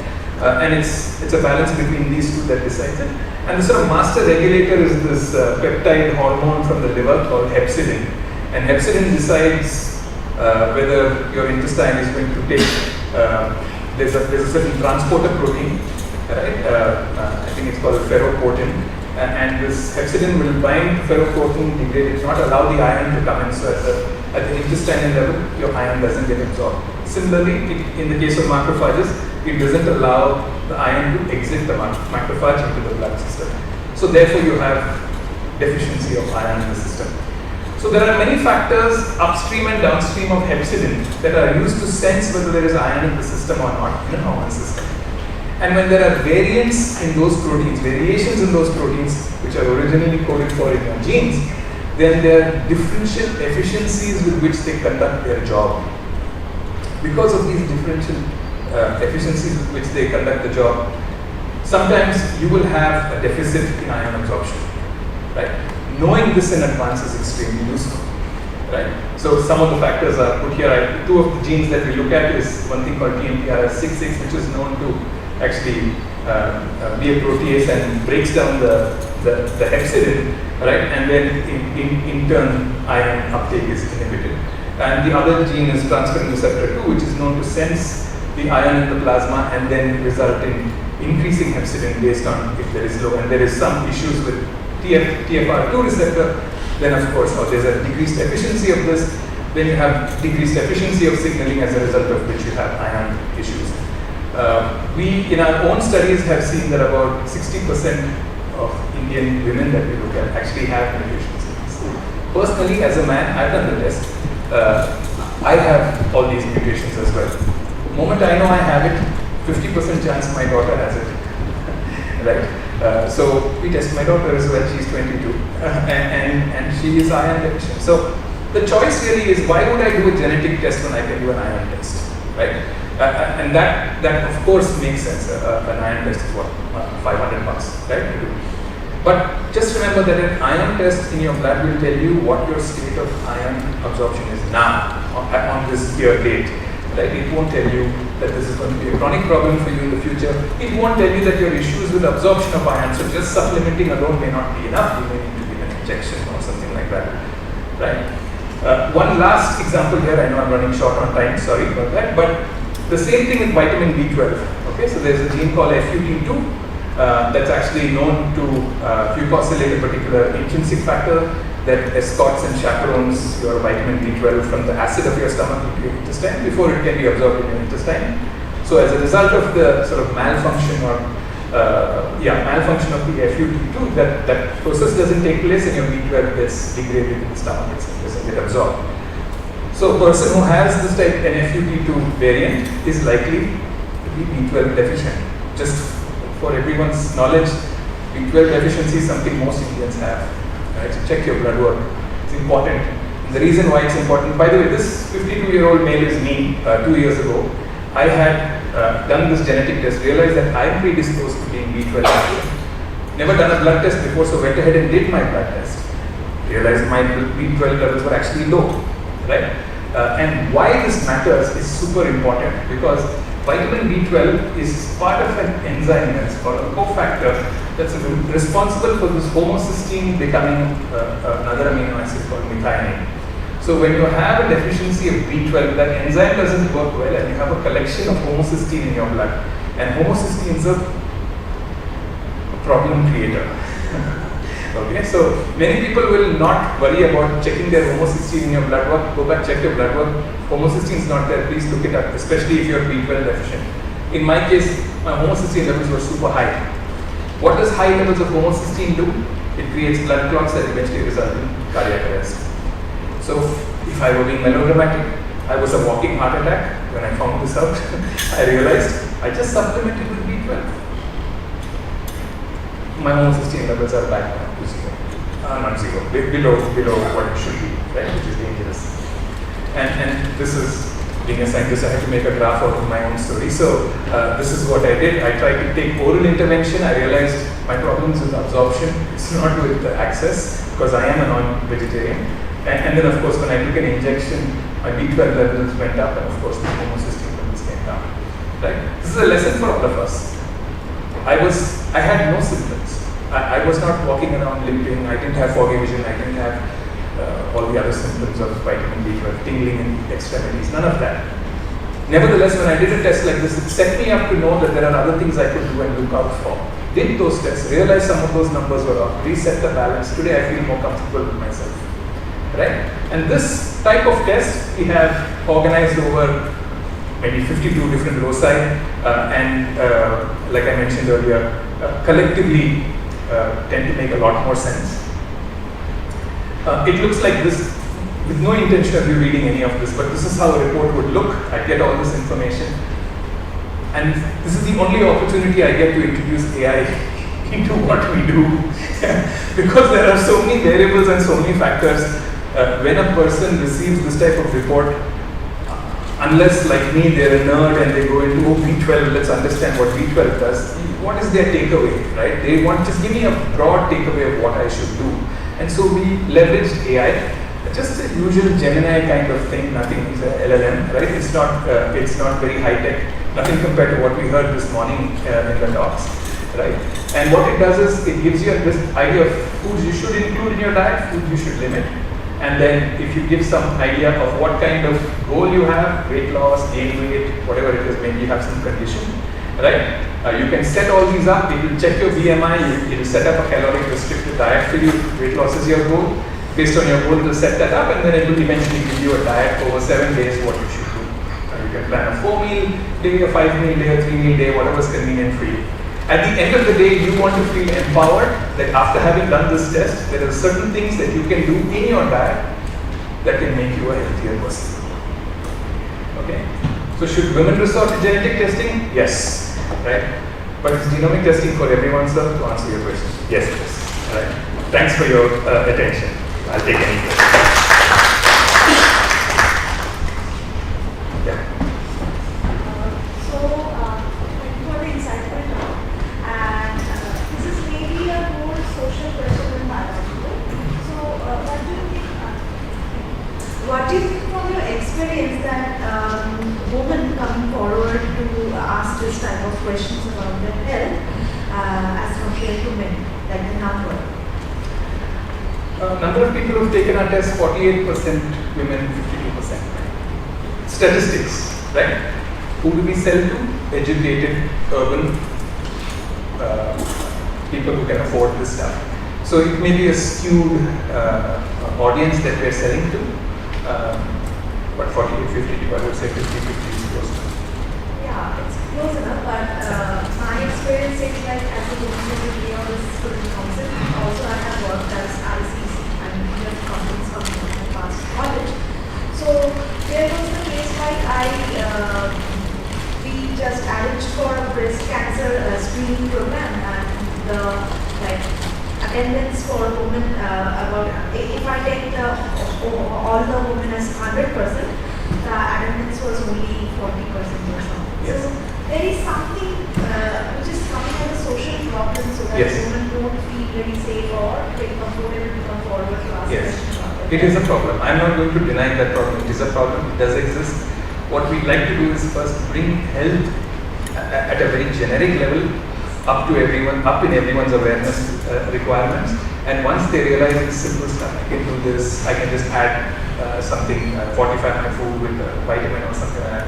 And it's a balance between these two that decides it. And the sort of master regulator is this peptide hormone from the liver called hepcidin, and hepcidin decides whether your intestine is going to take. There's a certain transporter protein, right? I think it's called ferroportin, and this hepcidin will bind to ferroportin, degrade it, not allow the iron to come in. So at the intestinal level, your iron doesn't get absorbed. Similarly, in the case of macrophages, it doesn't allow the iron to exit the macrophage into the blood system. So therefore, you have deficiency of iron in the system. So there are many factors upstream and downstream of hepcidin that are used to sense whether there is iron in the system or not in a normal system. And when there are variants in those proteins, variations in those proteins which are originally coded for in your genes, then there are differential efficiencies with which they conduct their job. Because of these differential efficiencies with which they conduct the job, sometimes you will have a deficit in iron absorption, right? Knowing this in advance is extremely useful, right? So some of the factors are put here. Two of the genes that we look at is one thing called TMPRS66, which is known to actually be a protease and breaks down the hepcidin, right? And then in turn, iron uptake is inhibited. And the other gene is transferrin receptor 2, which is known to sense the iron in the plasma and then result in increasing hepcidin based on if there is low. And there is some issues with TFR2 receptor, then of course, there's a decreased efficiency of this, then you have decreased efficiency of signaling as a result of which you have iron issues. We, in our own studies, have seen that about 60% of Indian women that we look at actually have mutations. Personally, as a man, I've done the test. I have all these mutations as well. The moment I know I have it, 50% chance my daughter has it, right? So we test my daughter as well. She's 22, and she is iron deficient. So the choice really is, why would I do a genetic test when I can do an iron test, right? And that of course makes sense. An iron test is what, $500, right? But just remember that an iron test in your blood will tell you what your state of iron absorption is now on this year date. Right? It won't tell you that this is going to be a chronic problem for you in the future. It won't tell you that your issues with absorption of iron, so just supplementing alone may not be enough. You may need to give an injection or something like that. Right? One last example here. I know I'm running short on time. Sorry about that. But the same thing with vitamin B12. Okay, so there's a gene called FUT2 that's actually known to fucosylate a particular intrinsic factor that escorts and chaperones your vitamin B12 from the acid of your stomach into your intestine before it can be absorbed in your intestine. So as a result of the sort of malfunction or malfunction of the FUT2, that process doesn't take place and your B12 gets degraded in the stomach itself, doesn't get absorbed. So a person who has this type, an FUT2 variant, is likely to be B12 deficient. Just for everyone's knowledge, B12 deficiency is something most Indians have. Right? So check your blood work. It's important. And the reason why it's important, by the way, this 52-year-old male is me 2 years ago. I had done this genetic test, realized that I'm predisposed to being B12 deficient. Never done a blood test before, so went ahead and did my blood test. Realized my B12 levels were actually low. Right? And why this matters is super important, because Vitamin B12 is part of an enzyme that's called a cofactor that's responsible for this homocysteine becoming another amino acid called methionine. So when you have a deficiency of B12, that enzyme doesn't work well and you have a collection of homocysteine in your blood. And homocysteine is a problem creator. Okay, so many people will not worry about checking their homocysteine in your blood work. Go back, check your blood work. Homocysteine is not there, please look it up, especially if you're B12 deficient. In my case, my homocysteine levels were super high. What does high levels of homocysteine do? It creates blood clots that eventually result in cardiac arrest. So if I were being melodramatic, I was a walking heart attack. When I found this out, I realized I just supplemented with B12. My homocysteine levels are back now to zero. Not zero, below what it should be, right? Which is dangerous. And this is, being a scientist, I had to make a graph out of my own story. So this is what I did. I tried to take oral intervention. I realized my problem is with absorption. It's not with the access, because I am a non-vegetarian. And then of course when I took an injection, my B12 levels went up and of course my homocysteine levels came down. Right? This is a lesson for all of us. I had no symptoms. I was not walking around limping. I didn't have foggy vision. I didn't have all the other symptoms of vitamin B12, tingling in extremities, none of that. Nevertheless, when I did a test like this, it set me up to know that there are other things I could do and look out for. Did those tests, realized some of those numbers were off, reset the balance. Today I feel more comfortable with myself. Right? And this type of test we have organized over maybe 52 different loci and like I mentioned earlier, collectively tend to make a lot more sense. It looks like this, with no intention of you reading any of this, but this is how a report would look. I get all this information. And this is the only opportunity I get to introduce AI into what we do. Because there are so many variables and so many factors. When a person receives this type of report, unless like me, they're a nerd and they go into B12, let's understand what B12 does. What is their takeaway, right? They want, just give me a broad takeaway of what I should do. And so we leveraged AI, just a usual Gemini kind of thing, nothing is a LLM, right? It's not very high tech, nothing compared to what we heard this morning in the talks, right? And what it does is, it gives you this idea of foods you should include in your diet, foods you should limit. And then if you give some idea of what kind of goal you have, weight loss, gain weight, whatever it is, maybe you have some condition, right? You can set all these up, it will check your BMI, it will set up a caloric restricted diet for you, weight loss is your goal. Based on your goal, it will set that up and then it will eventually give you a diet over 7 days, what you should do. You can plan a 4-meal day, a 5-meal day, a 3-meal day, whatever is convenient for you. At the end of the day, you want to feel empowered that after having done this test, there are certain things that you can do in your diet that can make you a healthier person. Okay? So should women resort to genetic testing? Yes. Right? But is genomic testing for everyone, sir? To answer your question, yes, it is. Right? Thanks for your attention. I'll take any questions. Yeah. Thank you for the insightful talk. And this is maybe a more social question than biological. So, what do you think from your experience that women coming forward to ask this type of questions about their health as compared to men, like the number? Number of people who've taken our test, 48% women, 52%. Statistics, right? Who do we sell to? Educated, urban people who can afford this stuff. So it may be a skewed audience that we're selling to, but 40 to 52, I would say 50-50 is close enough. Yeah, it's close enough, but my experience is like as a woman in the student council, also I have worked as IISc Alumni conference from my past college. So there was the case like we just arranged for a breast cancer screening program, and the attendance for women about, if I take all the women as 100%, the attendance was only 40% or something. Yes. So there is something which is coming as a social problem, so that yes. women don't feel very safe or very comfortable to come forward to ask yes. questions about it. It is a problem. I'm not going to deny that problem. It is a problem. It does exist. what we'd like to do is first bring health at a very generic level up to everyone, up in everyone's awareness requirements. And once they realize it's simple stuff, I can do this, I can just add something, fortify my food with a vitamin or something like that.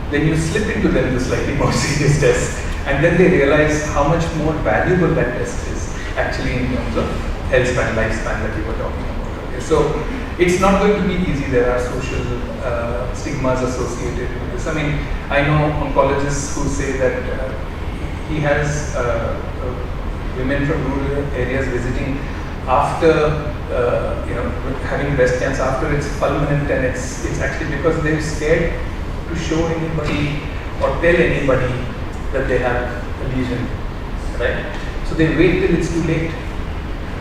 Then you slip into them the slightly more serious tests, and then they realize how much more valuable that test is actually in terms of health span, lifespan that you were talking about. Okay? So it's not going to be easy. There are social stigmas associated with this. I mean, I know oncologists who say that he has women from rural areas visiting after having breast cancer, after it's fulminant, and it's actually because they're scared to show anybody or tell anybody that they have a lesion, right? So they wait till it's too late.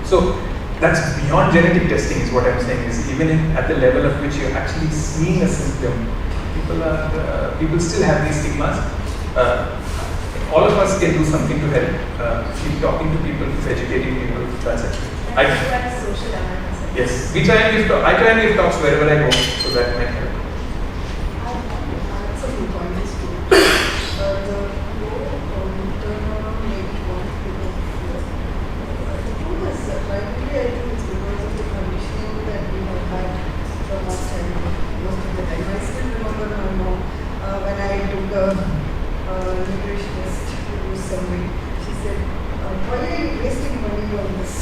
So that's beyond genetic testing is what I'm saying, is even at the level of which you're actually seeing a symptom, people still have these stigmas. All of us can do something to help. Keep talking to people, keep educating people. That's it. Yes, I try and give talks wherever I go, so that might help. When I took a nutritionist to lose some weight, she said, why are you wasting money on this?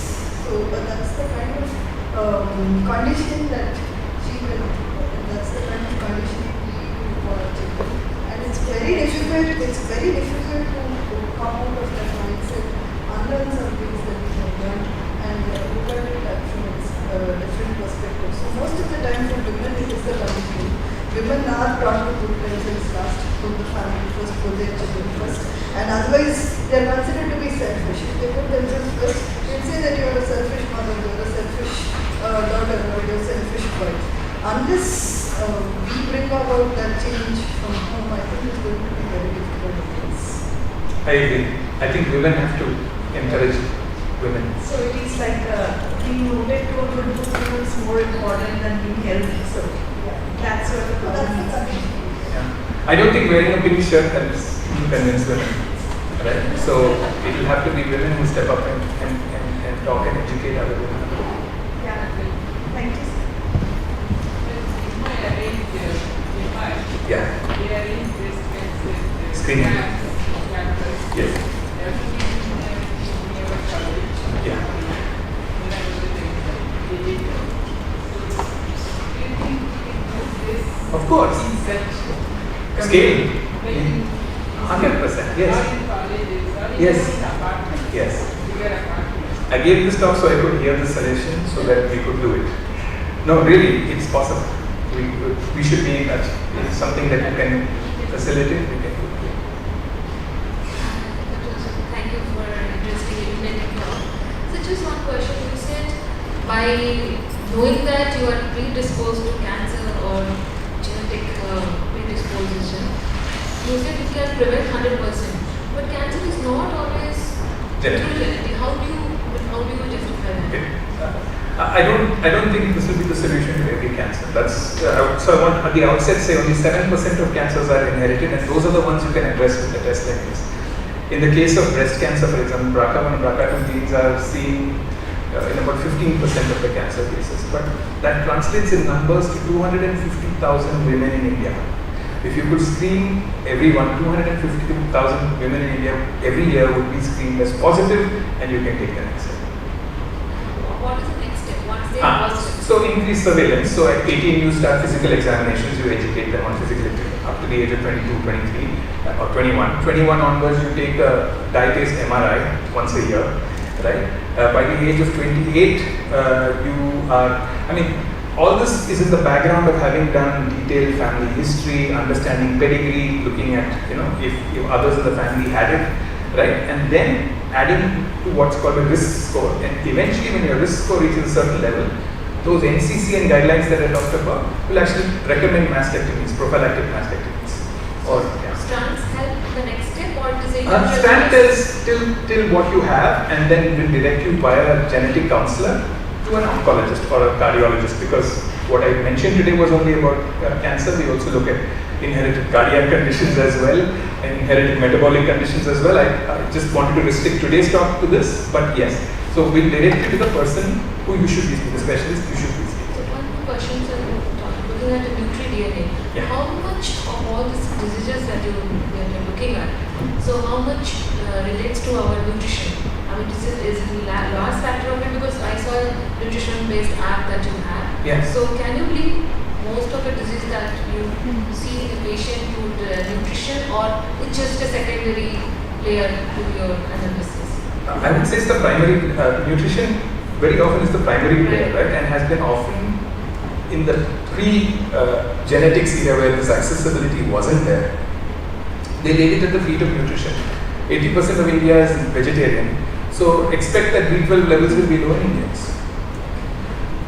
So that's the kind of condition that she went through, and that's the kind of conditioning we want to do. And it's very difficult to come out of that mindset, unlearn some things that we have done, and look at it from a different perspective. So most of the time for women it is the conditioning. Women are taught to put themselves last, put the family first, put their children first, and otherwise they are considered to be selfish. If they put themselves first, you'll say that you are a selfish mother, you are a selfish daughter, or you are a selfish wife. Unless we bring about that change from home, I think it's going to be very difficult for us. I agree. I think women have to encourage women. So it is like being rooted to a good food is more important than being healthy. So that's what the problem is. Yeah. I don't think wearing a pink shirt helps you convince women. Right? So it will have to be women who step up and talk and educate other women. Yeah, thank you. Yeah. Screening. Yes. Yeah. Of course. Scale. 100%. Yes. Yes. I gave this talk so I could hear the suggestion so that we could do it. No, really, it's possible. We should be in touch. It's something that you can facilitate. We can do it. Thank you for interesting illuminating talk. So just one question. You said by knowing that you are predisposed to cancer or genetic predisposition, you said you can prevent 100%. But cancer is not always genetic. How do you justify that? Okay. I don't think this will be the solution to every cancer. So I want at the outset say only 7% of cancers are inherited, and those are the ones you can address with a test like this. In the case of breast cancer, for example, BRCA1 and BRCA2 genes are seen in about 15% of the cancer cases, but that translates in numbers to 250,000 women in India. If you could screen everyone, 250,000 women in India every year would be screened as positive, and you can take the next step. What is the next step? Once they are positive? So increase surveillance. So at 18 you start physical examinations, you educate them on physical activity up to the age of 22, 23 or 21. 21 onwards you take a dye-based MRI once a year, right? By the age of 28 all this is in the background of having done detailed family history, understanding pedigree, looking at if others in the family had it, right? And then adding to what's called a risk score. And eventually when your risk score reaches a certain level, those NCCN guidelines that I talked about will actually recommend mastectomies, prophylactic mastectomies. Strands help the next step, or does it? Strand tells till what you have, and then will direct you via a genetic counselor to an oncologist or a cardiologist, because what I mentioned today was only about cancer. We also look at inherited cardiac conditions as well, and inherited metabolic conditions as well. I just wanted to restrict today's talk to this, but yes. So we'll direct you to the person who you should be speaking, the specialist you should be speaking. One more question, sir. Looking at the nutri-DNA, how much of all these diseases that you're looking at, so how much relates to our nutrition? I mean, this is a large factor of it, because I saw a nutrition-based app that you have. Yes. So can you link most of the disease that you see in the patient to the nutrition, or it's just a secondary layer to your analysis? I would say it's the primary. Nutrition very often is the primary player, right, and has been often in the pre-genetics era where this accessibility wasn't there. They laid it at the feet of nutrition. 80% of India is vegetarian, so expect that B12 levels will be low in Indians.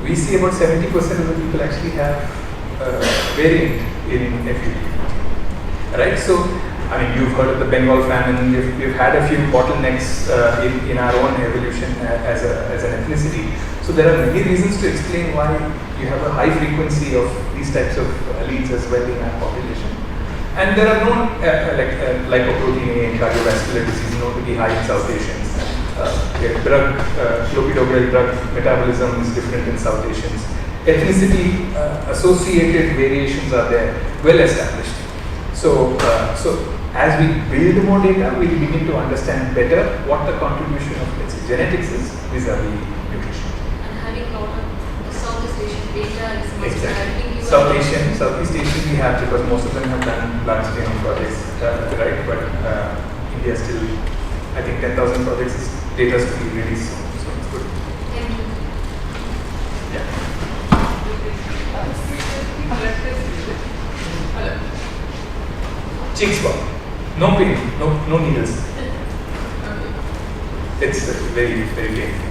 We see about 70% of the people actually have variant in FUT, right? So, I mean, you've heard of the Bengal famine. We've had a few bottlenecks in our own evolution as an ethnicity. So there are many reasons to explain why you have a high frequency of these types of alleles as well in our population. And there are known lipoprotein A and cardiovascular disease known to be high in South Asians. Clopidogrel drug metabolism is different in South Asians. Ethnicity associated variations are there, well established. So as we build more data, we begin to understand better what the contribution of, let's say, genetics is vis-a-vis nutrition. And having a lot of Southeast Asian data is must helping you. Southeast Asian we have, because most of them have done large scale projects, right? But India still, I think 10,000 projects is data to be released soon, so it's good. Thank you. Yeah. Cheeks bomb. No pain, no needles. It's very, very painful.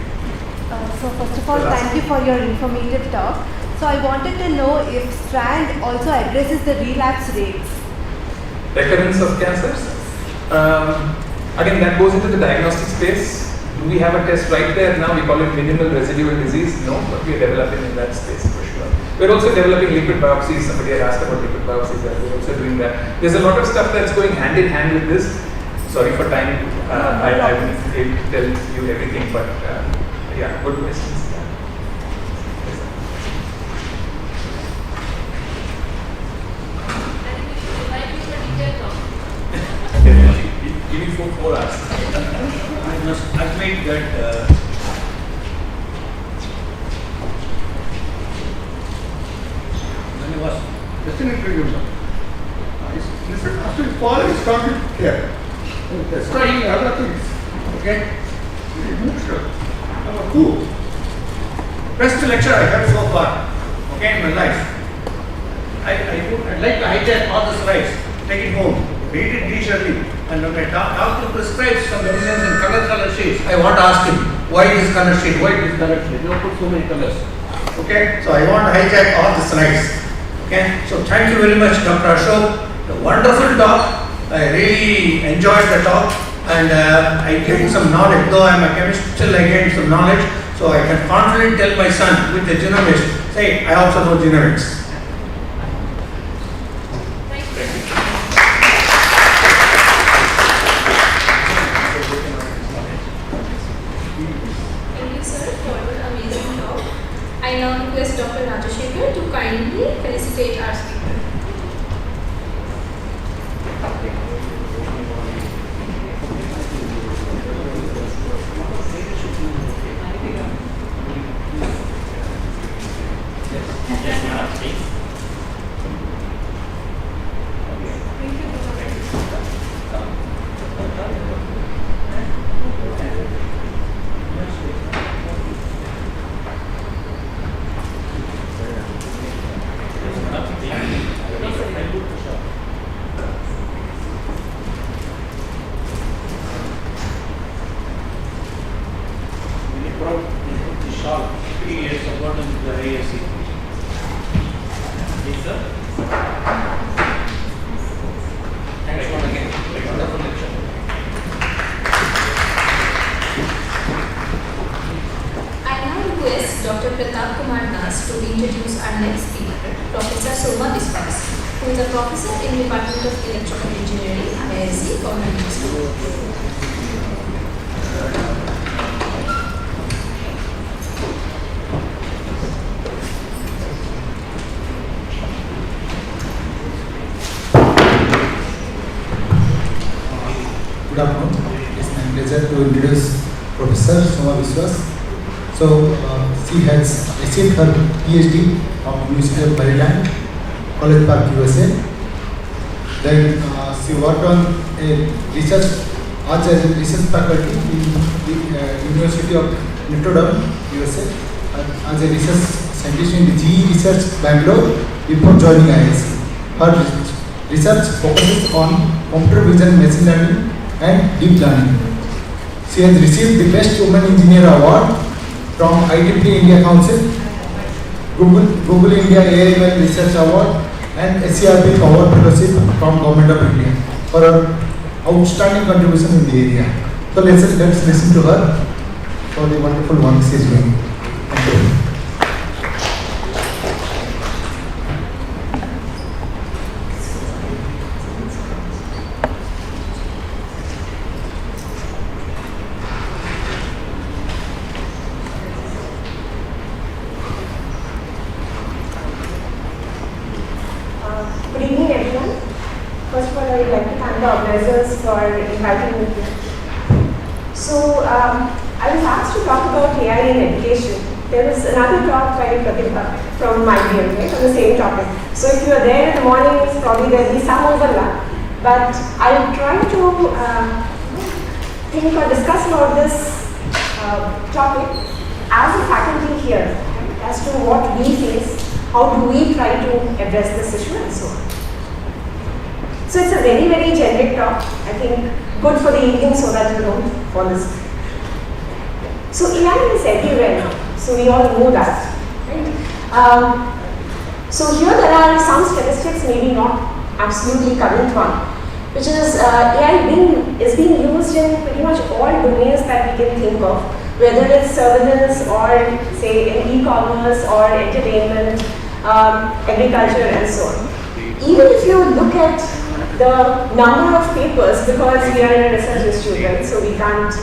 So first of all, thank you for your informative talk. So I wanted to know if STRAND also addresses the relapse rates. Recurrence of cancers? Again, that goes into the diagnostic space. Do we have a test right there now? We call it minimal residual disease. No, but we are developing in that space for sure. We're also developing lipid biopsies. Somebody had asked about lipid biopsies. We're also doing that. There's a lot of stuff that's going hand in hand with this. Sorry for time. I won't be able to tell you everything, but yeah, good questions. Give me 4 hours. I must admit that when I was listening to you, after following started care, studying other things, okay? Emotional, cool. Best lecture I heard so far, okay, in my life. I'd like to hijack all the slides, take it home, read it leisurely, and when my doctor prescribes some medicines in color shades, I want to ask him, why this color shade, why this color shade, you don't put so many colors. Okay, so I want to hijack all the slides. Okay, so thank you very much, Dr. Ashok. A wonderful talk. I really enjoyed the talk, and I gained some knowledge. Though I am a chemist, still I gained some knowledge. So I can confidently tell my son, with a genomist, say, I also know genomics. Thank you, sir, for the amazing talk. I now request Dr. Rajashekar to kindly felicitate our speaker. request Dr. Pratap Kumar Das to introduce our next speaker, Professor Soma Biswas, who is a professor in the Department of Electrical Engineering, IISc Alumni. Good afternoon. It's my pleasure to introduce Professor Soma Biswas. So, she has achieved her PhD from University of Maryland, College Park, USA. Then she worked on a research as a research faculty in the University of Notre Dame, USA, as a research scientist in the GE Research Bangalore before joining IISc. Her research focuses on computer vision, machine learning, and deep learning. She has received the Best Woman Engineer Award from IEEE India Council, Google India AIML Research Award, and SCRP Power Fellowship from Government of India for her outstanding contribution in the area. So let's listen to her for the wonderful work she is doing. Thank you. Good evening, everyone. First of all, I would like to thank the organizers for inviting me here. So, I was asked to talk about AI in education. There was another talk by Pratibha from my field, right, on the same topic. So, if you are there in the mornings, probably there will be some overlap. But I will try to think or discuss about this topic as a faculty here, right, as to what we face. How do we try to address this issue and so on. So it's a very, very generic talk. I think good for the evening so that you don't fall asleep. So AI is everywhere now. So we all know that. Right? So here there are some statistics, maybe not absolutely current one, which is AI is being used in pretty much all domains that we can think of, whether it's surveillance or say in e-commerce or entertainment, agriculture and so on. Even if you look at the number of papers, because we are in a research institute, right, so we can't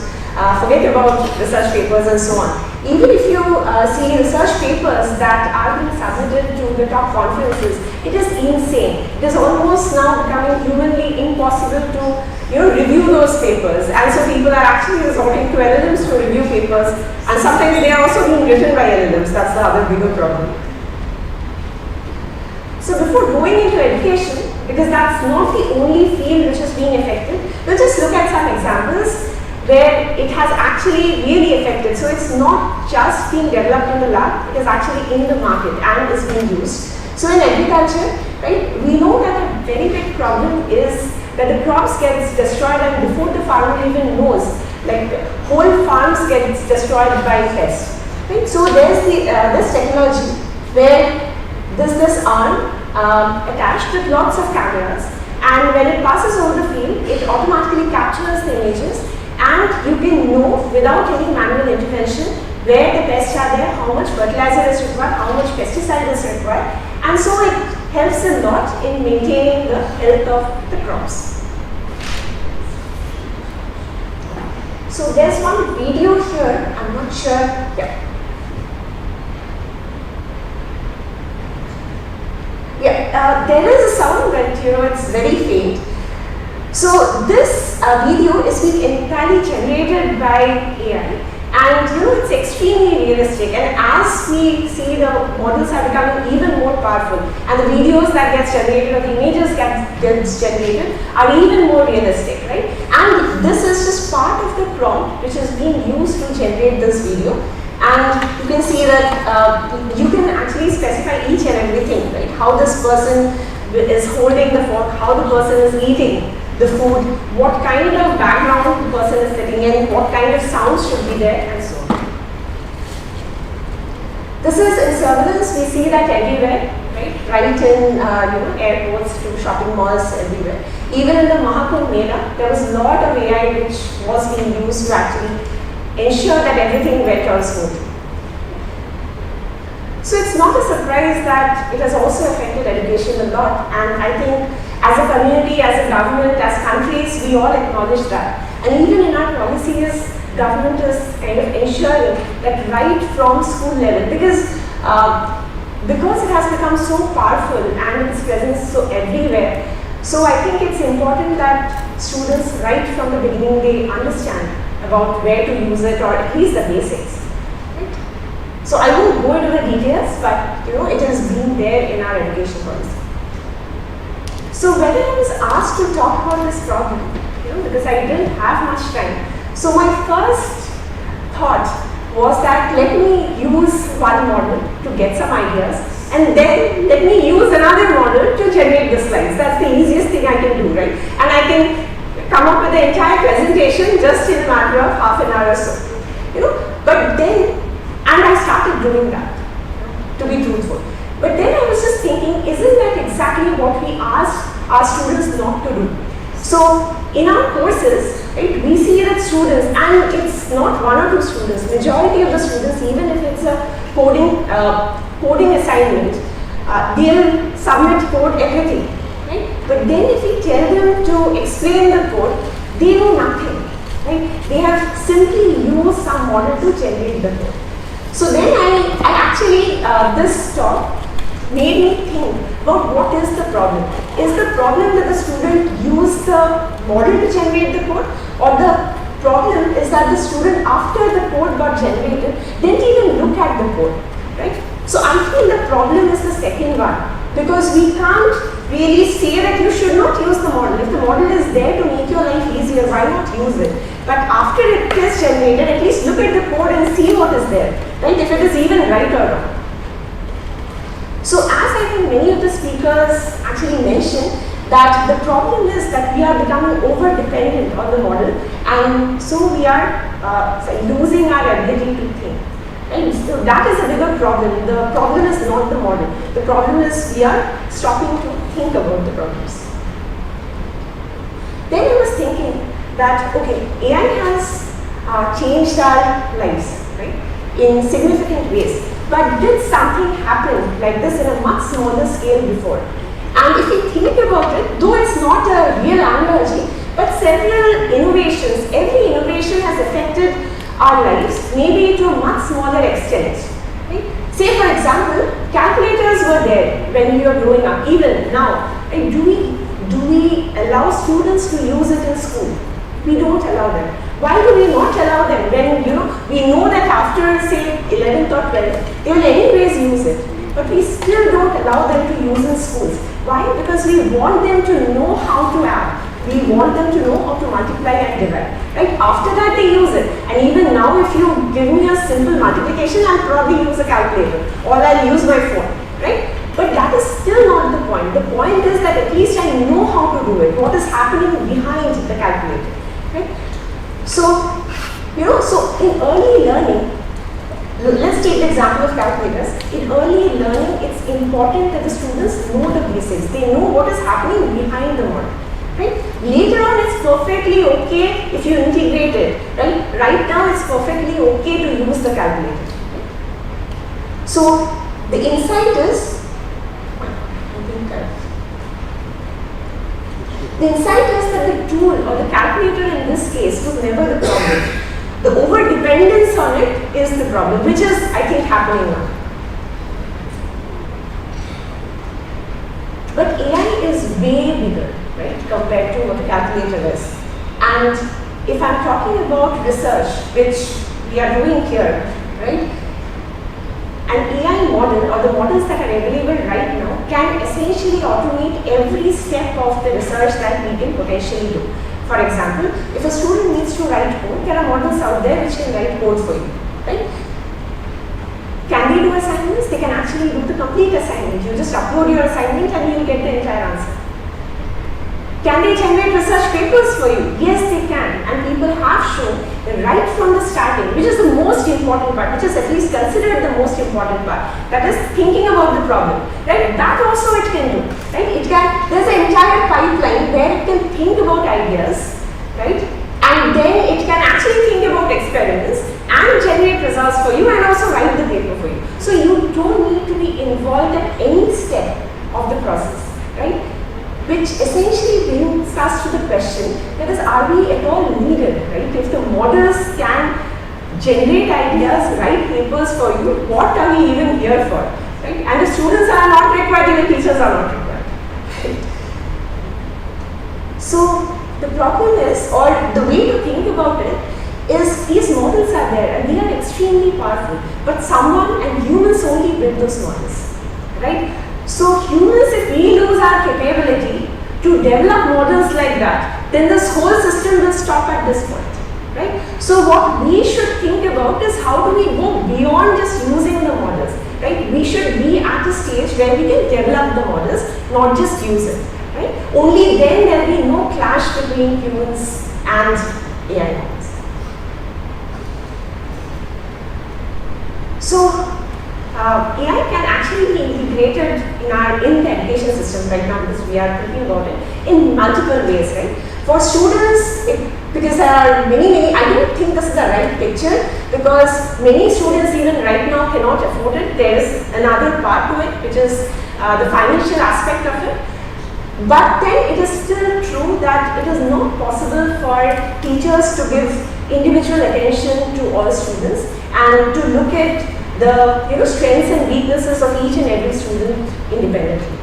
forget about research papers and so on. Even if you see research papers that are being submitted to the top conferences, it is insane. It is almost now becoming humanly impossible to review those papers. And so people are actually resorting to LLMs to review papers, and sometimes they are also being written by LLMs. That's the other bigger problem. So before going into education, because that's not the only field which is being affected, we'll just look at some examples where it has actually really affected. So it's not just being developed in the lab, it is actually in the market and is being used. So in agriculture, right, we know that a very big problem is that the crops gets destroyed and before the farmer even knows, like whole farms get destroyed by pests. Right? So there's this technology where this arm attached with lots of cameras, and when it passes over the field, it automatically captures the images, and you can know without any manual intervention where the pests are there, how much fertilizer is required, how much pesticide is required, and so it helps a lot in maintaining the health of the crops. So there's one video here, I'm not sure, yeah. Yeah, there is a sound, but it's very faint. So this video is being entirely generated by AI, and it's extremely realistic. And as we see, the models are becoming even more powerful, and the videos that gets generated or the images that gets generated are even more realistic, right? And this is just part of the prompt which is being used to generate this video. And you can see that you can actually specify each and everything, right? How this person is holding the fork, how the person is eating the food, what kind of background the person is sitting in, what kind of sounds should be there, and so on. This is in surveillance, we see that everywhere, right in airports to shopping malls, everywhere. Even in the Mahakumbh Mela, there was a lot of AI which was being used to actually ensure that everything went on smoothly. So it's not a surprise that it has also affected education a lot, and I think as a community, as a government, as countries, we all acknowledge that. And even in our policies, government is kind of ensuring that right from school level, because it has become so powerful and its presence so everywhere. So I think it's important that students right from the beginning, they understand about where to use it, or at least the basics. Right? So I won't go into the details, but it has been there in our education policy. So when I was asked to talk about this problem, because I didn't have much time, so my first thought was that let me use one model to get some ideas, and then let me use another model to generate the slides. That's the easiest thing I can do, right? And I can come up with the entire presentation just in a matter of half an hour or so. But then, and I started doing that, to be truthful. But then I was just thinking, isn't that exactly what we asked our students not to do? So in our courses, right, we see that students, and it's not one or two students, majority of the students, even if it's a coding assignment, they'll submit code everything, right? But then if we tell them to explain the code, they know nothing, right? They have simply used some model to generate the code. So then I actually, this talk made me think about what is the problem. Is the problem that the student used the model to generate the code, or the problem is that the student, after the code got generated, didn't even look at the code, right? So I feel the problem is the second one, because we can't really say that you should not use the model. If the model is there to make your life easier, why not use it? But after it is generated, at least look at the code and see what is there, right? If it is even right or wrong. So as I think many of the speakers actually mentioned, that the problem is that we are becoming over-dependent on the model, and so we are losing our ability to think. Right? So that is a bigger problem. The problem is not the model. The problem is we are stopping to think about the problems. Then I was thinking that, okay, AI has changed our lives, right, in significant ways. But did something happen like this in a much smaller scale before? And if you think about it, though it's not a real analogy, but several innovations, every innovation has affected our lives, maybe to a much smaller extent. Right? Say for example, calculators were there when we were growing up, even now. Right? Do we allow students to use it in school? We don't allow them. Why do we not allow them when we know that after say 11th or 12th, they will anyways use it, but we still don't allow them to use in schools. Why? Because we want them to know how to add. We want them to know how to multiply and divide. Right? After that they use it. And even now if you give me a simple multiplication, I'll probably use a calculator, or I'll use my phone. Right? But that is still not the point. The point is that at least I know how to do it, what is happening behind the calculator. Right? So, so in early learning, let's take the example of calculators. In early learning, it's important that the students know the basics. They know what is happening behind the model. Right? Later on, it's perfectly okay if you integrate it. Right? Right now, it's perfectly okay to use the calculator. Right? So, the insight is, the insight is that the tool or the calculator in this case was never the problem. The over-dependence on it is the problem, which is, I think, happening now. But AI is way bigger, right, compared to what a calculator is. And if I'm talking about research, which we are doing here, right, an AI model or the models that are available right now can essentially automate every step of the research that we can potentially do. For example, if a student needs to write code, there are models out there which can write code for you. Right? Can they do assignments? They can actually do the complete assignment. You just upload your assignment and you will get the entire answer. Can they generate research papers for you? Yes, they can. And people have shown that right from the starting, which is the most important part, which is at least considered the most important part, that is thinking about the problem. Right? That also it can do. Right? It can. There's an entire pipeline where it can think about ideas, right? And then it can actually think about experiments and generate results for you and also write the paper for you. So you don't need are we at all needed, right? If the models can generate ideas, write papers for you, what are we even here for, right? And the students are not required, and the teachers are not required. Right? So the problem is, or the way to think about it, is these models are there and they are extremely powerful, but someone and humans only build those models, right? So humans, if we lose our capability to develop models like that, then this whole system will stop at this point, right? So what we should think about is how do we go beyond just using the models, right? We should be at a stage where we can develop the models, not just use it, right? Only then there will be no clash between humans and AI models. So AI can actually be integrated in the education system right now, because we are thinking about it in multiple ways, right? For students, because there are many, I don't think this is the right picture, because many students even right now cannot afford it. There is another part to it, which is the financial aspect of it. But then it is still true that it is not possible for teachers to give individual attention to all students and to look at the strengths and weaknesses of each and every student independently,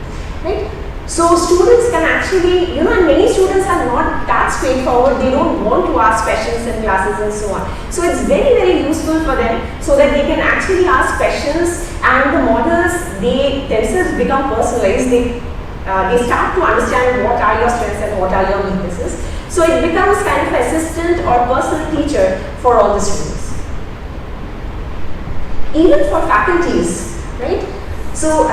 right? So students can actually, and many students are not that straightforward. They don't want to ask questions in classes and so on. So it's very, very useful for them so that they can actually ask questions, and the models, they themselves become personalized. They start to understand what are your strengths and what are your weaknesses. So it becomes kind of assistant or personal teacher for all the students. Even for faculties, right? So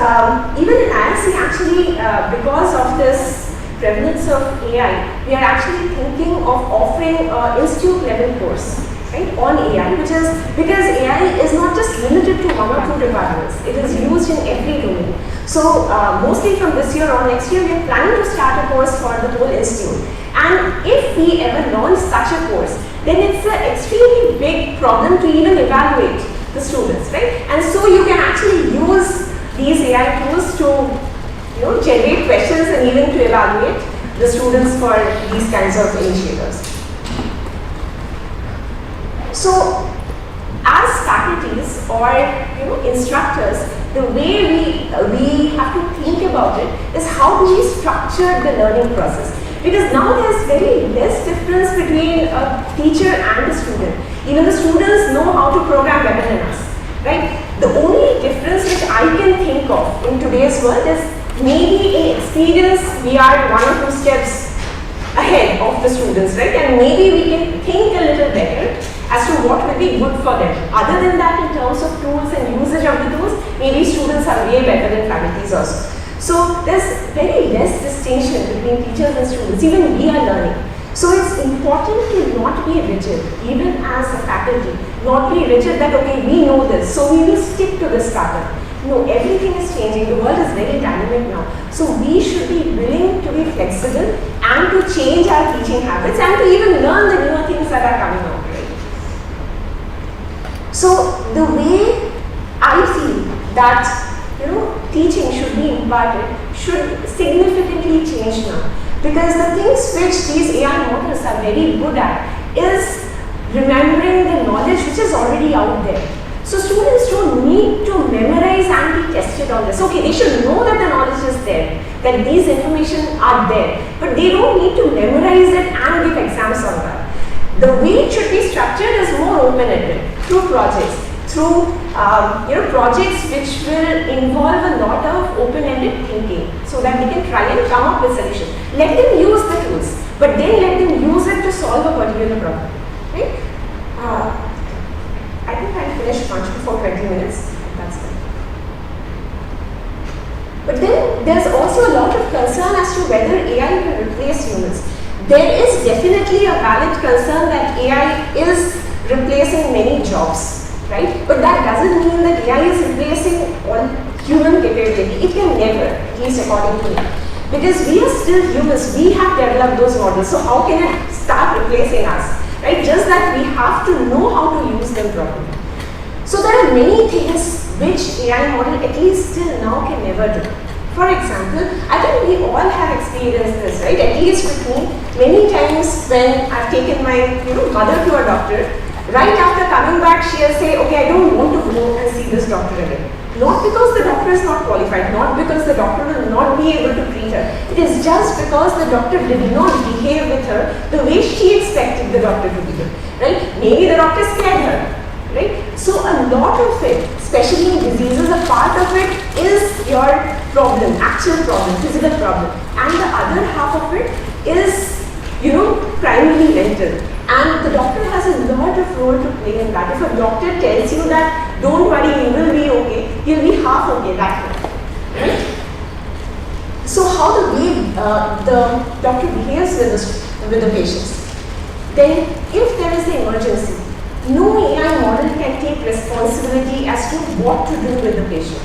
even in IISc, actually, because of this prevalence of AI, we are actually thinking of offering an institute level course, right, on AI, which is because AI is not just limited to one or two departments. It is used in every domain. So mostly from this year or next year, we are planning to start a course for the whole institute. And if we ever launch such a course, then it's an extremely big problem to even evaluate the students, right? And so you can actually use these AI tools to generate questions and even to evaluate the students for these kinds of initiatives. So as faculties or instructors, the way we have to think about it is how do we structure the learning process. Because now there's very less difference between a teacher and a student. Even the students know how to program better than us, right? The only difference which I can think of in today's world is maybe in experience we are one or two steps ahead of the students, right? And maybe we can think a little better as to what will be good for them. Other than that, in terms of tools and usage of the tools, maybe students are way better than faculties also. So there's very less distinction between teachers and students, even we are learning. So it's important to not be rigid, even as a faculty, not be rigid that, okay, we know this, so we will stick to this pattern. No, everything is changing, the world is very dynamic now. So we should be willing to be flexible and to change our teaching habits and to even learn the newer things that are coming out, right? So the way I feel that teaching should be imparted should significantly change now, because the things which these AI models are very good at is remembering the knowledge which is already out there. So students don't need to memorize and be tested on this. Okay, they should know that the knowledge is there, that these information are there, but they don't need to memorize it and give exams on that. The way it should be structured is more open-ended, through projects, through projects which will involve a lot of open-ended thinking, so that they can try and come up with solutions. Let them use the tools, but then let them use it to solve a particular problem, right? I think I'll finish much before 20 minutes. That's it. But then there's also a lot of concern as to whether AI will replace humans. There is definitely a valid concern that AI is replacing many jobs, right? But that doesn't mean that AI is replacing all human capability. It can never, at least according to me. Because we are still humans, we have developed those models. So how can it start replacing us? Right? Just that we have to know how to use them properly. So there are many things which AI model at least till now can never do. For example, I think we all have experienced this, right? At least with me, many times when I've taken my mother to a doctor, right after coming back, she'll say, okay, I don't want to go and see this doctor again. Not because the doctor is not qualified, not because the doctor will not be able to treat her. It is just because the doctor did not behave with her the way she expected the doctor to behave, right? Maybe the doctor scared her, right? So a lot of it, especially in diseases, a part of it is your problem, actual problem, physical problem. And the other half of it is, primarily mental. And the doctor has a lot of role to play in that. If a doctor tells you that, don't worry, you will be okay, you'll be half okay that way, right? So how the way the doctor behaves with the patients. Then if there is an emergency, no AI model can take responsibility as to what to do with the patient,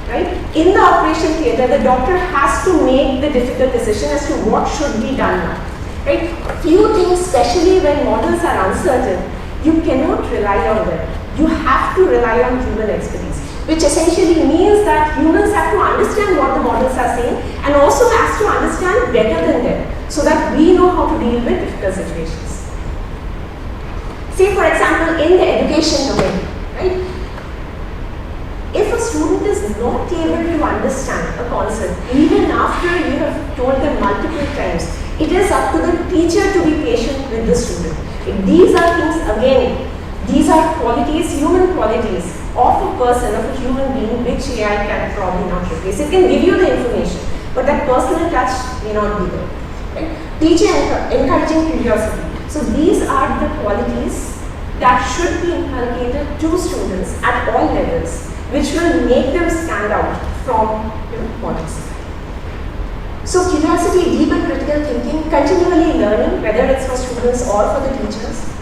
right? In the operation theatre, the doctor has to make the difficult decision as to what should be done now. Right? Few things, especially when models are uncertain, you cannot rely on them. You have to rely on human expertise, which essentially means that humans have to understand what the models are saying and also has to understand better than them so that we know how to deal with difficult situations. Say for example, in the education domain, right? If a student is not able to understand a concept, even after you have told them multiple times, it is up to the teacher to be patient with the student. If these are things, again, these are qualities, human qualities of a person, of a human being, which AI can probably not replace. It can give you the information, but that personal touch may not be there. Right? Teacher encouraging curiosity. So these are the qualities that should be inculcated to students at all levels, which will make them stand out from models. So curiosity, deep and critical thinking, continually learning, whether it's for students or for the teachers.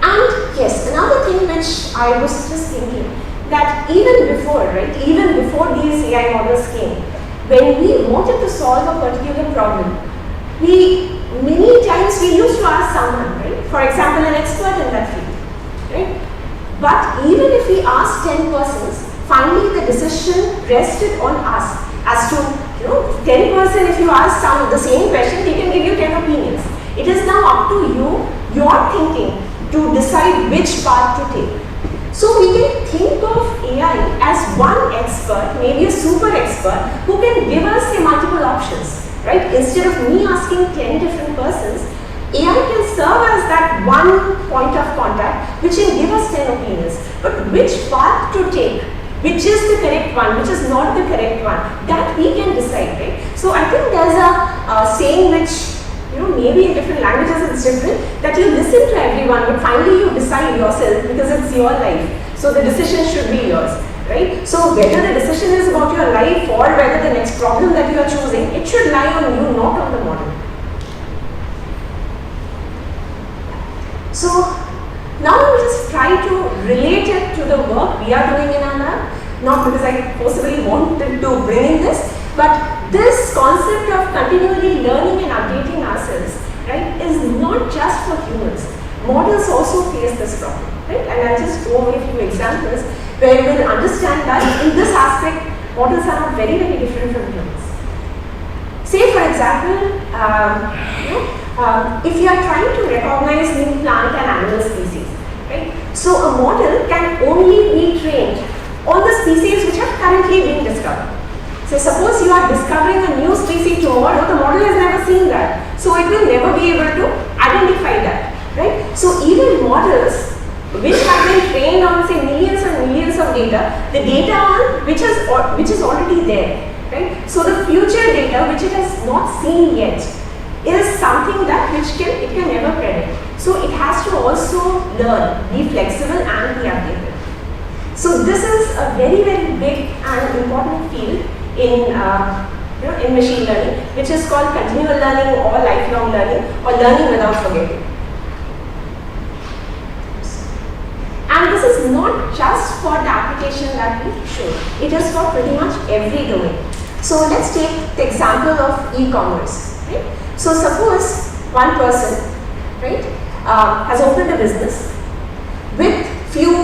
And yes, another thing which I was just thinking, that even before, right, even before these AI models came, when we wanted to solve a particular problem, many times we used to ask someone, right, for example, an expert in that field, right? But even if we asked 10 persons, finally the decision rested on us as to 10 person, if you ask the same question, he can give you 10 opinions. It is now up to you, your thinking, to decide which path to take. So we can think of AI as one expert, maybe a super expert, who can give us multiple options, right? Instead of me asking 10 different persons, AI can serve as that one point of contact, which can give us 10 opinions. But which path to take, which is the correct one, which is not the correct one, that we can decide, right? So I think there's a saying which, maybe in different languages it's different, that you listen to everyone, but finally you decide yourself because it's your life. So the decision should be yours, right? So whether the decision is about your life or whether the next problem that you are choosing, it should lie on you, not on the model. So now I will just try to relate it to the work we are doing in our lab, not because I possibly wanted to bring in this, but this concept of continually learning and updating ourselves, right, is not just for humans. Models also face this problem, right? And I'll just go over a few examples where you will understand that in this aspect, models are not very, very different from humans. Say for example, if you are trying to recognize new plant and animal species, right? So a model can only be trained on the species which are currently being discovered. So suppose you are discovering a new species tomorrow, the model has never seen that. So it will never be able to identify that, right? So even models which have been trained on say millions and millions of data, the data on which is already there, right? So the future data which it has not seen yet is something that it can never predict. So it has to also learn, be flexible and be updated. So this is a very, very big and important field in machine learning, which is called continual learning or lifelong learning or learning without forgetting. And this is not just for the application that we showed. It is for pretty much every domain. So let's take the example of e-commerce, right? So suppose one person, right, has opened a business with few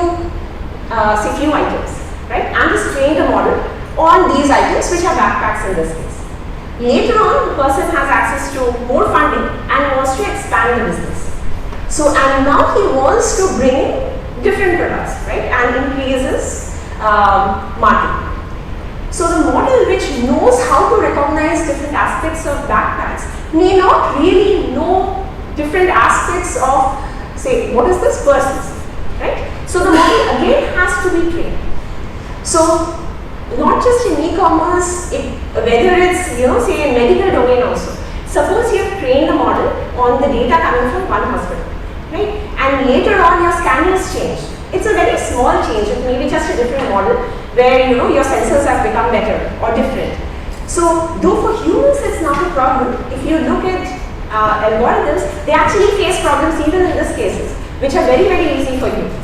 items, right, and has trained a model on these items, which are backpacks in this case. Later on, the person has access to more funding and wants to expand the business. So, and now he wants to bring in different products, right, and increases market. So the model which knows how to recognize different aspects of backpacks may not really know different aspects of, say, what is this purses, right? So the model again has to be trained. So not just in e-commerce, whether it's, say, in medical domain also. Suppose you have trained the model on the data coming from one hospital, right? And later on your scanners change. It's a very small change. It may be just a different model where your sensors have become better or different. So though for humans it's not a problem, if you look at algorithms, they actually face problems even in these cases, which are very, very easy for humans.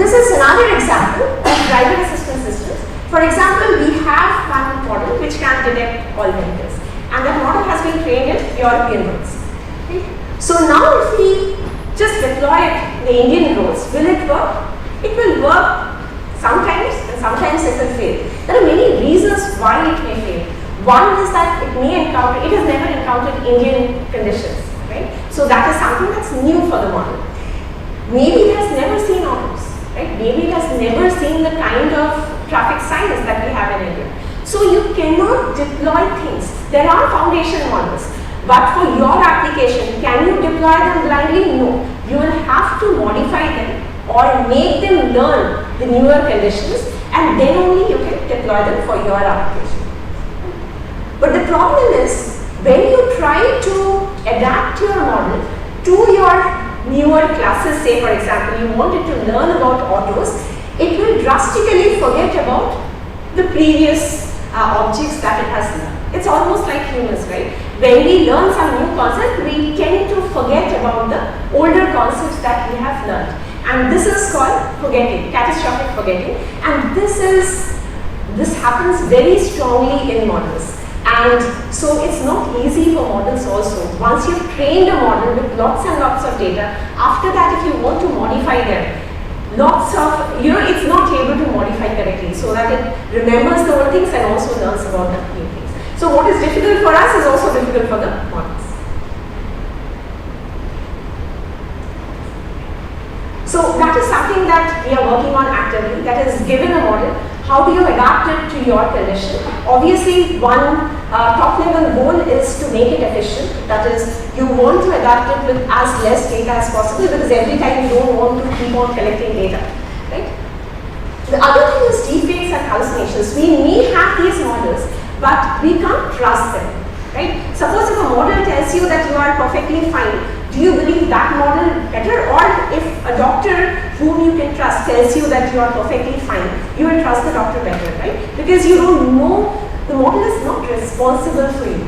This is another example of driver assistance systems. For example, we have one model which can detect all vehicles, and that model has been trained in European roads. Okay? So now if we just deploy the Indian roads, will it work? It will work sometimes, and sometimes it will fail. There are many reasons why it may fail. One is that it has never encountered Indian conditions, right? So that is something that's new for the model. Maybe it has never seen autos, right? Maybe it has never seen the kind of traffic signs that we have in India. So you cannot deploy things. There are foundation models, but for your application, can you deploy them blindly? No. You will have to modify them or make them learn the newer conditions, and then only you can deploy them for your application. But the problem is, when you try to adapt your model to your newer classes, say for example, you wanted to learn about autos, it will drastically forget about the previous objects that it has learned. It's almost like humans, right? When we learn some new concept, we tend to forget about the older concepts that we have learned. And this is called forgetting, catastrophic forgetting. And this happens very strongly in models. And so it's not easy for models also. Once you've trained a model with lots and lots of data, after that if you want to modify them, lots of, it's not able to modify correctly, so that it remembers the old things and also learns about the new things. So what is difficult for us is also difficult for the models. So that is something that we are working on actively, that is, given a model, how do you adapt it to your condition? Obviously, one top level goal is to make it efficient. That is, you want to adapt it with as less data as possible, because every time you don't want to keep on collecting data, right? The other thing is deepfakes and hallucinations. We may have these models, but we can't trust them, right? Suppose if a model tells you that you are perfectly fine, do you believe that model better? Or if a doctor whom you can trust tells you that you are perfectly fine, you will trust the doctor better, right? Because you don't know, the model is not responsible for you.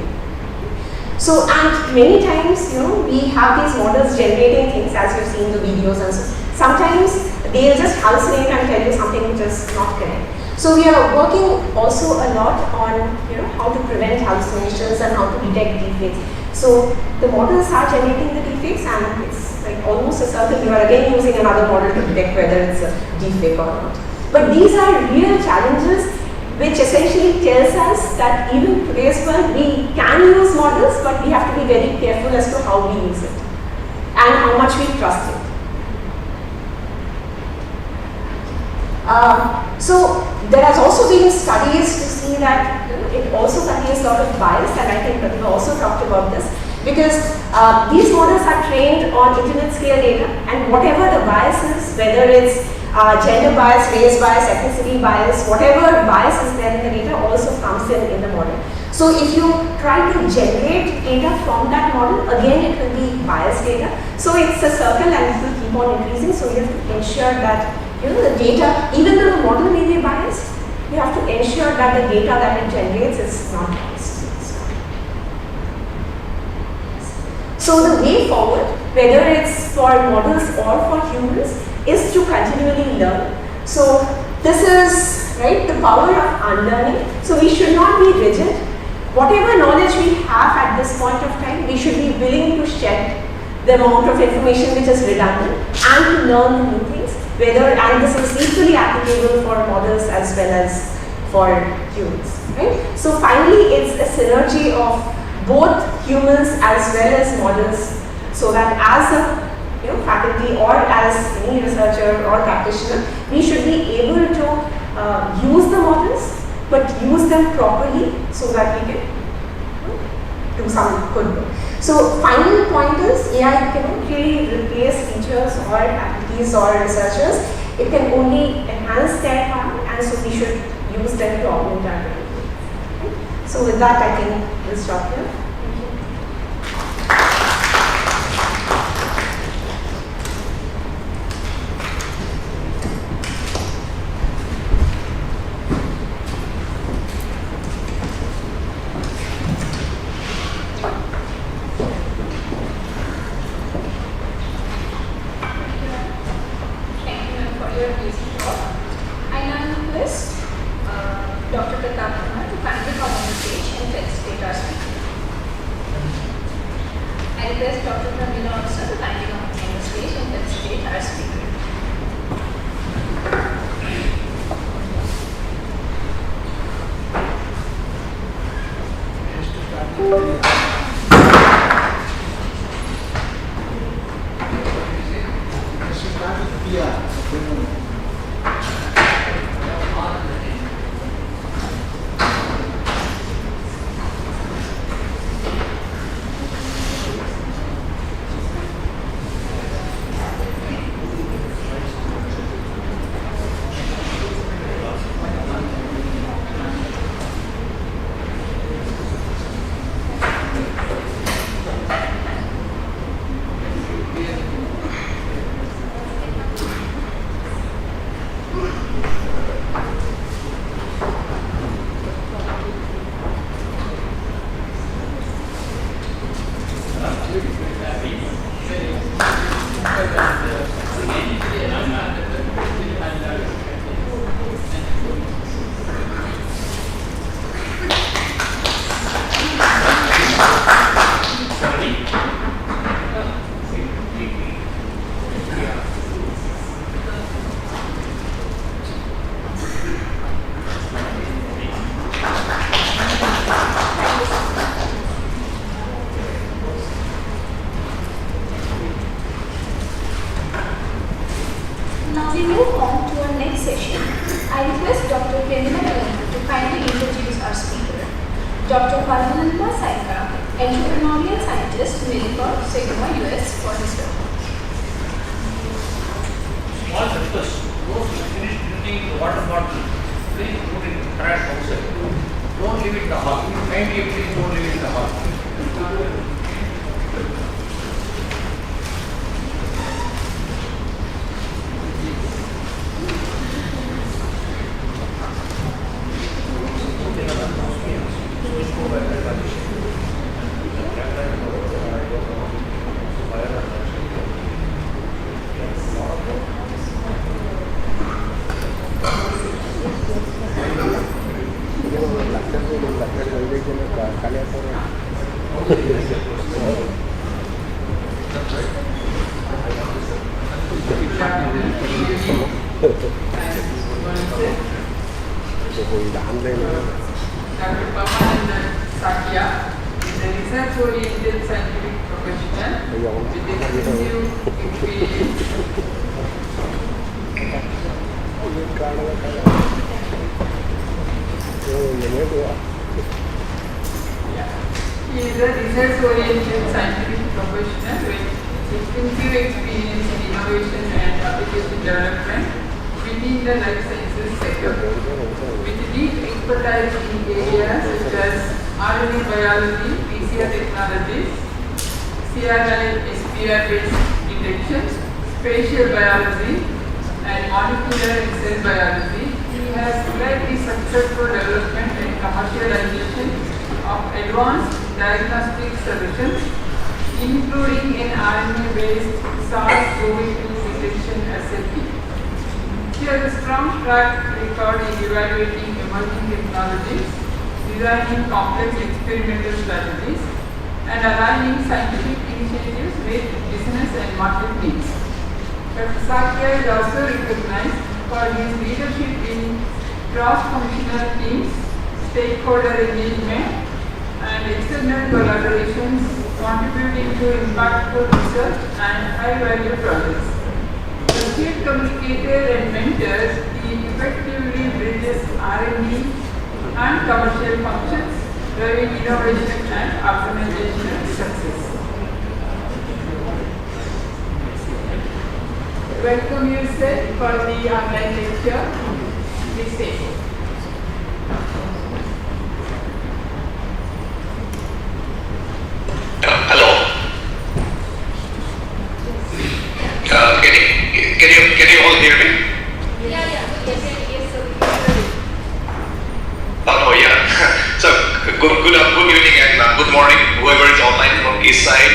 So, and many times, we have these models generating things, as you've seen the videos and so. Sometimes they'll just hallucinate and tell you something which is not correct. So we are working also a lot on, how to prevent hallucinations and how to detect deepfakes. So the models are generating the deepfakes, and it's like almost a certain, you are again using another model to detect whether it's a deepfake or not. But these are real challenges which essentially tells us that even in today's world we can use models, but we have to be very careful as to how we use it and how much we trust it. So there has also been studies to see that it also contains a lot of bias, and I think Pratibha also talked about this, because these models are trained on internet scale data, and whatever the bias is, whether it's gender bias, race bias, ethnicity bias, whatever bias is there in the data also comes in the model. So if you try to generate data from that model, again it will be biased data. So it's a circle and it will keep on increasing, so you have to ensure that the data, even though the model may be biased, you have to ensure that the data that it generates is not biased. So the way forward, whether it's for models or for humans, is to continually learn. So this is the power of unlearning. So we should not be rigid. Whatever knowledge we have at this point of time, we should be willing to shed the amount of information which is redundant and to learn new things. and this is equally applicable for models as well as for humans, right? So finally, it's a synergy of both humans as well as models, so that as a faculty or as any researcher or practitioner, we should be able to use the models, but use them properly so that we can do some good work. So final point is, AI cannot really replace teachers or faculties or researchers. It can only enhance their time, and so we should use them to augment our learning. So with that, I think we'll stop here. He is a research-oriented scientific professional with extensive experience in innovation and application development within the life sciences sector. With deep expertise in areas such as RNA biology, PCR technologies, CRISPR-based detection, spatial biology, and molecular and cell biology, he has led the successful development and commercialization of advanced diagnostic solutions, including an RNA-based SARS-CoV-2 detection assay. He has a strong track record in evaluating emerging technologies, designing complex experimental strategies, and aligning scientific initiatives with business and market needs. Dr. Satya is also recognized for his leadership in cross-functional teams, stakeholder engagement, and external collaborations, contributing to impactful research and high-value projects. As a chief communicator and mentor, he effectively bridges R&D and commercial functions, driving innovation and organizational success. Welcome you, sir, for the online lecture. Please take it. Hello. Can you all hear me? Yes, sir. Oh no, yeah. So good evening and good morning, whoever is online from East Side.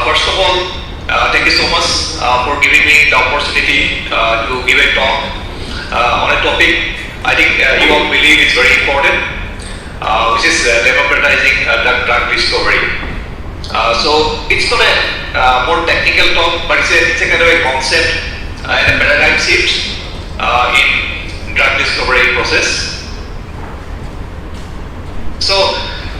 First of all, thank you so much for giving me the opportunity to give a talk on a topic I think you all believe is very important, which is democratizing drug discovery. So it's not a more technical talk, but it's a kind of a concept and a paradigm shift in drug discovery process. So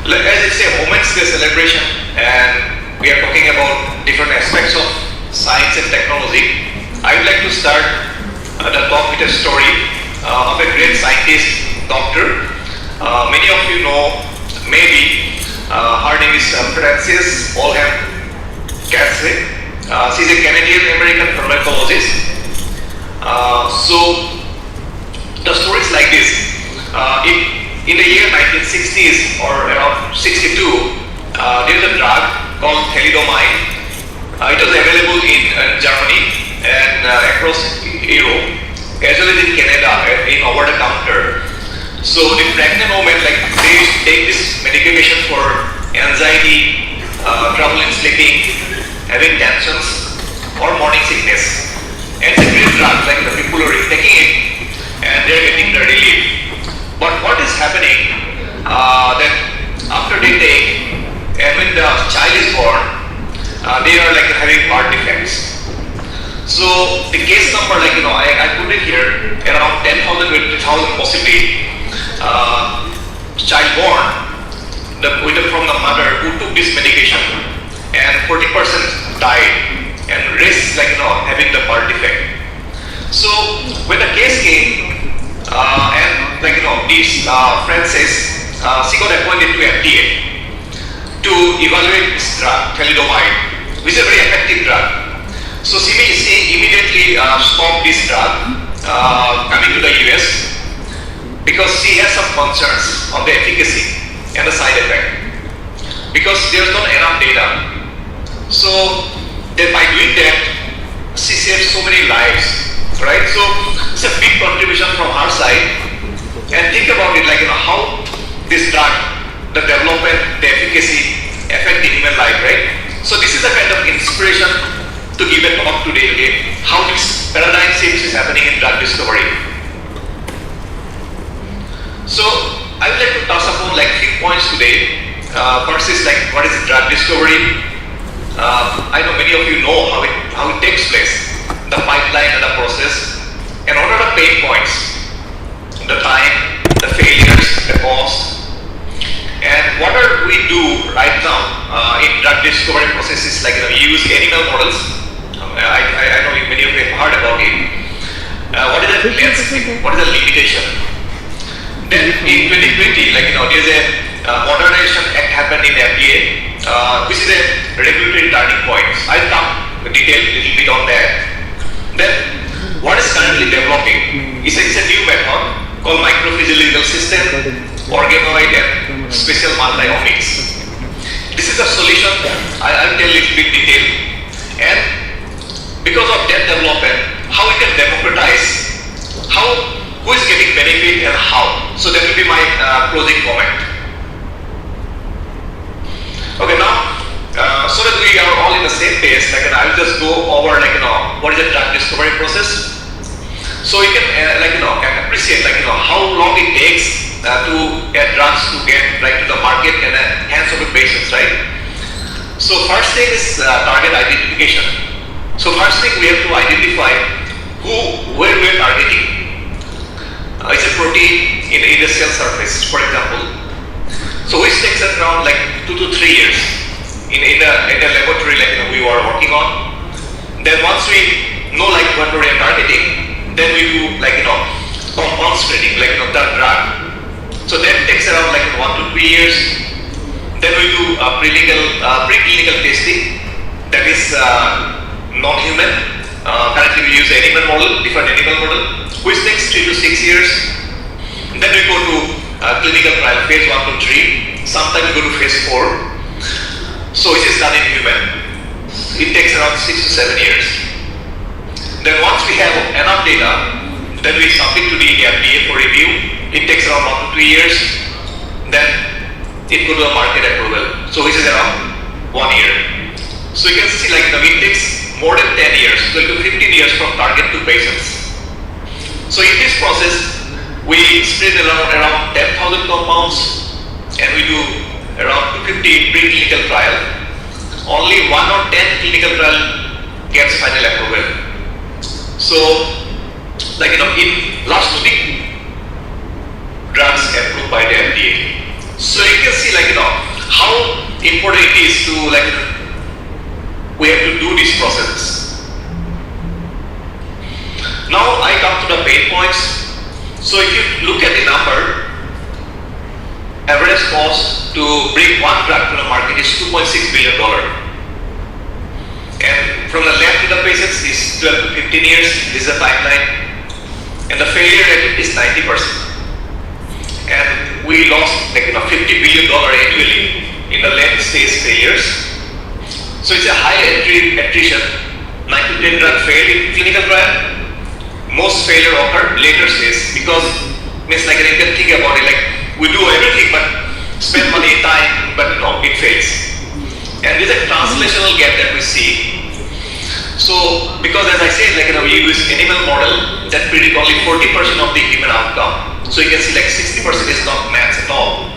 as it's a Women's Day celebration and we are talking about different aspects of science and technology, I would like to start the talk with a story of a great scientist, doctor. Many of you know, maybe, her name is Frances Casey. She's a Canadian-American pharmacologist. So the story is like this. In the year 1960s or around 62, there is a drug called thalidomide. It was available in Germany and across Europe, as well as in Canada in over the counter. So the pregnant women, like, they take this medication for anxiety, trouble in sleeping, having tensions, or morning sickness. And it's a great drug, like the people are taking it and they're getting the relief. But what is happening that after they take, and when the child is born, they are like having heart defects. So the case number, like, I put it here, around 10,000 to 20,000 possibly, child born from the mother who took this medication, and 40% died, and rest having the heart defect. So when the case came, and this Frances, she got appointed to FDA to evaluate this drug, thalidomide, which is a very effective drug. So she immediately stopped this drug coming to the US because she has some concerns on the efficacy and the side effect, because there's not enough data. So by doing that, she saved so many lives, right? So it's a big contribution from her side. And think about it, how this drug, the development, the efficacy affect the human life, right? So this is the kind of inspiration to give a talk today, okay? How this paradigm shift is happening in drug discovery. So I would like to touch upon few points today. First is what is drug discovery? I know many of you know how it takes place, the pipeline and the process, and what are the pain points, the time, the failures, the cost, and what are we do right now in drug discovery processes, we use animal models. I know many of you have heard about it. What is the landscape? What is the limitation? Then in 2020, there's a Modernization Act happened in FDA, which is a regulatory turning point. I'll come detail a little bit on that. Then what is currently developing is a new method called microphysiological system, organoid, and spatial multiomics. This is a solution. I'll tell a little bit detail. And because of that development, how we can democratize, who is getting benefit and how. So that will be my closing comment. Okay, now, so that we are all in the same page, I will just go over what is the drug discovery process. So you can can appreciate how long it takes to get drugs to get to the market and hands of the patients, right? So first thing is target identification. So first thing we have to identify where we are targeting. It's a protein in the cell surface, for example. So which takes around like 2 to 3 years in a laboratory like we were working on. Then once we know like what we are targeting, then we do like compound screening, like the drug. So that takes around like 1 to 2 years. Then we do preclinical testing, that is non-human. Currently we use animal model, different animal model, which takes 3 to 6 years. Then we go to clinical trial, phase 1 to 3. Sometimes we go to phase 4. So which is done in human. It takes around 6 to 7 years. Then once we have enough data, then we submit to the FDA for review. It takes around 1 to 2 years. Then it goes to a market approval. So which is around 1 year. So you can see like it takes more than 10 years, 12 to 15 years from target to patients. So in this process, we screen around 10,000 compounds and we do around 250 preclinical trial. Only 1 or 10 clinical trial gets final approval. So like in last week, drugs approved by the FDA. So you can see like how important it is to we have to do these processes. Now I come to the pain points. So if you look at the number, average cost to bring one drug to the market is $2.6 billion. And from the left to the patients is 12 to 15 years, this is the timeline. And the failure rate is 90%. And we lost $50 billion annually in the late stage failures. So it's a high attrition. 9 to 10 drugs fail in clinical trial. Most failure occur later stage because means you can think about it we do everything but spend money, time, but it fails. And there's a translational gap that we see. So because as I said we use animal model that predict only 40% of the human outcome. So you can see 60% is not matched at all.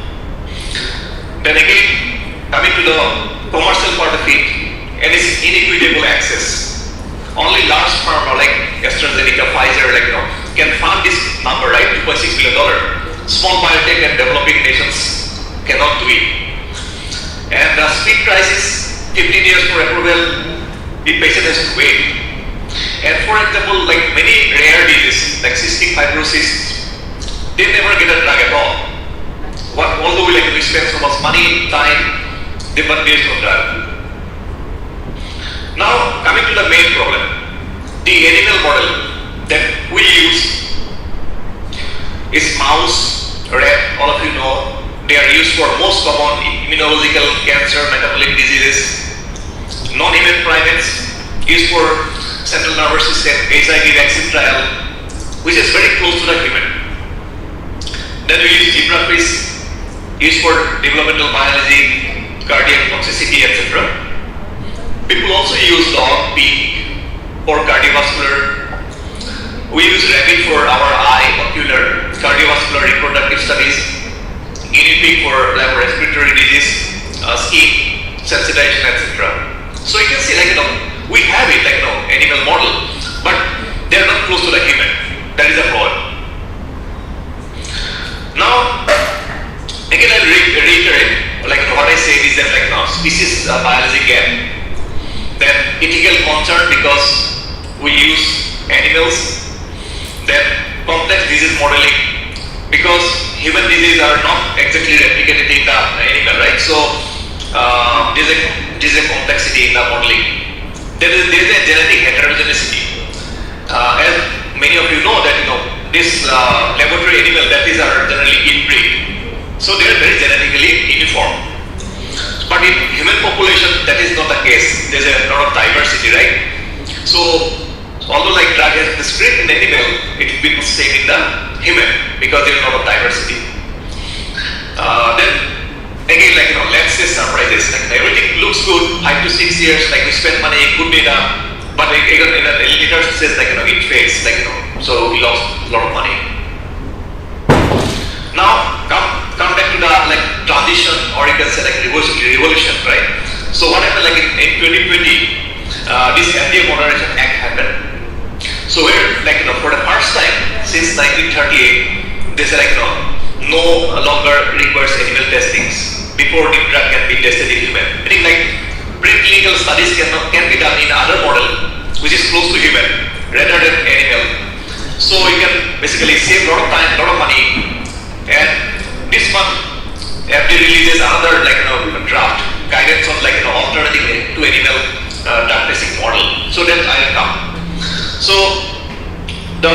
Then again, coming to the commercial part of it, and it's inequitable access. Only large pharma like AstraZeneca, Pfizer, can fund this number, right? $2.6 billion. Small biotech and developing nations cannot do it. And the speed crisis, 15 years for approval, the patient has to wait. And for example, many rare diseases like cystic fibrosis, they never get a drug at all. Although we spend so much money, time, but there is no drug. Now, coming to the main problem, the animal model that we use is mouse, rat, all of you know, they are used for most common immunological cancer, metabolic diseases. Non-human primates used for central nervous system, HIV vaccine trial, which is very close to the human. Then we use zebrafish, used for developmental biology, cardiac toxicity, etc. People also use dog, pig for cardiovascular. We use rabbit for our eye, ocular, cardiovascular, reproductive studies, guinea pig for respiratory disease, skin, sensitization, etc. So you can see we have it animal model, but they are not close to the human. That is a problem. Now, again I'll reiterate what I said is that species biology gap. Then ethical concern because we use animals. Then complex disease modeling because human diseases are not exactly replicated in the animal, right? So there's a complexity in the modeling. There is a genetic heterogeneity. As many of you know that this laboratory animal that is are generally inbreed. So they are very genetically uniform. But in human population, that is not the case. There's a lot of diversity, right? So, although drug has been screened in animal, it will be the same in the human because there's a lot of diversity. Then again, let's say surprises. Everything looks good, 5 to 6 years. We spend money, good data, but again in a later says it fails. So we lost a lot of money. Now come back to the transition, or you can say revolution, right? So what happened in 2020, this FDA Moderation Act happened. So where for the first time since 1938, they say no longer requires animal testings before the drug can be tested in human. Meaning preclinical studies can be done in other model which is close to human rather than animal. So you can basically save a lot of time, a lot of money. And this month FDA releases another draft guidance on alternative to animal drug testing model. So that I will come. So the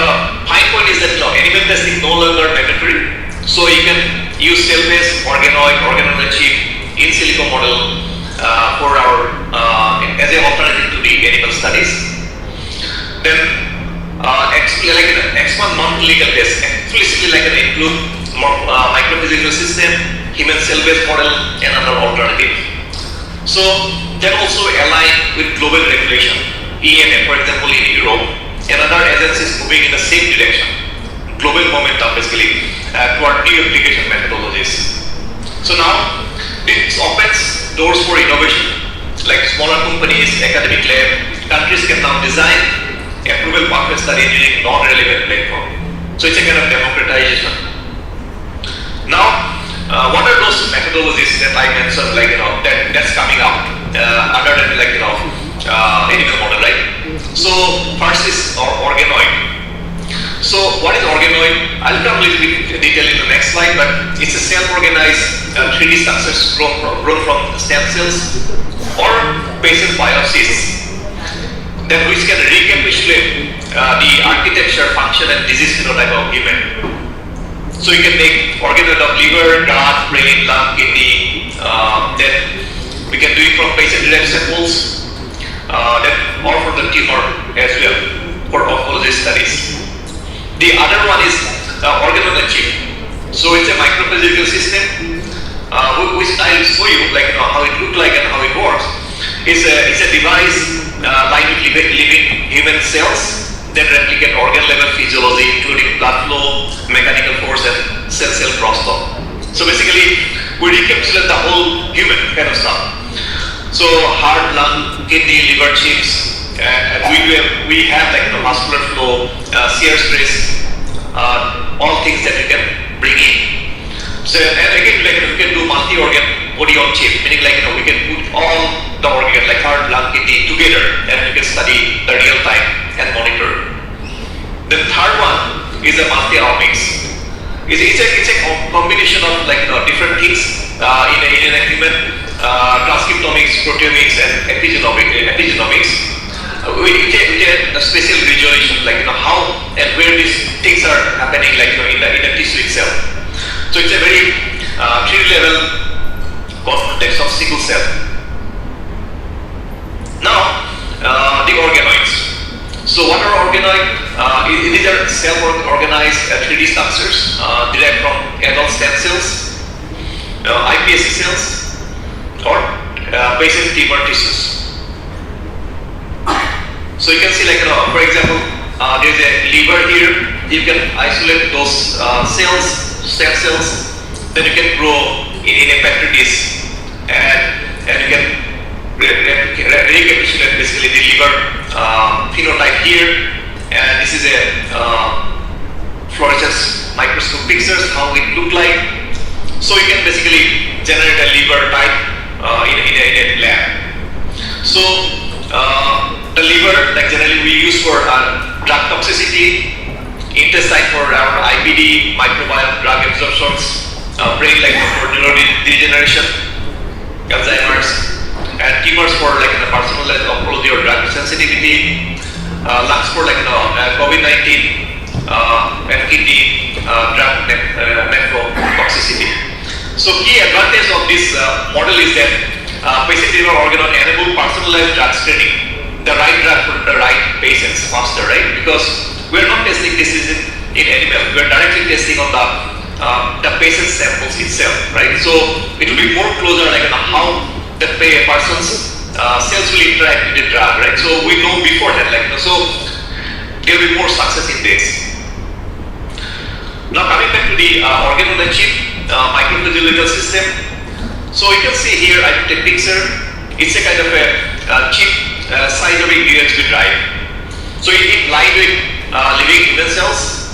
fine point is that animal testing no longer mandatory. So you can use cell-based organoid, organ-on-a-chip, in silico model for our as an alternative to the animal studies. Then X1 non-clinical test explicitly include microphysical system, human cell-based model, and other alternative. So that also align with global regulation. EMA, for example, in Europe, and other agencies moving in the same direction. Global momentum basically toward new application methodologies. So now this opens doors for innovation. Like smaller companies, academic lab, countries can now design approval pathway study using non-relevant platform. So it's a kind of democratization. Now, what are those methodologies that I mentioned? That's coming up other than animal model, right? So first is organoid. So what is organoid? I'll come a little bit detail in the next slide, but it's a self-organized 3D structures grown from stem cells or patient biopsies that which can recapitulate the architecture, function, and disease phenotype of human. So you can make organoid of liver, heart, brain, lung, kidney. Then we can do it from patient-derived samples, or from the tumor as well for oncology studies. The other one is organ-on-a-chip. So it's a microphysical system, which I'll show you how it looks like and how it works. It's a device like living human cells that replicate organ level physiology, including blood flow, mechanical force, and cell crosstalk. So basically, we recapitulate the whole human kind of stuff. So heart, lung, kidney, liver chips, and we have muscular flow, shear stress, all things that we can bring in. So and again, we can do multi-organ body on chip, meaning we can put all the organs heart, lung, kidney together, and we can study the real time and monitor. The third one is a multi-omics. It's a combination of different things in a human, transcriptomics, proteomics, and epigenomics. With a special resolution, how and where these things are happening, in the tissue itself. So it's a very 3-level context of sickle cell. Now, the organoids. So what are organoids? These are self-organized 3D structures derived from adult stem cells, iPSC cells, or patient tumor tissues. So you can see for example, there's a liver here. You can isolate those cells, stem cells, then you can grow in a petri dish, and you can recapitulate basically the liver phenotype here, and this is a fluorescence microscope pictures how it look like. So you can basically generate a liver type in a lab. So the liver, generally we use for drug toxicity, intestine for our IBD, microbiome drug absorptions, brain for neurodegeneration, Alzheimer's, and tumors for the personalized oncology or drug sensitivity, lungs for COVID-19, and kidney drug nephrotoxicity. So key advantage of this model is that patient liver organoid enable personalized drug screening, the right drug for the right patients faster, right? Because we are not testing this in animal, we are directly testing on the patient samples itself, right? So it will be more closer how the person's cells will interact with the drug, right? So we know beforehand, so there will be more success in this. Now coming back to the organ-on-a-chip microphysiological system. So you can see here I put a picture. It's a kind of a chip size of ingredients we drive. So it lies with living human cells,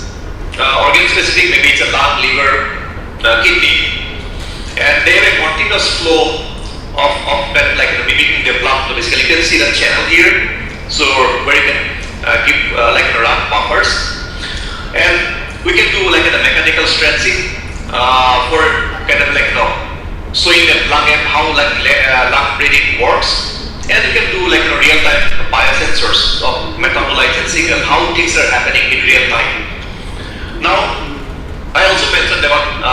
organ specific, maybe it's a lung, liver, kidney, and they have a continuous flow of like mimicking the blood. So basically, you can see the channel here, so where you can keep like run bumpers, and we can do like a mechanical stretching for kind of like showing the lung and how like lung breathing works. And you can do like real-time biosensors of metabolites and signal how things are happening in real time. Now, I also mentioned about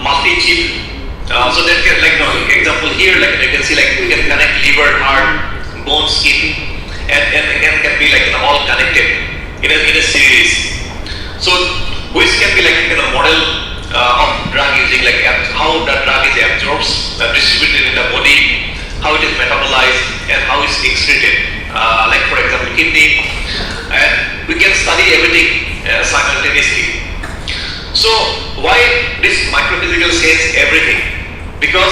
multi-chip. So that can like example here, like you can see like we can connect liver, heart, bone, skin, and again can be like all connected in a series. So which can be like a model of drug using like how the drug is absorbed, distributed in the body, how it is metabolized, and how it's excreted, like for example kidney, and we can study everything simultaneously. So why this microphysical says everything? Because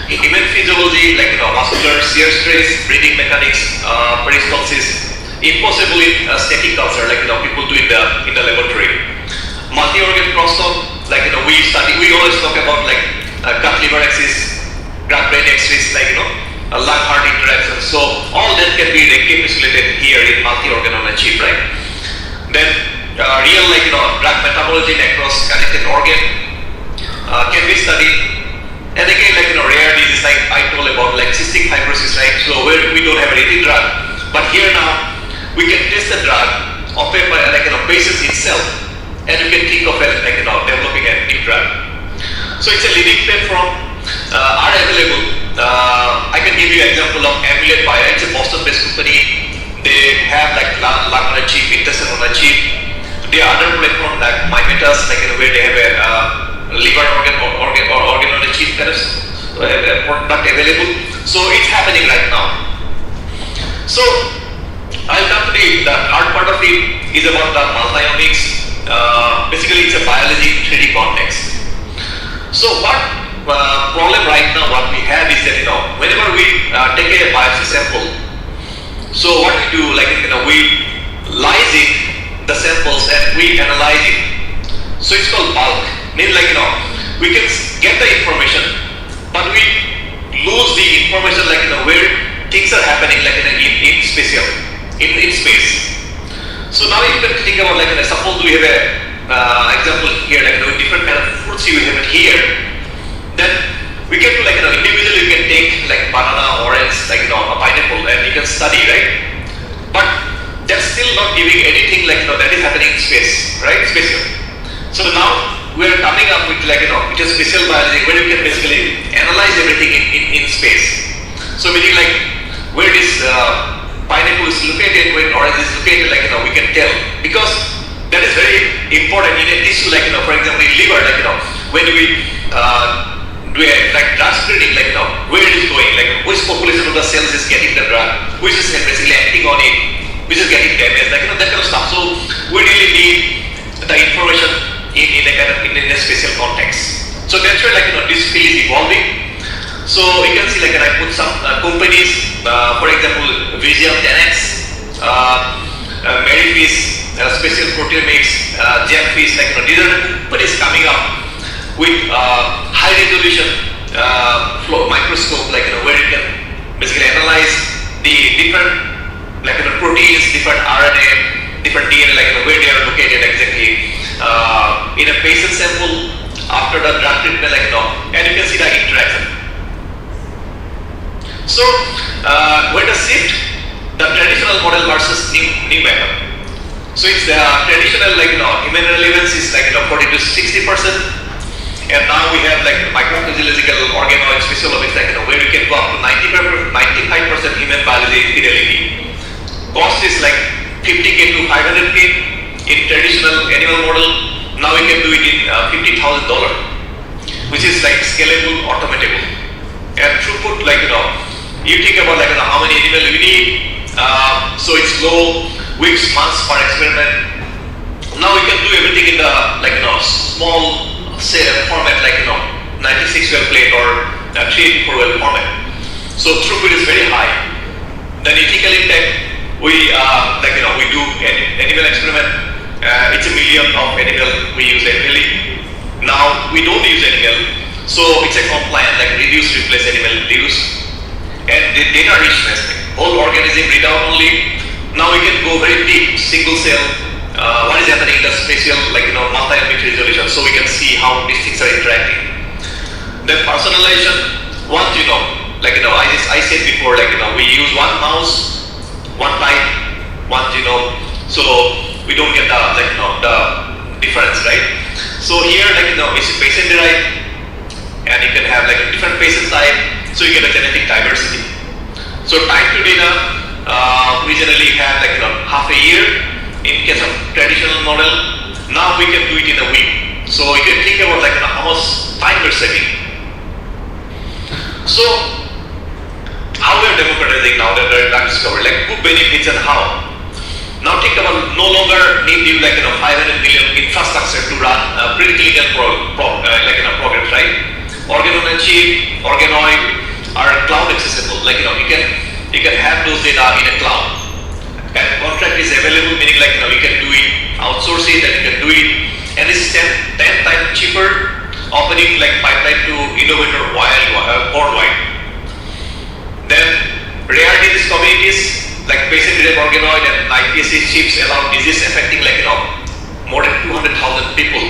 human physiology, like muscular shear stress, breathing mechanics, peristalsis, impossible in static culture, like people do in the laboratory. Multi-organ crosstalk, like we always talk about like gut liver axis, gut brain axis, like lung heart interaction. So all that can be encapsulated here in multi-organ on a chip, right? Then real like drug metabolism across connected organ can be studied. And again, like rare disease, like I told about like cystic fibrosis, right? So where we don't have any drug, but here now we can test the drug of a like patient itself, and you can think of it like developing a new drug. So it's a leading platform. Are available. I can give you an example of Amulet Bio. It's a Boston-based company. They have like lung on a chip, intestine on a chip. There are other platforms like MyMetas, like where they have a liver organ on a chip kind of product available. So it's happening right now. So I'll come to the third part of it is about the multiomics. Basically, it's a biology 3D context. So what problem right now what we have is that whenever we take a biopsy sample, so what we do like we lyse it, the samples, and we analyze it. So it's called bulk. Means like we can get the information, but we lose the information like where things are happening like in space. So now you can think about like suppose we have a example here like different kind of fruits you have it here. Then we can do like individually you can take like banana, orange, like a pineapple, and you can study, right? But that's still not giving anything like that is happening in space, right? Spatial. So now we are coming up with like which is spatial biology where you can basically analyze everything in space. So meaning like where this pineapple is located, where orange is located, like we can tell because that is very important in a tissue like for example in liver, like when we do like drug screening, like where it is going, like which population of the cells is getting the drug, which is basically acting on it, which is getting damaged, like that kind of stuff. So we really need the information in a kind of in a spatial context. So that's where like this field is evolving. So you can see like I put some companies, for example, Visium 10x, Maryfish, Spatial Proteomics, Gemfish, like these are the companies coming up with high resolution flow microscope, like where you can basically analyze the different like proteins, different RNA, different DNA, like where they are located exactly in a patient sample after the drug treatment, like and you can see the interaction. So where the shift, the traditional model versus new method. So it's the traditional like human relevance is like 40 to 60%. And now we have like microphysiological organoids, physiologics, like where we can go up to 95% human biology fidelity. Cost is like 50K to 500K in traditional animal model. Now we can do it in $50,000, which is like scalable, automatable. And throughput, like you think about like how many animal we need. So it's low, weeks, months per experiment. Now we can do everything in the like small format, like 96 well plate or 384 well format. So throughput is very high. Then ethical impact, we we do animal experiment. It's a million of animal we use annually. Now we don't use animal, so it's a compliant, like reduce, replace animal use. And the data richness, whole organism readout only. Now we can go very deep, single cell. What is happening in the spatial, multi-bit resolution, so we can see how these things are interacting. Then personalization, one genome. I said before, we use one mouse, one type, one genome, so we don't get the difference, right? So here, it's patient derived, and you can have a different patient type, so you get a genetic diversity. So time to data, we generally have half a year. In case of traditional model, now we can do it in a week. So you can think about how much time we're saving. So how we are democratizing now that the drug discovery, who benefits and how. Now think about no longer need you 500 million infrastructure to run preclinical programs, right? Organ-on-a-chip, organoid are cloud accessible. You can have those data in a cloud. And contract is available, meaning you can do it, outsource it, and you can do it, and it's 10 times cheaper, opening pipeline to innovator worldwide. Then rare disease communities like patient-derived organoid and IISc chips allow disease affecting more than 200,000 people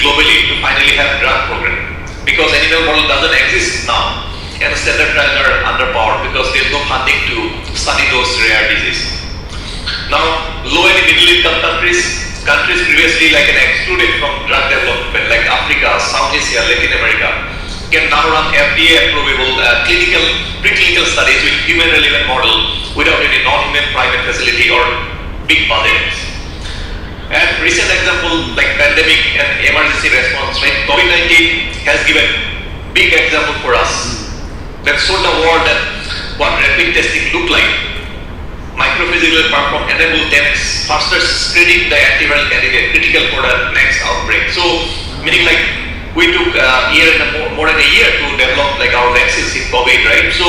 globally to finally have drug program, because animal model doesn't exist now, and standard trials are underpowered because there's no funding to study those rare diseases. Now, low and middle income countries previously excluded from drug development like Africa, South Asia, Latin America, can now run FDA approvable preclinical studies with human relevant model without any non-human primate facility or big budgets. And recent example like pandemic and emergency response, right? COVID-19 has given big example for us that showed the world that what rapid testing looked like. Microphysical platform enable 10x faster screening the antiviral candidate critical for the next outbreak. So meaning we took more than a year to develop our vaccines in COVID, right? So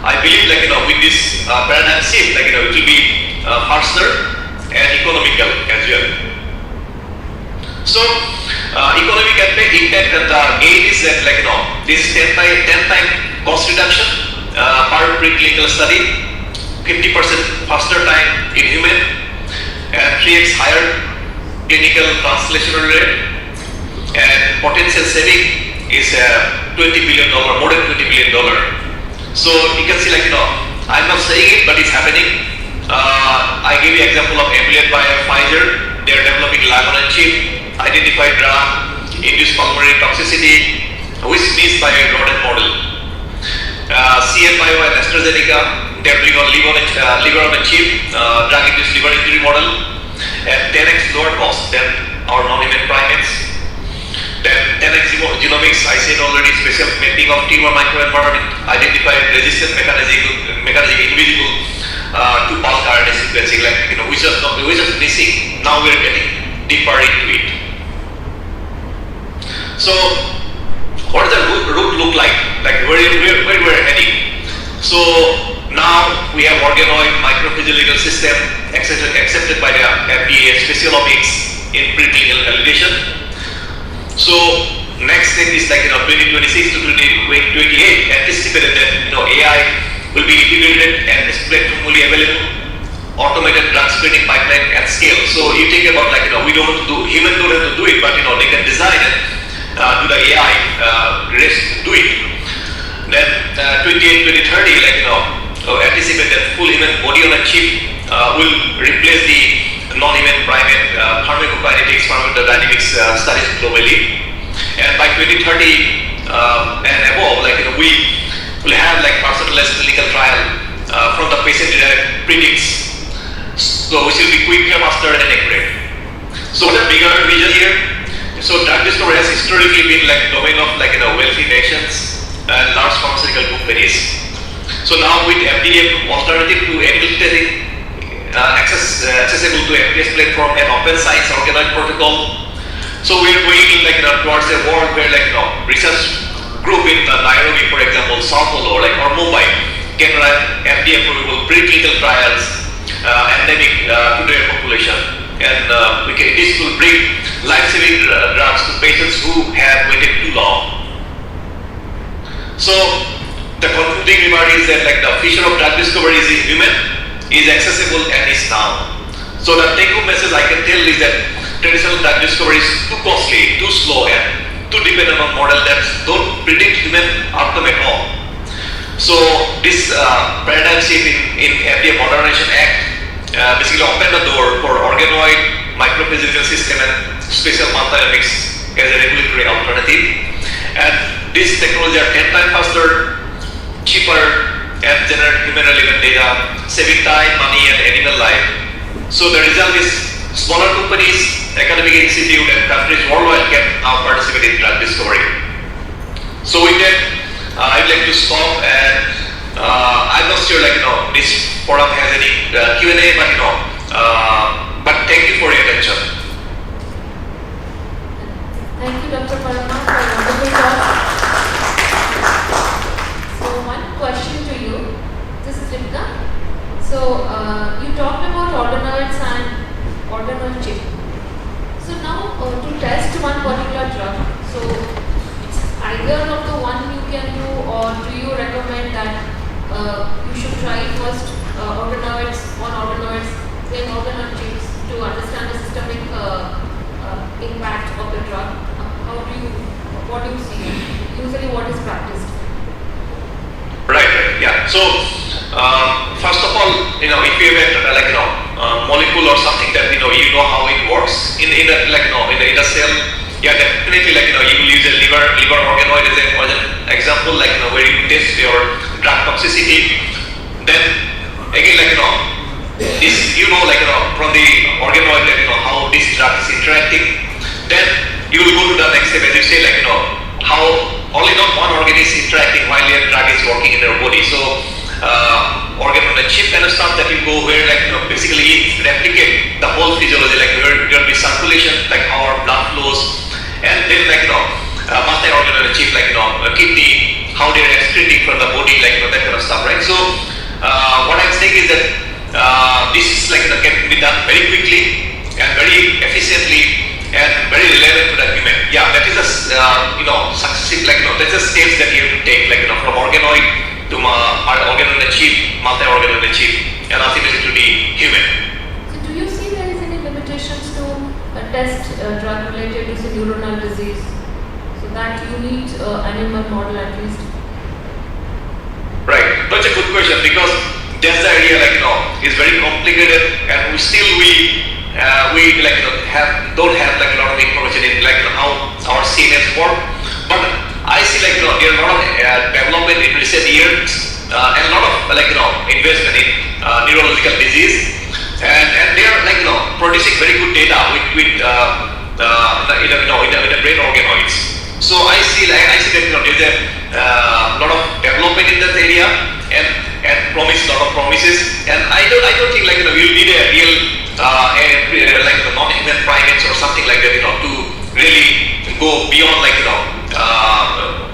I believe with this paradigm shift, it will be faster and economical as well. So economic impact and the gain is that this 10 time cost reduction per preclinical study. 50% faster time in human, and 3x higher clinical translational rate, and potential saving is $20 billion, more than $20 billion. So you can see I'm not saying it, but it's happening. I gave you example of Emulate by Pfizer. They are developing lab-on-a-chip, identified drug, induced pulmonary toxicity, which means by a rodent model. CN Bio and AstraZeneca, they are doing on liver on a chip, drug-induced liver injury model, and 10x lower cost than our non-human primates. Then 10x genomics, I said already, special mapping of tumor microenvironment, identified resistant mechanism invisible to bulk RNA sequencing, which was missing. Now we are getting deeper into it. So what does the route look like? Where we're heading? So now we have organoid microphysical system accepted by the FDA specialomics in preclinical validation. So next step is 2026 to 2028, anticipated that AI will be integrated and is fully available, automated drug screening pipeline at scale. So you think about we don't have to do, human don't have to do it, but they can design it, do the AI do it. Then 2030, anticipate that full human body on a chip will replace the non-human primate pharmacokinetics, pharmacodynamics studies globally. And by 2030 and above, we will have personalized clinical trial from the patient-derived predicts, so which will be quicker, faster, and accurate. So the bigger vision here. So drug discovery has historically been domain of wealthy nations and large pharmaceutical companies. So now with FDA alternative to animal testing, accessible to FDA's platform and open science organoid protocol. So we are going towards a world where research group in Nairobi, for example, Sao Paulo, or Mumbai, can run FDA approvable preclinical trials, endemic to their population, and this will bring life-saving drugs to patients who have waited too long. So the concluding remark is that the future of drug discovery is in human, is accessible and is now. So the take-home message I can tell is that traditional drug discovery is too costly, too slow, and too dependent on models that don't predict human outcome at all. So this paradigm shift in FDA Modernization Act basically opened the door for organoid, microphysical system and spatial multiomics as a regulatory alternative. And these technologies are 10 times faster, cheaper, and generate human relevant data, saving time, money, and animal life. So the result is smaller companies, academic institutes, and countries worldwide can now participate in drug discovery. So with that, I'd like to stop, and I'm not sure this forum has any Q&A, but thank you for your attention. Thank you, Dr. Parama, for a wonderful talk. So one question to you. This is Ripka. So you talked about organoids and organoid chip. So now to test one particular drug, so it's either of the one you can do, or do you recommend that you should try first organoids, then organoid chips to understand the systemic impact of the drug? What do you see? Usually what is practiced? Right, yeah. So first of all, if you have a molecule or something that you know how it works in the cell, yeah, definitely you will use a liver organoid as an example, where you test your drug toxicity. Then again, this from the organoid that how this drug is interacting. Then you will go to the next step, as you say, how only not one organ is interacting while your drug is working in your body. So organ on the chip kind of stuff that you go where basically replicate the whole physiology, where there will be circulation, how our blood flows, and then multi-organ on the chip, kidney, how they are excreting from the body, that kind of stuff, right? So what I'm saying is that this is can be done very quickly and very efficiently and very relevant to the human. Yeah, that is a successive that's a steps that you have to take from organoid to organ on the chip, multi-organ on the chip, and ultimately to the human. So do you see there is any limitations to test drug related to neuronal disease, so that you need animal model at least? Right, that's a good question, because that's the idea. It's very complicated, and we don't have a lot of information in how our CNS work. But I see there are a lot of development in recent years and a lot of investment in neurological disease, and they are producing very good data with the brain organoids. So I see that there's a lot of development in that area and a lot of promises. And I don't think we'll need a real non-human primates or something like that to really go beyond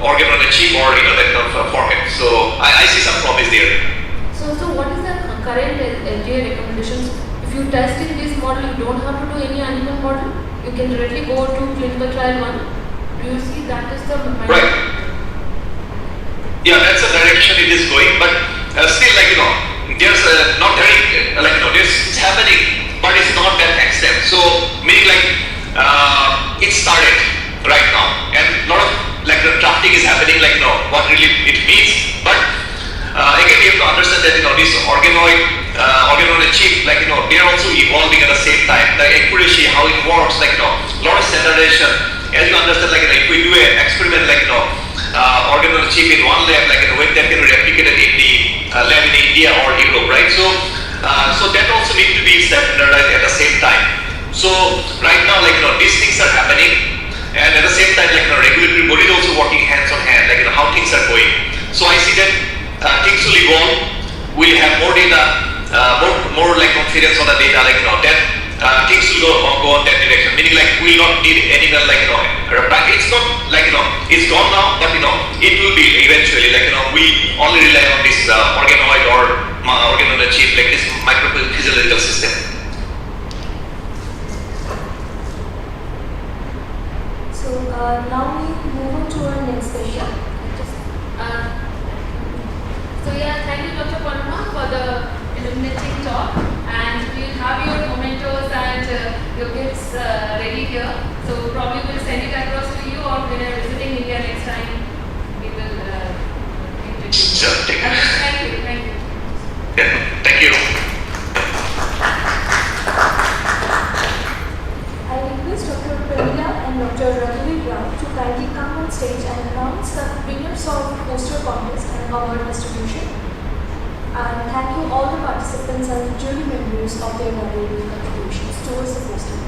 organ on a chip or that kind of format. So I see some promise there. So what is the current FDA recommendations? If you test in this model, you don't have to do any animal model. You can directly go to clinical trial 1. Do you see that is the right? Yeah, that's the direction it is going. But still, there's not very it's happening, but it's not that extent. So meaning it started right now, and a lot of the drafting is happening. What really it means. But again, you have to understand that this organoid, organ on a chip, they are also evolving at the same time. The accuracy, how it works, a lot of standardization. As you understand, if we do an experiment organ on a chip in one lab, when that can be replicated in the lab in India or Europe, right? So that also needs to be standardized at the same time. So right now, these things are happening, and at the same time, regulatory bodies also working hands on hand, how things are going. So I see that things will evolve. We'll have more data, more confidence on the data, that things will go on that direction. Meaning, we'll not need animal, it's it's not like, it's gone now, but it will be eventually, like, we only rely on this organoid or organoid chip, like this microphysiological system. So now we move on to our next session. So yeah, thank you Dr. Parma for the illuminating talk, and we'll have your mementos and your gifts ready here. So probably we'll send it across to you, or when you're visiting India next time, we will give it to you. Sure, take care. Thank you, thank you. Yeah, thank you. I request Dr. Pramila and Dr. Raghuveer Rao to kindly come on stage and announce the winners of poster contest and award distribution. And thank you all the participants and the jury members of their valuable contributions towards the poster making.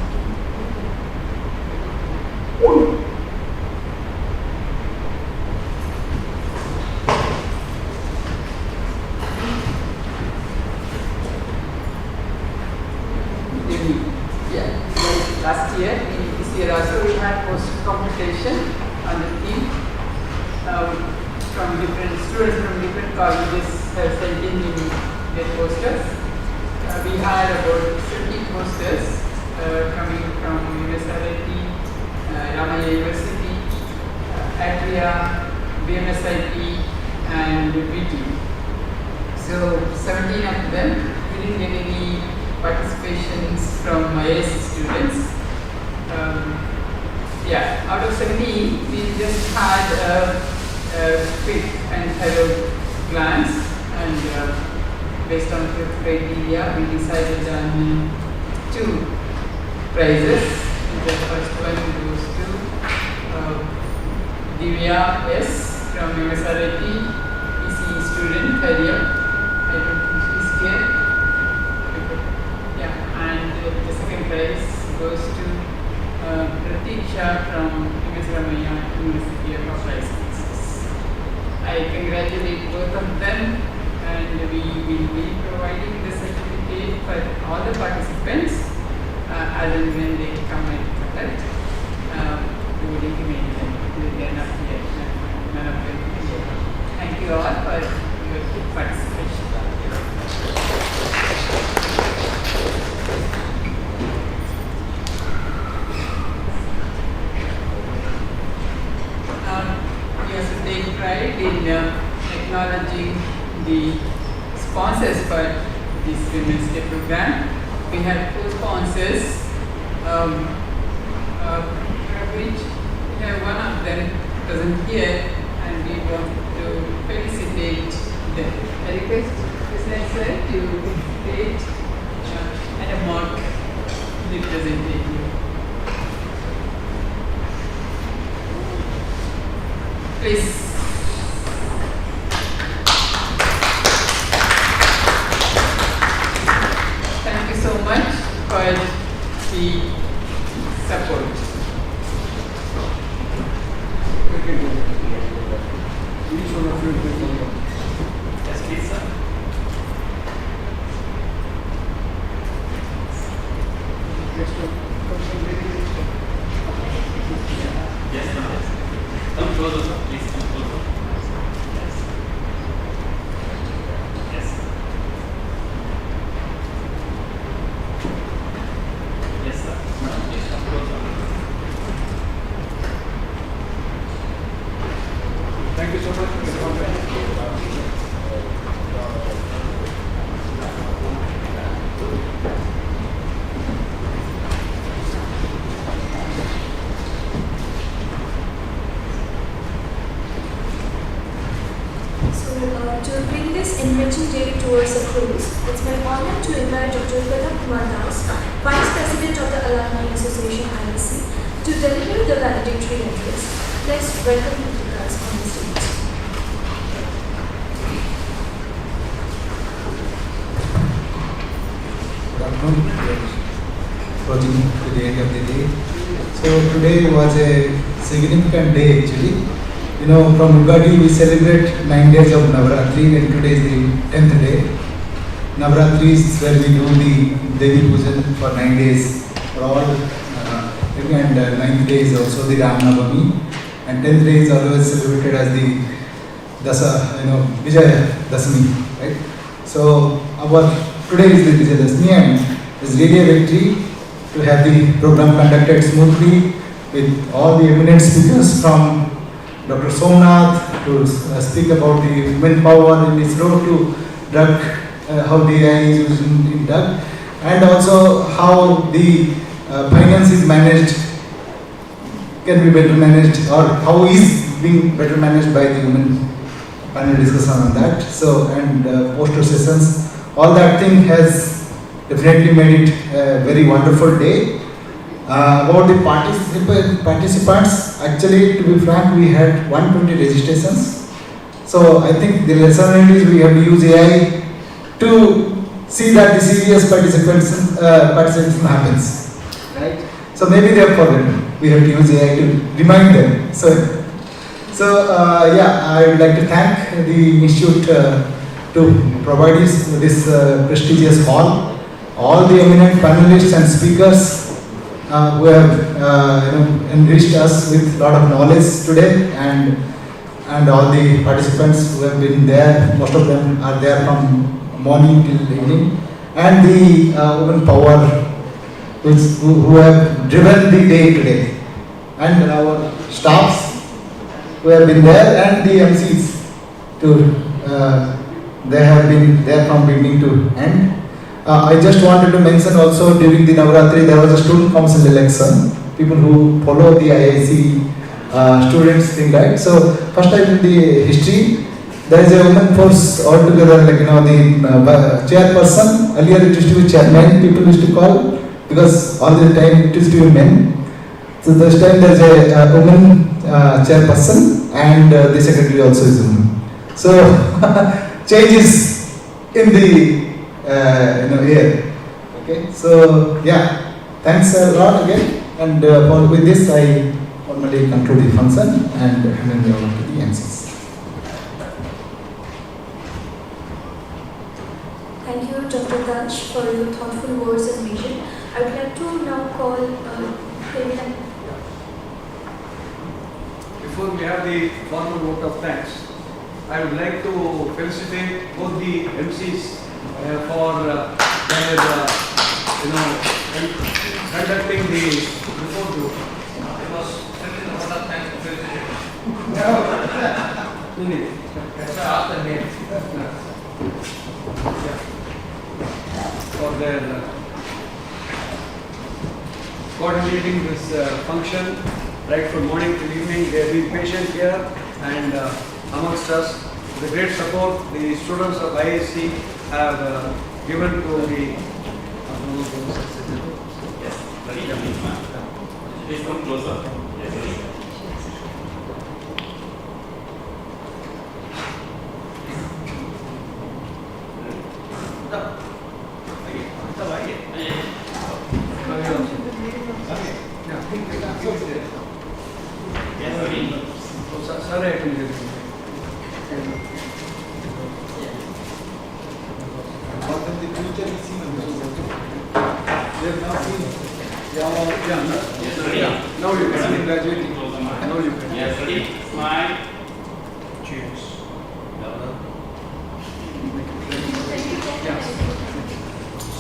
Last year, this year also we had poster competition on the theme. From different students from different colleges have sent in their posters. We had about 50 posters coming from USRIT, Ramaya University, Atria, BMSIT, and BT. So 17 of them, we didn't get any participations from IISc students. Out of 17, we just had a quick and thorough glance, and based on 5th criteria, we decided on 2 prizes. The first one goes to Divya S. from USRIT, ECE student, career. I don't think she's here. And the second prize goes to Pratiksha from MS Ramaya University of Applied Sciences. I congratulate both of them, and we will be providing the certificate for all the participants as and when they come and collect. We will intimate them. They are not here. None of them are here. Thank you all for your participation. We also take pride in acknowledging the sponsors for this Women's Day program. We have 4 sponsors, which we have one of them present here, and we want to felicitate them. I request Mr. Sir to state and mark the representative. Please. Thank you so much for the support. Yes, please, sir. Yes, sir. Come closer, sir. Please come closer. Yes. Yes, sir. Madam, please come closer. Thank you so much for the compliment. To bring this enriching day towards a close, it's my honor to invite Dr. Pratap Kumar Das, Vice President of the Alumni Association IISc, to deliver the valedictory address. Let's welcome him to us on the stage. Good afternoon. Approaching to the end of the day. So today was a significant day actually. You know, from Ugadi we celebrate 9 days of Navratri, and today is the 10th day. Navratri is where we do the Devi Pujan for 9 days for all Navratri, and 9th day is also the Ram Navami, and 10th day is always celebrated as the Vijaya Dasami, right? So today is the Vijaya Dasami, and it's really a victory to have the program conducted smoothly with all the eminent speakers from Dr. Somnath to speak about the women power in ISRO to drug, how the AI is used in drug, and also how the finance is managed, can be better managed, or how is being better managed by the women. Panel discussion on that. So, and poster sessions, all that thing has definitely made it a very wonderful day. About the participants, actually, to be frank, we had 120 registrations. So I think the lesson learned is we have to use AI to see that the serious participation happens. Right? So maybe they have forgotten. We have to use AI to remind them. So I would like to thank the institute to provide this prestigious hall, all the eminent panelists and speakers who have enriched us with a lot of knowledge today, and all the participants who have been there. Most of them are there from morning till evening, and the women power who have driven the day today, and our staffs who have been there, and the MCs they have been there from beginning to end. I just wanted to mention also, during the Navratri there was a student council election, people who follow the IISc students thing, right? So first time in the history there is a women force altogether, like the chairperson. Earlier it used to be chairman, people used to call, because all the time it used to be men. So this time there is a woman chairperson, and the secretary also is a woman. So changes in the air. Okay. So yeah, thanks a lot again. And with this, I formally conclude the function and hand it over to the MCs. Thank you, Dr. Dash, for your thoughtful words and vision. I would like to now call Kevin. Before we have the formal vote of thanks, I would like to felicitate both the MCs for their, conducting the report group. It was sending a lot of thanks to felicitate. That's why I asked the name. For their coordinating this function right from morning till evening. They have been patient here and amongst us. The great support the students of IISc have given to the Please come closer. Sorry, I couldn't get it. What in the future is seen? They have not seen. Now you can see graduating. Now you can. Yes, ready? Smile. Cheers.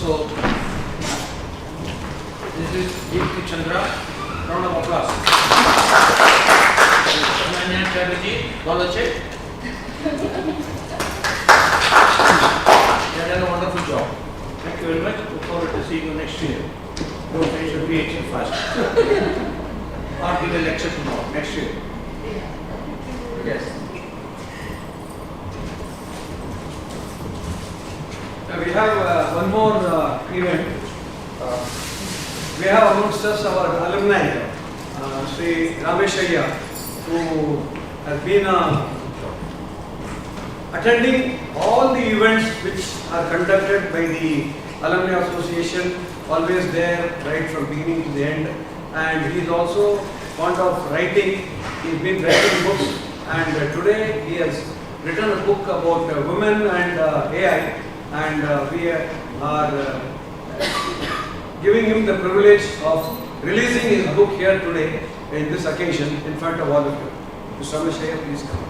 So, this is Deepthi Chandra. Round of applause. Manya Chatterjee, dollar check. You have done a wonderful job. Thank you very much. Look forward to seeing you next year. Don't finish your PhD first. Or give a lecture tomorrow, next year. Yes. We have one more event. We have amongst us our alumni, Sri Rameshaya, who has been attending all the events which are conducted by the Alumni Association, always there right from beginning to the end. And he is also fond of writing. He's been writing books, and today he has written a book about women and AI, and we are giving him the privilege of releasing his book here today in this occasion in front of all of you. Mr. Ramesh Iyer, please come.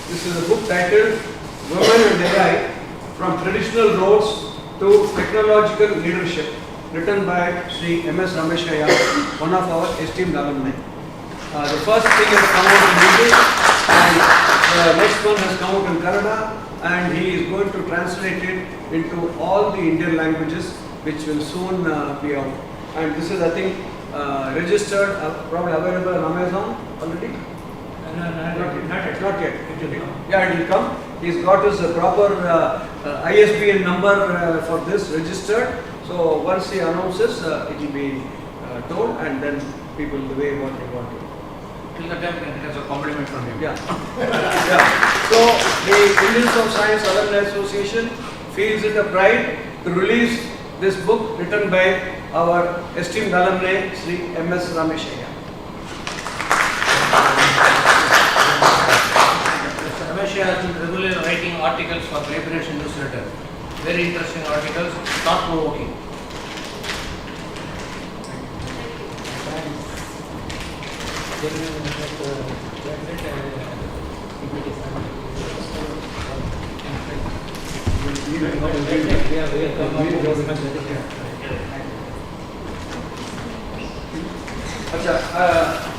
This is a book titled Women and AI From Traditional Roles to Technological Leadership, written by Sri M.S. Rameshaya, one of our esteemed alumni. The first thing has come out in English and the next one has come out in Kannada, and he is going to translate it into all the Indian languages, which will soon be out. And this is, I think, registered, probably available on Amazon already? Not yet. Yeah, it will come. He's got his proper ISBN number for this registered. So once he announces, it will be told, and then people the way what they want to. Till the time it has a compliment from him. Yeah. Yeah. So the Indians of Science Alumni Association feels it a pride to release this book written by our esteemed alumni Sri M.S. Rameshaya. Ramesh has been regularly writing articles for Liberation newsletter. Very interesting articles, thought provoking.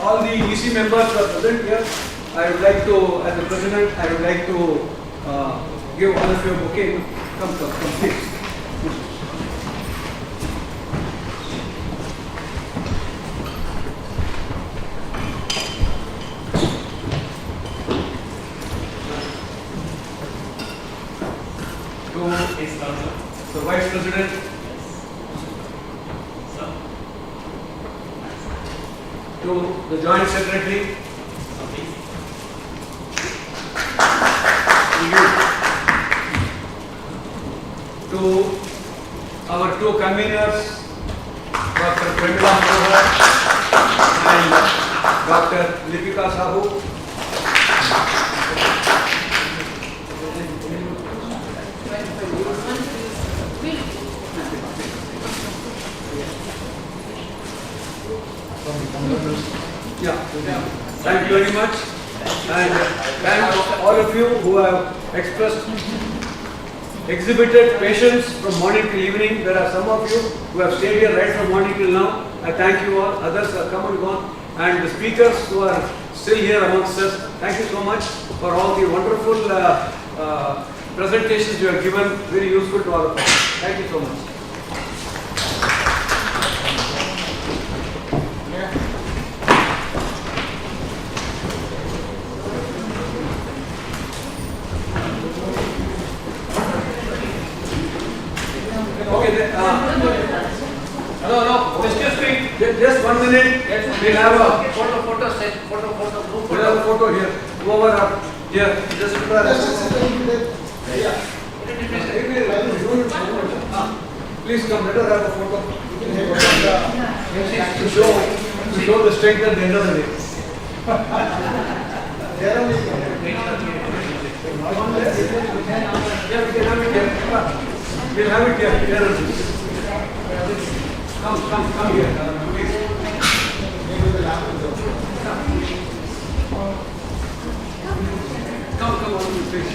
All the EC members are present here. I would like to, as the president, I would like to give all of you a bouquet. Come, please. To the Vice President. To the Joint Secretary. To our two conveners, Dr. Premila Manohar and Dr. Lipika Sahu. Yeah, thank you very much, and thank all of you who have exhibited patience from morning till evening. There are some of you who have stayed here right from morning till now. I thank you all. Others have come and gone, and the speakers who are still here amongst us, thank you so much for all the wonderful presentations you have given. Very useful to all of us. Thank you so much. Okay, no, just 1 minute. We'll have a photo set, photo. We'll have a photo here. Whoever are here, just please come. Let us have a photo. To show the strength at the end of the day. We'll have it here. Come here, please. Come on, please. Come, all of you. Please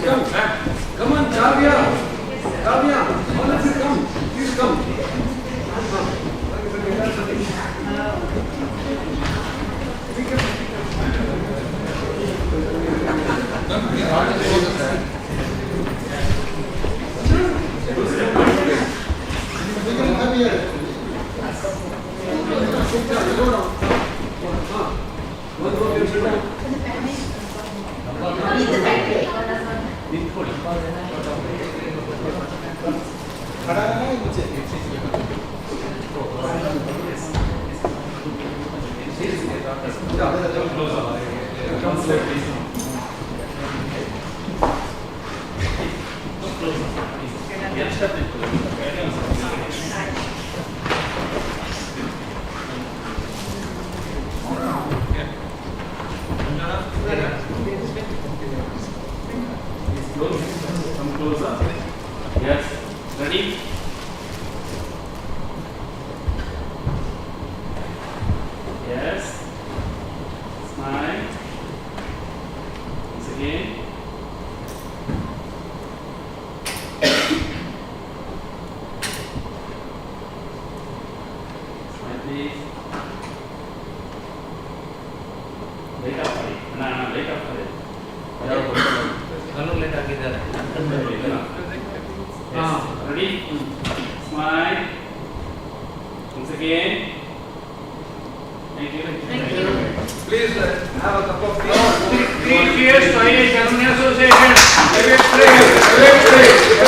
come. Come on, Kavya, all of you come. Please come. Come closer. Yes. Ready? Yes. Smile. Once again. Smile, please. Wake up, buddy. No, wake up, buddy. Hello, let us get that. Yes. Ready? Smile. Once again. Thank you. Thank you. Please have a cup of tea. Three cheers to IISc Alumni Association.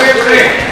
Let's pray.